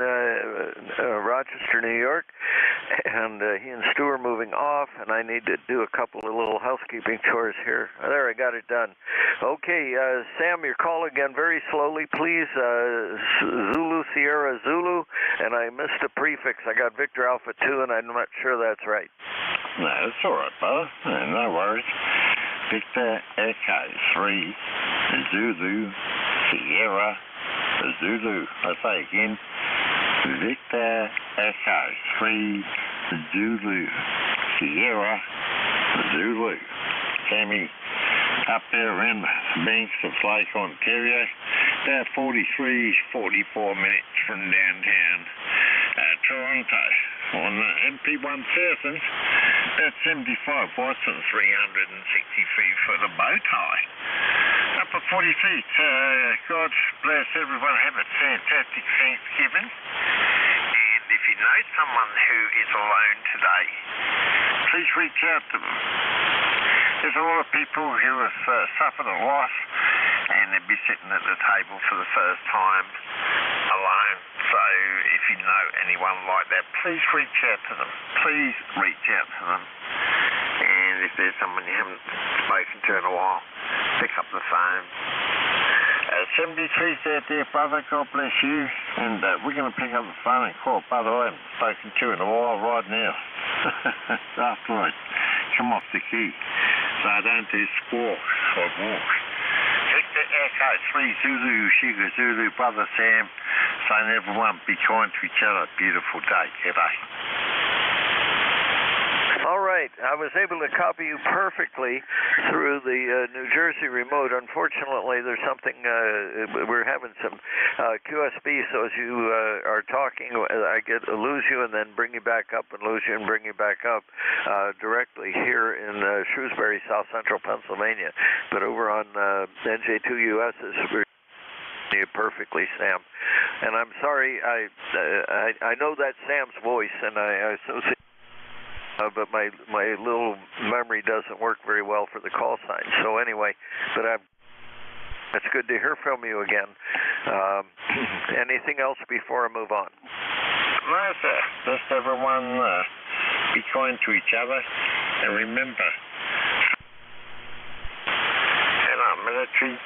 S4: Rochester, New York, and he and Stu are moving off, and I need to do a couple of little housekeeping chores here. There, I got it done. Okay, Sam, your call again very slowly, please. Zulu, Sierra, Zulu, and I missed a prefix. I got Victor Alpha 2, and I'm not sure that's right.
S5: No, it's all right, brother. No worries. Victor Echo 3, Zulu, Sierra, Zulu. I'll say again. Victor Echo 3, Zulu, Sierra, Zulu. Sammy, up there in the banks of Lake Ontario, about 44 minutes from downtown Toronto. On the MP1000, that's 75 watts and 363 foot of bow tie. Up at 40 feet. God bless everyone. Have a fantastic Thanksgiving. And if you know someone who is alone today, please reach out to them. There's a lot of people who have suffered a loss, and they'll be sitting at the table for the first time alone. So if you know anyone like that, please reach out to them. Please reach out to them. And if there's someone you haven't spoken to in a while, pick up the phone. 73's out there, brother. God bless you. And we're going to pick up the phone and call brother I haven't spoken to in a while right now. After I come off the key. So I don't do squawk, I walk. Victor Echo 3 Zulu, Sugar Zulu, brother Sam, saying everyone be kind to each other. Beautiful day. G'day.
S4: All right, I was able to copy you perfectly through the New Jersey remote. Unfortunately, there's something, we're having some QSB, so as you are talking, I lose you and then bring you back up and lose you and bring you back up directly here in Shrewsbury, South Central Pennsylvania. But over on NJ2US, we're you perfectly, Sam. And I'm sorry, I know that's Sam's voice, and I associate but my little memory doesn't work very well for the call sign. So anyway, but it's good to hear from you again. Anything else before I move on?
S5: No, sir. Just everyone be kind to each other, and remember, that our military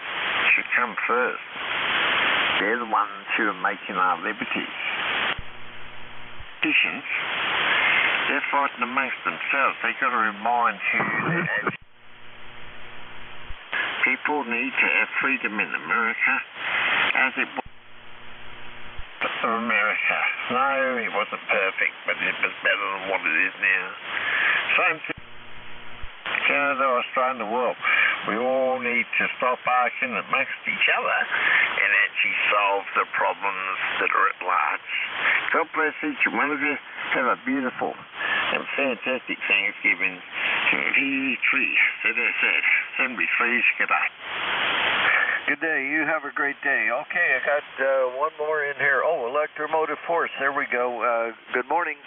S5: should come first. They're the ones who are making our liberties. Politicians, they're fighting amongst themselves. They've got to remind who they are. People need to have freedom in America as it was for America. No, it wasn't perfect, but it was better than what it is now. Same thing. Canada, Australia, the world. We all need to stop arguing amongst each other and actually solve the problems that are at large. God bless each one of you. Have a beautiful and fantastic Thanksgiving. 73's good day.
S4: Good day. You have a great day. Okay, I got one more in here. Oh, electromotive force. There we go. Good morning.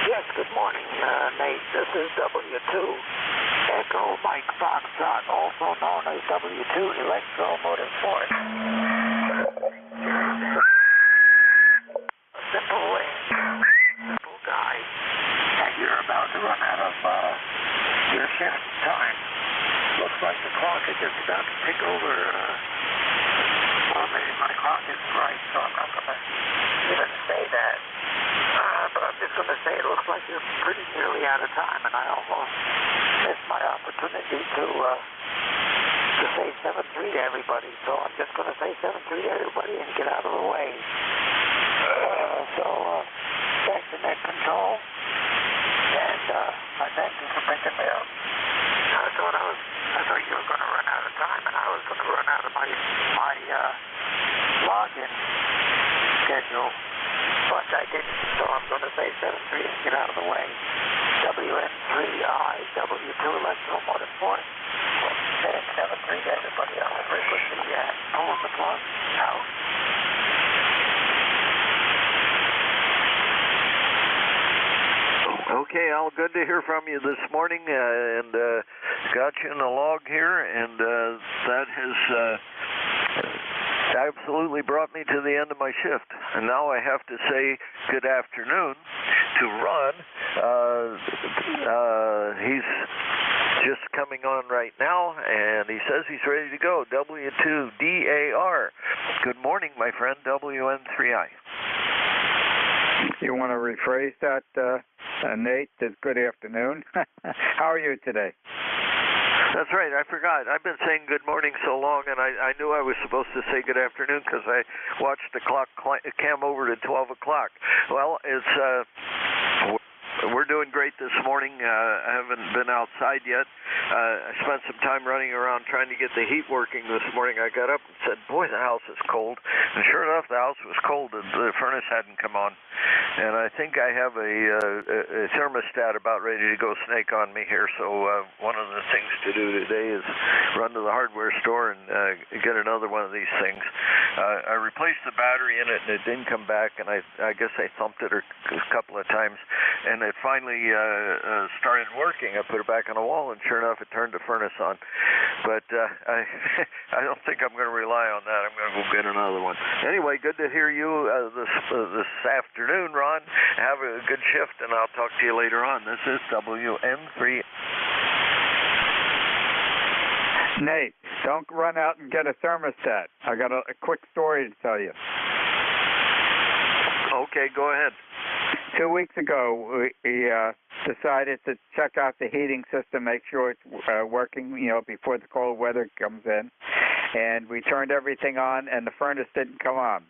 S15: Yes,
S22: good morning, Nate. This is W2 Echo Mike Foxtrot, also known as W2 Electromotive Force. Simple way, simple guide, and you're about to run out of your shift time. Looks like the clock is just about to take over. Well, maybe my clock isn't right, so I'm not going to even say that. But I'm just going to say it looks like you're pretty nearly out of time, and I almost missed my opportunity to say 7-3 to everybody. So I'm just going to say 7-3 to everybody and get out of the way. So back to net control, and I thank you for picking me up. I thought you were going to run out of time, and I was going to run out of my login schedule, but I didn't. So I'm going to say 7-3 and get out of the way. WN3I, W2 Electromotive Force. Saying 7-3 to everybody on the frequency. Pulling the plug out.
S4: Okay, Al, good to hear from you this morning, and got you in the log here, and that has absolutely brought me to the end of my shift. And now I have to say good afternoon to Ron. He's just coming on right now, and he says he's ready to go. W2DAR. Good morning, my friend, WN3I.
S1: You want to rephrase that, Nate? It's good afternoon. How are you today?
S4: That's right. I forgot. I've been saying good morning so long, and I knew I was supposed to say good afternoon because I watched the clock cam over to 12 o'clock. Well, we're doing great this morning. I haven't been outside yet. I spent some time running around trying to get the heat working this morning. I got up and said, boy, the house is cold. And sure enough, the house was cold. The furnace hadn't come on. And I think I have a thermostat about ready to go snake on me here. So one of the things to do today is run to the hardware store and get another one of these things. I replaced the battery in it, and it didn't come back. And I guess I thumped it a couple of times. And it finally started working. I put it back on the wall, and sure enough, it turned the furnace on. But I don't think I'm going to rely on that. I'm going to go get another one. Anyway, good to hear you this afternoon, Ron. Have a good shift, and I'll talk to you later on. This is WN3.
S1: Nate, don't run out and get a thermostat. I got a quick story to tell you.
S4: Okay, go ahead.
S1: 2 weeks ago, we decided to check out the heating system, make sure it's working, before the cold weather comes in. And we turned everything on, and the furnace didn't come on.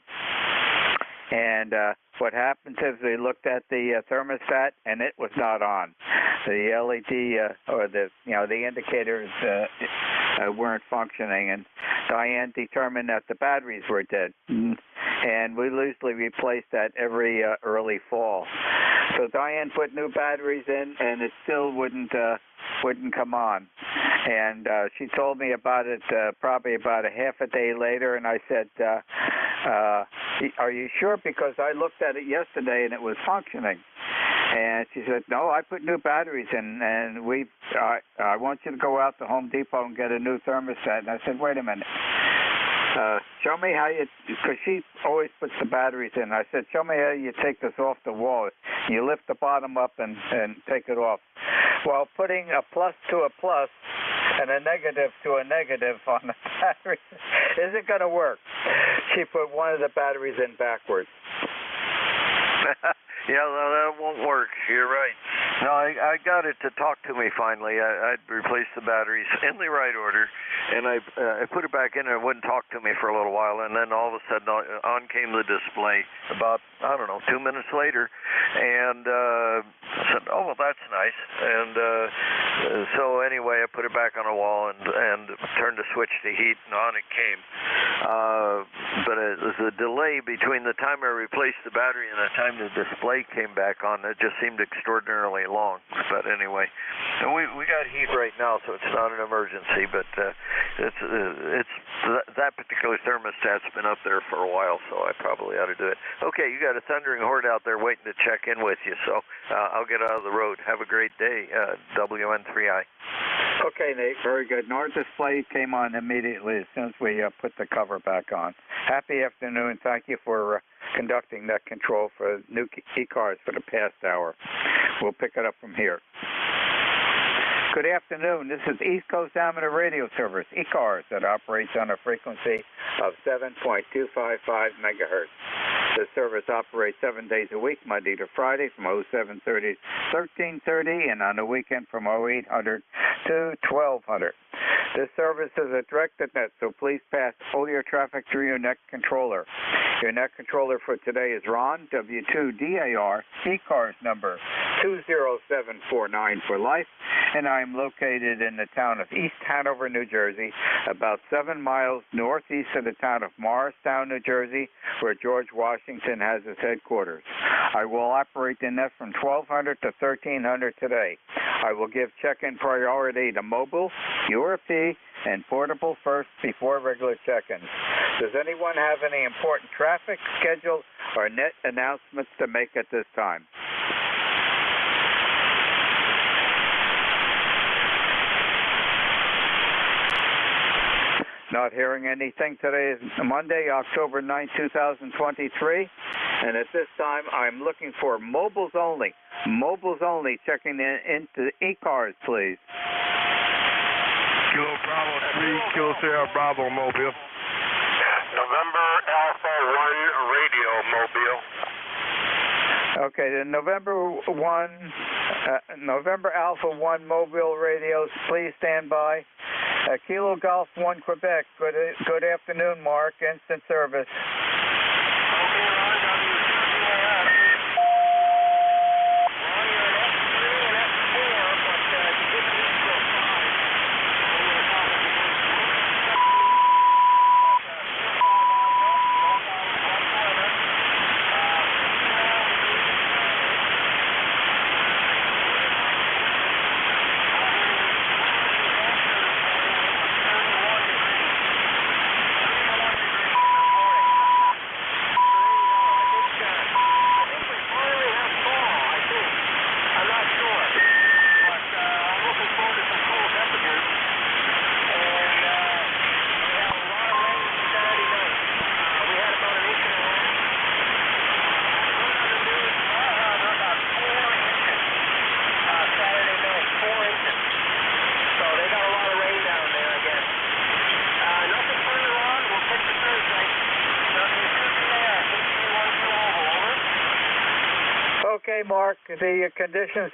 S1: And what happened is we looked at the thermostat, and it was not on. The LED or the indicators weren't functioning, and Diane determined that the batteries were dead. And we usually replace that every early fall. So Diane put new batteries in, and it still wouldn't come on. And she told me about it probably about a half a day later, and I said, are you sure? Because I looked at it yesterday, and it was functioning. And she said, no, I put new batteries in, and I want you to go out to Home Depot and get a new thermostat. And I said, wait a minute. Show me how because she always puts the batteries in. I said, show me how you take this off the wall. You lift the bottom up and take it off. Well, putting a plus to a plus and a negative to a negative on the battery isn't going to work. She put one of the batteries in backwards.
S4: Yeah, that won't work. You're right. No, I got it to talk to me finally. I'd replaced the batteries in the right order, and I put it back in, and it wouldn't talk to me for a little while, and then all of a sudden on came the display about, 2 minutes later, and I said, oh, well, that's nice. And so anyway, I put it back on the wall and turned the switch to heat, and on it came. But the delay between the time I replaced the battery and the time the display came back on, it just seemed extraordinarily long. But anyway, and we got heat right now, so it's not an emergency. But that particular thermostat's been up there for a while, so I probably ought to do it. Okay, you got a thundering horde out there waiting to check in with you, so I'll get out of the road. Have a great day, WN3I.
S1: Okay, Nate, very good. And our display came on immediately as soon as we put the cover back on. Happy afternoon. Thank you for conducting that control for new ECARS for the past hour. We'll pick it up from here. Good afternoon. This is East Coast Amateur Radio Service, ECARS, that operates on a frequency of 7.255 megahertz. This service operates 7 days a week, Monday to Friday, from 0730 to 1330, and on the weekend from 0800 to 1200. This service is a directed net, so please pass all your traffic through your net controller. Your net controller for today is Ron, W2DAR, ECARS number 20749 for life, and I'm located in the town of East Hanover, New Jersey, about 7 miles northeast of the town of Morristown, New Jersey, where George Washington has his headquarters. I will operate the net from 1200 to 1300 today. I will give check-in priority to mobile, URP, and portable first before regular check-ins. Does anyone have any important traffic, schedule, or net announcements to make at this time? Not hearing anything. Today is Monday, October 9, 2023, and at this time I'm looking for mobiles only. Mobiles only, checking into ECARS, please.
S8: Kilo Bravo 3, Kilo Sierra Bravo Mobile.
S13: November Alpha 1 Radio Mobile.
S1: Okay, the November Alpha 1 Mobile radios, please stand by. Kilo Golf 1 Quebec, good afternoon, Mark, instant service. Okay, Mark, the conditions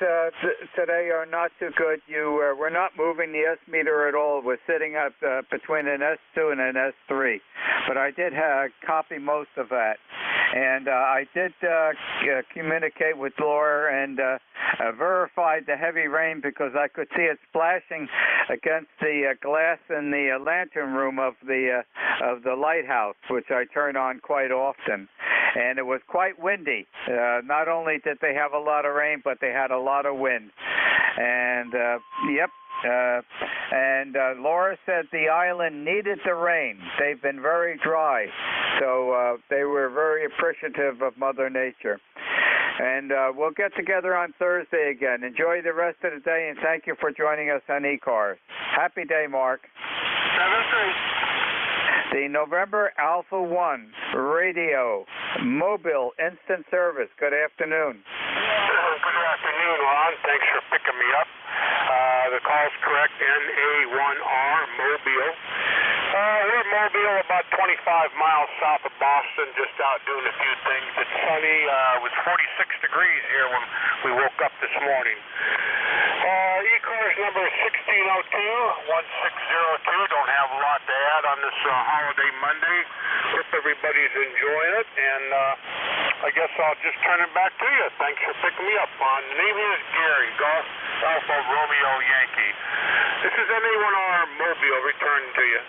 S1: today are not too good. We're not moving the S meter at all. We're sitting at between an S2 and an S3. But I did copy most of that. And I did communicate with Laura and verified the heavy rain because I could see it splashing against the glass in the lantern room of the lighthouse, which I turn on quite often. And it was quite windy. Not only did they have a lot of rain, but they had a lot of wind. And, yep. Laura said the island needed the rain. They've been very dry. So they were very appreciative of Mother Nature. And we'll get together on Thursday again. Enjoy the rest of the day, and thank you for joining us on ECARS. Happy day, Mark.
S13: 7-3.
S1: The November Alpha 1 Radio Mobile Instant Service. Good afternoon.
S13: Good afternoon, Ron. Thanks for picking me up. The call's correct, NA1R Mobile. We're in Mobile, about 25 miles south of Boston, just out doing a few things. It's sunny. It was 46 degrees here when we woke up this morning. ECARS number 1602-1602. Don't have a lot to add on this holiday Monday. Hope everybody's enjoying it, and I guess I'll just turn it back to you. Thanks for picking me up. The name is Gary, Golf Alpha Romeo Yankee. This is NA1R Mobile returning to you.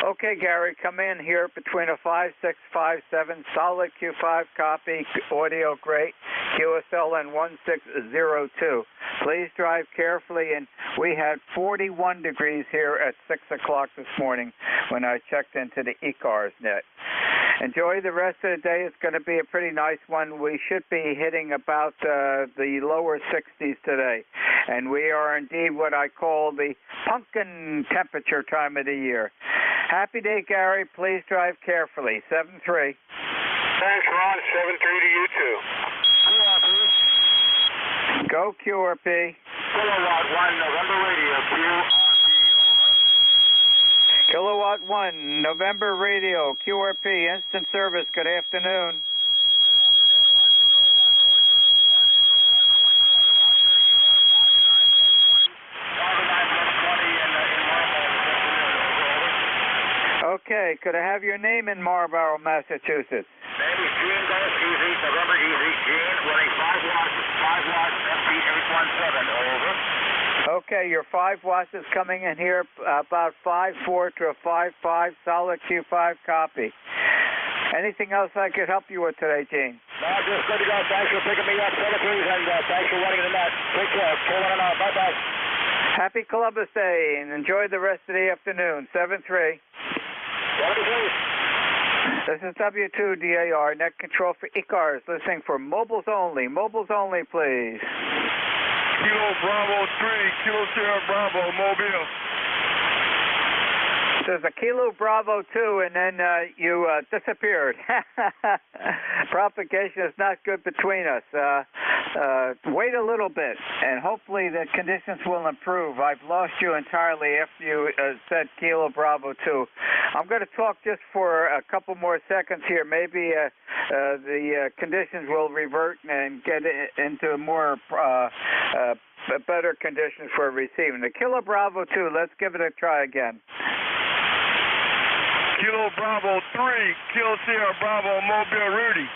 S1: Okay, Gary, come in here between a 5.6, 5.7, solid Q5 copy, audio great. QSLN 1602. Please drive carefully, and we had 41 degrees here at 6 o'clock this morning when I checked into the ECARS net. Enjoy the rest of the day. It's going to be a pretty nice one. We should be hitting about the lower 60s today. And we are indeed what I call the pumpkin temperature time of the year. Happy day, Gary. Please drive carefully. 7-3.
S13: Thanks, Ron. 7-3 to you, too.
S1: Go QRP.
S13: Kilowatt 1, November radio, QRP,
S1: Kilowatt 1, November radio, QRP, instant service. Good afternoon. Okay, could I have your name in Marlborough, Massachusetts?
S13: Name is Gene Golf Easy, November Easy, Gene, running 5 watts, FP817, over.
S1: Okay, your 5 watts is coming in here about 5.4 to a 5.5, solid Q5 copy. Anything else I could help you with today, Gene?
S13: No, just good to go. Thanks for picking me up, 7-3, and thanks for running the net. Take care. Pull one and out. Bye-bye.
S1: Happy Columbus Day, and enjoy the rest of the afternoon. 7-3. This is W2DAR, net control for ECARS, listening for mobiles only. Mobiles only, please.
S8: Kilo Bravo 3, Kilo Sierra Bravo, Mobile.
S1: There's a Kilo Bravo 2, and then you disappeared. Propagation is not good between us. Wait a little bit, and hopefully the conditions will improve. I've lost you entirely after you said Kilo Bravo 2. I'm going to talk just for a couple more seconds here. Maybe the conditions will revert and get into more better conditions for receiving. The Kilo Bravo 2, let's give it a try again.
S8: Kilo Bravo 3, Kilo Sierra Bravo, Mobile, Rudy.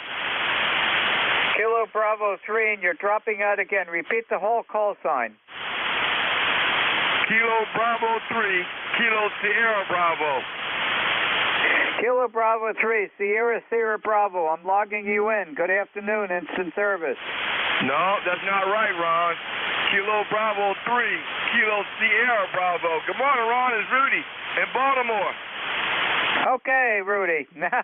S1: Kilo Bravo 3, and you're dropping out again. Repeat the whole call sign.
S8: Kilo Bravo 3, Kilo Sierra Bravo.
S1: Kilo Bravo 3, Sierra Bravo. I'm logging you in. Good afternoon, instant service.
S8: No, that's not right, Ron. Kilo Bravo 3, Kilo Sierra Bravo. Good morning, Ron. It's Rudy in Baltimore.
S1: Okay, Rudy. Now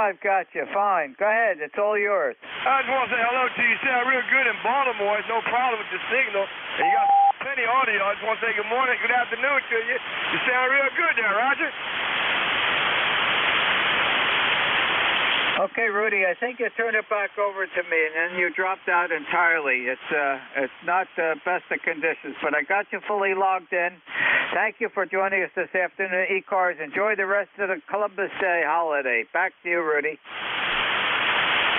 S1: I've got you. Fine. Go ahead. It's all yours.
S8: I just want to say hello to you. You sound real good in Baltimore. There's no problem with the signal. And you got plenty of audio. I just want to say good morning, good afternoon to you. You sound real good there, Roger.
S1: Okay, Rudy, I think you turned it back over to me, and then you dropped out entirely. It's not the best of conditions, but I got you fully logged in. Thank you for joining us this afternoon, ECARS. Enjoy the rest of the Columbus Day holiday. Back to you, Rudy.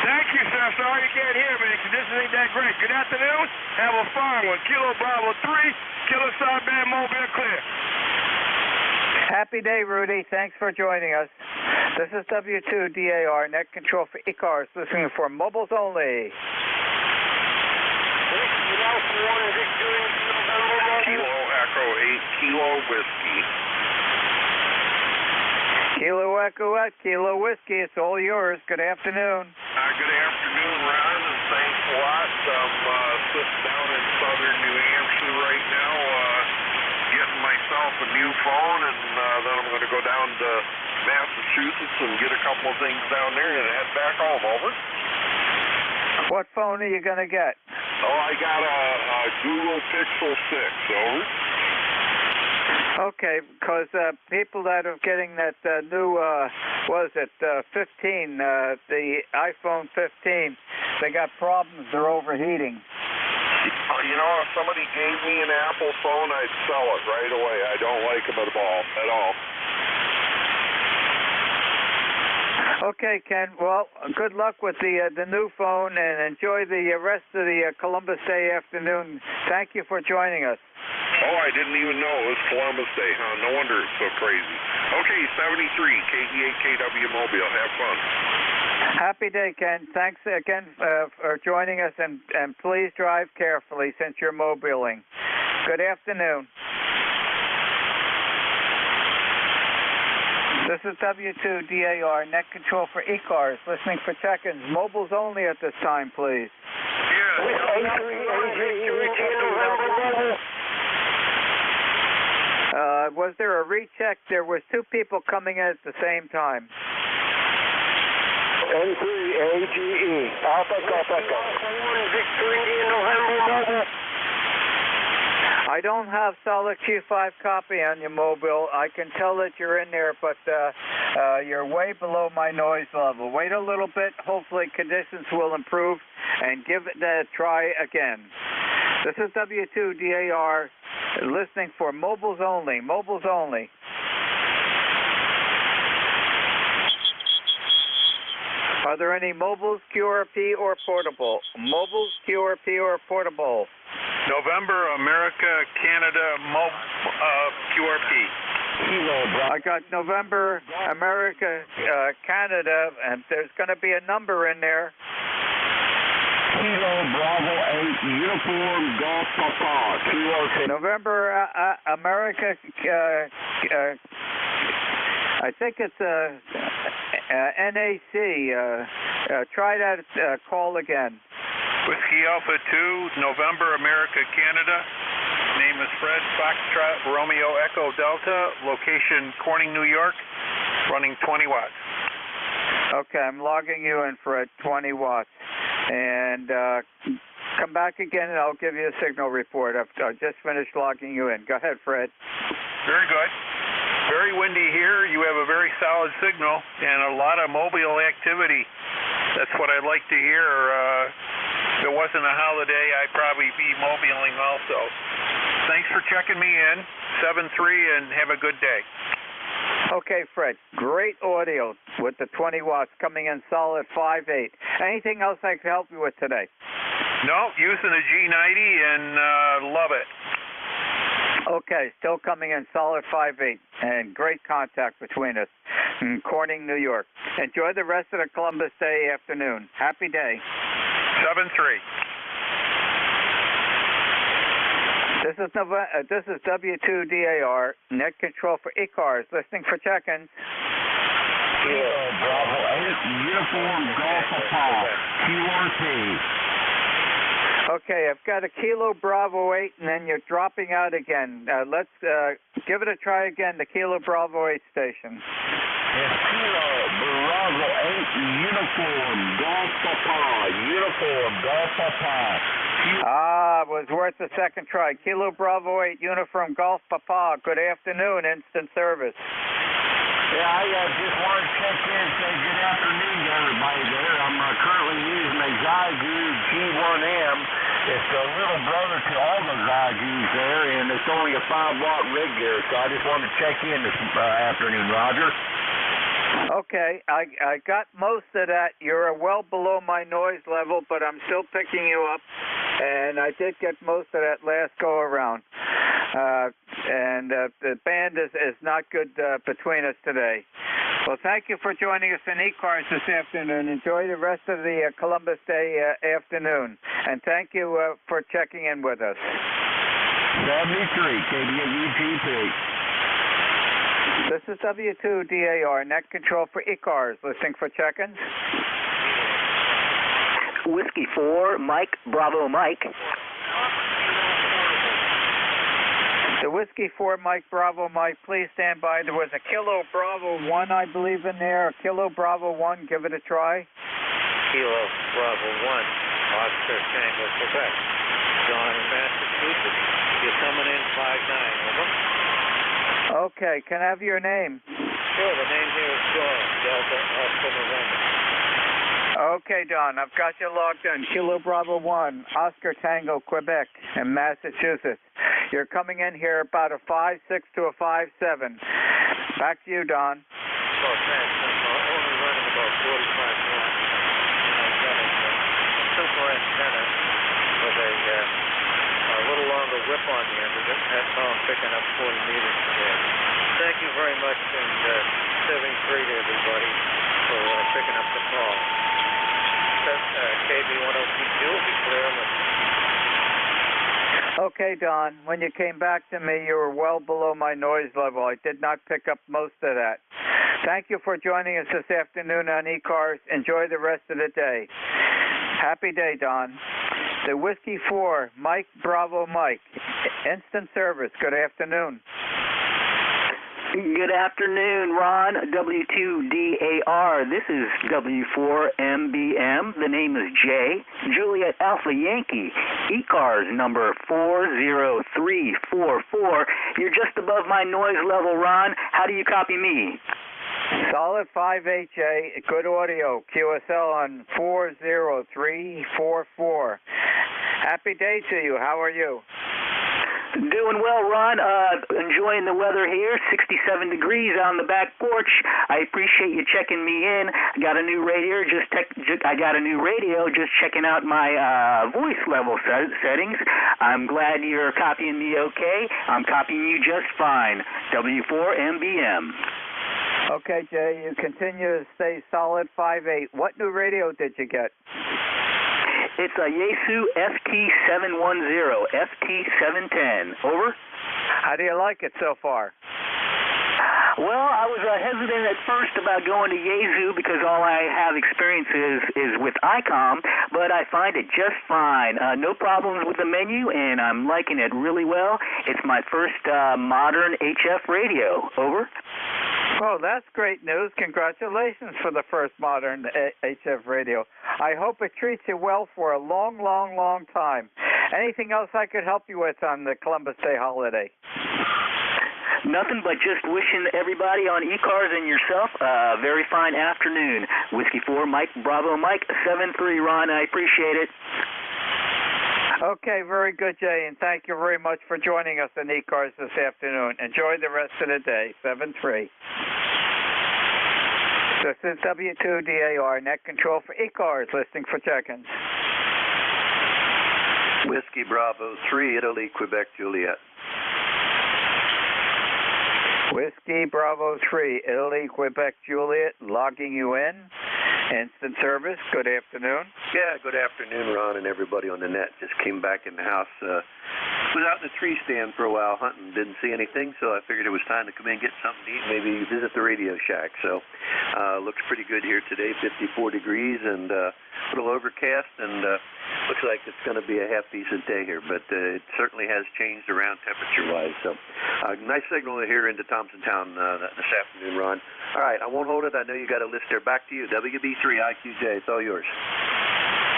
S8: Thank you, sir. Sorry you can't hear me. Conditions ain't that great. Good afternoon. Have a fine one. Kilo Bravo 3, Kilo Sideband Mobile clear.
S1: Happy day, Rudy. Thanks for joining us. This is W2DAR, net control for ECARS, listening for mobiles only.
S16: Kilo Echo 8, Kilo Whiskey.
S1: Kilo Echo 8, Kilo Whiskey. It's all yours. Good afternoon.
S16: Good afternoon, Ron, and thanks a lot. I'm sitting down in southern New Hampshire right now, getting myself a new phone, and then I'm going to go down to Massachusetts and get a couple of things down there and head back home. Over.
S1: What phone are you going to get?
S16: Oh, I got a Google Pixel 6. Over.
S1: Okay, because people that are getting that new, 15, the iPhone 15, they got problems. They're overheating.
S16: You know, if somebody gave me an Apple phone, I'd sell it right away. I don't like them at all.
S1: Okay, Ken. Well, good luck with the new phone, and enjoy the rest of the Columbus Day afternoon. Thank you for joining us.
S16: Oh, I didn't even know it was Columbus Day, huh? No wonder it's so crazy. Okay, 73, KE8KW Mobile. Have fun.
S1: Happy day, Ken. Thanks again for joining us, and please drive carefully since you're mobiling. Good afternoon. This is W2DAR, net control for ECARS, listening for check-ins. Mobiles only at this time, please. Was there a recheck? There was two people coming in at the same time.
S7: N3AGE, Alpha Golf Echo.
S1: I don't have solid Q5 copy on your mobile. I can tell that you're in there, but you're way below my noise level. Wait a little bit. Hopefully conditions will improve, and give it a try again. This is W2DAR, listening for mobiles only. Mobiles only. Are there any mobiles, QRP, or portable? Mobiles, QRP, or portable?
S2: November, America, Canada, QRP.
S1: I got November, America, Canada, and there's going to be a number in there.
S10: Kilo Bravo 8, Uniform Golf Papa, QRP.
S1: November, America, I think it's NAC. Try that call again.
S2: Whiskey Alpha 2, November, America, Canada. Name is Fred, Foxtrot, Romeo Echo Delta. Location Corning, New York. Running 20 watts.
S1: Okay, I'm logging you in, Fred, 20 watts. And come back again and I'll give you a signal report. I've just finished logging you in. Go ahead, Fred.
S2: Very good. Very windy here. You have a very solid signal and a lot of mobile activity. That's what I'd like to hear. If it wasn't a holiday, I'd probably be mobiling also. Thanks for checking me in. 7-3 and have a good day.
S1: Okay, Fred. Great audio with the 20 watts coming in solid 5.8. Anything else I can help you with today?
S2: No, using the G90 and love it.
S1: Okay, still coming in solid 5.8 and great contact between us in Corning, New York. Enjoy the rest of the Columbus Day afternoon. Happy day.
S2: 7-3.
S1: This is W2DAR, net control for ECARS, listening for check-ins.
S10: Kilo Bravo 8, Uniform Golf Papa, QRP.
S1: Okay, I've got a Kilo Bravo 8, and then you're dropping out again. Let's give it a try again, the Kilo Bravo 8 station.
S10: It's Kilo Bravo 8, Uniform Golf Papa, Uniform Golf Papa.
S1: It was worth a second try. Kilo Bravo 8, Uniform Golf Papa. Good afternoon, instant service.
S10: Yeah, I just wanted to check in and say good afternoon to everybody there. I'm currently using a Zygu G1M. It's the little brother to all the Zygus there, and it's only a 5-watt rig there, so I just wanted to check in this afternoon, Roger.
S1: Okay, I got most of that. You're well below my noise level, but I'm still picking you up, and I did get most of that last go-around. The band is not good between us today. Well, thank you for joining us in ECARS this afternoon. Enjoy the rest of the Columbus Day afternoon, and thank you for checking in with us.
S10: 73, KBUGP.
S1: This is W2DAR, net control for ECARS, listening for check-ins.
S9: Whiskey 4, Mike, Bravo Mike.
S1: The Whiskey 4, Mike, Bravo Mike, please stand by. There was a Kilo Bravo 1, I believe, in there. A Kilo Bravo 1, give it a try.
S17: Kilo Bravo 1, Oscar Tango, Quebec. John in Massachusetts. You're coming in 5-9, over.
S1: Okay, can I have your name?
S17: Sure, the name here is John, Delta Oscar November.
S1: Okay, Don, I've got you logged in. Kilo Bravo 1, Oscar Tango, Quebec, in Massachusetts. You're coming in here about a 5.6 to a 5.7. Back to you, Don.
S17: Oh, thanks. I'm only running about 45 watts. I've got a super antenna with a little longer whip on the end of it. That's how I'm picking up 40 meters today. Thank you very much, and 73 to everybody for picking up the call. KB1022 will be clear on the...
S1: Okay, Don, when you came back to me, you were well below my noise level. I did not pick up most of that. Thank you for joining us this afternoon on ECARS. Enjoy the rest of the day. Happy day, Don. The Whiskey 4, Mike Bravo Mike. Instant service. Good afternoon.
S9: Good afternoon, Ron, W2DAR. This is W4MBM. The name is Jay. Juliet Alpha Yankee. ECARS number 40344. You're just above my noise level, Ron. How do you copy me?
S1: Solid 5HA, good audio. QSL on 40344. Happy day to you. How are you?
S9: Doing well, Ron. Enjoying the weather here. 67 degrees on the back porch. I appreciate you checking me in. I got a new radio. Just checking out my voice level settings. I'm glad you're copying me okay. I'm copying you just fine. W4MBM.
S1: Okay, Jay. You continue to stay solid 5.8. What new radio did you get?
S9: It's a Yaesu FT710, FT710. Over?
S1: How do you like it so far?
S9: Well, I was hesitant at first about going to Yaesu because all I have experience is with ICOM, but I find it just fine. No problems with the menu, and I'm liking it really well. It's my first modern HF radio. Over?
S1: Well, that's great news. Congratulations for the first modern HF radio. I hope it treats you well for a long, long, long time. Anything else I could help you with on the Columbus Day holiday?
S9: Nothing but just wishing everybody on ECARS and yourself a very fine afternoon. Whiskey 4, Mike, Bravo Mike, 7-3, Ron. I appreciate it.
S1: Okay, very good, Jay, and thank you very much for joining us on ECARS this afternoon. Enjoy the rest of the day. 7-3. This is W2DAR, net control for ECARS, listening for check-ins.
S19: Whiskey Bravo 3, Italy, Quebec, Juliet.
S1: Whiskey Bravo 3, Italy, Quebec, Juliet, logging you in. Instant service, good afternoon.
S19: Yeah, good afternoon, Ron, and everybody on the net. Just came back in the house. Was out in the tree stand for a while hunting. Didn't see anything, so I figured it was time to come in and get something to eat, maybe visit the Radio Shack. So looks pretty good here today, 54 degrees and a little overcast, and looks like it's going to be a half-decent day here, but it certainly has changed around temperature-wise. So nice signal here into Thompsontown this afternoon, Ron. All right, I won't hold it. I know you got a list there. Back to you, WB3 IQJ. It's all yours.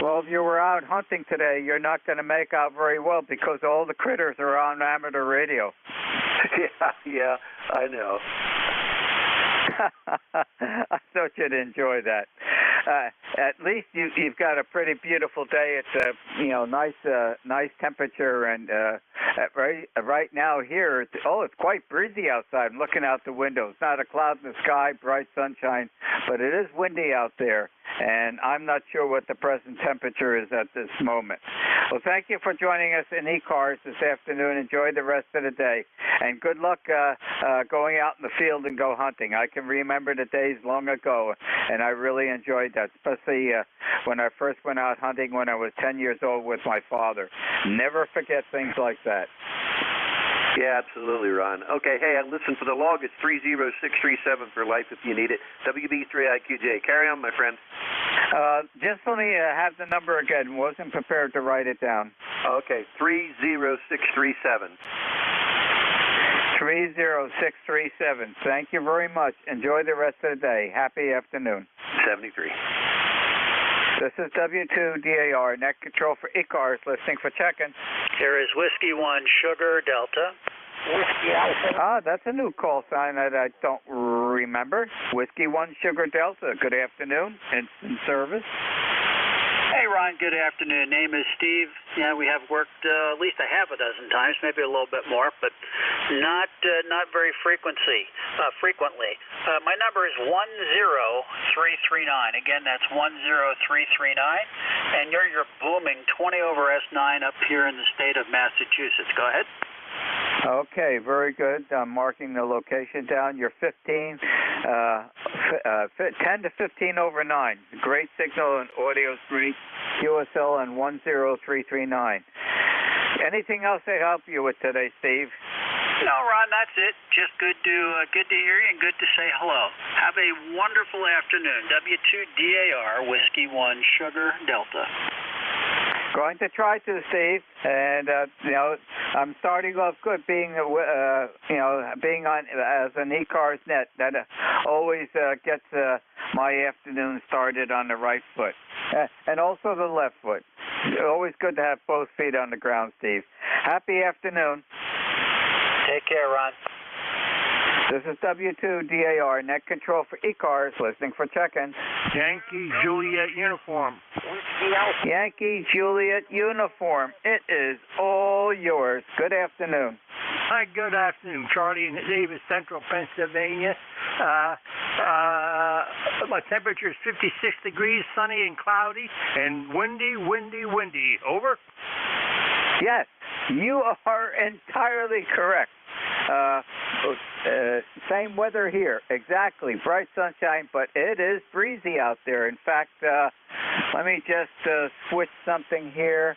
S1: Well, if you were out hunting today, you're not going to make out very well because all the critters are on amateur radio.
S19: Yeah, I know.
S1: I thought you'd enjoy that. At least you've got a pretty beautiful day. It's a nice temperature, and right now here, it's quite breezy outside. I'm looking out the window. It's not a cloud in the sky, bright sunshine, but it is windy out there, and I'm not sure what the present temperature is at this moment. Well, thank you for joining us in ECARS this afternoon. Enjoy the rest of the day, and good luck going out in the field and go hunting. I can remember the days long ago, and I really enjoyed that, especially when I first went out hunting when I was 10 years old with my father. Never forget things like that.
S19: Yeah, absolutely, Ron. Okay, hey, listen, for the log, it's 30637 for life if you need it. WB3IQJ. Carry on, my friend.
S1: Just let me have the number again. Wasn't prepared to write it down.
S19: Okay, 30637.
S1: 30637. Thank you very much. Enjoy the rest of the day. Happy afternoon.
S19: 73.
S1: This is W2DAR, net control for ECARS, listening for check-in.
S3: Here is Whiskey 1, Sugar Delta. Whiskey Alpha.
S1: That's a new call sign that I don't remember. Whiskey 1, Sugar Delta. Good afternoon. Instant service.
S3: Hey, Ron, good afternoon. Name is Steve. Yeah, we have worked at least a half a dozen times, maybe a little bit more, but not very frequently. My number is 10339. Again, that's 10339. And you're your booming 20 over S9 up here in the state of Massachusetts. Go ahead.
S1: Okay, very good. I'm marking the location down. You're 10 to 15 over 9. Great signal and audio's great. QSL on 10339. Anything else to help you with today, Steve?
S3: No, Ron, that's it. Just good to hear you and good to say hello. Have a wonderful afternoon. W2DAR, Whiskey 1, Sugar, Delta.
S1: Going to try to, Steve, and I'm starting off good being being on as an ECARS net. That always gets my afternoon started on the right foot, and also the left foot. Always good to have both feet on the ground, Steve. Happy afternoon.
S3: Take care, Ron.
S1: This is W2DAR, net control for ECARS, listening for check-in.
S6: Yankee Juliet uniform.
S1: Yankee Juliet uniform. It is all yours. Good afternoon.
S6: Hi, good afternoon. Charlie in Davis, Central Pennsylvania. My temperature is 56 degrees, sunny and cloudy, and windy. Over?
S1: Yes, you are entirely correct. Same weather here, exactly. Bright sunshine, but it is breezy out there. In fact, let me just switch something here.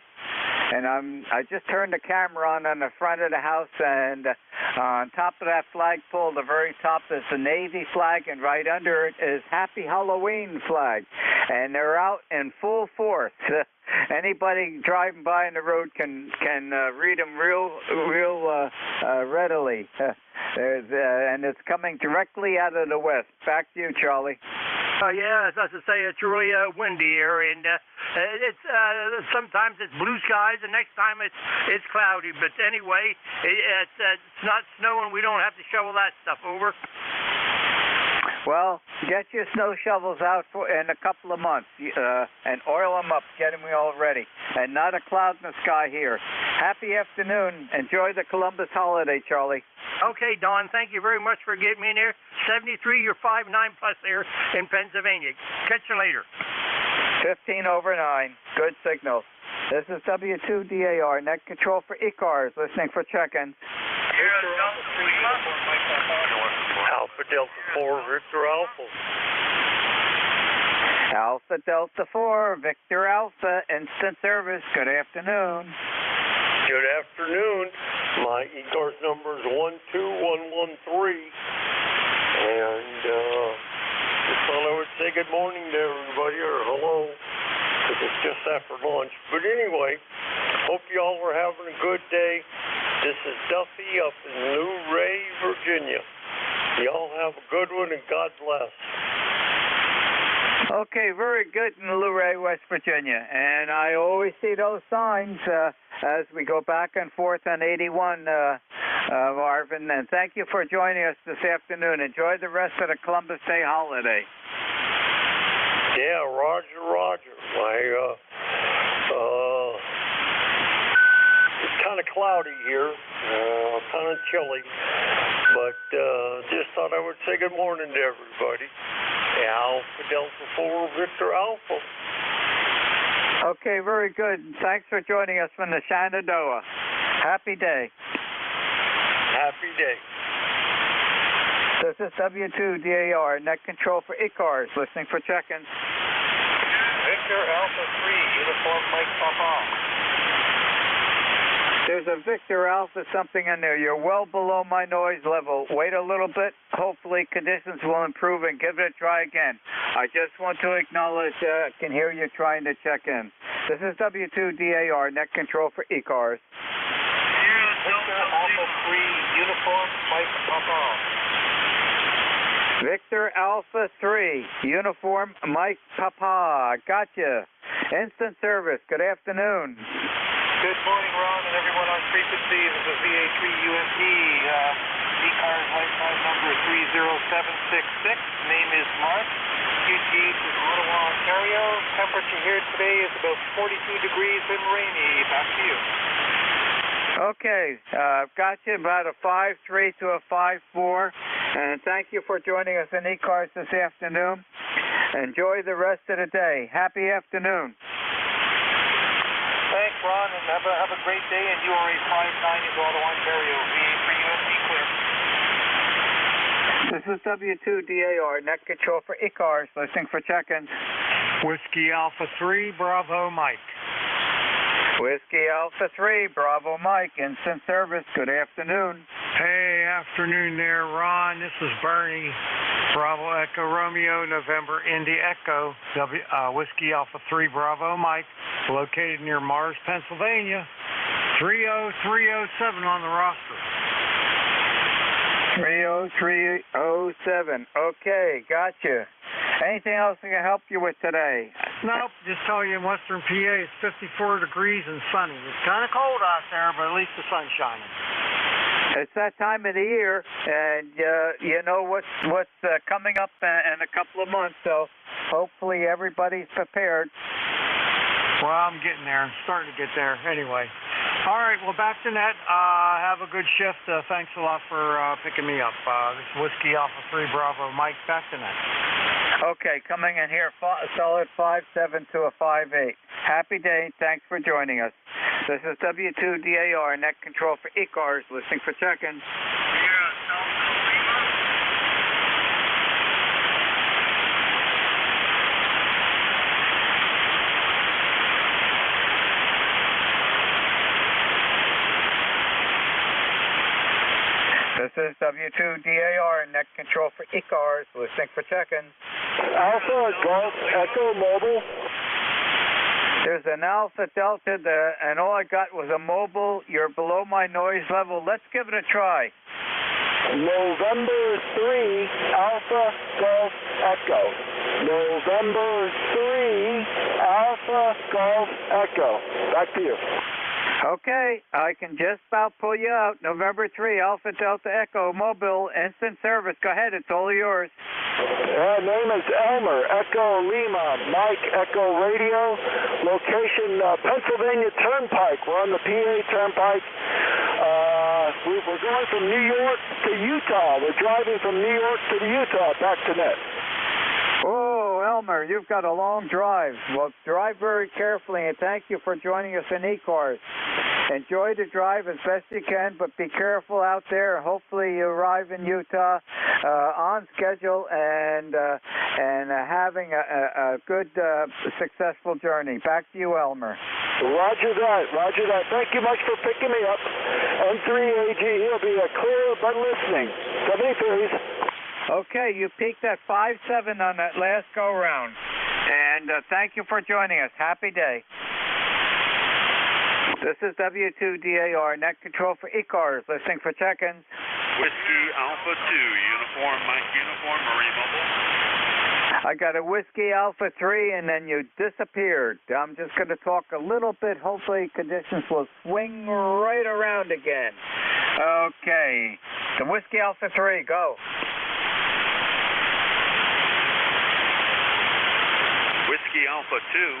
S1: And I just turned the camera on the front of the house, and on top of that flagpole, the very top is the Navy flag, and right under it is Happy Halloween flag. And they're out in full force. Anybody driving by on the road can read them real readily. And it's coming directly out of the west. Back to you, Charlie.
S6: Yeah, as I say, it's really windy here, and it's sometimes it's blue skies, the next time it's cloudy. But anyway, it's not snowing. We don't have to shovel that stuff. Over.
S1: Well, get your snow shovels out in a couple of months and oil them up, get them all ready. And not a cloud in the sky here. Happy afternoon. Enjoy the Columbus holiday, Charlie.
S6: Okay, Don, thank you very much for getting me in here. 73, you're 5'9" plus here in Pennsylvania. Catch you later.
S1: 15 over 9. Good signal. This is W2DAR, net control for ECARS, listening for check-in.
S14: Alpha Delta 4, Victor Alpha.
S1: Alpha Delta 4, Victor Alpha, instant service. Good afternoon.
S14: Good afternoon. My ECARS number is 12113. And just thought I would say good morning to everybody, or hello, because it's just after lunch. But anyway, hope y'all are having a good day. This is Duffy up in Luray, Virginia. Y'all have a good one, and God bless.
S1: Okay, very good in Luray, West Virginia. And I always see those signs as we go back and forth on 81, Marvin. And thank you for joining us this afternoon. Enjoy the rest of the Columbus Day holiday.
S14: Yeah, Roger. It's kind of cloudy here, kind of chilly, but just thought I would say good morning to everybody. Alpha Delta 4, Victor Alpha.
S1: Okay, very good. Thanks for joining us from the Shenandoah. Happy day.
S14: Happy day.
S1: This is W2DAR, net control for ECARS, listening for check-ins.
S15: Victor Alpha 3, uniform Mike Papa.
S1: There's a Victor Alpha something in there. You're well below my noise level. Wait a little bit. Hopefully conditions will improve and give it a try again. I just want to acknowledge I can hear you trying to check in. This is W2DAR, net control for ECARS.
S15: Victor Alpha 3, uniform Mike Papa.
S1: Victor Alpha 3, uniform Mike Papa. Gotcha. Instant service. Good afternoon.
S15: Good morning, Ron, and everyone on frequency. This is VA3UMP. ECARS lifetime number 30766. Name is Mark. QT is Ottawa, Ontario. Temperature here today is about 42 degrees and rainy. Back to you.
S1: Okay, I've got you about a 5.3 to a 5.4. And thank you for joining us in ECARS this afternoon. Enjoy the rest of the day. Happy afternoon.
S15: Thanks, Ron, and have a great day. And URA 59 in Ottawa, Ontario. VA3UMP clear.
S1: This is W2DAR, net control for ECARS, listening for check-ins.
S6: Whiskey Alpha 3, Bravo Mike.
S1: Whiskey Alpha 3, Bravo Mike, instant service. Good afternoon.
S17: Hey, afternoon there, Ron. This is Bernie. Bravo Echo Romeo, November Indy Echo, Whiskey Alpha 3 Bravo Mike, located near Mars, Pennsylvania. 30307 on the roster.
S1: 30307. Okay, gotcha. Anything else I can help you with today?
S17: Nope, just tell you in Western PA it's 54 degrees and sunny. It's kind of cold out there, but at least the sun's shining.
S1: It's that time of the year, and you know what's coming up in a couple of months, so hopefully everybody's prepared.
S17: Well, I'm getting there. I'm starting to get there. Anyway. All right, well, back to net. Have a good shift. Thanks a lot for picking me up. This is Whiskey Alpha 3 Bravo Mike, back to net.
S1: Okay, coming in here, solid 5-7 to a 5-8. Happy day. Thanks for joining us. This is W2DAR, net control for ECARS, listening for check-in. This is W2DAR, net control for ECARS, listening for check-in.
S7: Alpha Golf Echo Mobile.
S1: There's an Alpha Delta, and all I got was a mobile. You're below my noise level. Let's give it a try.
S7: November 3, Alpha Golf Echo. November 3, Alpha Golf Echo. Back to you.
S1: Okay, I can just about pull you out. November 3, Alpha Delta Echo, mobile, instant service. Go ahead, it's all yours.
S7: Name is Elmer, Echo Lima, Mike, Echo Radio. Location, Pennsylvania Turnpike. We're on the PA Turnpike. We're going from New York to Utah. We're driving from New York to Utah, back to net.
S1: Oh, Elmer, you've got a long drive. Well, drive very carefully, and thank you for joining us in ECARS. Enjoy the drive as best you can, but be careful out there. Hopefully you arrive in Utah on schedule and having a good, successful journey. Back to you, Elmer.
S7: Roger that, roger that. Thank you much for picking me up. N3AG, he'll be clear but listening. 73s.
S1: Okay, you peaked at 5-7 on that last go-round. And thank you for joining us. Happy day. This is W2DAR, net control for ECARS, listening for check-ins.
S11: Whiskey Alpha 2, uniform, Mike, uniform, Marine Mobile.
S1: I got a Whiskey Alpha 3, and then you disappeared. I'm just going to talk a little bit. Hopefully conditions will swing right around again. Okay. The Whiskey Alpha 3, go.
S11: Whiskey Alpha 2.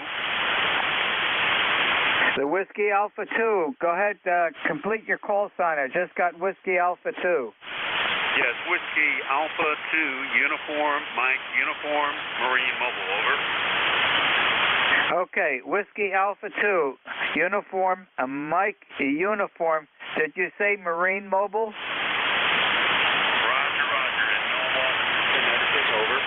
S1: The Whiskey Alpha 2. Go ahead, complete your call sign. I just got Whiskey Alpha 2.
S11: Yes, Whiskey Alpha 2, uniform, Mike, uniform, Marine Mobile, over.
S1: Okay, Whiskey Alpha 2, uniform, Mike, uniform. Did you say Marine Mobile?
S11: Roger, roger, and Connecticut, over.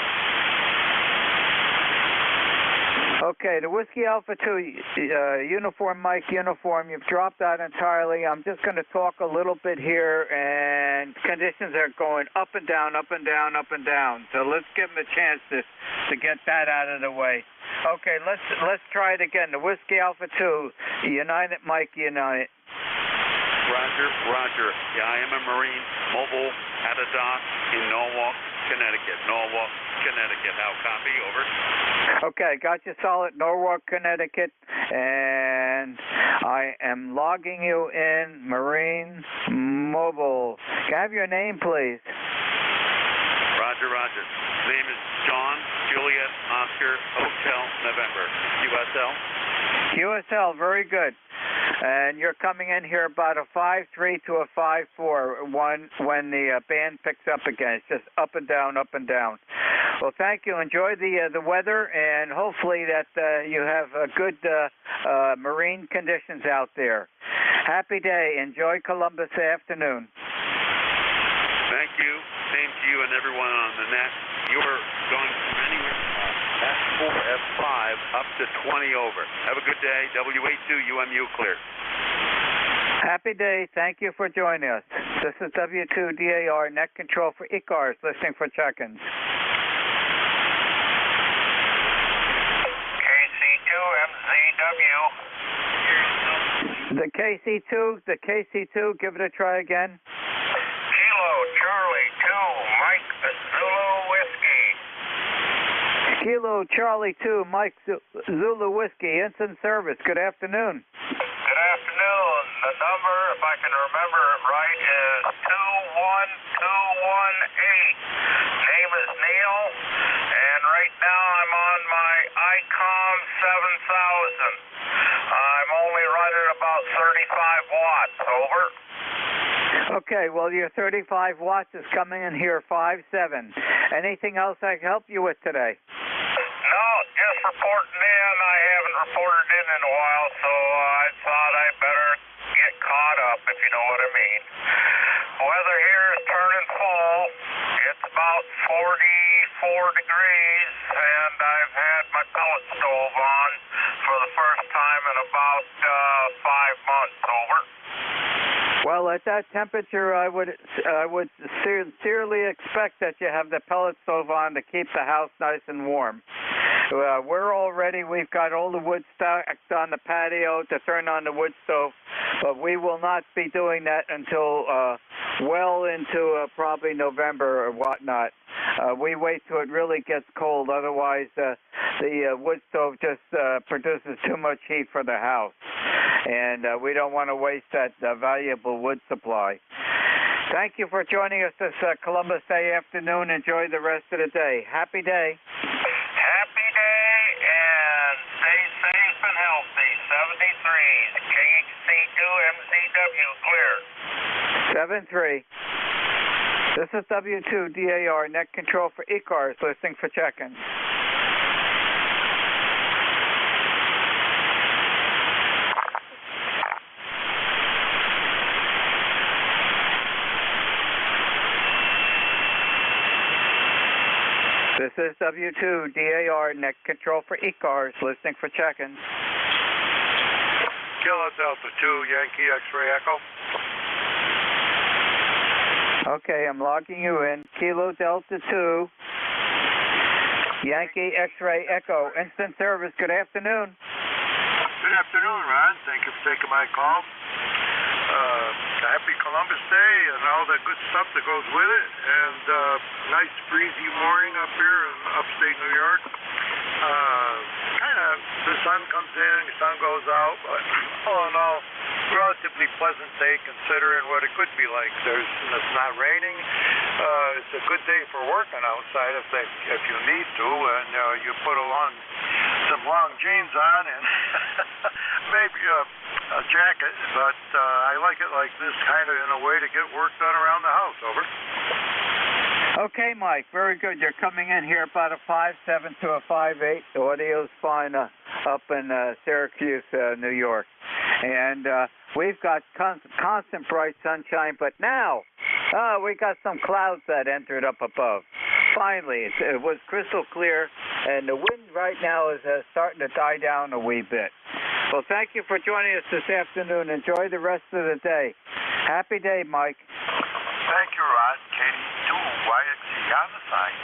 S1: Okay, the Whiskey Alpha 2, uniform, Mike, uniform, you've dropped out entirely. I'm just going to talk a little bit here, and conditions are going up and down, up and down, up and down. So let's give them a chance to get that out of the way. Okay, let's try it again. The Whiskey Alpha 2, United, Mike, United.
S11: Roger, roger. Yeah, I am a Marine Mobile at a dock in Norwalk, Connecticut. Norwalk, Connecticut. How copy? Over.
S1: Okay, got you solid, Norwalk, Connecticut, and I am logging you in, Marine Mobile. Can I have your name, please?
S11: Roger, roger. Name is John Juliet Oscar Hotel November. QSL?
S1: QSL, very good. And you're coming in here about a 5-3 to a 5-4 when the band picks up again. It's just up and down, up and down. Well, thank you. Enjoy the weather, and hopefully that you have good marine conditions out there. Happy day. Enjoy Columbus afternoon.
S11: Thank you. Same to you and everyone on the net. You're going from anywhere F4, F5 up to 20 over. Have a good day. WA2 UMU clear.
S1: Happy day. Thank you for joining us. This is W2DAR Net Control for ECARS, listening for check-ins.
S2: KC2MZW.
S1: The KC2, give it a try again.
S2: Kilo Charlie 2, Mike Zulu Whiskey.
S1: Kilo Charlie 2, Mike Zulu Whiskey, instant service. Good afternoon.
S2: Good afternoon. The number, if I can remember it right, is 21218. Name is Neil, and right now I'm on my ICOM 7000. I'm only running about 35 watts. Over.
S1: Okay, well, your 35 watts is coming in here 5.7. Anything else I can help you with today?
S2: No, just reporting in. I haven't reported in a while, so I thought I'd better get caught up, if you know what I mean. Weather here is turning fall. It's about 44 degrees, and I've had my pellet stove on for the first time in about 5 months. Over.
S1: Well, at that temperature, I would sincerely expect that you have the pellet stove on to keep the house nice and warm. We've got all the wood stacked on the patio to turn on the wood stove, but we will not be doing that until well into probably November or whatnot. We wait till it really gets cold, otherwise the wood stove just produces too much heat for the house. And we don't want to waste that valuable wood supply. Thank you for joining us this Columbus Day afternoon. Enjoy the rest of the day. Happy day.
S2: Happy day, and stay safe and healthy. 73, KC2MZW, clear.
S1: 7-3. This is W2DAR, Net Control for ECARS, listening for check-ins. This is W2DAR, Net Control for ECARS, listening for check-ins.
S2: Kilo Delta 2, Yankee X-Ray Echo.
S1: Okay, I'm logging you in. Kilo Delta 2, Yankee X-Ray Echo, instant service. Good afternoon.
S2: Good afternoon, Ron. Thank you for taking my call. Happy Columbus Day and all the good stuff that goes with it. And nice breezy morning up here in upstate New York. The sun comes in, the sun goes out, but all in all, relatively pleasant day considering what it could be like. It's not raining. It's a good day for working outside if you need to, and you put some long jeans on and maybe a jacket, but I like it like this, kind of in a way to get work done around the house. Over.
S1: Okay, Mike, very good. You're coming in here about a 5.7 to a 5.8. The audio's fine up in Syracuse, New York. And we've got constant bright sunshine, but now we got some clouds that entered up above. Finally, it was crystal clear, and the wind right now is starting to die down a wee bit. Well, thank you for joining us this afternoon. Enjoy the rest of the day. Happy day, Mike.
S2: Thank you, Rod. KD2YXC on the side.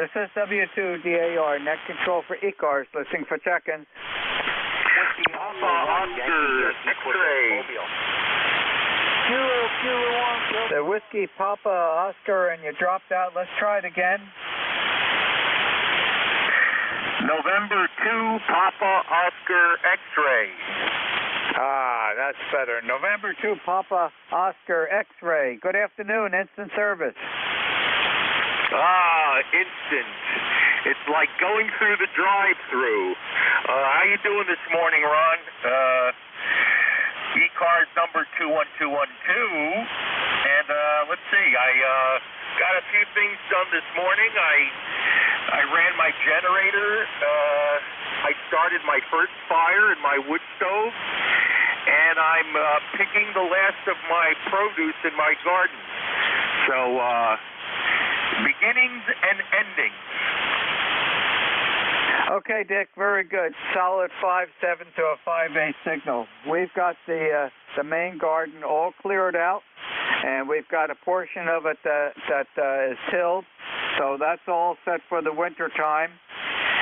S1: This is W2DAR, Net Control for ECARS, listening for check-ins.
S2: Whiskey Alpha Oscar X-Ray.
S1: The Whiskey Papa Oscar, and you dropped out. Let's try it again.
S2: November 2, Papa Oscar X-Ray.
S1: That's better. November 2, Papa Oscar X-Ray. Good afternoon, instant service.
S2: Instant. It's like going through the drive-through. How you doing this morning, Ron? ECARS number 21212. And let's see, I got a few things done this morning. I ran my generator. I started my first fire in my wood stove. And I'm picking the last of my produce in my garden. So, beginnings and endings.
S1: Okay, Dick, very good. Solid 5.7 to a 5.8 signal. We've got the main garden all cleared out, and we've got a portion of it that is tilled, so that's all set for the winter time.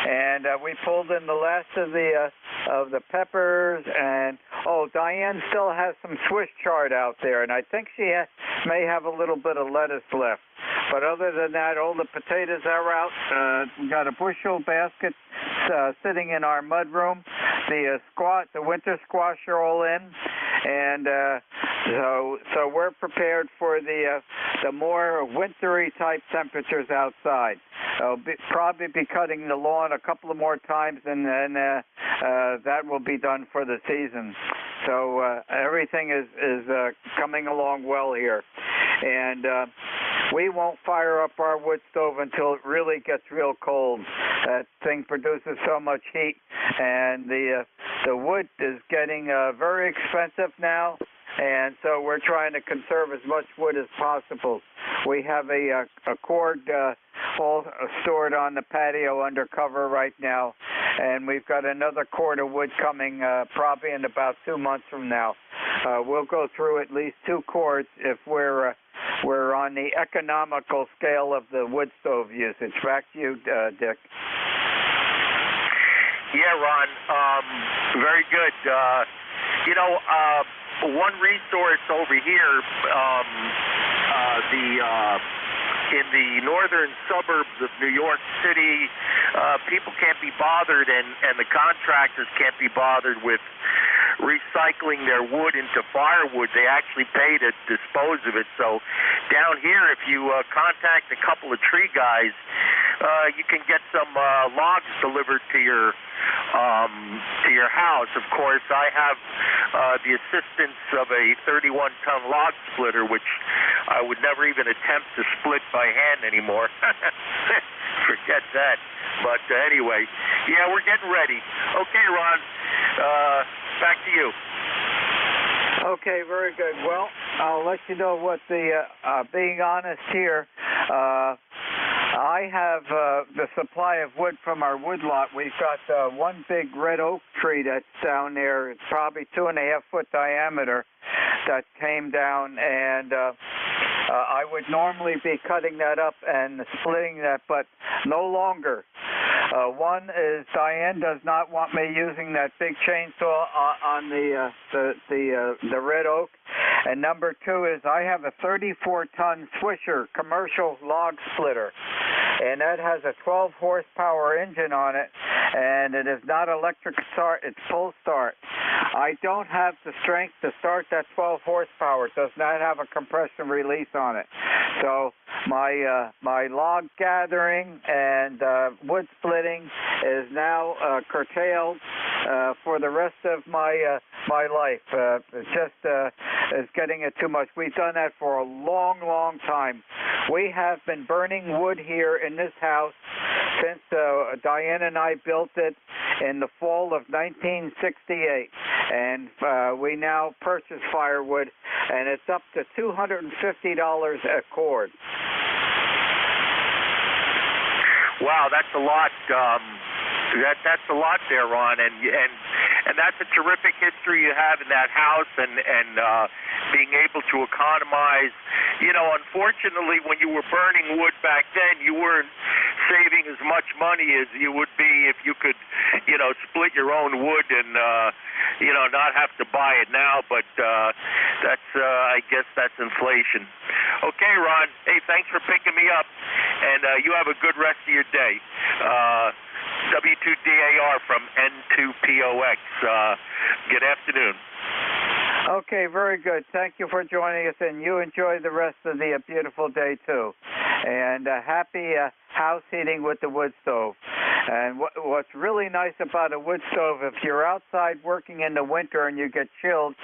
S1: And we pulled in the last of the peppers, and Diane still has some Swiss chard out there, and I think she may have a little bit of lettuce left. But other than that, all the potatoes are out. We got a bushel basket sitting in our mud room. The winter squash are all in, and so we're prepared for the more wintry type temperatures outside. I'll probably be cutting the lawn a couple of more times, and then that will be done for the season. So everything is coming along well here, and we won't fire up our wood stove until it really gets real cold. That thing produces so much heat, and the wood is getting very expensive now, and so we're trying to conserve as much wood as possible. We have a cord all stored on the patio under cover right now, and we've got another cord of wood coming probably in about 2 months from now. We'll go through at least 2 cords if we're on the economical scale of the wood stove usage. Back to you, Dick.
S12: Yeah, Ron, very good. One resource over here, in the northern suburbs of New York City, people can't be bothered, and the contractors can't be bothered with recycling their wood into firewood. They actually pay to dispose of it. So down here, if you contact a couple of tree guys, you can get some logs delivered to your house. Of course, I have the assistance of a 31-ton log splitter, which I would never even attempt to split by hand anymore. Forget that. But anyway, yeah, we're getting ready. Okay, Ron, back to you.
S1: Okay, very good. Well, I'll let you know what being honest here, I have the supply of wood from our woodlot. We've got one big red oak tree that's down there. It's probably 2.5 foot diameter that came down, and I would normally be cutting that up and splitting that, but no longer. One is Diane does not want me using that big chainsaw on the red oak, and number 2 is I have a 34-ton Swisher commercial log splitter, and that has a 12 horsepower engine on it, and it is not electric start, it's full start. I don't have the strength to start that 12 horsepower. It does not have a compression release on it. So my log gathering and wood splitting is now curtailed for the rest of my life. It's just it's getting it too much. We've done that for a long, long time. We have been burning wood here in this house since Diane and I built it in the fall of 1968, and we now purchase firewood, and it's up to $250 a cord.
S12: Wow, that's a lot. That's a lot there, Ron, and that's a terrific history you have in that house, and being able to economize. You know, unfortunately, when you were burning wood back then, you weren't saving as much money as you would be if you could, split your own wood and, not have to buy it now. But that's, I guess that's inflation. Okay, Ron. Hey, thanks for picking me up, and you have a good rest of your day. W2DAR from N2POX. Good afternoon.
S1: Okay, very good. Thank you for joining us, and you enjoy the rest of the beautiful day, too. And happy house heating with the wood stove. And what's really nice about a wood stove, if you're outside working in the winter and you get chilled,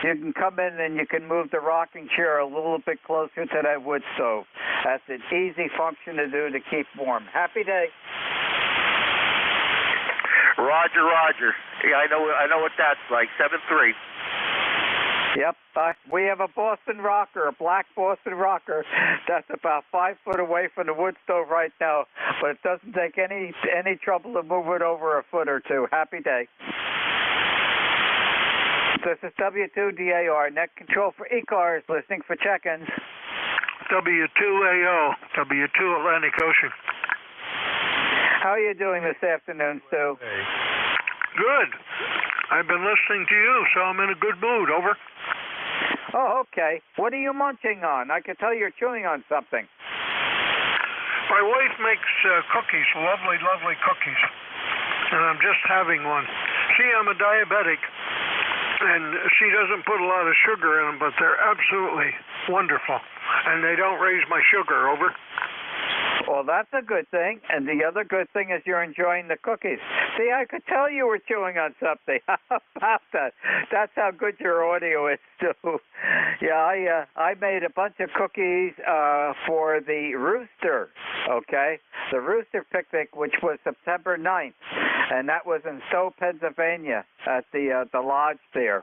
S1: you can come in and you can move the rocking chair a little bit closer to that wood stove. That's an easy function to do to keep warm. Happy day.
S12: Roger. Yeah, I know what that's like. 7-3.
S1: Yep, we have a Boston rocker, a black Boston rocker, that's about 5 foot away from the wood stove right now, but it doesn't take any trouble to move it over a foot or two. Happy day. This is W2DAR, net control for ECARS, listening for check-ins.
S18: W2AO, W2 Atlantic Ocean.
S1: How are you doing this afternoon, Stu?
S18: Good. I've been listening to you, so I'm in a good mood. Over.
S1: Oh, okay. What are you munching on? I can tell you're chewing on something.
S18: My wife makes cookies, lovely, lovely cookies, and I'm just having one. See, I'm a diabetic, and she doesn't put a lot of sugar in them, but they're absolutely wonderful, and they don't raise my sugar. Over.
S1: Well, that's a good thing, and the other good thing is you're enjoying the cookies. See, I could tell you were chewing on something. How about that? That's how good your audio is, too. Yeah, I made a bunch of cookies for the Rooster, okay? The Rooster picnic, which was September 9th, and that was in Stowe, Pennsylvania, at the lodge there.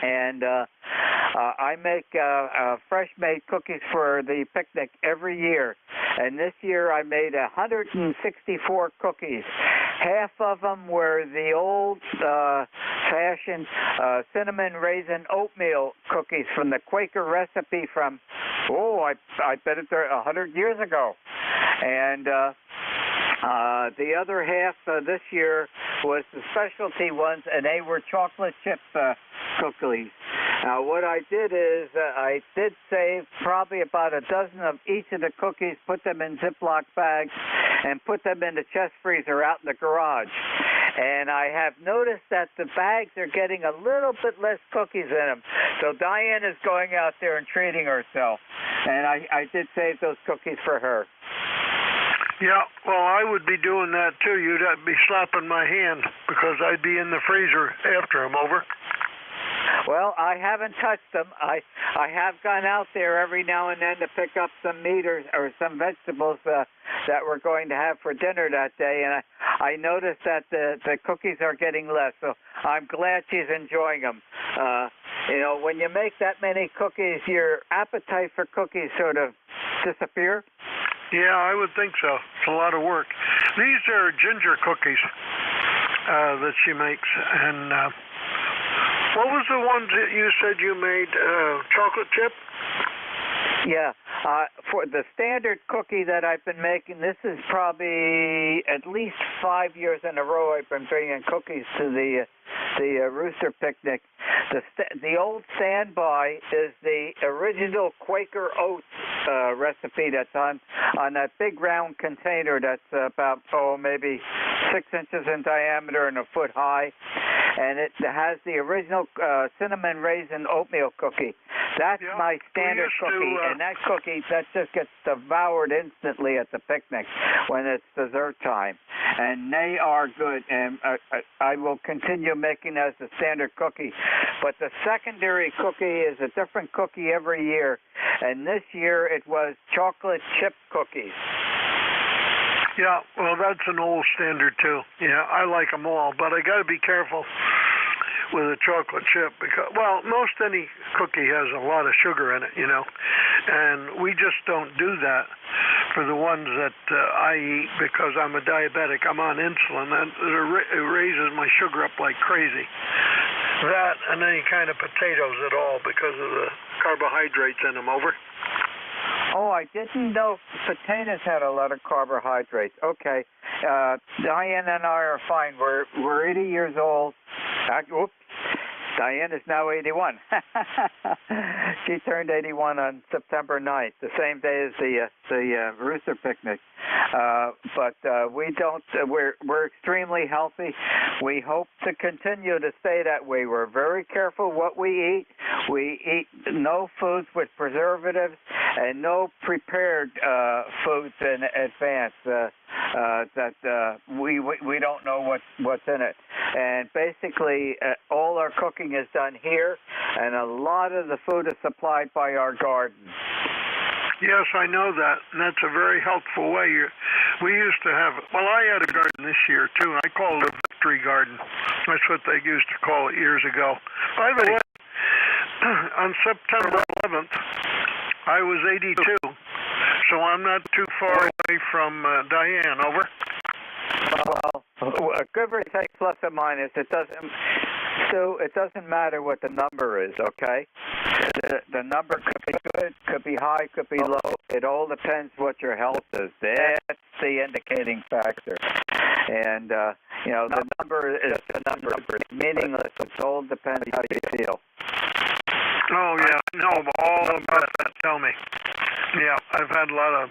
S1: And I make fresh-made cookies for the picnic every year. And this year I made 164 cookies. Half of them were the old-fashioned cinnamon raisin oatmeal cookies from the Quaker recipe from, I bet it's 100 years ago. And the other half this year was the specialty ones, and they were chocolate chip cookies. Now, what I did is I did save probably about a dozen of each of the cookies, put them in Ziploc bags, and put them in the chest freezer out in the garage. And I have noticed that the bags are getting a little bit less cookies in them. So Diane is going out there and treating herself. And I did save those cookies for her.
S18: Yeah, well, I would be doing that too. You'd be slapping my hand because I'd be in the freezer after them. Over.
S1: Well, I haven't touched them. I have gone out there every now and then to pick up some meat or some vegetables that we're going to have for dinner that day, and I noticed that the cookies are getting less, so I'm glad she's enjoying them. When you make that many cookies, your appetite for cookies sort of disappear.
S18: Yeah, I would think so. It's a lot of work. These are ginger cookies that she makes, and what was the ones that you said you made? Chocolate chip?
S1: Yeah. For the standard cookie that I've been making, this is probably at least 5 years in a row I've been bringing cookies to the Rooster picnic. The old standby is the original Quaker Oats recipe that's on that big round container that's about, maybe 6 inches in diameter and a foot high. And it has the original cinnamon raisin oatmeal cookie. That's my standard cookie, and that cookie, that just gets devoured instantly at the picnic when it's dessert time. And they are good, and I will continue making that as a standard cookie. But the secondary cookie is a different cookie every year, and this year it was chocolate chip cookies.
S18: Yeah, well, that's an old standard, too. Yeah, I like them all, but I got to be careful with a chocolate chip because, most any cookie has a lot of sugar in it, and we just don't do that for the ones that I eat because I'm a diabetic. I'm on insulin, and it raises my sugar up like crazy. That and any kind of potatoes at all because of the carbohydrates in them. Over.
S1: Oh, I didn't know potatoes had a lot of carbohydrates. Okay. Diane and I are fine. We're 80 years old. Oops. Diane is now 81. She turned 81 on September 9th, the same day as the Rooster picnic. But we don't. We're extremely healthy. We hope to continue to stay that way. We're very careful what we eat. We eat no foods with preservatives and no prepared foods in advance that we don't know what's in it. And basically, all our cooking is done here, and a lot of the food is supplied by our garden.
S18: Yes, I know that, and that's a very helpful way. We used to have, I had a garden this year, too. I called it a victory garden. That's what they used to call it years ago. By the way, on September 11th, I was 82, so I'm not too far away from Diane. Over.
S1: Well, give or take plus or minus. It doesn't matter what the number is. Okay, the number could be good, could be high, could be low. It all depends what your health is. That's the indicating factor. And the number is the number. It's meaningless. It all depends how you feel.
S18: Oh yeah, I know all about that. Tell me. Yeah, I've had a lot of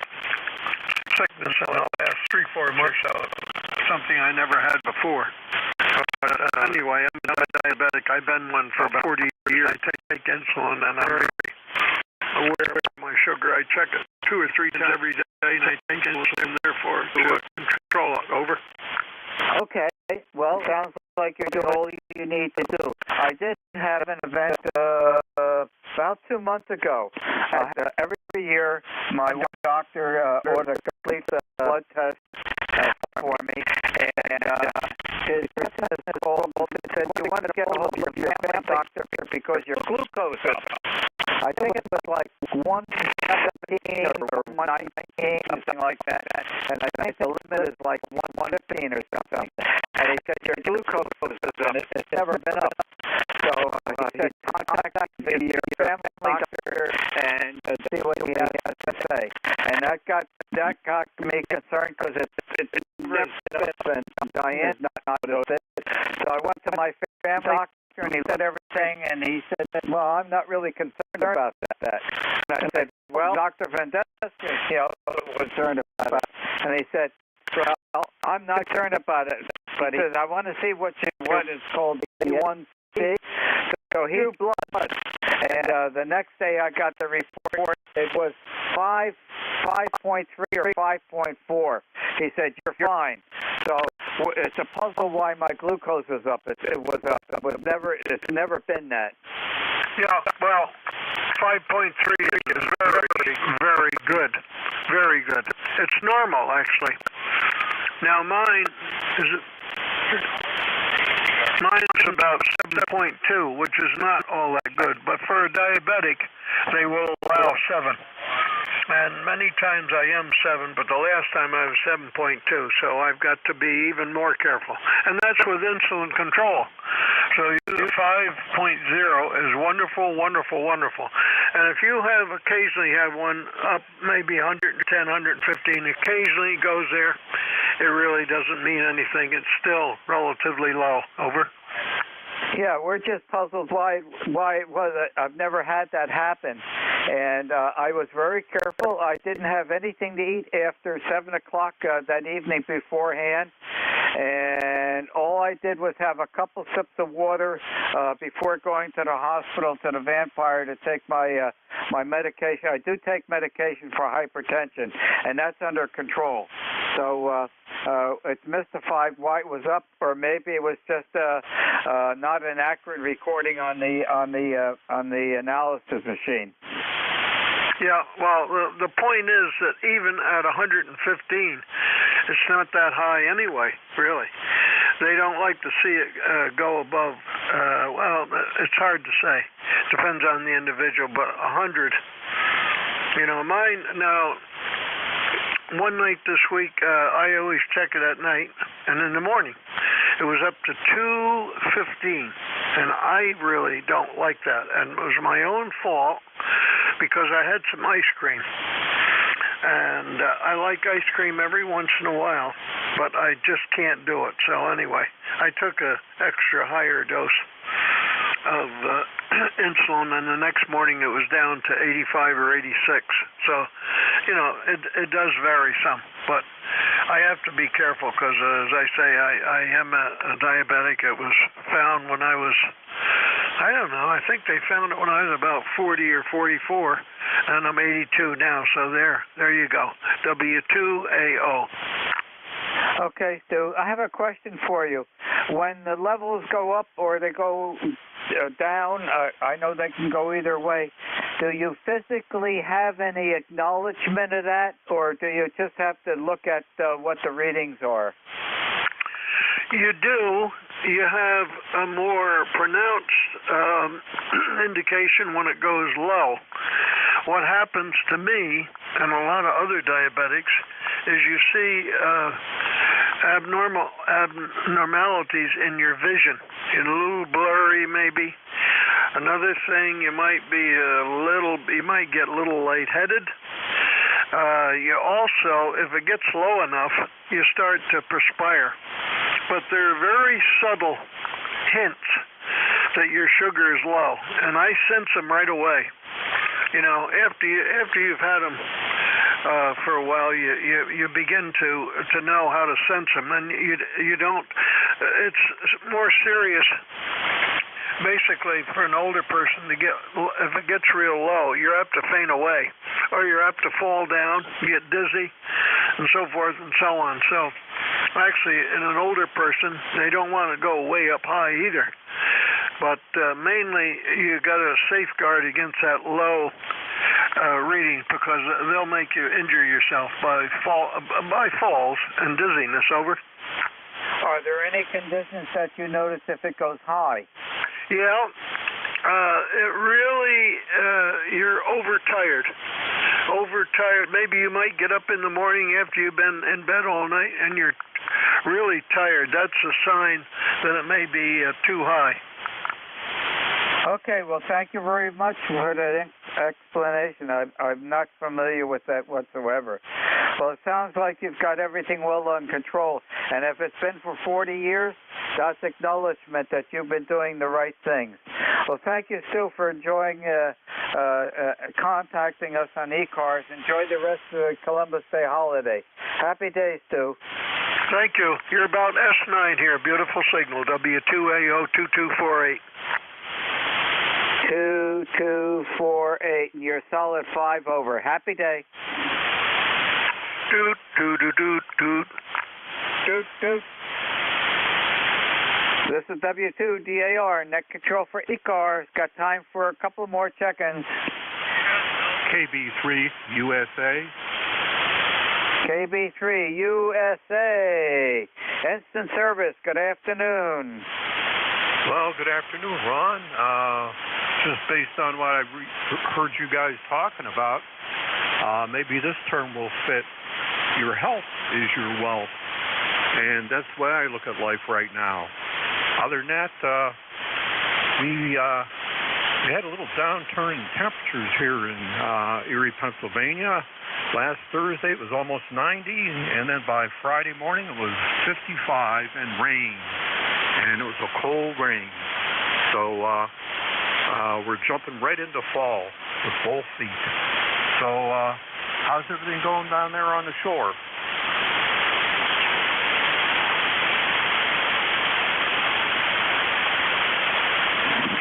S18: sickness in the last 3-4 months. Something I never had before. But anyway, I'm not diabetic. I've been one for about 40 years. I take insulin, and I'm very aware of my sugar. I check it 2 or 3 times every day, and I take insulin therefore to control it. Over.
S1: Okay. Well, sounds like you're doing all you need to do. I did have an event about 2 months ago. Every year, my doctor orders a complete blood test for me, and his business called and said, "You want to get a hold of your family doctor because your glucose is up." I think it was like 117 or 119, something like that. And I think the limit is like 115 or something. And he said, your glucose is up. It's never been up. So he said, contact your family doctor and see what he has to say. And that got me concerned because it's never been. Diane's not with it. So I went to my family doctor. And he said everything, and he said, well, I'm not really concerned about that. And I said, well, Dr. Vendetta, was concerned about it. And he said, well, I'm not concerned about it, but he said, I want to see what is called B1C. So he drew blood, and the next day I got the report. It was 5.3 or 5.4. He said, you're fine. So it's a puzzle why my glucose was up. It was up. It's never been that.
S18: Yeah, well, 5.3 is very, very good. Very good. It's normal, actually. Now mine is about 7.2, which is not all that good. But for a diabetic, they will allow 7. And many times I am 7, but the last time I was 7.2, so I've got to be even more careful. And that's with insulin control. So 5.0 is wonderful, wonderful, wonderful. And if you occasionally have one up maybe 110, 115, occasionally goes there, it really doesn't mean anything. It's still relatively low. Over.
S1: Yeah, we're just puzzled why it was. I've never had that happen. And I was very careful. I didn't have anything to eat after 7 o'clock that evening beforehand. And all I did was have a couple sips of water before going to the hospital, to the Vampire, to take my medication. I do take medication for hypertension, and that's under control. So it's mystified why it was up, or maybe it was just not an accurate recording on the analysis machine.
S18: Yeah, well, the point is that even at 115, it's not that high anyway, really. They don't like to see it go above, well, it's hard to say. Depends on the individual, but 100, mine, now, one night this week, I always check it at night, and in the morning, it was up to 215, and I really don't like that, and it was my own fault, because I had some ice cream, and I like ice cream every once in a while, but I just can't do it. So anyway, I took a extra higher dose of insulin, and the next morning it was down to 85 or 86. So, it does vary some, but I have to be careful because, as I say, I am a diabetic. It was found when I was, I don't know, I think they found it when I was about 40 or 44, and I'm 82 now, so there you go, W2AO.
S1: Okay, Stu, I have a question for you. When the levels go up or they go down, I know they can go either way, do you physically have any acknowledgement of that, or do you just have to look at what the readings are?
S18: You do, you have a more pronounced indication when it goes low. What happens to me and a lot of other diabetics is you see abnormalities in your vision. You're a little blurry maybe. Another thing, you might get a little lightheaded. You also, if it gets low enough, you start to perspire. But they're very subtle hints that your sugar is low, and I sense them right away. You know, after you've had them for a while, you begin to know how to sense them, and you don't. It's more serious. Basically, for an older person to get, if it gets real low, you're apt to faint away, or you're apt to fall down, get dizzy, and so forth and so on. So, actually, in an older person, they don't want to go way up high either. But mainly, you got to safeguard against that low reading, because they'll make you injure yourself by falls and dizziness. Over.
S1: Are there any conditions that you notice if it goes high?
S18: Yeah, it really, you're overtired. Maybe you might get up in the morning after you've been in bed all night and you're really tired. That's a sign that it may be too high.
S1: Okay, well, thank you very much for that explanation. I'm not familiar with that whatsoever. Well, it sounds like you've got everything well under control. And if it's been for 40 years, that's acknowledgement that you've been doing the right things. Well, thank you, Stu, for enjoying contacting us on ECARS. Enjoy the rest of the Columbus Day holiday. Happy days, Stu.
S18: Thank you. You're about S9 here. Beautiful signal. W2AO 2248.
S1: 2248. You're solid 5 over. Happy day.
S18: Doot, doot, doot, doot, doot.
S1: Doot, doot. This is W2DAR, net control for ECARS. Got time for a couple more check-ins.
S20: KB3 USA.
S1: KB3 USA. Instant service. Good afternoon.
S20: Well, good afternoon, Ron. Just based on what I heard you guys talking about, maybe this term will fit. Your health is your wealth. And that's the way I look at life right now. Other than that, we had a little downturn in temperatures here in Erie, Pennsylvania. Last Thursday it was almost 90, and then by Friday morning it was 55 and rain. And it was a cold rain. So we're jumping right into fall with both feet. So how's everything going down there on the shore?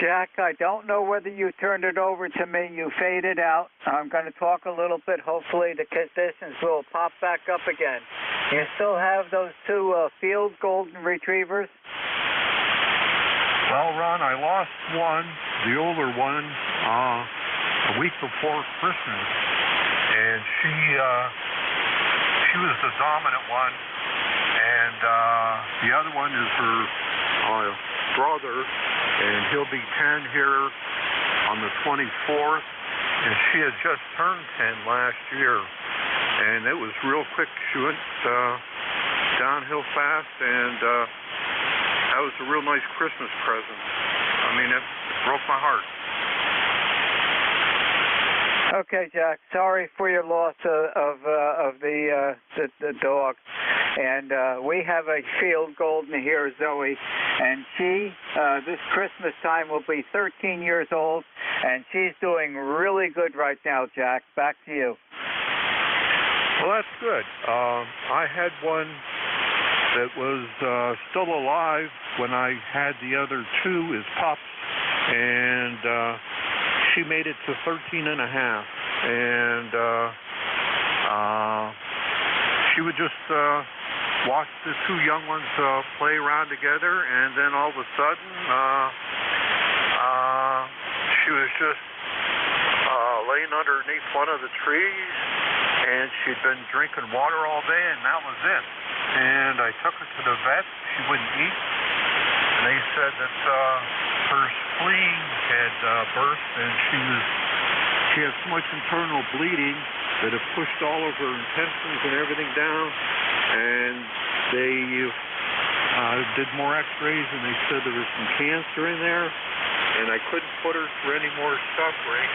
S1: Jack, I don't know whether you turned it over to me. You faded out. I'm going to talk a little bit. Hopefully the conditions will pop back up again. You still have those two field golden retrievers?
S20: Well, Ron, I lost one, the older one, a week before Christmas, and she was the dominant one, and the other one is her brother, and he'll be 10 here on the 24th, and she had just turned 10 last year, and it was real quick. She went downhill fast, and that was a real nice Christmas present. I mean, it broke my heart.
S1: Okay, Jack. Sorry for your loss of the dog. And we have a field golden here, Zoe, and she this Christmas time will be 13 years old, and she's doing really good right now. Jack, back to you.
S20: Well, that's good. I had one that was still alive when I had the other two as pups, and she made it to 13 and a half, and she would just watch the two young ones play around together, and then all of a sudden she was just laying underneath one of the trees, and she'd been drinking water all day, and that was it. And I took her to the vet. She wouldn't eat. and they said that her spleen had burst, and she had so much internal bleeding that it pushed all of her intestines and everything down, and they did more x-rays, and they said there was some cancer in there, and I couldn't put her through any more suffering,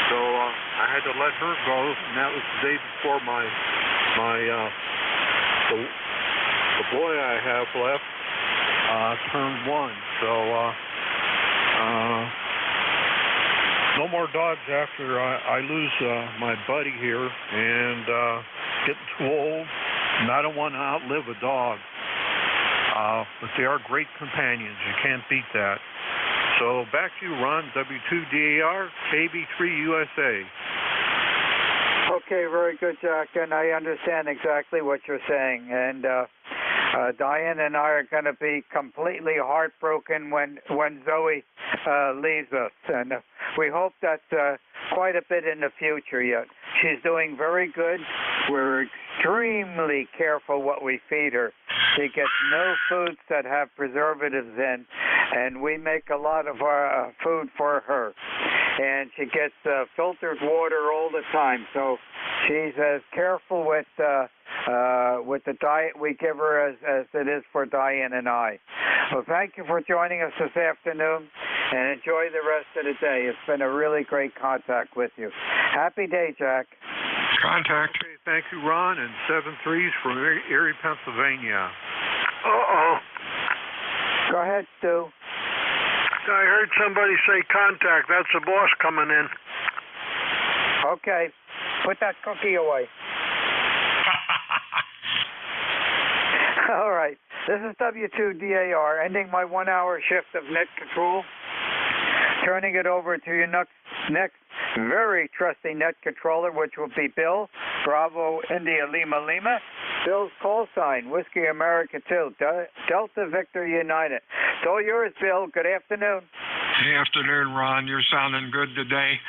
S20: so I had to let her go, and that was the day before the boy I have left turned 1, so no more dogs after I lose my buddy here, and getting too old, and I don't want to outlive a dog. But they are great companions. You can't beat that. So back to you, Ron, W2DAR, KB3USA.
S1: Okay, very good, Jack, and I understand exactly what you're saying. And Diane and I are going to be completely heartbroken when Zoe leaves us, and we hope that quite a bit in the future yet. She's doing very good. We're extremely careful what we feed her. She gets no foods that have preservatives in, and we make a lot of our food for her. And she gets filtered water all the time, so she's as careful with the diet we give her as it is for Diane and I. Well, thank you for joining us this afternoon, and enjoy the rest of the day. It's been a really great contact with you. Happy day, Jack.
S20: Contact. Okay, thank you, Ron, and 7-3s from Erie, Pennsylvania.
S18: Uh-oh.
S1: Go ahead, Stu.
S18: I heard somebody say contact. That's the boss coming in.
S1: Okay. Put that cookie away. All right. This is W2DAR, ending my 1-hour shift of net control, turning it over to your next very trusty net controller, which will be Bill, Bravo, India, Lima, Lima. Bill's call sign, Whiskey America 2, Delta Victor United. It's all yours, Bill. Good afternoon.
S5: Good afternoon, Ron. You're sounding good today.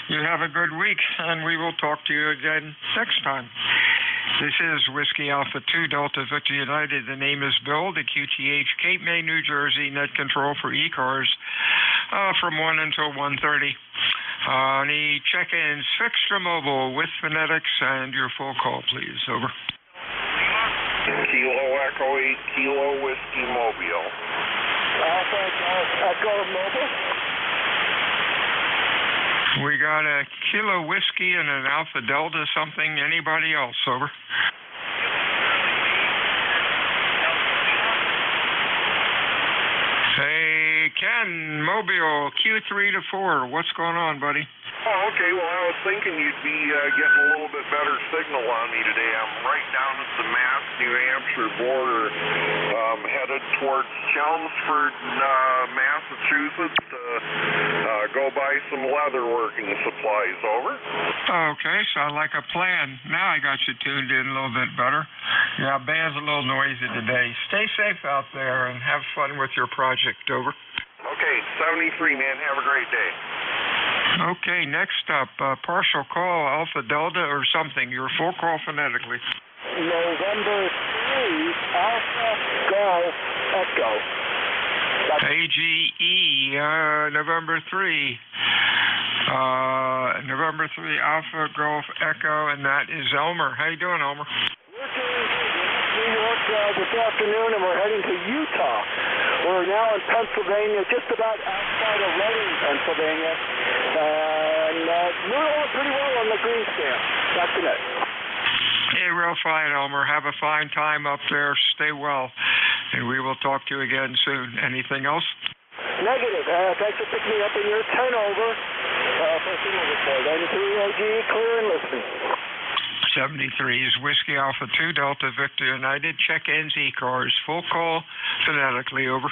S5: You have a good week, and we will talk to you again next time. This is Whiskey Alpha 2, Delta Victor United. The name is Bill, the QTH, Cape May, New Jersey, net control for ECARS from 1 until 1:30. Any check-ins, fixed or mobile, with phonetics, and your full call, please. Over.
S16: Kilo Echo 8, Kilo Whiskey Mobile.
S7: Alpha Echo Mobile.
S5: We got a Kilo Whiskey and an Alpha Delta something. Anybody else? Over. Hey, Ken, Mobile, Q3 to 4. What's going on, buddy?
S16: Oh, okay. Well, I was thinking you'd be getting a little bit better signal on me today. I'm right down at the Mass-New Hampshire border, headed towards Chelmsford, Massachusetts, to go buy some leather working supplies. Over.
S5: Okay, sound like a plan. Now I got you tuned in a little bit better. Yeah, band's a little noisy today. Stay safe out there and have fun with your project. Over.
S16: Okay, 73, man. Have a great day.
S5: Okay, next up, partial call, Alpha Delta or something. Your full call phonetically.
S7: November 3, Alpha Golf Echo.
S5: AGE, November 3. November 3, Alpha Golf Echo, and that is Elmer. How you doing, Elmer?
S7: We're doing New York this afternoon, and we're heading to Utah. We're now in Pennsylvania, just about outside of Reading, Pennsylvania. And we're all pretty well on the green stamp. That's it.
S5: Hey, real fine, Elmer. Have a fine time up there. Stay well. And we will talk to you again soon. Anything else?
S7: Negative. Thanks for picking me up in your turnover. For signal report. N3OG, clear and listening.
S5: 73 is Whiskey Alpha 2, Delta Victor United. Check-ins, ECARS. Full call, phonetically. Over.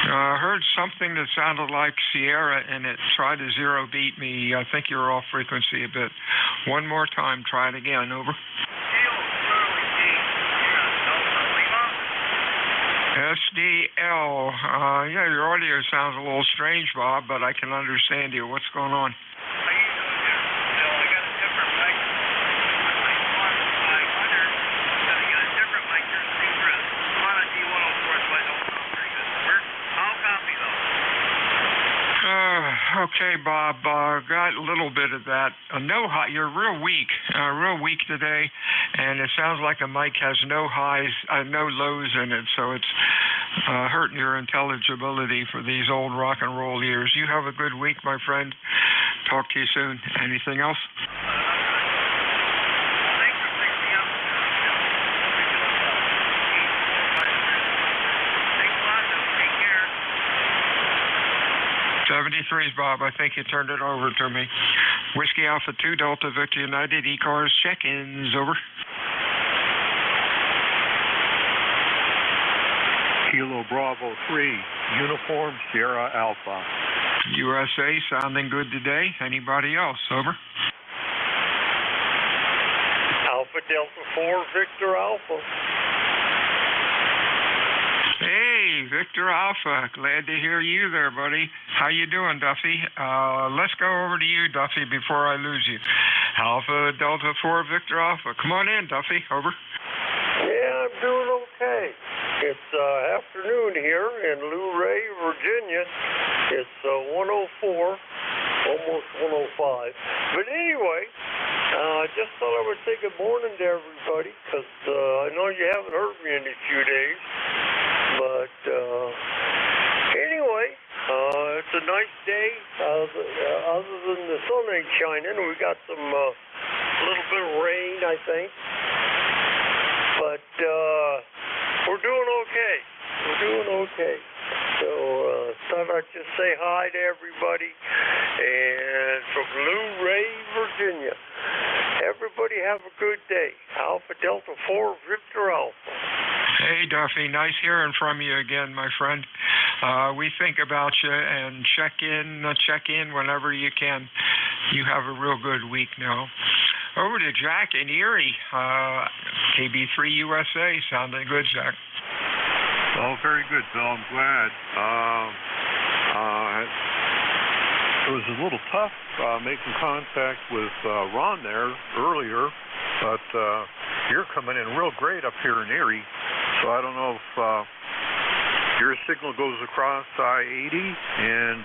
S5: I heard something that sounded like Sierra, and it tried to zero beat me. I think you're off frequency a bit. One more time. Try it again. Over. SDL. Yeah, your audio sounds a little strange, Bob, but I can understand you. What's going on? Okay, Bob, got a little bit of that. No high. You're real weak today, and it sounds like the mic has no highs, no lows in it, so it's hurting your intelligibility for these old rock and roll years. You have a good week, my friend. Talk to you soon. Anything else?
S14: Thanks for picking me up.
S5: 73's Bob. I think you turned it over to me. Whiskey Alpha 2 Delta Victor United ECARS check-ins over.
S20: Kilo Bravo 3 Uniform Sierra Alpha.
S5: USA sounding good today. Anybody else? Over.
S14: Alpha Delta 4 Victor Alpha.
S5: Hey, Victor Alpha. Glad to hear you there, buddy. How you doing, Duffy? Let's go over to you, Duffy, before I lose you. Alpha Delta 4 Victor Alpha. Come on in, Duffy. Over.
S14: Yeah, I'm doing okay. It's afternoon here in Luray, Virginia. It's 104, almost 105. But anyway, I just thought I would say good morning to everybody, because I know you haven't heard me in a few days. But anyway, it's a nice day. Other than the sun ain't shining, we got some little bit of rain, I think. But we're doing okay. So thought I'd just say hi to everybody. And from Luray, Virginia, everybody have a good day. Alpha Delta 4 Victor Alpha.
S5: Hey, Duffy, nice hearing from you again, my friend. We think about you and check in whenever you can. You have a real good week now. Over to Jack in Erie, KB3 USA. Sounding good, Jack.
S20: Oh, very good, Bill. I'm glad. It was a little tough making contact with Ron there earlier, but you're coming in real great up here in Erie. So I don't know if your signal goes across I-80 and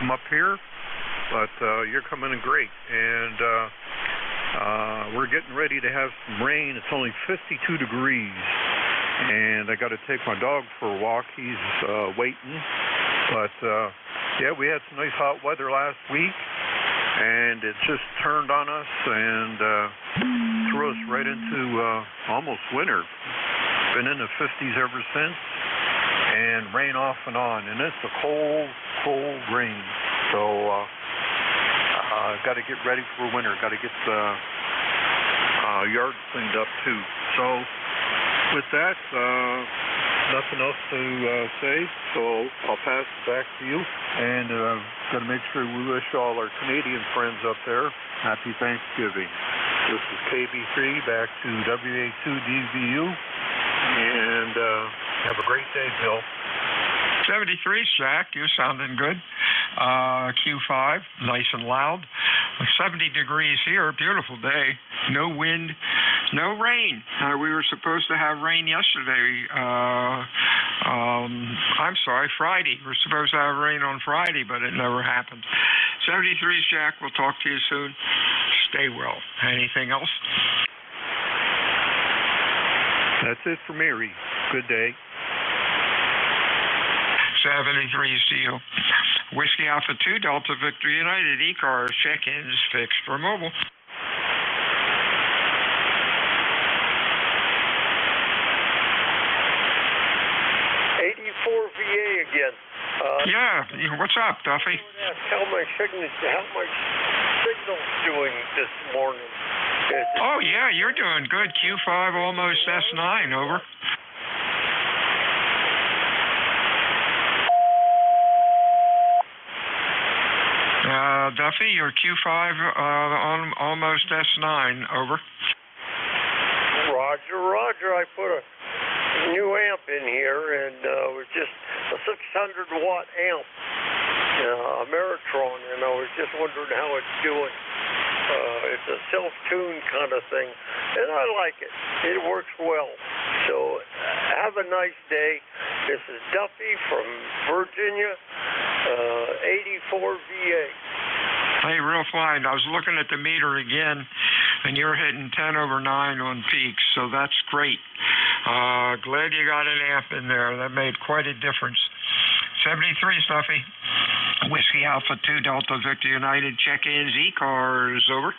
S20: come up here, but you're coming in great. And we're getting ready to have some rain. It's only 52 degrees. And I got to take my dog for a walk. He's waiting. But, yeah, we had some nice hot weather last week, and it just turned on us and threw us right into almost winter. Been in the 50s ever since, and rain off and on. And it's a cold, cold rain. So got to get ready for winter. Got to get the yard cleaned up, too. So with that, nothing else to say, so I'll pass it back to you. And got to make sure we wish all our Canadian friends up there happy Thanksgiving. This is KB3 back to WA2DVU, and have a great day, Bill.
S5: 73, Jack, you're sounding good. Q5, nice and loud. 70 degrees here, beautiful day. No wind, no rain. We were supposed to have rain yesterday. I'm sorry, Friday. We're supposed to have rain on Friday, but it never happened. 73, Jack, we'll talk to you soon. Stay well. Anything else?
S20: That's it for Mary. Good day.
S5: 73 Steel. Whiskey Alpha 2 Delta Victor United ECARS check-ins fixed for mobile.
S14: VA again.
S5: Yeah, what's up, Duffy?
S14: How my signal's doing this morning?
S5: Oh yeah, you're doing good. Q5 almost S9, over. Duffy, your Q5 almost S9, over.
S14: Roger. I put a new amp in here, and it was just a 600-watt amp, Ameritron, and I was just wondering how it's doing. It's a self-tune kind of thing, and I like it. It works well. So have a nice day. This is Duffy from Virginia, 84 VA.
S5: Hey, real fine. I was looking at the meter again, and you're hitting 10 over 9 on peaks, so that's great. Glad you got an amp in there. That made quite a difference. 73, Stuffy. Whiskey Alpha 2 Delta Victor United. Check-ins, ECARS, over.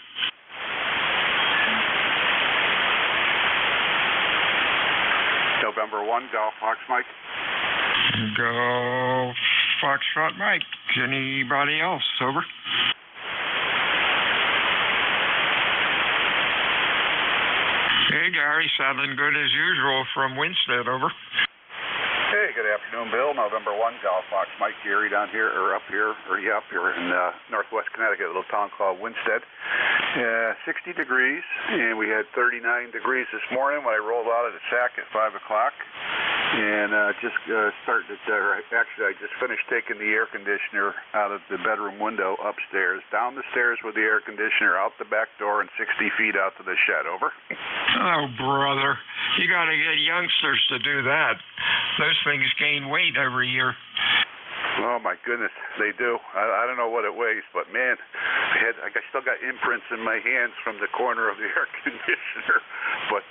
S16: November 1, Golf Fox Mike.
S5: Go Foxtrot Mike. Anybody else, over? Hey, Gary, sounding good as usual from Winstead, over.
S16: Hey, good afternoon, Bill. November 1, Golf Fox Mike. Gary down here, up here in northwest Connecticut, a little town called Winstead. 60 degrees, and we had 39 degrees this morning when I rolled out of the sack at 5 o'clock. And I just finished taking the air conditioner out of the bedroom window upstairs, down the stairs with the air conditioner, out the back door, and 60 feet out to the shed, over.
S5: Oh, brother. You got to get youngsters to do that. Those things gain weight every year.
S16: Oh, my goodness, they do. I don't know what it weighs, but, man, I still got imprints in my hands from the corner of the air conditioner. But,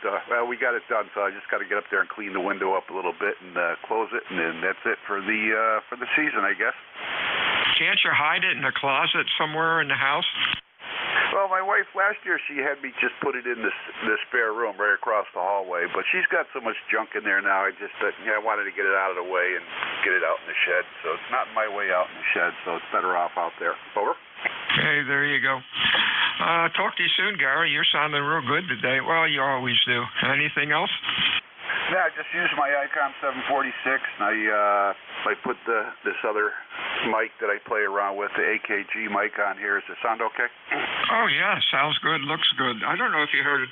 S16: we got it done, so I just got to get up there and clean the window up a little bit and close it, and then that's it for the season, I guess.
S5: Can't you hide it in a closet somewhere in the house?
S16: Well, my wife last year, she had me just put it in the spare room right across the hallway, but she's got so much junk in there now. I wanted to get it out of the way and get it out in the shed. So it's not my way out in the shed, so it's better off out there. Over.
S5: Hey, there you go. Talk to you soon, Gary. You're sounding real good today. Well, you always do. Anything else?
S16: Yeah, I just used my ICOM 746, and I put this other mic that I play around with, the AKG mic on here. Does it sound okay?
S5: Oh, yeah, sounds good, looks good. I don't know if you heard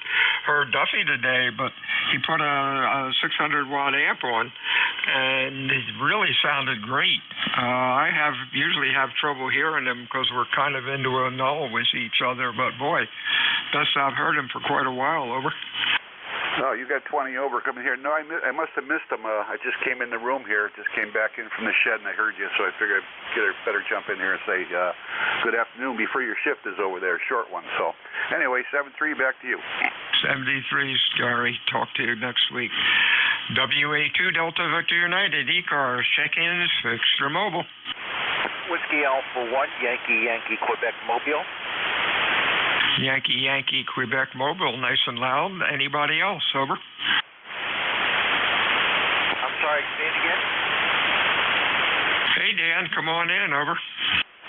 S5: Duffy today, but he put a 600-watt amp on, and it really sounded great. I usually have trouble hearing him because we're kind of into a null with each other, but boy, best I've heard him for quite a while, over.
S16: Oh, you got 20 over coming here. No, I must have missed them. I just came in the room here, just came back in from the shed, and I heard you, so I figured I'd better jump in here and say good afternoon before your shift is over there, short one. So anyway, 7-3, back to you.
S5: 73, Gary. Talk to you next week. WA2 Delta Victor United, ECARS, check-ins, Extra Mobile.
S21: Whiskey Alpha 1, Yankee, Quebec, Mobile.
S5: Yankee, Quebec, Mobile, nice and loud. Anybody else, over?
S21: I'm sorry, say it again?
S5: Hey, Dan, come on in, over.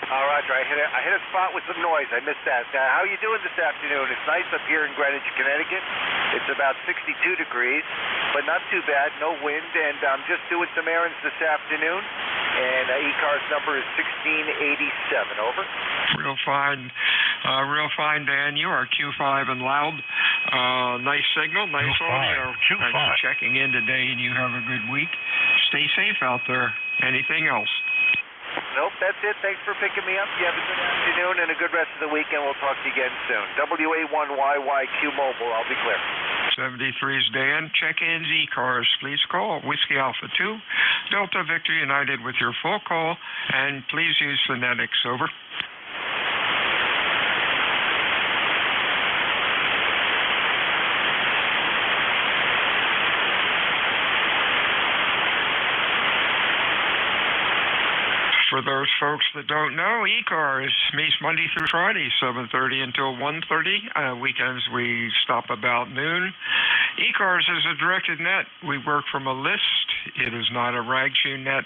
S21: Roger, I hit a spot with some noise. I missed that. How are you doing this afternoon? It's nice up here in Greenwich, Connecticut. It's about 62 degrees, but not too bad, no wind, and I'm just doing some errands this afternoon, and ECARS number is 1687, over.
S5: Real fine, Dan. You are Q5 and loud. Nice signal, nice audio. Thanks for checking in today, and you have a good week. Stay safe out there. Anything else?
S21: Nope, that's it. Thanks for picking me up. You have a good afternoon and a good rest of the week, and we'll talk to you again soon. WA1YYQ Mobile, I'll be clear.
S5: 73's Dan. Check-ins, ECARS. Please call Whiskey Alpha 2, Delta Victor United with your full call, and please use phonetics, over. For those folks that don't know, ECARS meets Monday through Friday, 7:30 until 1:30. Weekends we stop about noon. ECARS is a directed net. We work from a list. It is not a rag shoe net,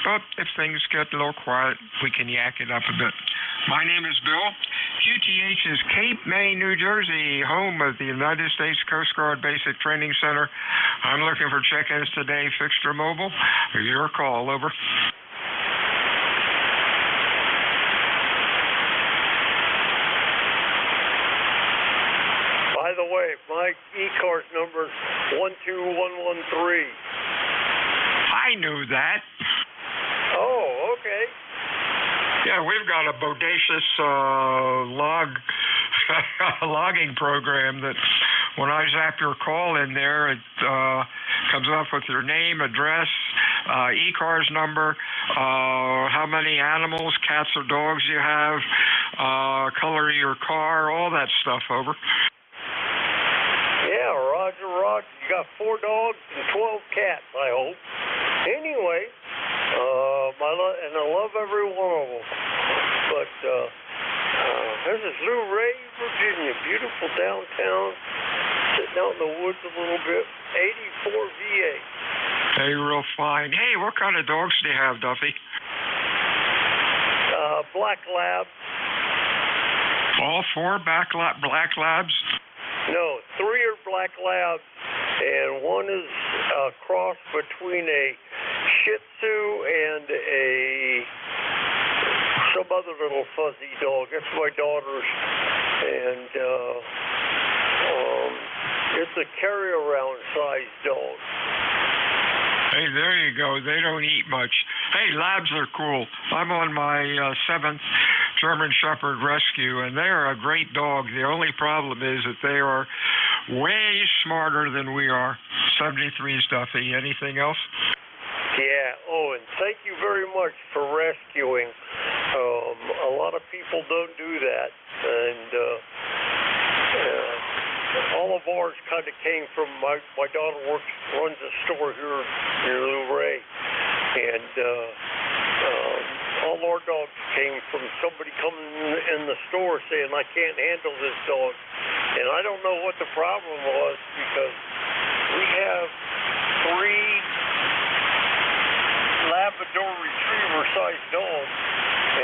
S5: but if things get a little quiet, we can yak it up a bit. My name is Bill. QTH is Cape May, New Jersey, home of the United States Coast Guard Basic Training Center. I'm looking for check-ins today, fixed or mobile. Your call, over.
S14: By the way, my ECARS number is 12113.
S5: I knew that.
S14: Oh, okay.
S5: Yeah, we've got a bodacious logging program that when I zap your call in there, it comes up with your name, address, ECARS number, how many animals, cats or dogs you have, color of your car, all that stuff, over.
S14: Yeah, Roger, Roger. You got 4 dogs and 12 cats, I hope. Anyway, and I love every one of them. But this is Lou Ray, Virginia. Beautiful downtown. Sitting out in the woods a little bit. 84 VA.
S5: Hey, real fine. Hey, what kind of dogs do you have, Duffy?
S14: Black Lab.
S5: All 4 black labs?
S14: No, 3 are Black Labs, and 1 is a cross between a Shih Tzu and some other little fuzzy dog. That's my daughter's, and it's a carry-around sized dog.
S5: Hey, there you go. They don't eat much. Hey, labs are cool. I'm on my 7th German Shepherd rescue, and they are a great dog. The only problem is that they are way smarter than we are. 73's Duffy. Anything else?
S14: Yeah. Oh, and thank you very much for rescuing. A lot of people don't do that, and all of ours kind of came from my daughter runs a store here near Lou Ray, and all our dogs came from somebody coming in the store saying, I can't handle this dog. And I don't know what the problem was, because we have 3 Labrador Retriever-sized dogs,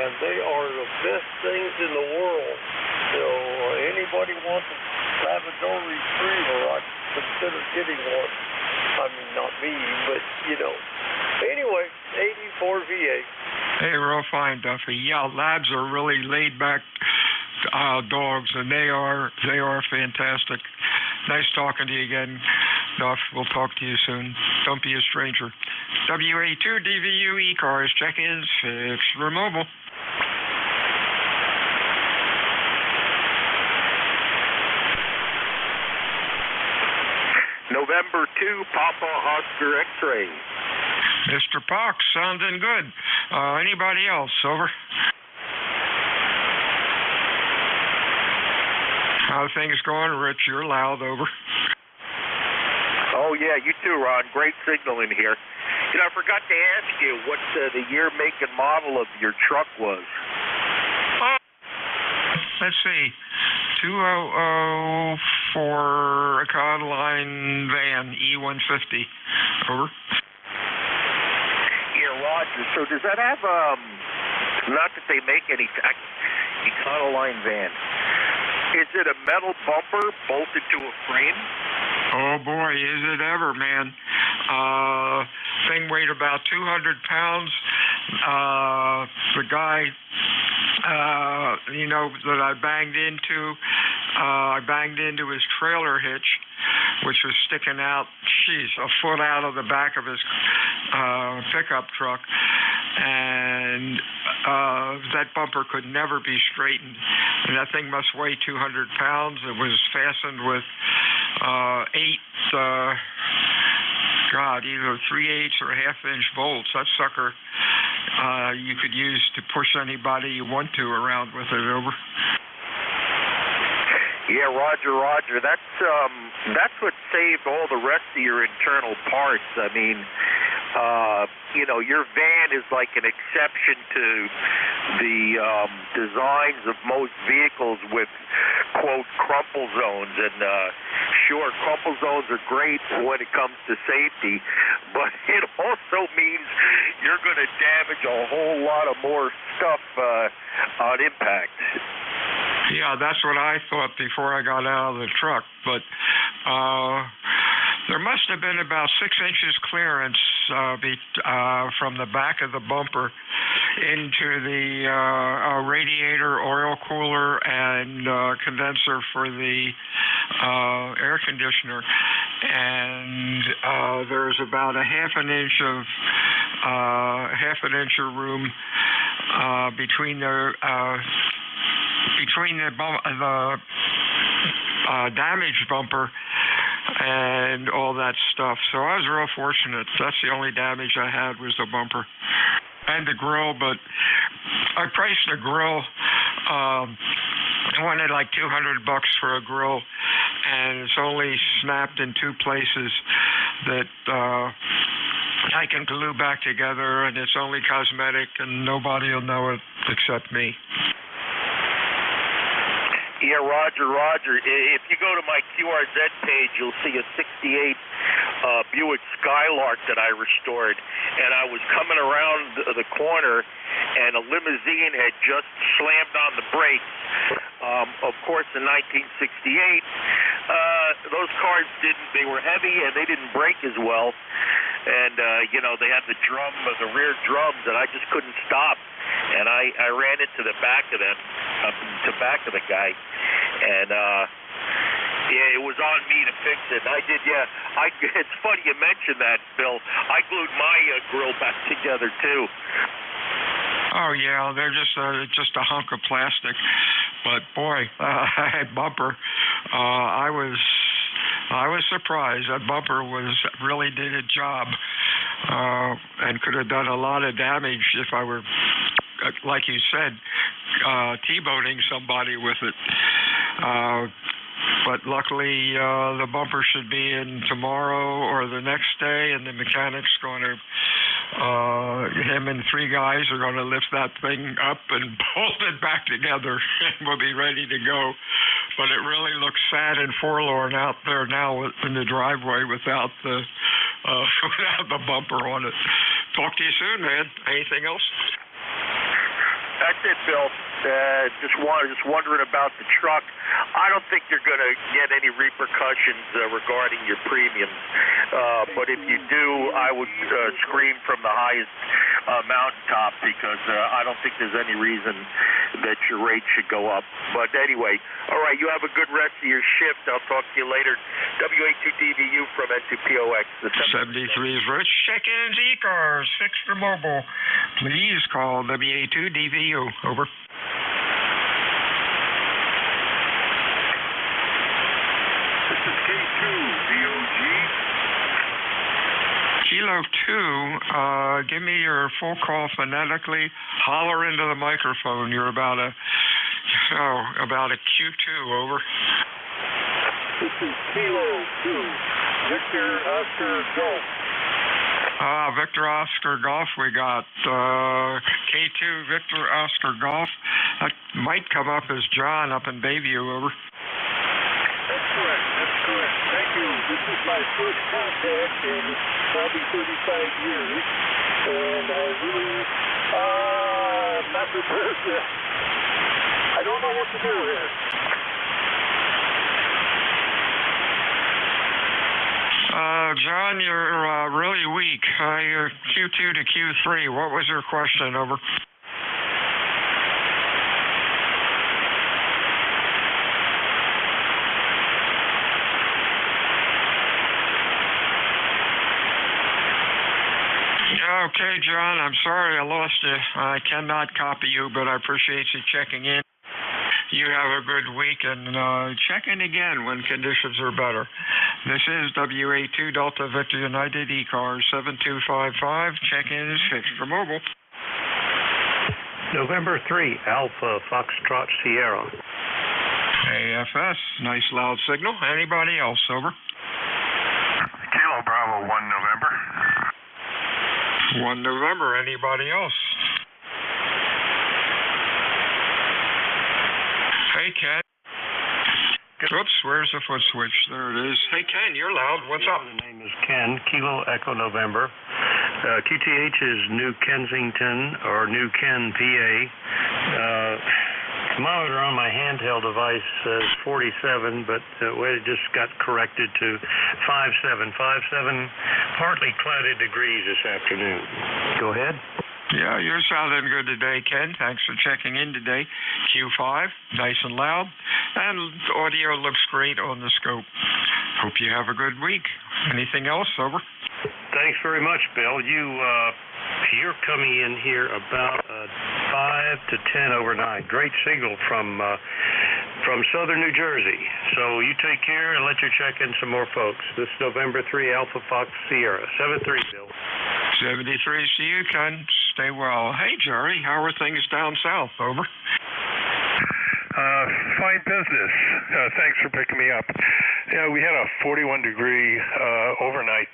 S14: and they are the best things in the world. So anybody wants a Labrador Retriever, I'd consider getting one. I mean, not me, but, Anyway, 84 VA.
S5: Hey, real fine, Duffy. Yeah, labs are really laid-back dogs, and they are fantastic. Nice talking to you again, Duff. We'll talk to you soon. Don't be a stranger. WA2 DVU ECARS. Check-ins fixed. Removal.
S12: November 2, Papa Oscar X-ray.
S5: Mr. Pox, sounding good. Anybody else? Over. How are things going, Rich? You're loud. Over.
S12: Oh, yeah, you too, Ron. Great signal in here. I forgot to ask you what the year, make, and model of your truck was.
S5: Let's see. 2004 Econoline van, E150. Over.
S12: Yeah, Roger. So does that have, not that they make any, Econoline van. Is it a metal bumper bolted to a frame?
S5: Oh, boy, is it ever, man. Thing weighed about 200 pounds. The guy, that I banged into his trailer hitch, which was sticking out, a foot out of the back of his pickup truck. And that bumper could never be straightened. And that thing must weigh 200 pounds. It was fastened with either 3/8 or 1/2-inch bolts. That sucker you could use to push anybody you want to around with it. Over.
S12: Yeah, Roger. That's what saved all the rest of your internal parts. I mean, your van is like an exception to the designs of most vehicles with, quote, crumple zones. And sure, crumple zones are great when it comes to safety, but it also means you're going to damage a whole lot of more stuff on impact.
S5: Yeah, that's what I thought before I got out of the truck, but there must have been about 6 inches clearance from the back of the bumper into the radiator, oil cooler, and condenser for the air conditioner, and there's about a half an inch of room between the damaged bumper and all that stuff. So I was real fortunate. That's the only damage I had was the bumper and the grill. But I priced the grill. I wanted like $200 for a grill, and it's only snapped in 2 places that I can glue back together, and it's only cosmetic, and nobody will know it except me.
S12: Yeah, Roger. If you go to my QRZ page, you'll see a 68 Buick Skylark that I restored. And I was coming around the corner, and a limousine had just slammed on the brakes. Of course, in 1968, those cars they were heavy, and they didn't brake as well. And, they had the rear drums, and I just couldn't stop. And I ran into the back of them, back of the guy. And, it was on me to fix it. And I did, it's funny you mentioned that, Bill. I glued my grill back together, too.
S5: Oh, yeah, they're just a hunk of plastic. But, boy, that bumper, I was surprised. That bumper really did a job and could have done a lot of damage if I were, like you said, T-boning somebody with it. But luckily, the bumper should be in tomorrow or the next day, and the mechanic's going to, him and 3 guys are going to lift that thing up and bolt it back together, and we'll be ready to go. But it really looks sad and forlorn out there now in the driveway without the bumper on it. Talk to you soon, man. Anything else?
S12: That's it, Bill. Just wondering about the truck. I don't think you're going to get any repercussions regarding your premiums. But if you do, I would scream from the highest mountaintop because I don't think there's any reason that your rate should go up. But anyway, all right, you have a good rest of your shift. I'll talk to you later. WA2DVU from N2POX. The
S5: 73 is Rich. Check-ins, ECARS, fixed or mobile. Please call WA2DVU. Over.
S16: This is K2, VOG.
S5: Kilo 2, give me your full call phonetically. Holler into the microphone. You're about a Q2, over.
S16: This is Kilo 2, Victor Oscar Golf.
S5: Victor Oscar Golf, we got K2 Victor Oscar Golf. That might come up as John up in Bayview, over.
S16: That's correct. Thank you. This is my first contact in probably 35 years, and I really not prepared to. I don't know what to do here.
S5: John, you're really weak. You're Q2 to Q3. What was your question, over? Okay, John, I'm sorry I lost you. I cannot copy you, but I appreciate you checking in. You have a good week, and check in again when conditions are better. This is WA2 Delta Victor United ECARS 7255. Check-in is fixed for mobile.
S4: November 3, Alpha Foxtrot Sierra.
S5: AFS, nice loud signal. Anybody else, over?
S16: Kilo Bravo 1 November.
S5: 1 November, anybody else? Hey, Ken. Oops, where's the foot switch? There it is. Hey, Ken, you're loud. What's up?
S4: The name is Ken, Kilo Echo November. QTH is New Kensington, or New Ken, PA. Thermometer on my handheld device says 47, but it just got corrected to 57. 57, partly clouded degrees this afternoon. Go ahead.
S5: Yeah, you're sounding good today, Ken. Thanks for checking in today. Q5, nice and loud, and audio looks great on the scope. Hope you have a good week. Anything else, over?
S4: Thanks very much, Bill. You're coming in here about 5 to 10 overnight. Great signal from from southern New Jersey. So you take care and let your check in some more folks. This is November 3 Alpha Fox Sierra. 73, Bill.
S5: 73 to you, Ken. Stay well. Hey, Jerry, how are things down south? Over.
S13: Fine business. Thanks for picking me up. Yeah, we had a 41-degree overnight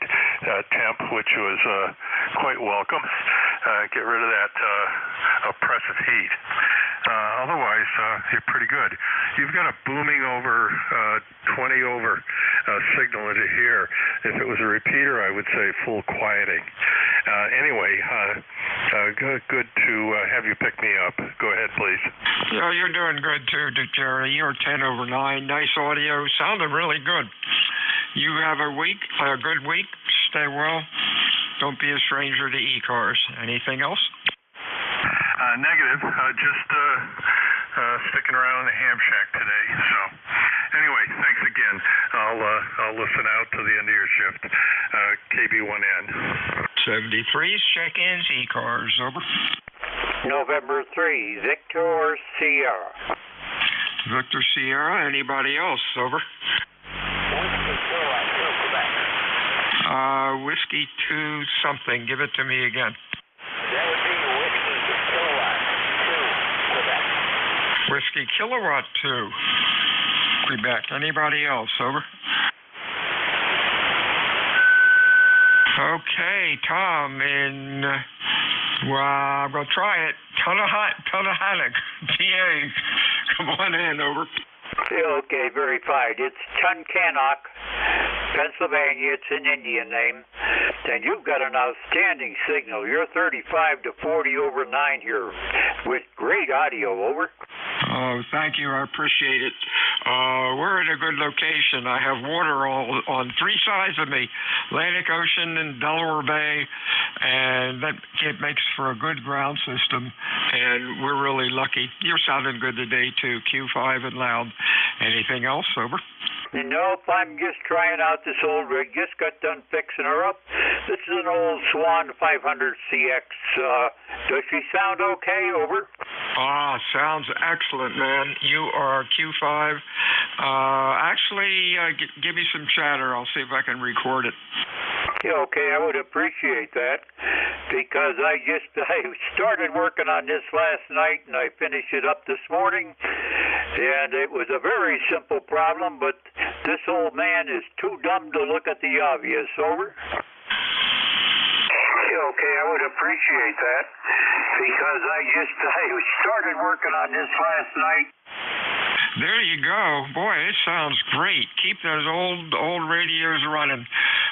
S13: temp, which was quite welcome. Get rid of that oppressive heat. Otherwise, you're pretty good. You've got a booming over 20 over signal into here. If it was a repeater, I would say full quieting. Anyway, good to have you pick me up. Go ahead, please.
S5: Yeah, you're doing good too, Jerry. You're 10 over 9. Nice audio. Sounded really good. You have a good week. Stay well. Don't be a stranger to ECARS. Anything else?
S13: Negative. Just sticking around in the ham shack today. So, anyway, thanks again. I'll listen out to the end of your shift. KB1N.
S5: 73's check-ins, ECARS. Over.
S22: November 3, Victor Sierra.
S5: Victor Sierra. Anybody else? Over. Whiskey 2 something. Give it to me again.
S22: That would be Whiskey Kilowatt 2, Quebec.
S5: Whiskey Kilowatt 2, Quebec. Anybody else? Over. Okay, Tom in, I'm going to try it. Tunnahanock, PA. Come on in, over.
S22: Okay, verified. It's Tunkhannock, Pennsylvania. It's an Indian name. And you've got an outstanding signal. You're 35 to 40 over 9 here with great audio. Over.
S5: Oh, thank you. I appreciate it. We're in a good location. I have water all on 3 sides of me, Atlantic Ocean and Delaware Bay, and that it makes for a good ground system, and we're really lucky. You're sounding good today, too, Q5 and loud. Anything else? Over.
S22: Nope, I'm just trying out this old rig. Just got done fixing her up. This is an old Swan 500CX. Does she sound okay? Over.
S5: Sounds excellent, man. You are Q5. Actually, give me some chatter. I'll see if I can record it.
S22: Yeah, okay, I would appreciate that because I started working on this last night and I finished it up this morning, and it was a very simple problem, but this old man is too dumb to look at the obvious. Over. Okay, I would appreciate that because I started working on this last night.
S5: There you go. Boy, it sounds great. Keep those old radios running.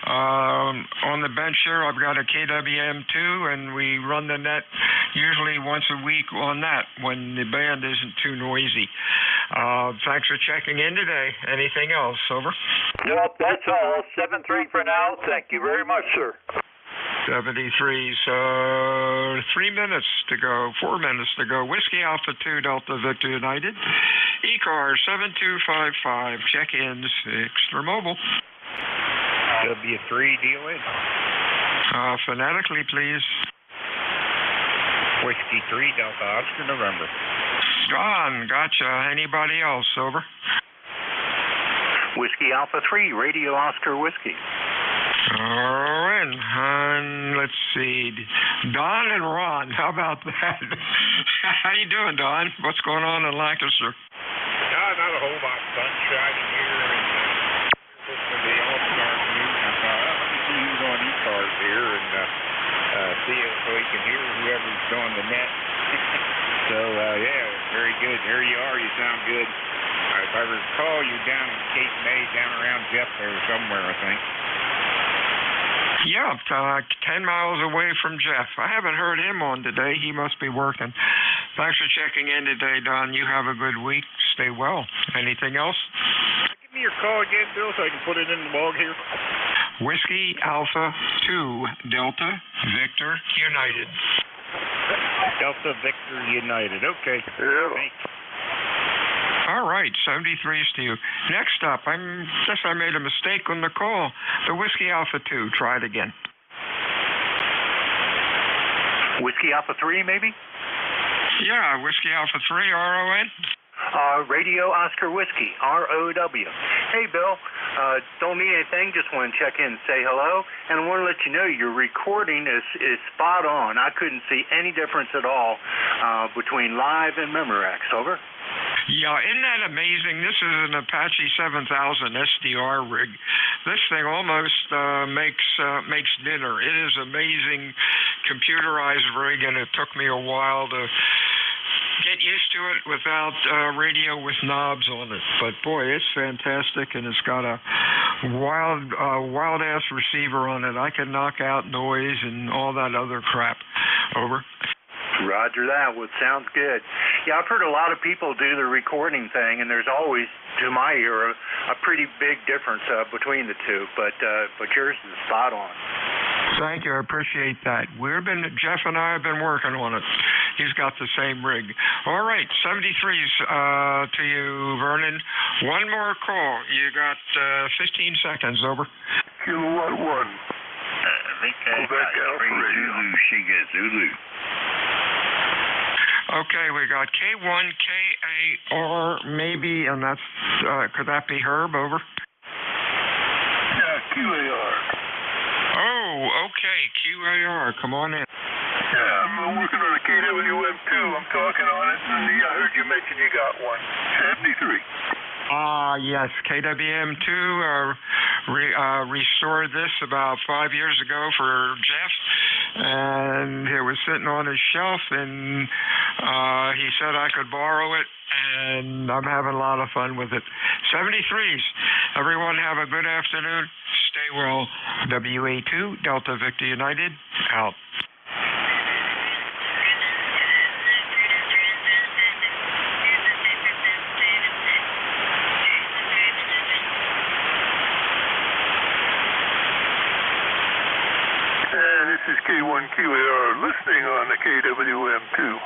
S5: On the bench here, I've got a KWM2, and we run the net usually once a week on that when the band isn't too noisy. Thanks for checking in today. Anything else? Over.
S22: Nope, that's all. 7-3 for now. Thank you very much, sir.
S5: 73, so 3 minutes to go, 4 minutes to go. Whiskey Alpha 2 Delta Victor United. ECARS 7255. Check-ins extra mobile.
S10: W3 deal in.
S5: Phonetically, please.
S10: Whiskey 3 Delta Oscar November.
S5: Gone. Gotcha. Anybody else? Over.
S23: Whiskey Alpha 3 Radio Oscar Whiskey.
S5: And let's see, Don and Ron, how about that? How you doing, Don? What's going on in Lancaster?
S24: Not a whole lot. Sun shining here, and listening to the All-Star news. I thought, let me see who's on ECARS here, and see it so he can hear whoever's on the net. So, yeah, very good. There you are. You sound good. If I recall, you're down in Cape May, down around Jeff there somewhere, I think.
S5: Yeah, 10 miles away from Jeff. I haven't heard him on today. He must be working. Thanks for checking in today, Don. You have a good week. Stay well. Anything else?
S24: Give me your call again, Bill, so I can put it in the log here.
S5: Whiskey Alpha 2 Delta Victor United.
S10: Delta Victor United. Okay.
S24: Yeah.
S10: Thanks.
S5: All right, 73 is to you. Next up, I guess I made a mistake on the call. The Whiskey Alpha 2. Try it again.
S23: Whiskey Alpha 3, maybe?
S5: Yeah, Whiskey Alpha 3, RON.
S23: Radio Oscar Whiskey, ROW. Hey, Bill. Don't need anything. Just want to check in and say hello. And I want to let you know your recording is spot on. I couldn't see any difference at all between live and Memorex. Over.
S5: Yeah, isn't that amazing? This is an Apache 7000 SDR rig. This thing almost makes dinner. It is amazing computerized rig, and it took me a while to get used to it without radio with knobs on it. But boy, it's fantastic, and it's got a wild ass receiver on it. I can knock out noise and all that other crap. Over.
S23: Roger that. Well, it sounds good. Yeah, I've heard a lot of people do the recording thing, and there's always, to my ear, a pretty big difference between the two. But yours is spot on.
S5: Thank you. I appreciate that. Jeff and I have been working on it. He's got the same rig. All right, 73s to you, Vernon. One more call. You got 15 seconds. Over.
S14: Kilowatt 1.
S3: Quebec Alpha Zulu, Shiga Zulu.
S5: Okay, we got K1KAR maybe, and that's could that be Herb? Over.
S14: Yeah, QAR.
S5: Oh, okay, QAR. Come on in.
S14: Yeah, I'm working on a KWM2. I'm talking on it, and I heard you mention you got one. 73.
S5: Yes, KWM2 restored this about 5 years ago for Jeff, and it was sitting on his shelf, and he said I could borrow it, and I'm having a lot of fun with it. 73s. Everyone have a good afternoon. Stay well. WA2, Delta Victor United, out.
S14: This is K1QAR listening on the KWM2.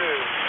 S14: soon.